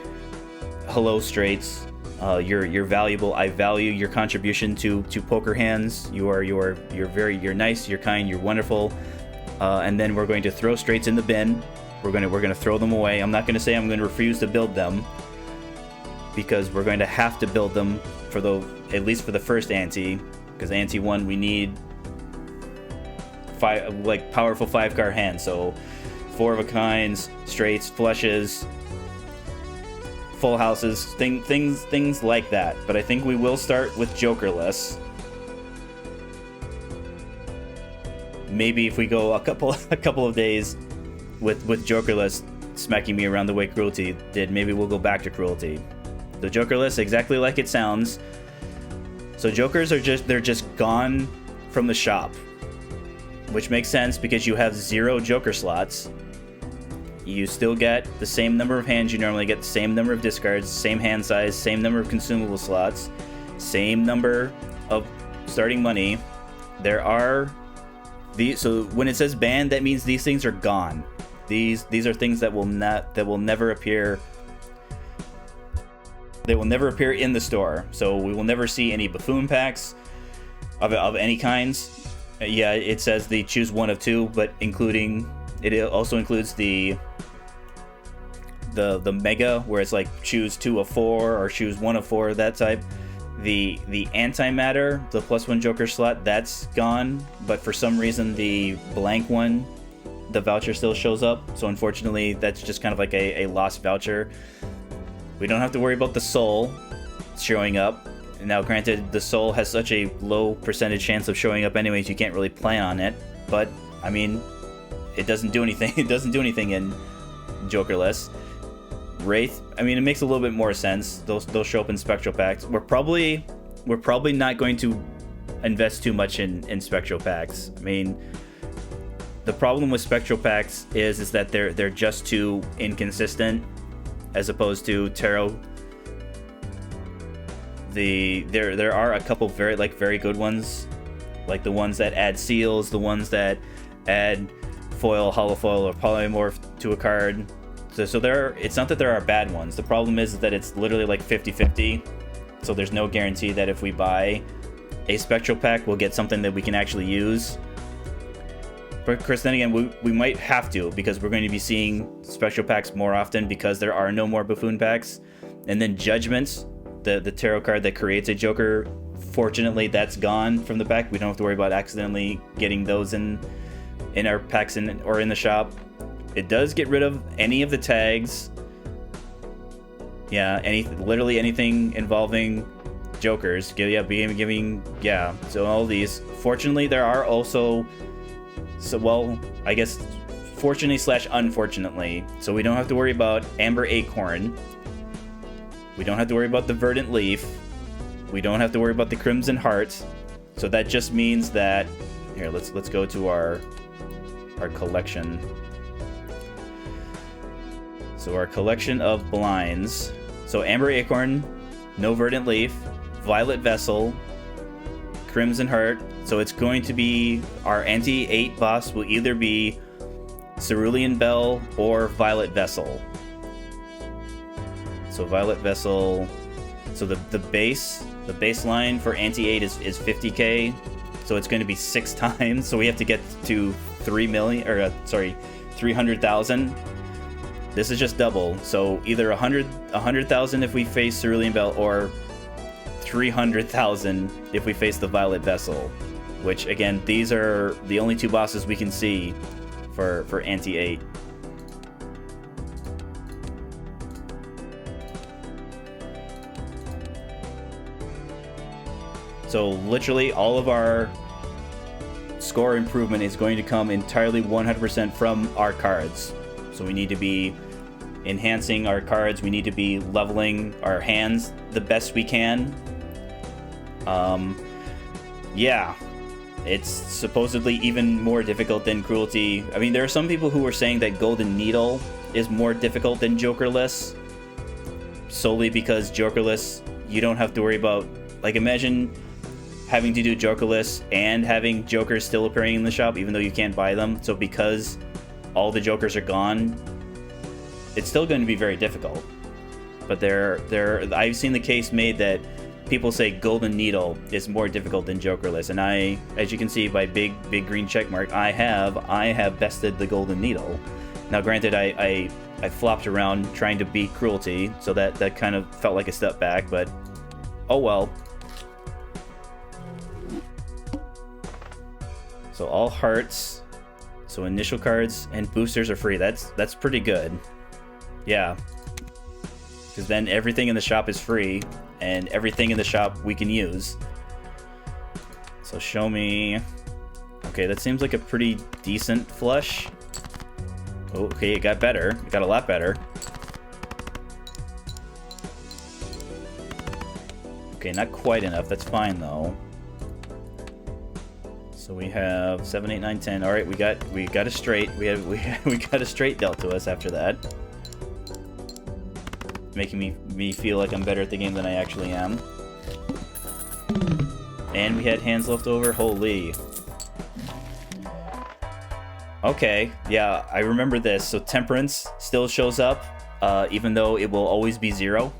hello straights. You're valuable. I value your contribution to poker hands. You're nice. You're kind. You're wonderful. And then we're going to throw straights in the bin. We're gonna throw them away. I'm not gonna say I'm gonna refuse to build them, because we're going to have to build them at least for the first ante, because ante 1 we need powerful 5-card hands. So 4 of a kinds, straights, flushes, full houses, things like that. But I think we will start with jokerless. Maybe if we go a couple of days with jokerless smacking me around the way Cruelty did, maybe we'll go back to Cruelty. The jokerless, exactly like it sounds. So jokers they're just gone from the shop, which makes sense because you have 0 joker slots. You still get the same number of hands you normally get, the same number of discards, same hand size, same number of consumable slots, same number of starting money. So when it says banned, that means these things are gone. These are things that will never appear. They will never appear in the store. So we will never see any buffoon packs of any kinds. Yeah, it says they choose 1 of 2, but it also includes the mega, where it's like choose 2 of 4 or choose 1 of 4, that type. the antimatter, the +1 Joker slot, that's gone, but for some reason the blank one, the voucher still shows up. So unfortunately, that's just kind of like a lost voucher. We don't have to worry about the soul showing up. Now, granted, the soul has such a low percentage chance of showing up anyways, you can't really plan on it. But I mean, it doesn't do anything. It doesn't do anything in Jokerless. Wraith, I mean, it makes a little bit more sense. They'll show up in Spectral Packs. We're probably not going to invest too much in Spectral Packs. I mean, the problem with Spectral Packs is that they're just too inconsistent, as opposed to Tarot. There are a couple very good ones, like the ones that add seals, the ones that add foil, holofoil, or polymorph to a card. So it's not that there are bad ones. The problem is that it's literally like 50-50. So there's no guarantee that if we buy a Spectral Pack, we'll get something that we can actually use. But Chris, then again, we might have to, because we're going to be seeing Spectral Packs more often because there are no more Buffoon Packs. And then Judgments, the tarot card that creates a Joker, fortunately that's gone from the pack. We don't have to worry about accidentally getting those in our packs or in the shop. It does get rid of any of the tags. Yeah, literally anything involving Jokers. Yeah, so all these. Fortunately, there are also, I guess, fortunately/unfortunately. So we don't have to worry about Amber Acorn. We don't have to worry about the Verdant Leaf. We don't have to worry about the Crimson Heart. So that just means that, here, let's go to our collection. So our collection of blinds. So Amber Acorn, no Verdant Leaf, Violet Vessel, Crimson Heart. So it's going to be, our anti-8 boss will either be Cerulean Bell or Violet Vessel. So Violet Vessel, so the baseline for anti-8 is 50k. So it's going to be 6 times. So we have to get to 300,000. This is just double. So either 100,000 if we face Cerulean Bell, or 300,000 if we face the Violet Vessel. Which, again, these are the only 2 bosses we can see for anti-8. So literally all of our score improvement is going to come entirely 100% from our cards. So we need to be enhancing our cards. We need to be leveling our hands the best we can. Yeah, it's supposedly even more difficult than Cruelty. I mean, there are some people who are saying that Golden Needle is more difficult than Jokerless, solely because Jokerless, you don't have to worry about, like, imagine having to do Jokerless and having Jokers still appearing in the shop, even though you can't buy them. So because all the Jokers are gone, it's still going to be very difficult. But I've seen the case made that people say Golden Needle is more difficult than Jokerless, and I, as you can see by big green check mark, I have bested the Golden Needle. Now, granted, I flopped around trying to beat Cruelty, so that kind of felt like a step back, but oh well. So all hearts. So initial cards and boosters are free. That's pretty good. Yeah. Because then everything in the shop is free, and everything in the shop we can use. So show me. Okay, that seems like a pretty decent flush. Okay, it got better. It got a lot better. Okay, not quite enough. That's fine though. So we have 7, 8, 9, 10. All right, we got a straight. We got a straight dealt to us after that, making me feel like I'm better at the game than I actually am. And we had hands left over. Holy. Okay, yeah, I remember this. So Temperance still shows up, even though it will always be 0.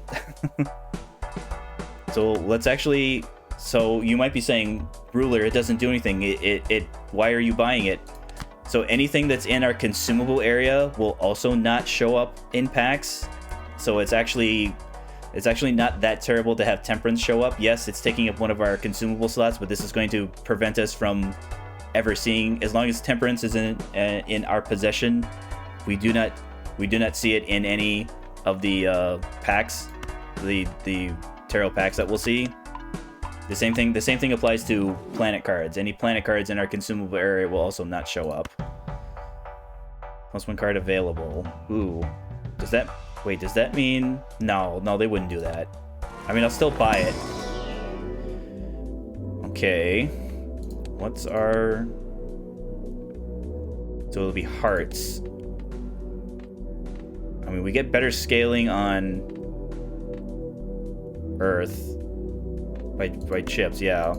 So let's actually. So you might be saying, Ruler, it doesn't do anything. Why are you buying it? So anything that's in our consumable area will also not show up in packs. So it's actually It's actually not that terrible to have Temperance show up. Yes, it's taking up one of our consumable slots, but this is going to prevent us from ever seeing, as long as Temperance is in our possession, we do not see it in any of the packs, the tarot packs that we'll see. The same thing applies to planet cards. Any planet cards in our consumable area will also not show up. +1 card available. Ooh. Does that mean... No, they wouldn't do that. I mean, I'll still buy it. Okay. What's our... So it'll be hearts. I mean, we get better scaling on Earth by chips, yeah.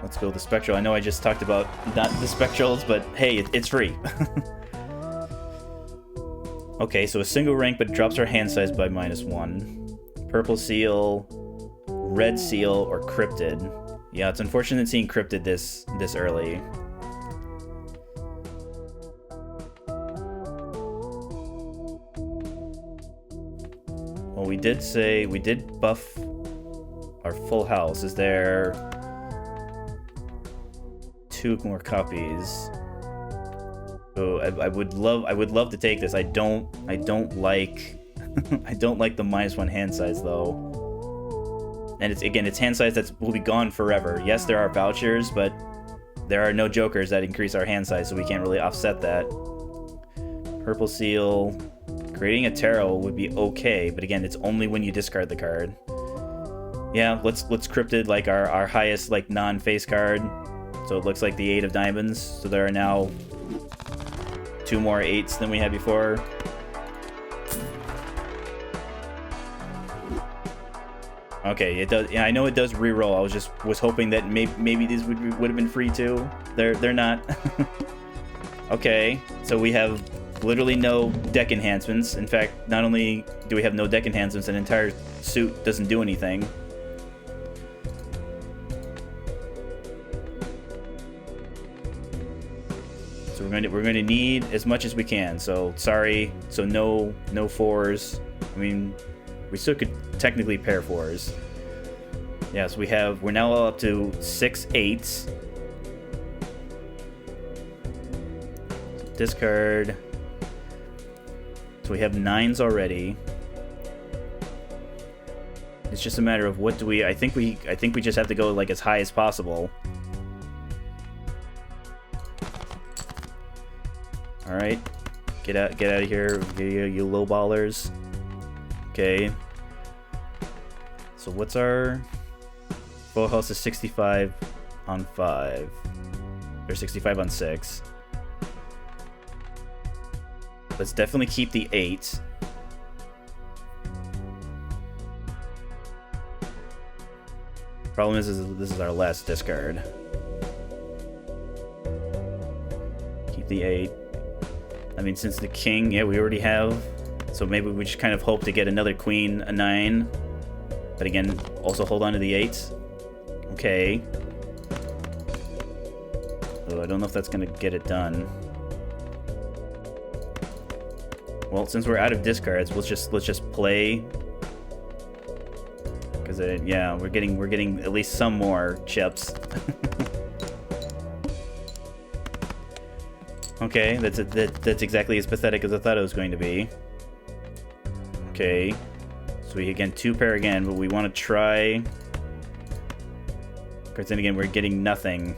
Let's go with the Spectral. I know I just talked about not the Spectrals, but hey, it's free. Okay, so a single rank, but drops our hand size by -1. Purple Seal, Red Seal, or Cryptid. Yeah, it's unfortunate seeing Cryptid this early. Well, we did buff our full house. Is there 2 more copies? Oh, I would love to take this. I don't like I don't like the -1 hand size though. And it's hand size that will be gone forever. Yes, there are vouchers, but there are no jokers that increase our hand size, so we can't really offset that. Purple Seal. Creating a tarot would be okay, but again, it's only when you discard the card. Yeah, let's Cryptid like our highest like non-face card. So it looks like the 8 of diamonds. So there are now 2 more 8s than we had before. Okay, it does. Yeah, I know it does re-roll. I was hoping that maybe these would have been free too. They're not. Okay, so we have literally no deck enhancements. In fact, not only do we have no deck enhancements, an entire suit doesn't do anything. So we're going to need as much as we can. So sorry. So no 4s. I mean, we still could technically pair 4s. Yeah, so we're now up to 6 8s. Discard. So we have 9s already. It's just a matter of what do we... I think we just have to go like as high as possible. All right, get out of here, you low ballers. Okay. So what's our full house? Is 65 on 5 or 65 on 6. Let's definitely keep the 8. Problem is this is our last discard. Keep the 8. I mean, since the king, yeah, we already have. So maybe we just kind of hope to get another queen, a 9. But again, also hold on to the 8s. Okay. Oh, I don't know if that's gonna get it done. Well, since we're out of discards, let's just play. Because yeah, we're getting at least some more chips. Okay, that's exactly as pathetic as I thought it was going to be. Okay, so we again 2 pair again, but we want to try. Because then again, we're getting nothing.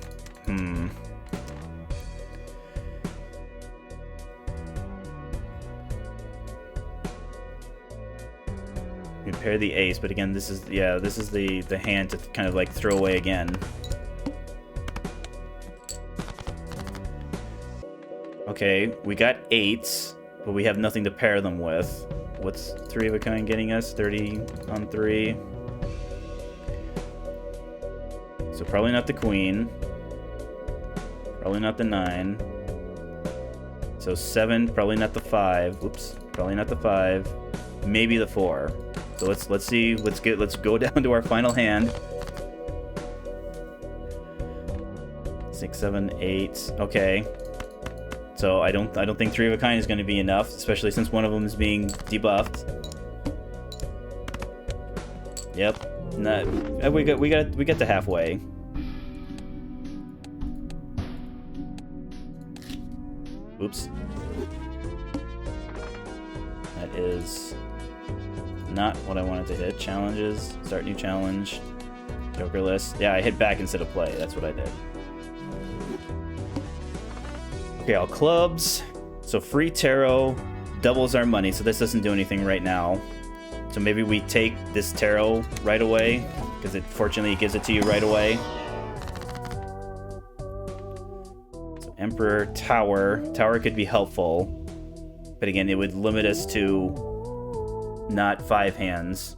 We pair the ace, but again, this is the hand to kind of like throw away again. Okay, we got 8s, but we have nothing to pair them with. What's 3 of a kind getting us? 30 on 3. So probably not the queen. Probably not the 9. So 7, probably not the 5. Whoops, probably not the 5. Maybe the 4. So let's see. Let's go down to our final hand. 6, 7, 8. Okay. So I don't think 3 of a kind is going to be enough, especially since one of them is being debuffed. Yep. Nah, we got to halfway. Oops. That is not what I wanted to hit. Challenges. Start new challenge. Joker list. Yeah, I hit back instead of play. That's what I did. Okay, all clubs. So free tarot doubles our money, so this doesn't do anything right now. So maybe we take this tarot right away, because it fortunately gives it to you right away. So Emperor, Tower. Tower could be helpful, but again, it would limit us to not 5 hands.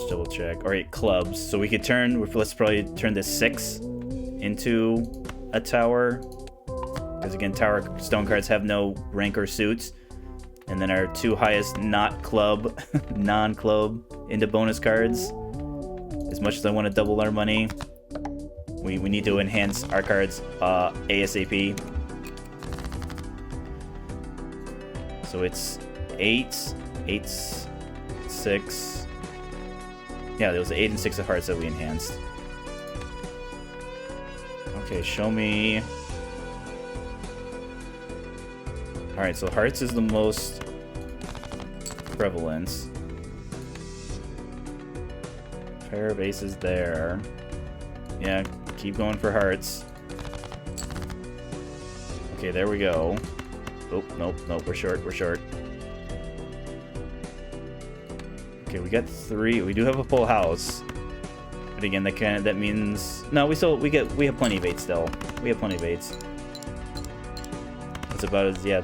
Double check. Alright, clubs. So we could turn, let's probably turn this 6 into a tower. Because again, tower stone cards have no rank or suits. And then our 2 highest not club, non-club into bonus cards. As much as I want to double our money, we need to enhance our cards ASAP. So it's 8, 6. Yeah, there was 8 and 6 of hearts that we enhanced. Okay, show me. Alright, so hearts is the most prevalent. Pair of aces there. Yeah, keep going for hearts. Okay, there we go. Oh, nope, we're short. Okay, we got 3. We do have a full house, but again, that means no. We have plenty of 8 still. We have plenty of 8s. It's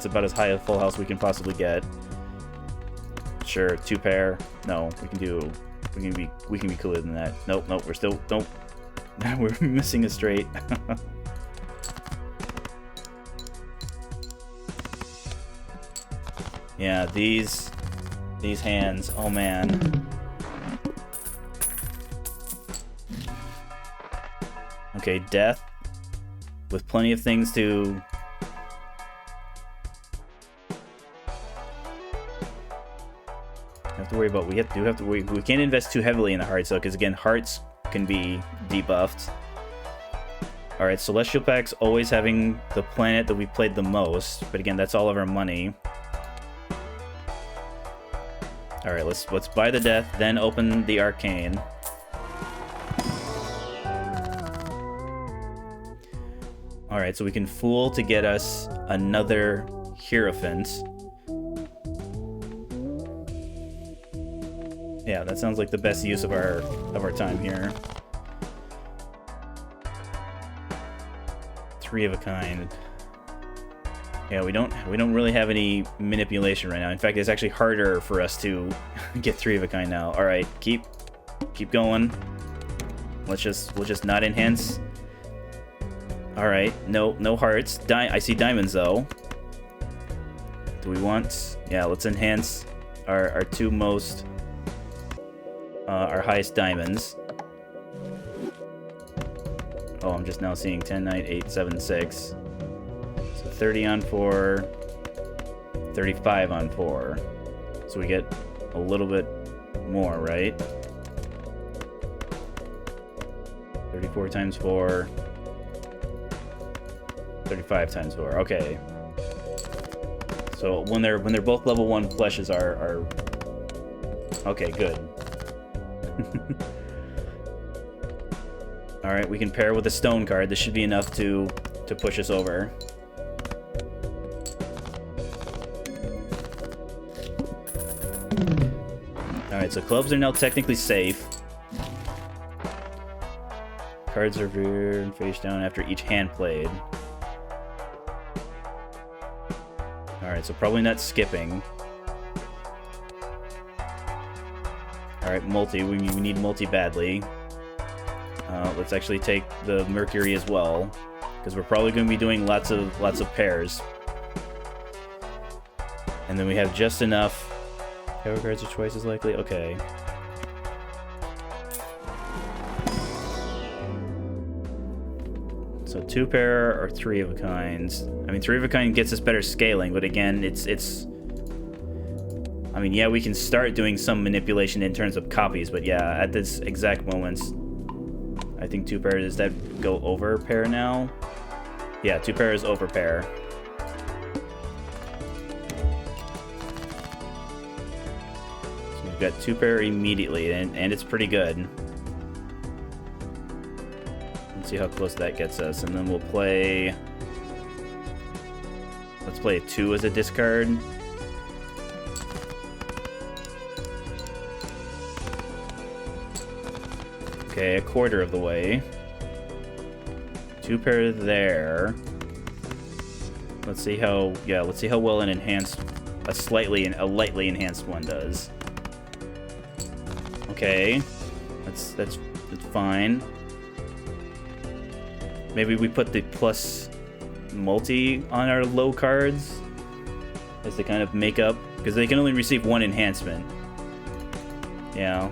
about as high a full house we can possibly get. Sure, 2 pair. No, we can be cooler than that. Nope. We're still nope. We're missing a straight. Yeah, these hands, oh man. Okay, death. With plenty of things to... have to worry about. We can't invest too heavily in the hearts though, because again, hearts can be debuffed. Alright, Celestial Pack's always having the planet that we played the most, but again, that's all of our money. Alright, let's buy the death, then open the arcane. Alright, so we can fool to get us another Hierophant. Yeah, that sounds like the best use of our time here. 3 of a kind. Yeah, we don't really have any manipulation right now. In fact, it's actually harder for us to get 3 of a kind now. All right, keep going. We'll just not enhance. All right, no hearts. I see diamonds though. Do we want? Yeah, let's enhance our 2 most our highest diamonds. Oh, I'm just now seeing 10, 9, 8, 7, 6. 30 on 4, 35 on 4. So we get a little bit more, right? 34 times 4. 35 times 4. Okay. So when they're both level 1 fleshes are okay, good. All right, we can pair with a stone card. This should be enough to push us over. Alright, so clubs are now technically safe. Cards are rear and face down after each hand played. Alright, so probably not skipping. Alright, multi. We need multi badly. Let's actually take the Mercury as well, because we're probably going to be doing lots of pairs. And then we have just enough. Power cards are twice as likely. Okay. So 2 pair or 3 of a kind. I mean, 3 of a kind gets us better scaling, but again, it's. I mean, yeah, we can start doing some manipulation in terms of copies, but yeah, at this exact moment, I think 2 pair, does that go over pair now? Yeah, 2 pair is over pair. So we've got 2 pair immediately, and it's pretty good. Let's see how close that gets us, and then we'll play... Let's play a 2 as a discard. Okay, a quarter of the way. 2 pair there. Let's see how well an enhanced, a lightly enhanced one does. Okay, that's fine. Maybe we put the plus multi on our low cards as to kind of make up, because they can only receive 1 enhancement. Yeah.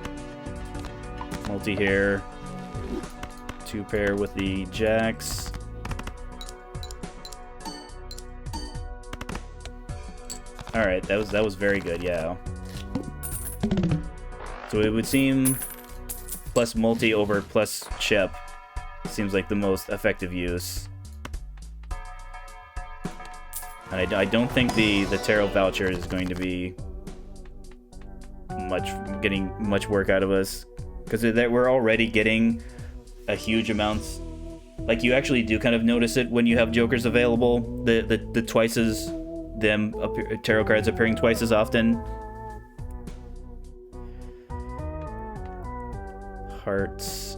Multi here. 2 pair with the jacks. Alright, that was very good, yeah. So it would seem plus multi over plus chip seems like the most effective use. And I don't think the tarot voucher is going to be getting much work out of us, because we're already getting a huge amount. Like, you actually do kind of notice it when you have jokers available. The twice as tarot cards appearing twice as often. Hearts.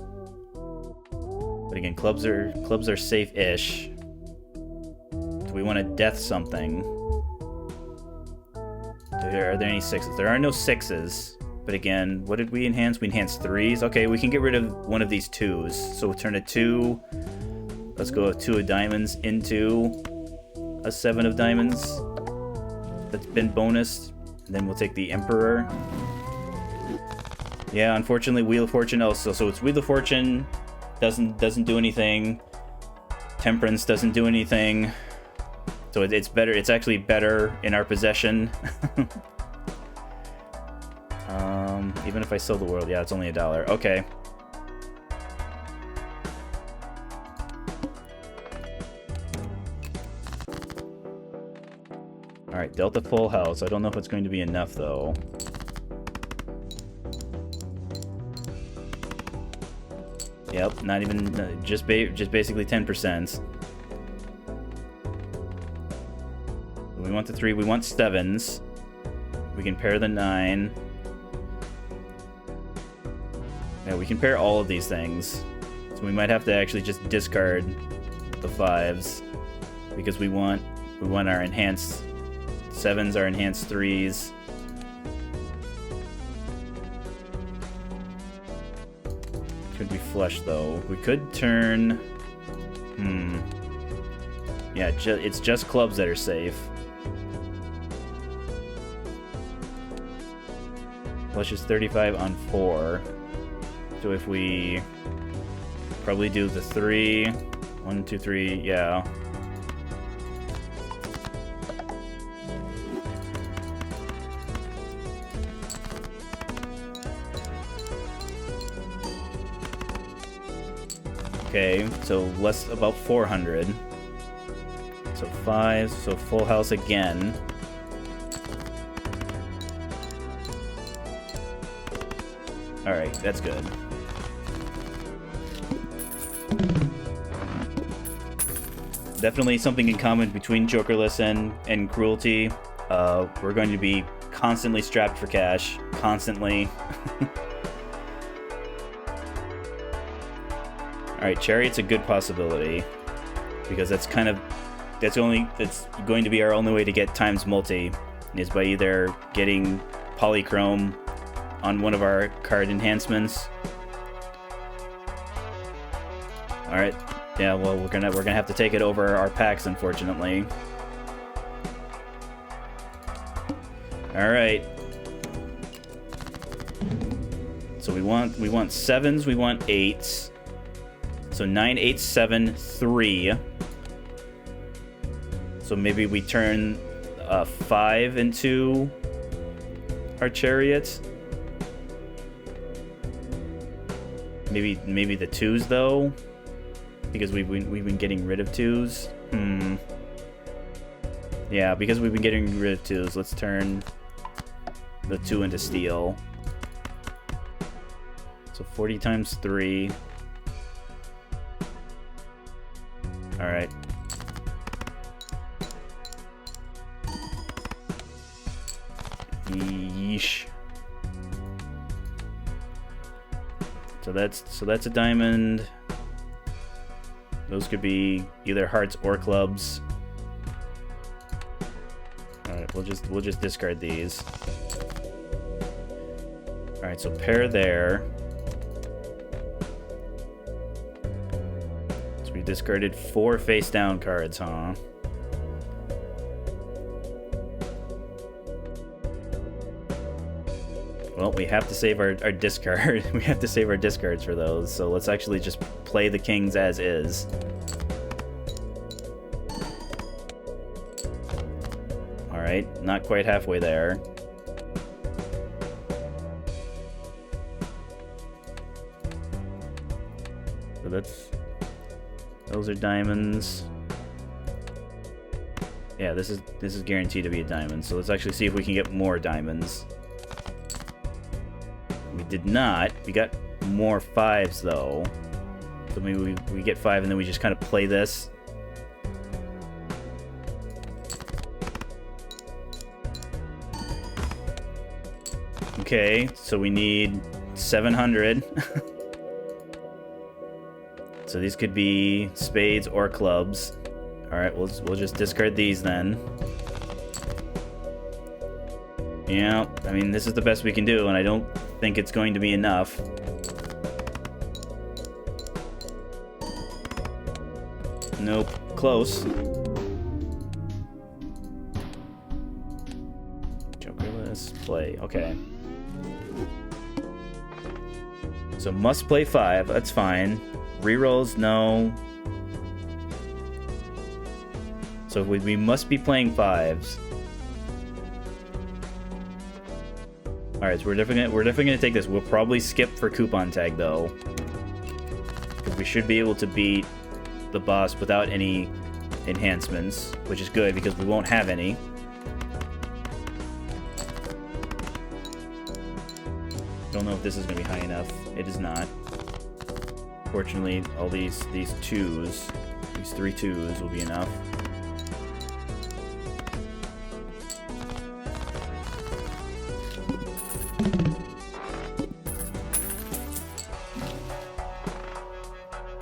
But again, clubs are safe-ish. Do we want to death something? Are there any 6s? There are no 6s. But again, what did we enhance? We enhanced 3s. Okay, we can get rid of one of these 2s. So we'll turn a 2. Let's go with 2 of diamonds into a 7 of diamonds. That's been bonused. And then we'll take the Emperor. Yeah, unfortunately, Wheel of Fortune also. So it's Wheel of Fortune doesn't do anything. Temperance doesn't do anything. So it's better. It's actually better in our possession. Even if I sell the world, yeah, it's only $1. Okay. Alright, Delta full house. I don't know if it's going to be enough, though. Yep, not even... just basically 10%. We want the 3. We want 7s. We can pair the 9. Yeah, we can pair all of these things. So we might have to actually just discard the 5s. Because we want our enhanced 7s, our enhanced 3s. Could be flush, though. We could turn... Yeah, it's just clubs that are safe. Flush is 35 on 4. So if we probably do the 3, 1, 2, 3, yeah. Okay, so less, about 400. So 5, so full house again. Alright, that's good. Definitely something in common between Jokerless and Cruelty. We're going to be constantly strapped for cash. Constantly. Alright, Chariot's a good possibility. Because that's going to be our only way to get times multi. Is by either getting Polychrome on one of our card enhancements. Alright. Yeah, well, we're gonna have to take it over our packs, unfortunately. Alright. So we want 7s, we want 8s. So 9, 8, 7, 3. So maybe we turn 5 into our chariot. Maybe the 2s though, because we've been getting rid of 2s. Yeah, because we've been getting rid of 2s, let's turn the 2 into steel. So 40 times 3. Alright. Yeesh. So that's a diamond. Those could be either hearts or clubs. Alright, we'll just discard these. Alright, so pair there. So we discarded 4 face down cards, huh? Well, we have to save our discard. We have to save our discards for those, so let's actually just play the kings as is. Alright, not quite halfway there. So those are diamonds. Yeah, this is guaranteed to be a diamond, so let's actually see if we can get more diamonds. We did not. We got more 5s though. So maybe we get 5 and then we just kind of play this. Okay, so we need 700. So these could be spades or clubs. Alright, we'll just discard these then. Yeah, I mean, this is the best we can do, and I don't think it's going to be enough. Nope. Close. Jokerless. Play. Okay. So must play 5. That's fine. Rerolls, no. So we must be playing 5s. Alright, so we're definitely gonna take this. We'll probably skip for coupon tag though, because we should be able to beat the boss without any enhancements, which is good because we won't have any. Don't know if this is gonna be high enough. It is not. Fortunately, all these 2s, these 3 2s will be enough.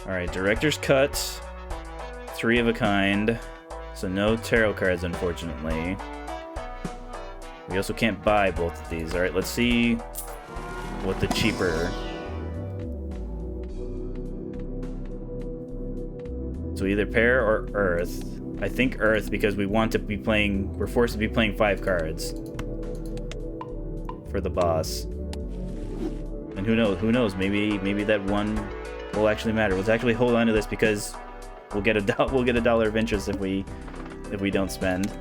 Alright, Director's Cut. 3 of a kind. So no tarot cards, unfortunately. We also can't buy both of these. Alright, let's see what the cheaper... So either pair or Earth. I think Earth because we want to be playing... We're forced to be playing 5 cards. For the boss. And who knows, maybe that one... will actually matter. Let's actually hold on to this because we'll get a dollar of interest if we don't spend.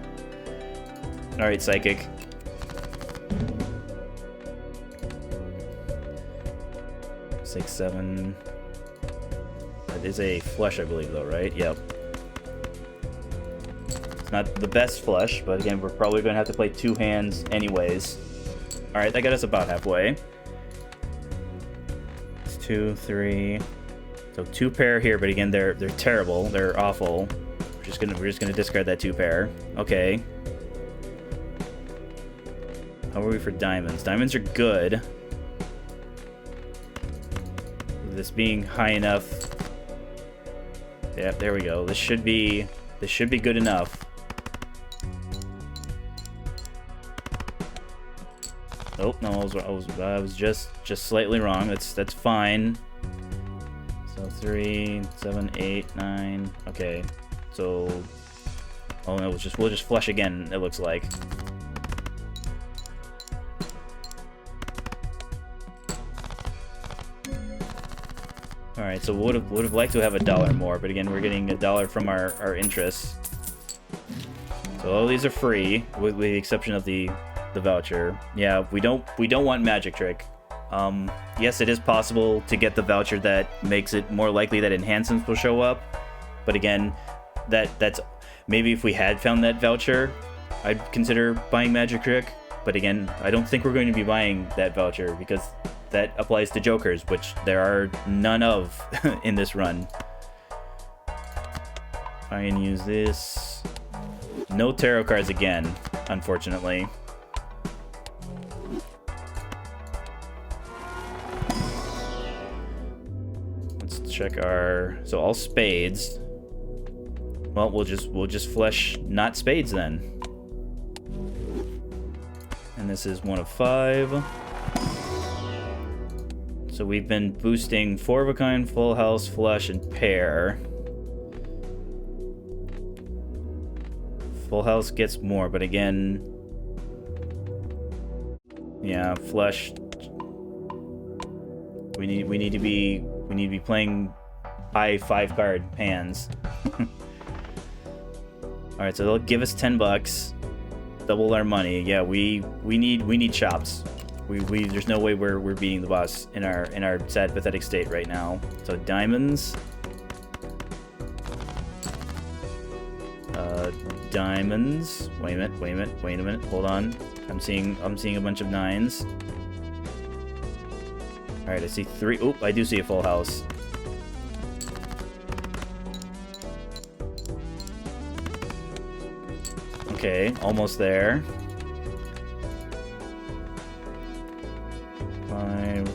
All right, Psychic. Six, 7. That is a flush, I believe, though, right? Yep. It's not the best flush, but again, we're probably going to have to play 2 hands anyways. All right, that got us about halfway. It's 2, 3. So 2 pair here, but again, they're terrible. They're awful. We're just gonna discard that 2 pair. Okay. How are we for diamonds? Diamonds are good. This being high enough. Yeah, there we go. This should be good enough. Oh no, I was just slightly wrong. That's fine. So 3, 7, 8, 9. Okay, so oh no, we'll just flush again. It looks like. Alright, so would have liked to have $1 more, but again, we're getting $1 from our interests. So all these are free, with the exception of the voucher. Yeah, we don't want magic trick. Yes, it is possible to get the voucher that makes it more likely that enhancements will show up, but again, that's maybe if we had found that voucher, I'd consider buying magic trick. But again, I don't think we're going to be buying that voucher because that applies to jokers, which there are none of in this run. I can use this. No tarot cards again, unfortunately. Let's check our... So all spades. Well, we'll just flesh not spades then. And this is 1 of 5. So we've been boosting 4 of a kind, full house, flush, and pair. Full house gets more, but again, yeah, flush. We need to be playing high 5-card hands. All right, so they'll give us $10, double our money. Yeah, we need chops. There's no way we're beating the boss in our sad, pathetic state right now. So diamonds. Diamonds. Wait a minute. Hold on. I'm seeing a bunch of 9s. All right, I see 3. Oop, I do see a full house. Okay, almost there. 5.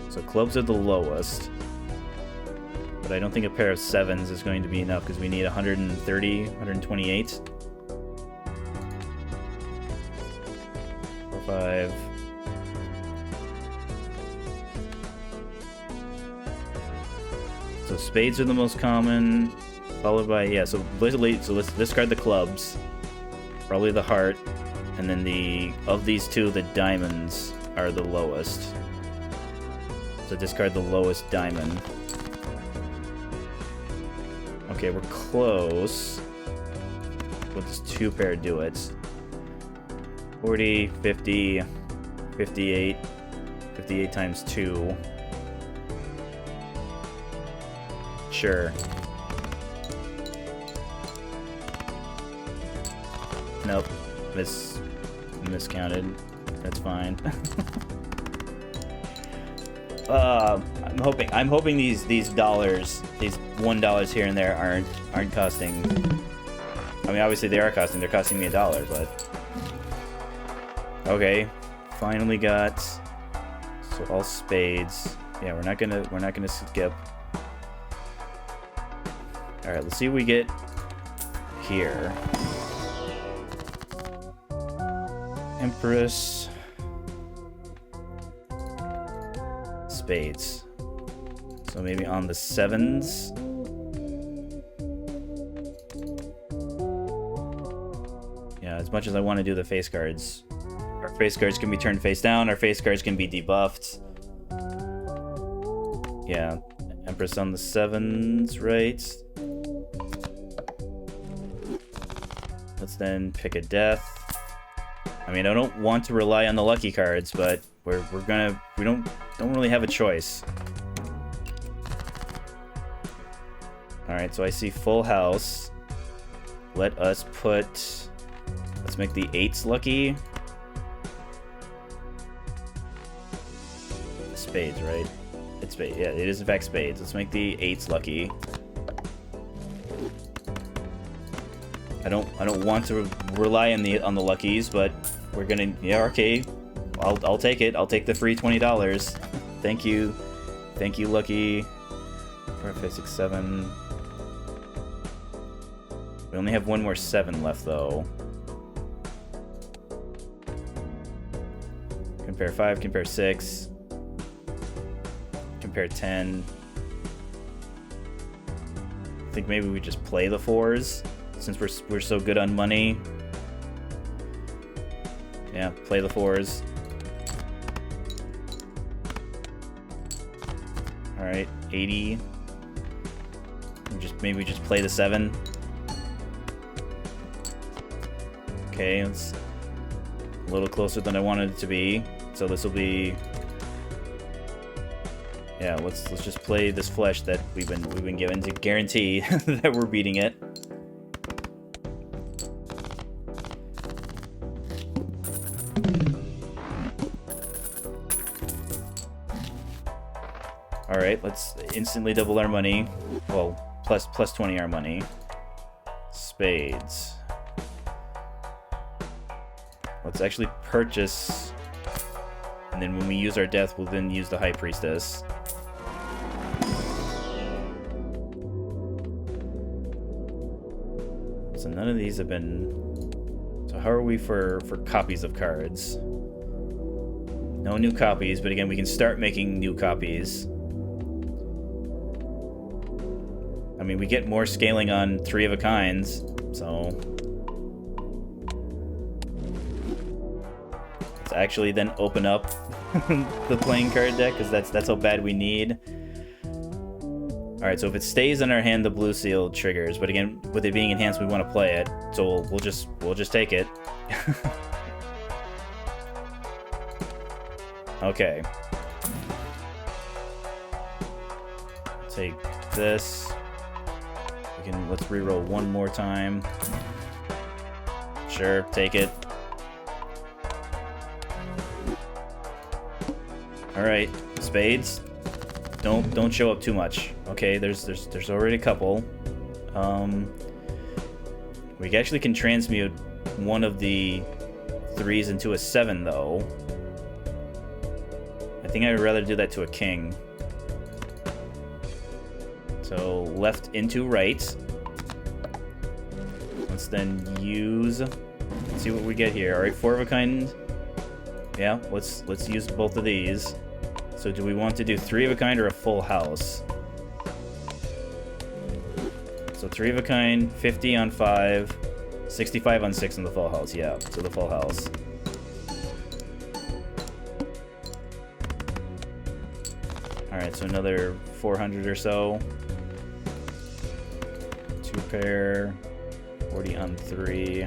So clubs are the lowest. But I don't think a pair of 7s is going to be enough because we need 130, 128. 4, 5. So spades are the most common, followed by, yeah, so let's discard the clubs. Probably the heart. And then of these two, the diamonds are the lowest. So discard the lowest diamond. Okay, we're close. What does 2 pair do it? 40, 50, 58. 58 times 2. Sure. Nope. Miscounted. That's fine. I'm hoping these dollars, these $1 here and there aren't costing. I mean, obviously they are costing. They're costing me $1, but okay. Finally got so all spades. Yeah, we're not gonna skip. All right, let's see what we get here. Empress. Spades. So maybe on the 7s. Yeah, as much as I want to do the face cards. Our face cards can be turned face down, our face cards can be debuffed. Yeah, Empress on the 7s, right? Let's then pick a death. I mean, I don't want to rely on the lucky cards, but we don't really have a choice. All right, so I see full house. Let's make the 8s lucky. Spades, right? It's spades. Yeah, it is in fact spades. Let's make the 8s lucky. I don't want to rely on the luckies, but we're gonna, yeah, okay. I'll take it. I'll take the free $20. Thank you, lucky. 4, 5, 6, 7. We only have 1 more 7 left though. Compare 5, compare 6. Compare 10. I think maybe we just play the 4s since we're so good on money. Yeah, play the 4s. Alright, 80. Maybe just play the 7. Okay, it's a little closer than I wanted it to be. So this will be... Yeah, let's just play this flesh that we've been given to guarantee that we're beating it. Alright, let's instantly double our money. Well, plus 20 our money. Spades. Let's actually purchase, and then when we use our death, we'll then use the High Priestess. So none of these have been... So how are we for copies of cards? No new copies, but again, we can start making new copies. I mean, we get more scaling on 3 of a kinds, so... Let's actually then open up the playing card deck, because that's how bad we need. Alright, so if it stays in our hand, the blue seal triggers, but again, with it being enhanced, we want to play it, so we'll just take it. Okay. Take this. Let's reroll one more time. Sure, take it. Alright, spades. Don't show up too much. Okay, there's already a couple. We actually can transmute one of the 3s into a 7 though. I think I would rather do that to a king. So left into right. Let's then use... Let's see what we get here. Alright, 4 of a kind. Yeah, let's use both of these. So do we want to do 3 of a kind or a full house? So 3 of a kind, 50 on 5, 65 on 6 on the full house. Yeah, so the full house. Alright, so another 400 or so. 2 pair, 40 on 3.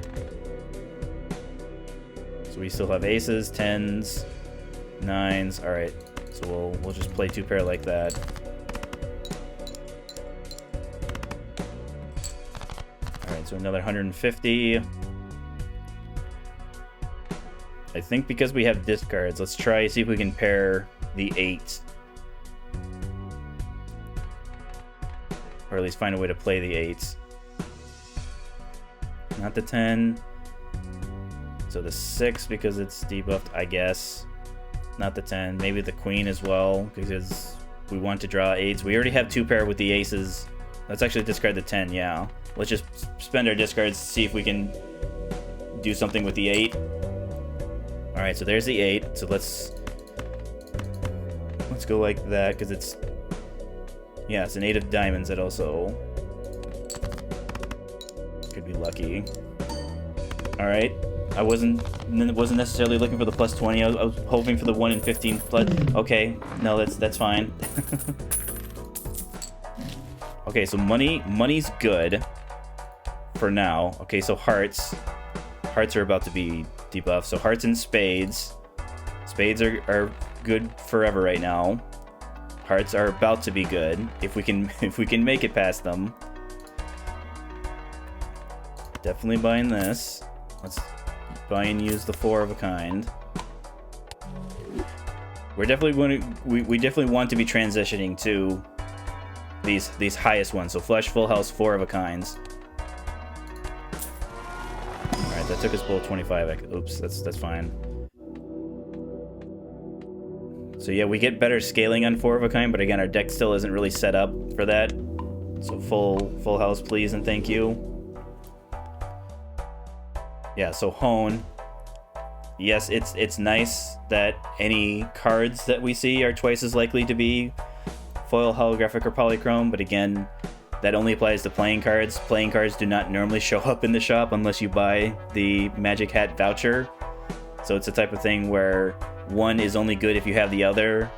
So we still have aces, 10s, 9s. Alright, so we'll just play 2 pair like that. Alright, so another 150. I think because we have discards, let's try see if we can pair the 8. Or at least find a way to play the 8s. Not the 10. So the 6 because it's debuffed, I guess. Not the 10. Maybe the queen as well because we want to draw 8s. We already have 2 pair with the aces. Let's actually discard the 10, yeah. Let's just spend our discards to see if we can do something with the 8. Alright, so there's the 8. So let's go like that because it's... Yeah, it's an 8 of diamonds that also could be lucky. Alright. I wasn't necessarily looking for the plus 20. I was hoping for the 1 in 15 plus. Okay, no, that's fine. Okay, so money's good for now. Okay, so hearts are about to be debuffed. So hearts and spades. Spades are good forever right now. Hearts are about to be good if we can make it past them. Definitely buying this. Let's buy and use the 4 of a kind. We're definitely going to we definitely want to be transitioning to these highest ones. So flesh, full house, 4 of a kinds. All right, that took us below 25. Oops, that's fine. So yeah, we get better scaling on 4 of a kind, but again, our deck still isn't really set up for that. So full house, please, and thank you. Yeah, so hone. Yes, it's nice that any cards that we see are twice as likely to be foil, holographic, or polychrome, but again, that only applies to playing cards. Playing cards do not normally show up in the shop unless you buy the Magic Hat voucher. So it's the type of thing where one is only good if you have the other.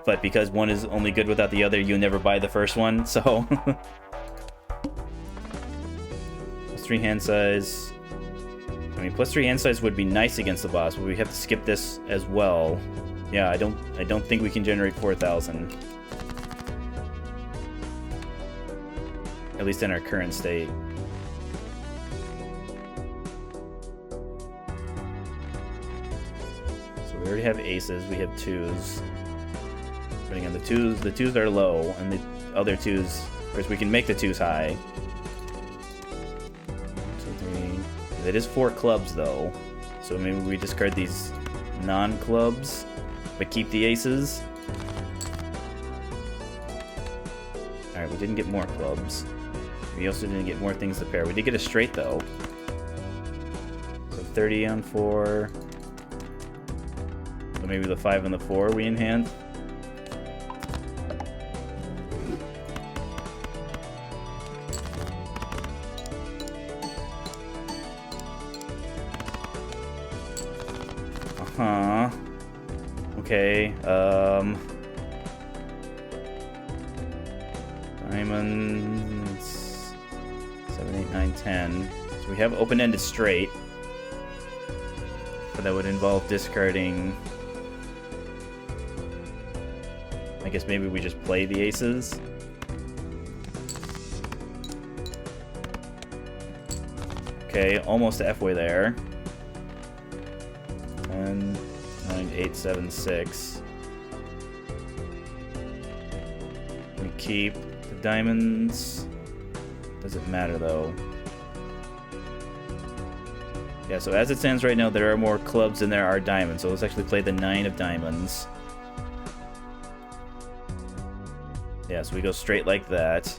but because one is only good without the other, you never buy the first one, so... +3 hand size. I mean, +3 hand size would be nice against the boss, but we have to skip this as well. Yeah, I don't think we can generate 4,000. At least in our current state. So we already have aces, we have 2s. But again, the twos are low, and the other 2s, of course we can make the 2s high. 1, 2, 3. It is 4 clubs though, so maybe we discard these non-clubs, but keep the aces. Alright, we didn't get more clubs. We also didn't get more things to pair. We did get a straight though. So 30 on 4. So maybe the 5 and the 4 we in hand. Uh-huh. Okay, diamonds, 7, 8, 9, 10. So we have open-ended straight, but that would involve discarding. I guess maybe we just play the aces. Okay, almost halfway there. 10, 9, 8, 7, 6. We keep the diamonds. Doesn't matter though. Yeah, so as it stands right now, there are more clubs than there are diamonds. So let's actually play the 9 of diamonds. Yeah, so we go straight like that.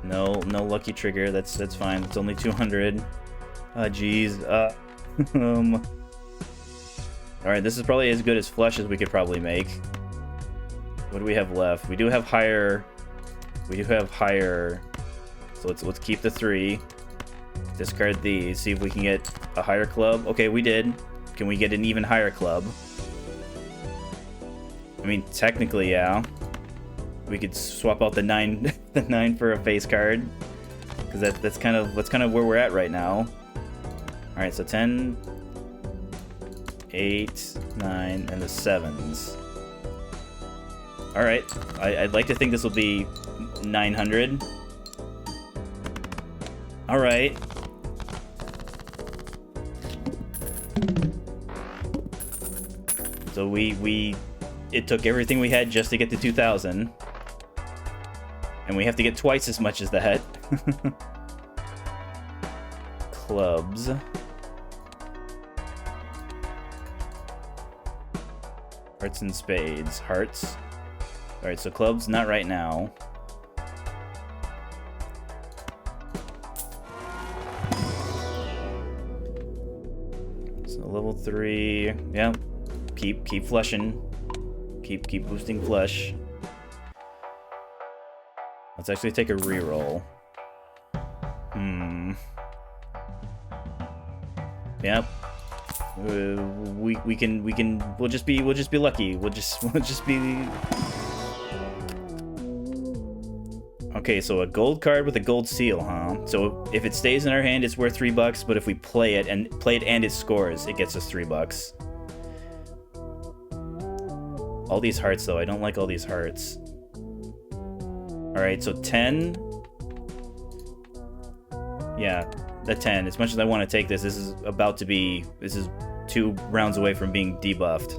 No lucky trigger. That's fine. It's only 200. Jeez. Alright, this is probably as good as flush as we could probably make. What do we have left? We do have higher. So let's keep the 3. Discard these. See if we can get a higher club. Okay, we did. Can we get an even higher club? I mean, technically, yeah. We could swap out the 9, the 9 for a face card, because that's kind of where we're at right now. All right, so 10, 8, 9, and the 7s. All right, I'd like to think this will be 900. All right. So it took everything we had just to get to 2,000. And we have to get twice as much as that. Clubs. Hearts and spades. Hearts. Alright, so clubs, not right now. So level 3. Yeah. Keep flushing. Keep boosting flush. Let's actually take a reroll. Yep. We'll just be lucky. We'll just be. Okay, so a gold card with a gold seal, huh? So if it stays in our hand, it's worth $3. But if we play it and it scores, it gets us $3. All these hearts, though. I don't like all these hearts. Alright, so 10. Yeah, the 10. As much as I want to take this, this is 2 rounds away from being debuffed.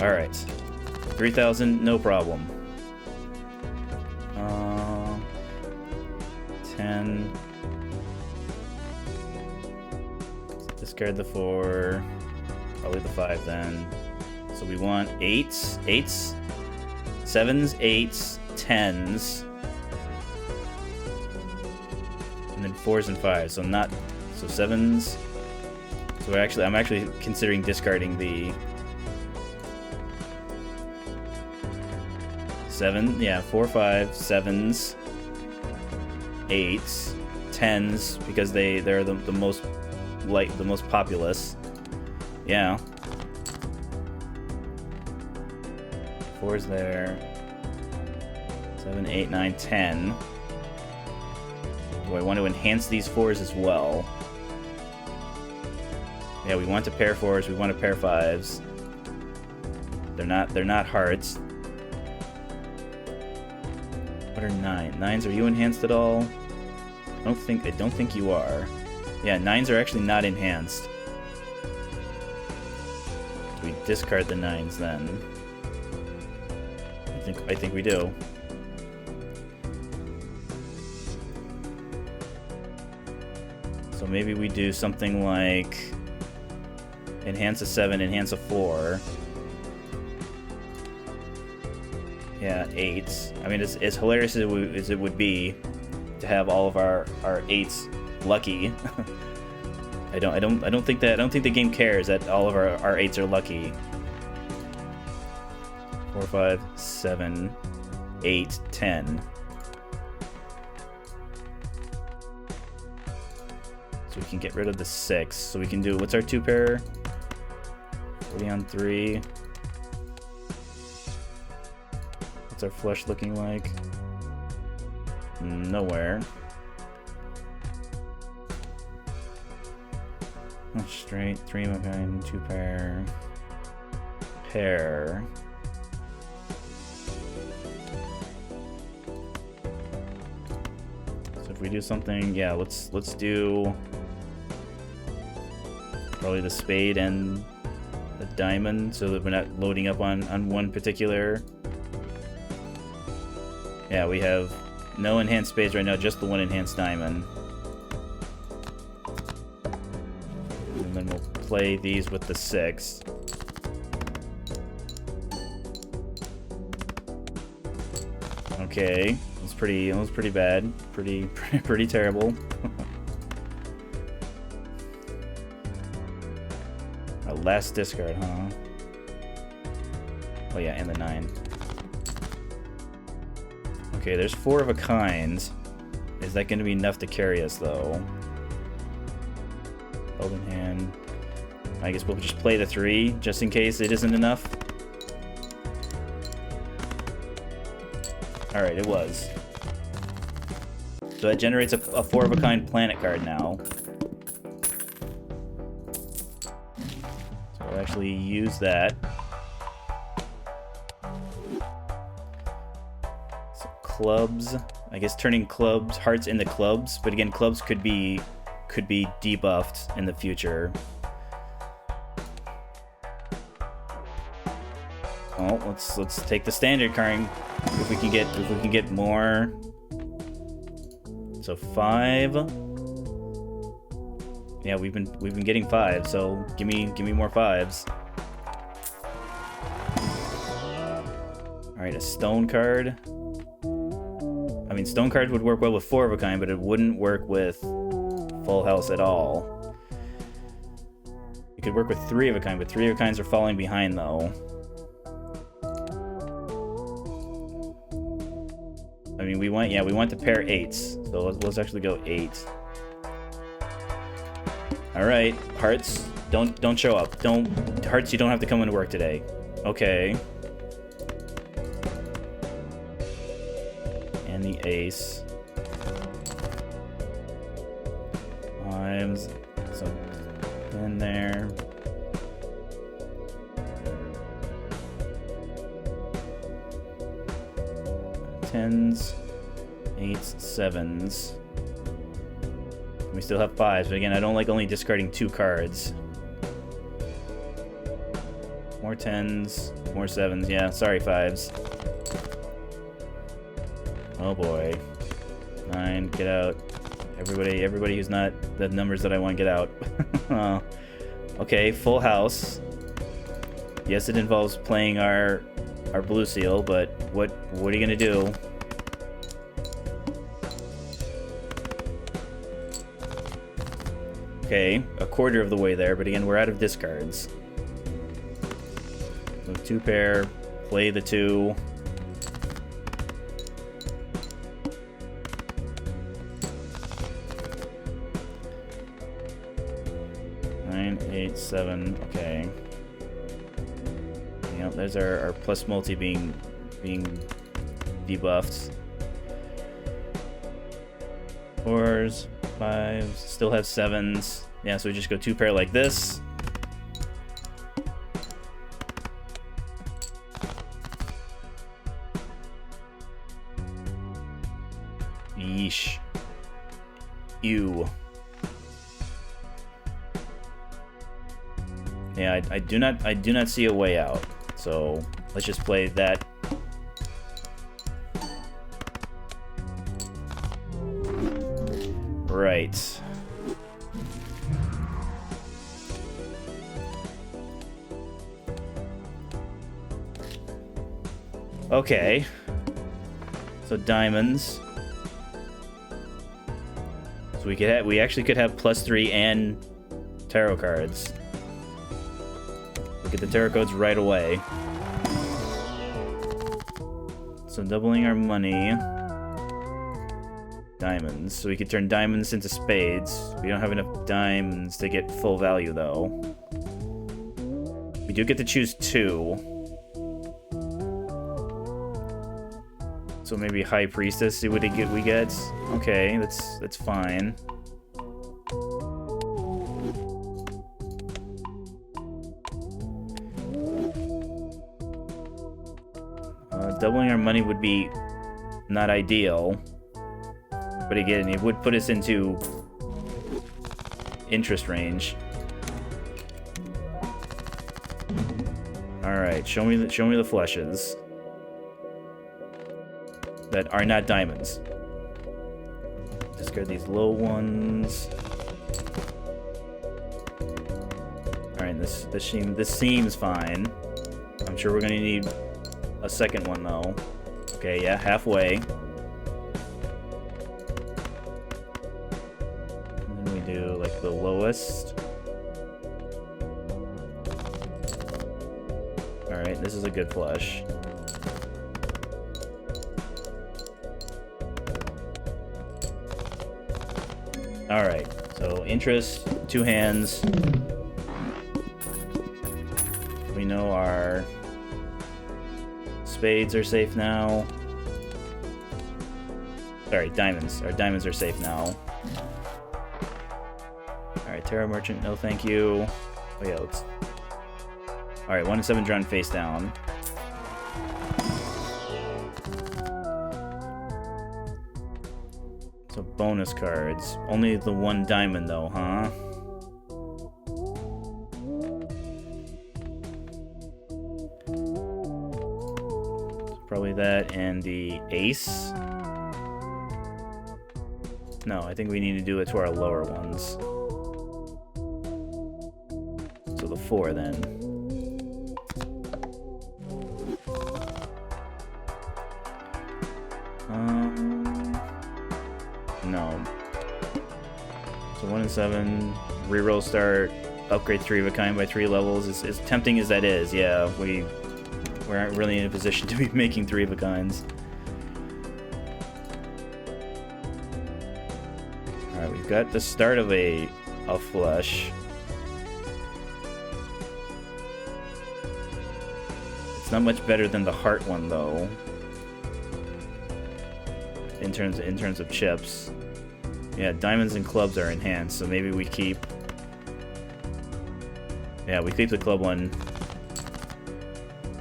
Alright. 3,000, no problem. 10. Discard the 4. Probably the 5 then. So we want 8s, 7s, 8s, 10s, and then 4s and 5s. So 7s. So I'm actually considering discarding the 7. Yeah, 4, 5, 7s, 8s, tens because they're the most the most populous. Yeah. 4's there. 7, 8, 9, 10. Do I want to enhance these 4s as well? Yeah, we want to pair 4s, we want to pair 5s. They're not hearts. What are 9? 9s, are you enhanced at all? I don't think you are. Yeah, 9s are actually not enhanced. We discard the 9s then. I think we do. So maybe we do something like enhance a 7, enhance a 4. Yeah, 8. I mean, as hilarious as it would be to have all of our 8s lucky. I don't think the game cares that all of our 8s are lucky. 4, 5, 7, 8, 10. So we can get rid of the 6. So we can do, what's our 2 pair? 40 on 3. What's our flush looking like? Nowhere. Straight, 3 of a kind, 2 pair. Pair. So if we do something, yeah, let's do probably the spade and the diamond so that we're not loading up on one particular. Yeah, we have no enhanced spades right now, just the one enhanced diamond. And then we'll play these with the 6. Okay, it was pretty bad, pretty terrible. Our last discard, huh? Oh yeah, and the 9. Okay, there's 4 of a kind. Is that going to be enough to carry us, though? Held in hand. I guess we'll just play the 3, just in case it isn't enough. Alright, it was. So that generates a 4 of a kind planet card now. So we'll actually use that. Clubs, I guess turning clubs, hearts into clubs, but again, clubs could be debuffed in the future. Oh, let's take the standard card if we can get more. So 5. Yeah, we've been getting 5, so give me more 5s. All right, a stone card. I mean, stone cards would work well with 4 of a kind, but it wouldn't work with full house at all. It could work with 3 of a kind, but 3 of a kinds are falling behind though. I mean, we want to pair 8s, so let's actually go 8. All right, hearts, don't show up. Hearts, you don't have to come into work today. Okay. And the ace. 5s, so in there. Tens, 8s, 7s. We still have 5s, but again, I don't like only discarding 2 cards. More 10s, more 7s. Yeah, sorry, 5s. Oh boy. 9, get out. Everybody who's not the numbers that I want, get out. Okay, full house. Yes, it involves playing our blue seal, but what are you gonna do? Okay, a quarter of the way there, but again, we're out of discards. So 2 pair, play the 2. 7, okay. You know, there's our plus multi being debuffed. 4s, 5s, still have 7s. Yeah, so we just go 2 pair like this. Yeesh. Ew. Yeah, I do not see a way out. So let's just play that. Right. Okay. So diamonds. So we actually could have +3 and tarot cards. Get the tarot cards right away. So doubling our money. Diamonds. So we could turn diamonds into spades. We don't have enough diamonds to get full value though. We do get to choose 2. So maybe High Priestess, see what we get. Okay, that's fine. Doubling our money would be not ideal. But again, it would put us into interest range. Alright, show me the flushes. That are not diamonds. Discard these low ones. Alright, this seems fine. I'm sure we're gonna need a second one though. Okay, yeah, halfway. And then we do like the lowest. Alright, this is a good flush. Alright, so interest, 2 hands. We know our spades are safe now. Sorry, diamonds. Our diamonds are safe now. Alright, Tarot Merchant, no thank you. Oh yeah, let's... Alright, 1 and 7 drawn face down. So bonus cards. Only the 1 diamond though, huh? So probably that and the ace. No, I think we need to do it to our lower ones. So the 4 then. No. So 1 and 7, reroll start, upgrade 3 of a kind by 3 levels. As tempting as that is, yeah, we aren't really in a position to be making 3 of a kinds. Alright, we've got the start of a flush. It's not much better than the heart one though. In terms of chips. Yeah, diamonds and clubs are enhanced, so maybe we keep... Yeah, we keep the club one.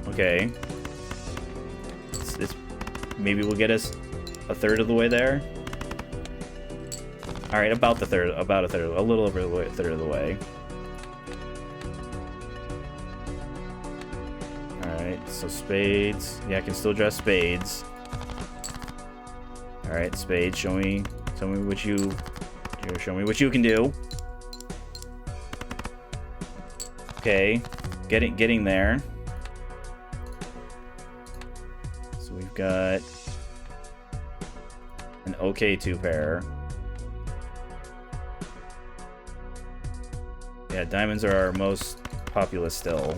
Okay. Maybe we'll get us a third of the way there. Alright, about a third, a little over a third of the way. Alright, so spades. Yeah, I can still draw spades. Alright, spades, show me what you can do. Okay, getting there. So we've got an okay 2 pair. Yeah, diamonds are our most populous still.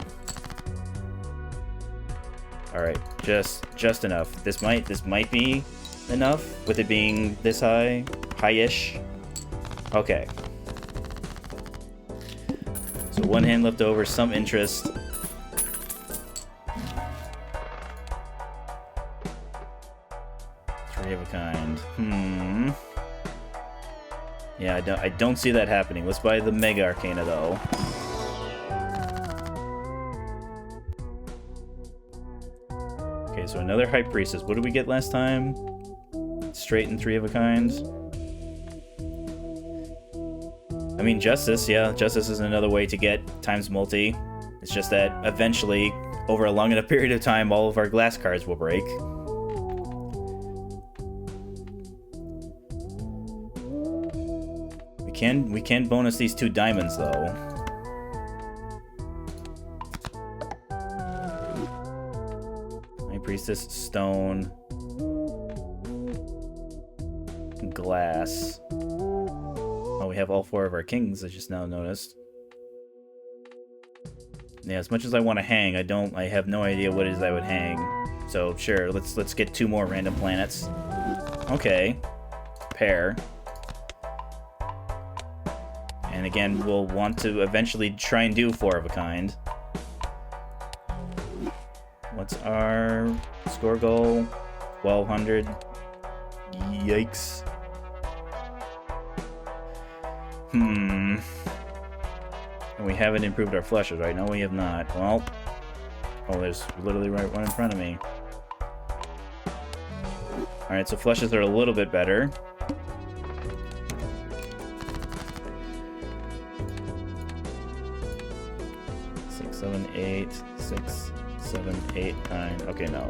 Alright, just enough. This might be enough with it being this high-ish. Okay. So 1 hand left over, some interest. Three of a kind. Yeah, I don't see that happening. Let's buy the Mega Arcana, though. Okay, so another High Priestess. What did we get last time? Straight and three of a kind. I mean, Justice, yeah. Justice is another way to get times multi. It's just that eventually, over a long enough period of time, all of our glass cards will break. We can bonus these 2 diamonds, though. High Priestess, stone, glass. Oh, we have all 4 of our kings, I just now noticed. Yeah, as much as I want to hang, I have no idea what it is I would hang. So sure, let's get 2 more random planets. Okay. Pair. And again, we'll want to eventually try and do 4 of a kind. What's our score goal? 1200. Yikes. And we haven't improved our flushes, right? No, we have not. Well, oh, there's literally right one in front of me. Alright, so flushes are a little bit better. Six, 7, 8, 6, 7, 8, 9. Okay, no.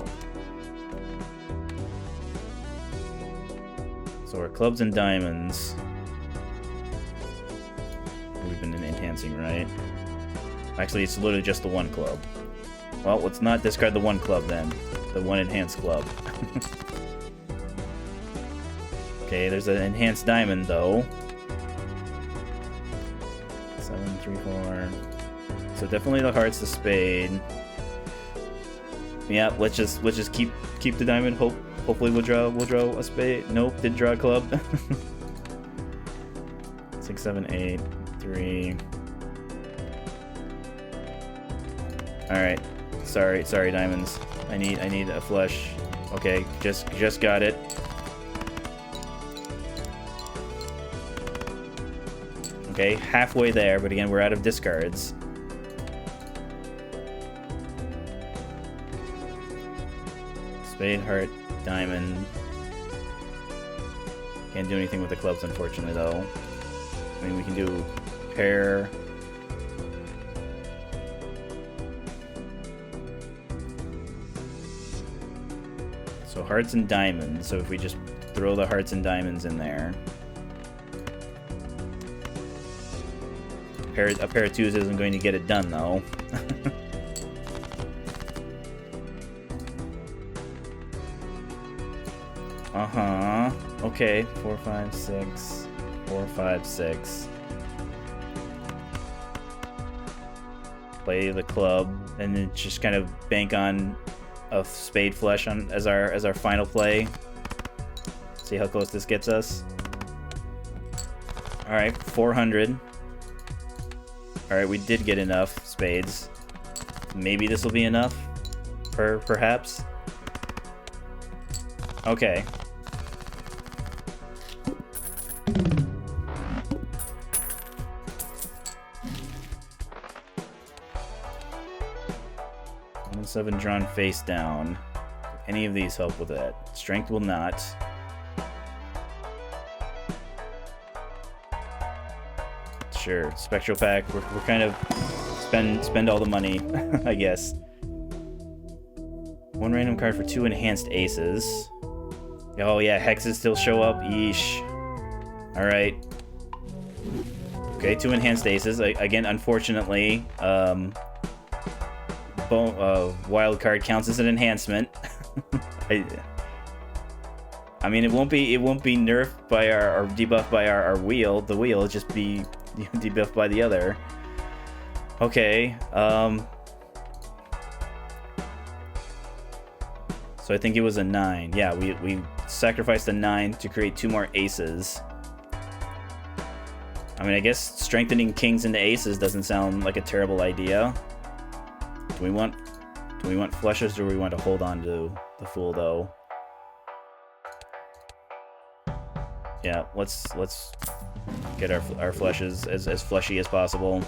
So our clubs and diamonds. We've been enhancing, right? Actually, it's literally just the 1 club. Well, let's not discard the 1 club then. The 1 enhanced club. Okay, there's an enhanced diamond though. 7, 3, 4. So definitely the hearts, the spade. Yeah, let's just keep the diamond. Hopefully we'll draw a spade. Nope, did draw a club. 6, 7, 8, 3. All right. Sorry, diamonds. I need a flush. Okay, just got it. Okay, halfway there, but again, we're out of discards. Spade, heart, diamond. Can't do anything with the clubs, unfortunately, though. I mean, we can do pair. So hearts and diamonds. So if we just throw the hearts and diamonds in there. A pair of 2s isn't going to get it done, though. Uh-huh. Okay. 4, 5, 6. 4, 5, 6. Play the club, and then just kind of bank on a spade flush on as our final play. See how close this gets us. All right, 400. All right, we did get enough spades. Maybe this will be enough. Perhaps. Okay. Seven drawn face down. Any of these help with that? Strength will not. Sure, spectral pack. We're kind of spend all the money, I guess. 1 random card for 2 enhanced aces. Oh yeah, hexes still show up. Yeesh. All right. Okay, 2 enhanced aces. Again, unfortunately, wild card counts as an enhancement. I mean, it won't be nerfed by or debuffed by our wheel. The wheel will just be debuffed by the other. Okay. So I think it was a 9. Yeah, we sacrificed a 9 to create 2 more aces. I mean, I guess strengthening kings into aces doesn't sound like a terrible idea. Do we want flushes, or do we want to hold on to the fool though? Yeah, let's get our flushes as fleshy as possible.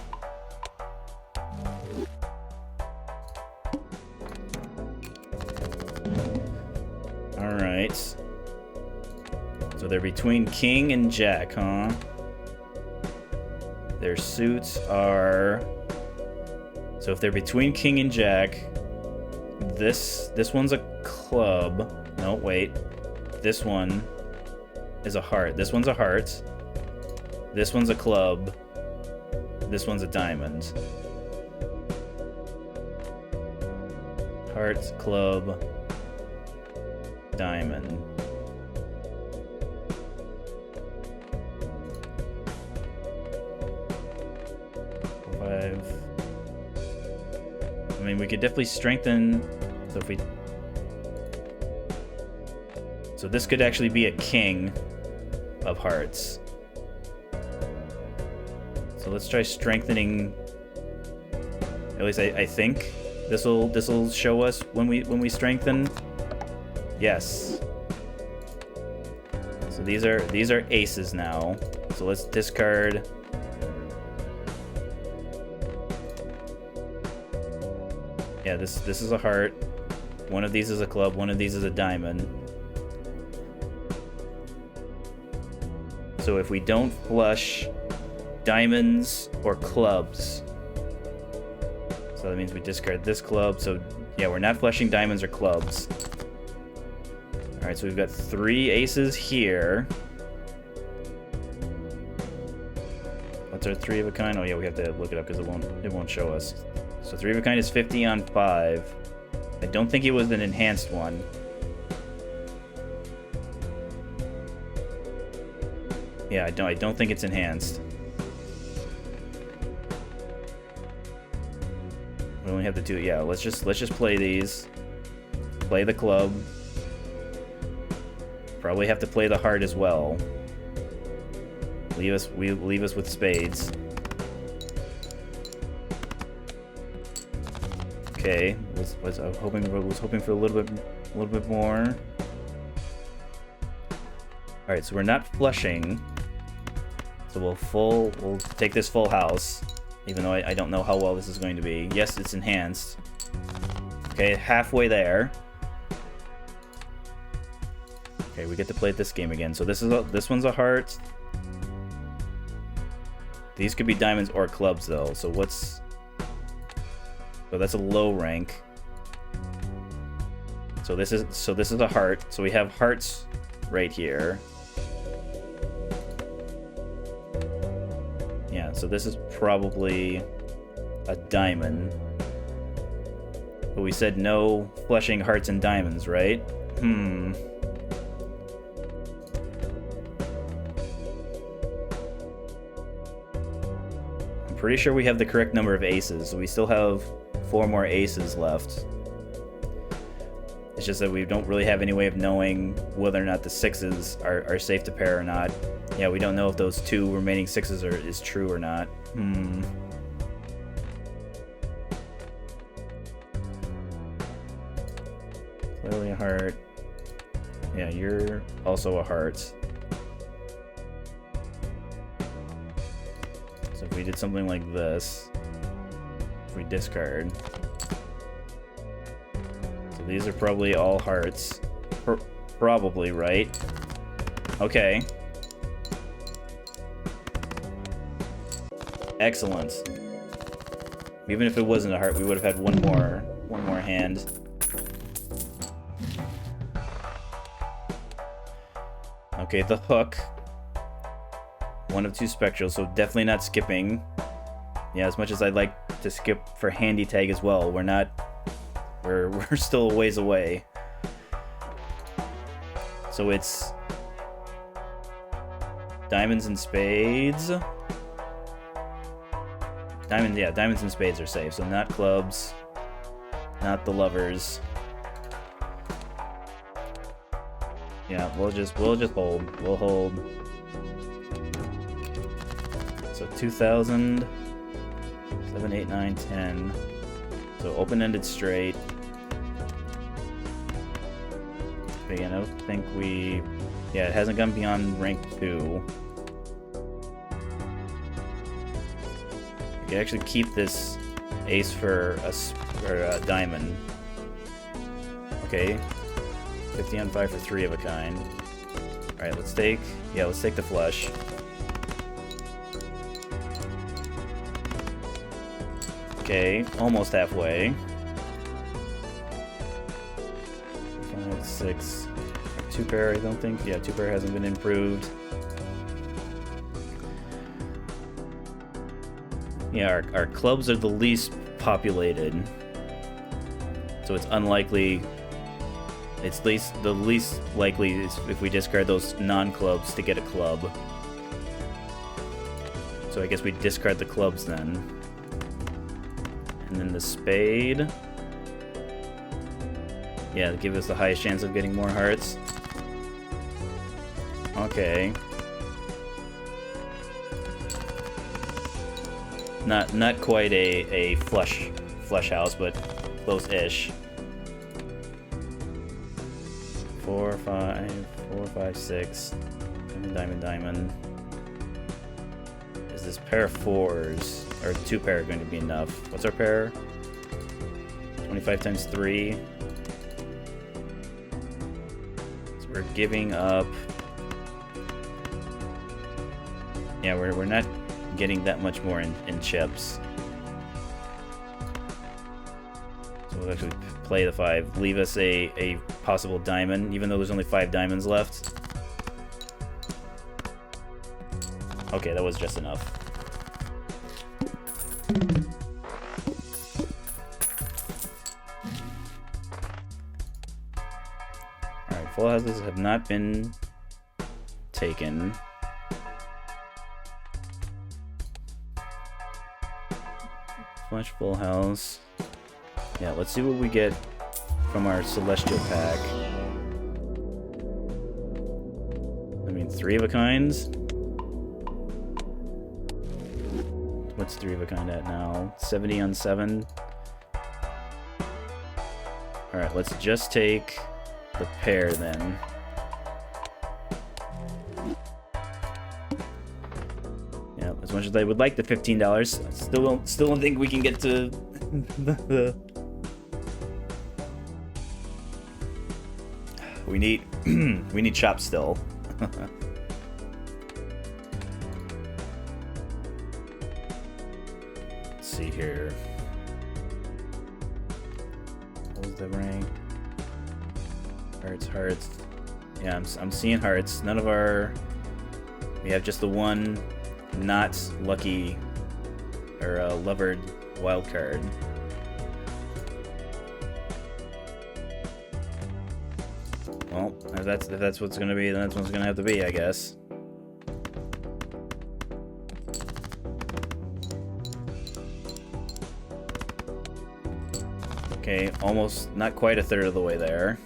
All right. So they're between king and jack, huh? Their suits are... So if they're between king and jack, this one's a club. No, wait. This one is a heart. This one's a heart. This one's a club. This one's a diamond. Heart, club, diamond. Five. I mean, we could definitely strengthen. So if we... So this could actually be a king of hearts. So let's try strengthening. At least I think this'll show us when we strengthen. Yes. So these are aces now. So let's discard. Yeah, this is a heart. One of these is a club, one of these is a diamond. So if we don't flush diamonds or clubs, so that means we discard this club. So yeah, we're not flushing diamonds or clubs. Alright, so we've got 3 aces here. What's our 3 of a kind? Oh yeah, we have to look it up because it won't show us. So 3 of a kind is 50 on 5. I don't think it was an enhanced one. Yeah, I don't think it's enhanced. We only have the 2. Yeah, let's just play these. Play the club. Probably have to play the heart as well. Leave us with spades. Okay, was hoping for a little bit more. All right, so we're not flushing. So we'll take this full house, even though I don't know how well this is going to be. Yes, it's enhanced. Okay, halfway there. Okay, we get to play this game again. So this one's a heart. These could be diamonds or clubs though. So what's... So that's a low rank. So this is a heart. So we have hearts right here. Yeah, so this is probably a diamond. But we said no flushing hearts and diamonds, right? I'm pretty sure we have the correct number of aces. So we still have 4 more aces left. It's just that we don't really have any way of knowing whether or not the 6s are safe to pair or not. Yeah, we don't know if those 2 remaining 6s is true or not. Clearly a heart. Yeah, you're also a heart. So if we did something like this, if we discard, so these are probably all hearts. Probably, right? Okay. Excellent. Even if it wasn't a heart, we would have had one more hand. Okay, the hook. 1 of 2 spectrals, so definitely not skipping. Yeah, as much as I'd like to skip for handy tag as well, we're still a ways away. So it's diamonds and spades. Diamonds and spades are safe, so not clubs, not the lovers. Yeah, we'll just hold. We'll hold. 2,000. 7, 8, 9, 10. So open-ended straight. But again, I don't think we... Yeah, it hasn't gone beyond rank 2. We can actually keep this ace for a diamond. Okay. 50 on 5 for 3 of a kind. Alright, let's take the flush. Okay, almost halfway. 5, 6. 2 pair, I don't think. Yeah, 2 pair hasn't been improved. Yeah, our clubs are the least populated. So it's unlikely. It's the least likely is if we discard those non-clubs to get a club. So I guess we discard the clubs then. And then the spade. Yeah, give us the highest chance of getting more hearts. Okay. Not quite a flush house, but close-ish. 4, 5, 6. Diamond. Is this pair of 4s or 2 pair going to be enough? What's our pair? 25 times 3. So we're giving up. Yeah, we're not getting that much more in chips. So we'll actually play the 5, leave us a possible diamond, even though there's only 5 diamonds left. Okay, that was just enough. Alright, full houses have not been taken. Flush full house. Yeah, let's see what we get from our celestial pack. I mean, 3 of a kinds. What's 3 of a kind at now? 70 on 7. Alright, let's just take the pair then. Yeah, as much as I would like the $15, I still don't think we can get to the we need chops still. Let's see here. What was the rank? Hearts. Yeah, I'm seeing hearts. None of our... We have just the one not lucky or levered wild card. Well, if that's what's gonna be, then that's what's gonna have to be, I guess. Okay, almost, not quite a third of the way there.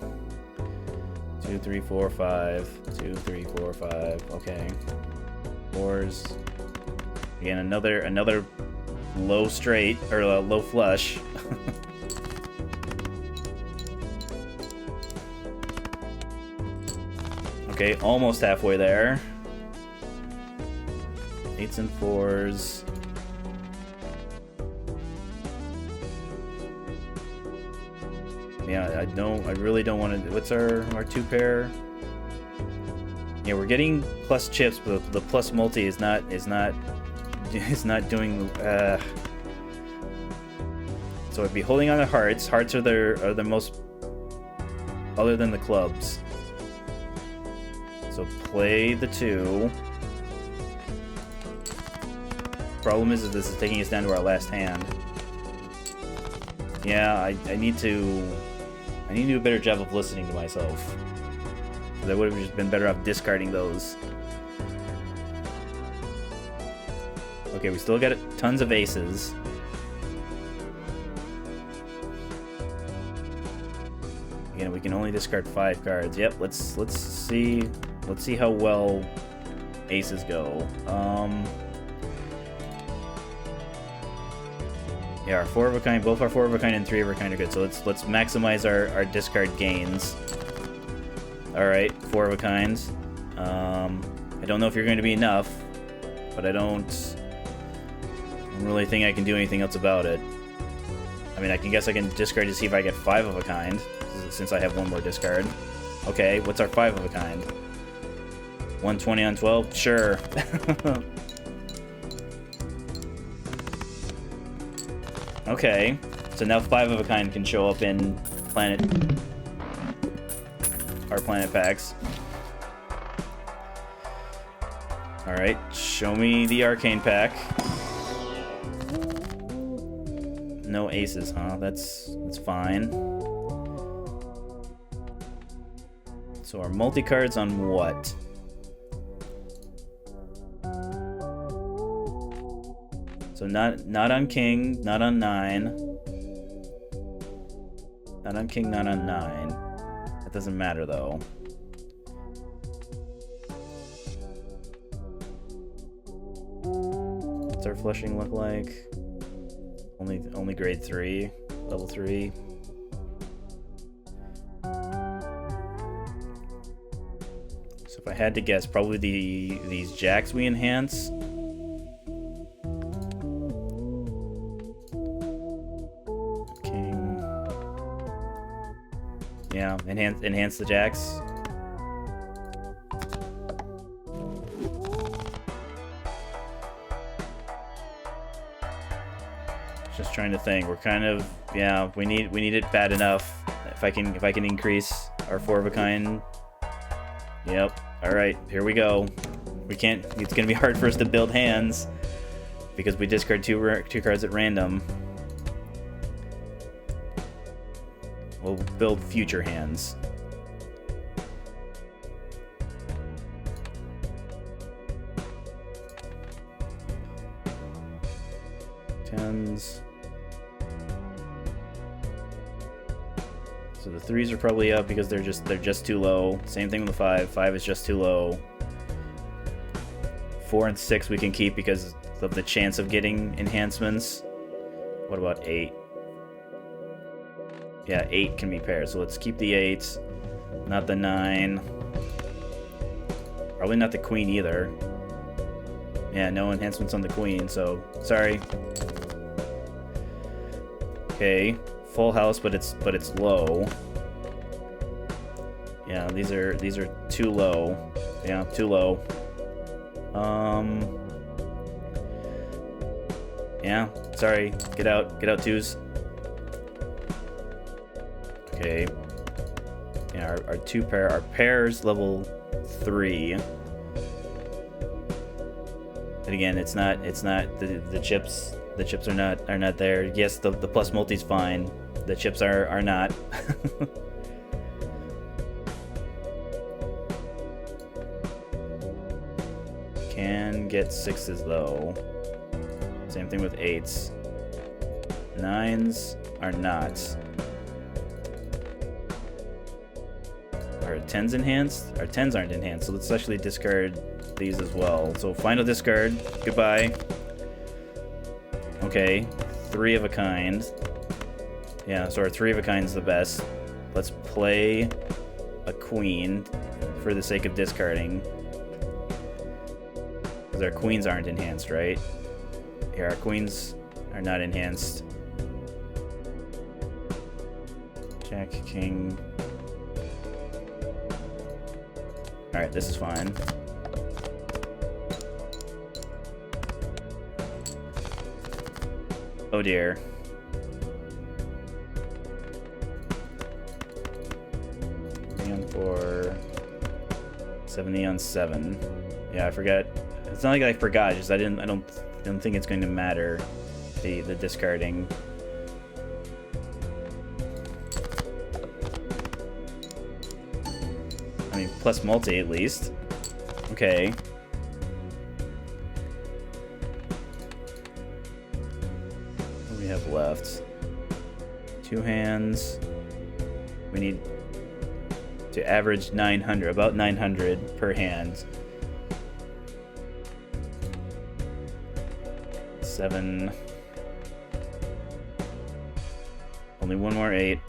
2, 3, 4, 5. 2, 3, 4, 5. Okay. 4s. Again, another low straight or low flush. Okay, almost halfway there. 8s and 4s. Yeah, I really don't want to. What's our 2 pair? Yeah, we're getting plus chips, but the plus multi is not doing. So I'd be holding on to hearts. Hearts are the most, other than the clubs. So play the 2. Problem is that this is taking us down to our last hand. Yeah, I need to do a better job of listening to myself. I would have just been better off discarding those. Okay, we still got tons of aces. Again, we can only discard 5 cards. Yep, let's see how well aces go. Yeah, our 4 of a kind, both our 4 of a kind and 3 of a kind are good. So let's maximize our discard gains. All right, 4 of a kind. I don't know if you're going to be enough, but I don't really think I can do anything else about it. I mean, I guess I can discard to see if I get 5 of a kind, since I have 1 more discard. Okay, what's our 5 of a kind? 120 on 12? Sure. Okay, so now 5 of a kind can show up in our planet packs. Alright, show me the arcane pack. No aces, huh? That's fine. So our multi-cards on what? So not on king, not on 9. Not on king, not on 9. That doesn't matter though. What's our flushing look like? Only grade 3, level 3. So if I had to guess, probably these jacks we enhance. King. Yeah, enhance the jacks. Just trying to think. We're kind of, yeah, we need it bad enough. If I can increase our 4 of a kind. Yep. All right, here we go. We can't. It's gonna be hard for us to build hands because we discard two cards at random. We'll build future hands. Tens. So the 3s are probably up because they're just too low. Same thing with the 5. 5 is just too low. 4 and 6 we can keep because of the chance of getting enhancements. What about 8? Yeah, 8 can be paired. So let's keep the 8, not the 9. Probably not the queen either. Yeah, no enhancements on the queen. So sorry. Okay. Full house, but it's low. Yeah, these are too low. Yeah, too low. Yeah, sorry. Get out 2s. Okay. Yeah, our pairs level 3. And again, it's not the chips. The chips are not there. Yes, the plus multi's fine. The chips are not. Can get 6s though. Same thing with 8s. 9s are not. Are 10s enhanced? Our 10s aren't enhanced, so let's actually discard these as well. So final discard. Goodbye. Okay, 3 of a kind. Yeah, so our 3 of a kind is the best. Let's play a queen for the sake of discarding. Because our queens aren't enhanced, right? Yeah, our queens are not enhanced. Jack, king. Alright, this is fine. Oh dear. On 4. 70 on 7. Yeah, I forgot. It's not like I forgot, just I don't think it's going to matter, the discarding. I mean, plus multi at least. Okay. What do we have left? 2 hands. We need to average 900, about 900 per hand. 7. Only one more 8.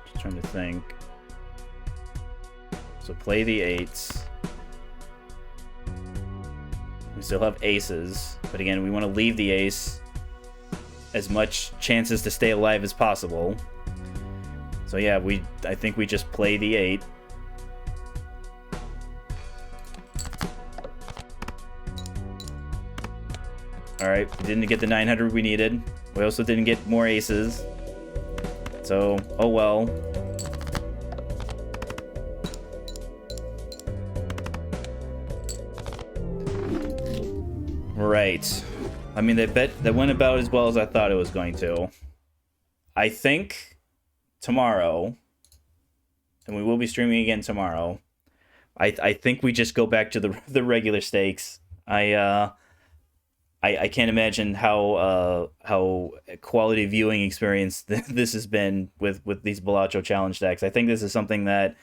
Just trying to think. So play the 8s. We still have aces, but again, we want to leave the ace as much chances to stay alive as possible. So yeah, I think we just play the 8. Alright, we didn't get the 900 we needed. We also didn't get more aces. So, oh well. Right. I mean, that went about as well as I thought it was going to. I think tomorrow, and we will be streaming again tomorrow, I think we just go back to the regular stakes. I can't imagine how quality viewing experience this has been with these Balatro challenge decks. I think this is something that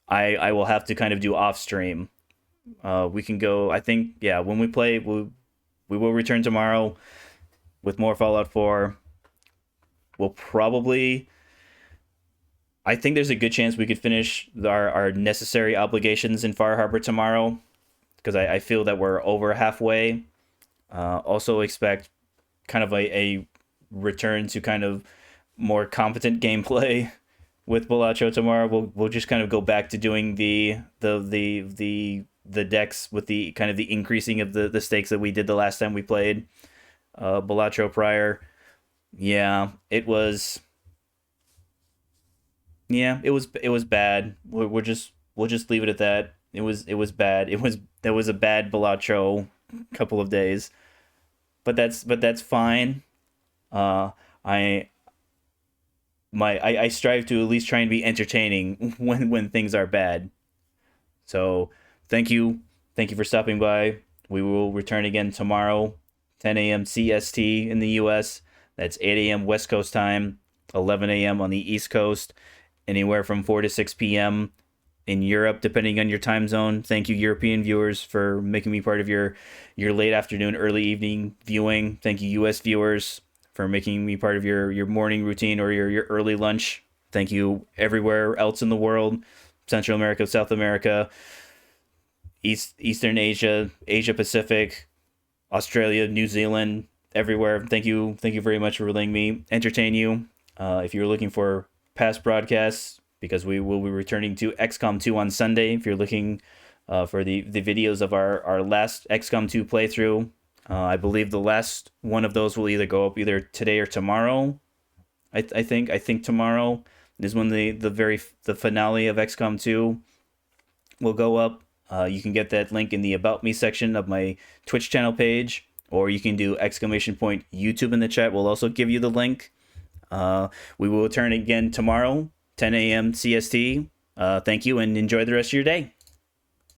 I will have to kind of do off stream. We can go. I think when we play, we will return tomorrow with more Fallout 4. We'll probably. I think there's a good chance we could finish our necessary obligations in Far Harbor tomorrow, because I feel that we're over halfway. Also expect kind of a return to kind of more competent gameplay with Balatro tomorrow. We'll just kind of go back to doing the decks with the kind of the increasing of the stakes that we did the last time we played Balatro prior. Yeah, it was bad. We'll just leave it at that. It was bad. There was a bad Balatro couple of days. But that's fine. I strive to at least try and be entertaining when things are bad. So thank you for stopping by. We will return again tomorrow, 10 a.m. CST in the U.S. That's 8 a.m. West Coast time, 11 a.m. on the East Coast, anywhere from 4 to 6 p.m. in Europe, depending on your time zone. Thank you, European viewers, for making me part of your late afternoon, early evening viewing. Thank you, U.S. viewers, for making me part of your morning routine or your early lunch. Thank you everywhere else in the world, Central America, South America, Eastern Asia, Asia Pacific, Australia, New Zealand, everywhere. Thank you very much for letting me entertain you. If you're looking for past broadcasts, because we will be returning to XCOM 2 on Sunday. If you're looking for the videos of our last XCOM 2 playthrough, I believe the last one of those will either go up either today or tomorrow. I think tomorrow is when the finale of XCOM 2 will go up. You can get that link in the About Me section of my Twitch channel page, or you can do ! YouTube in the chat. We'll also give you the link. We will return again tomorrow, 10 a.m. CST. Thank you, and enjoy the rest of your day.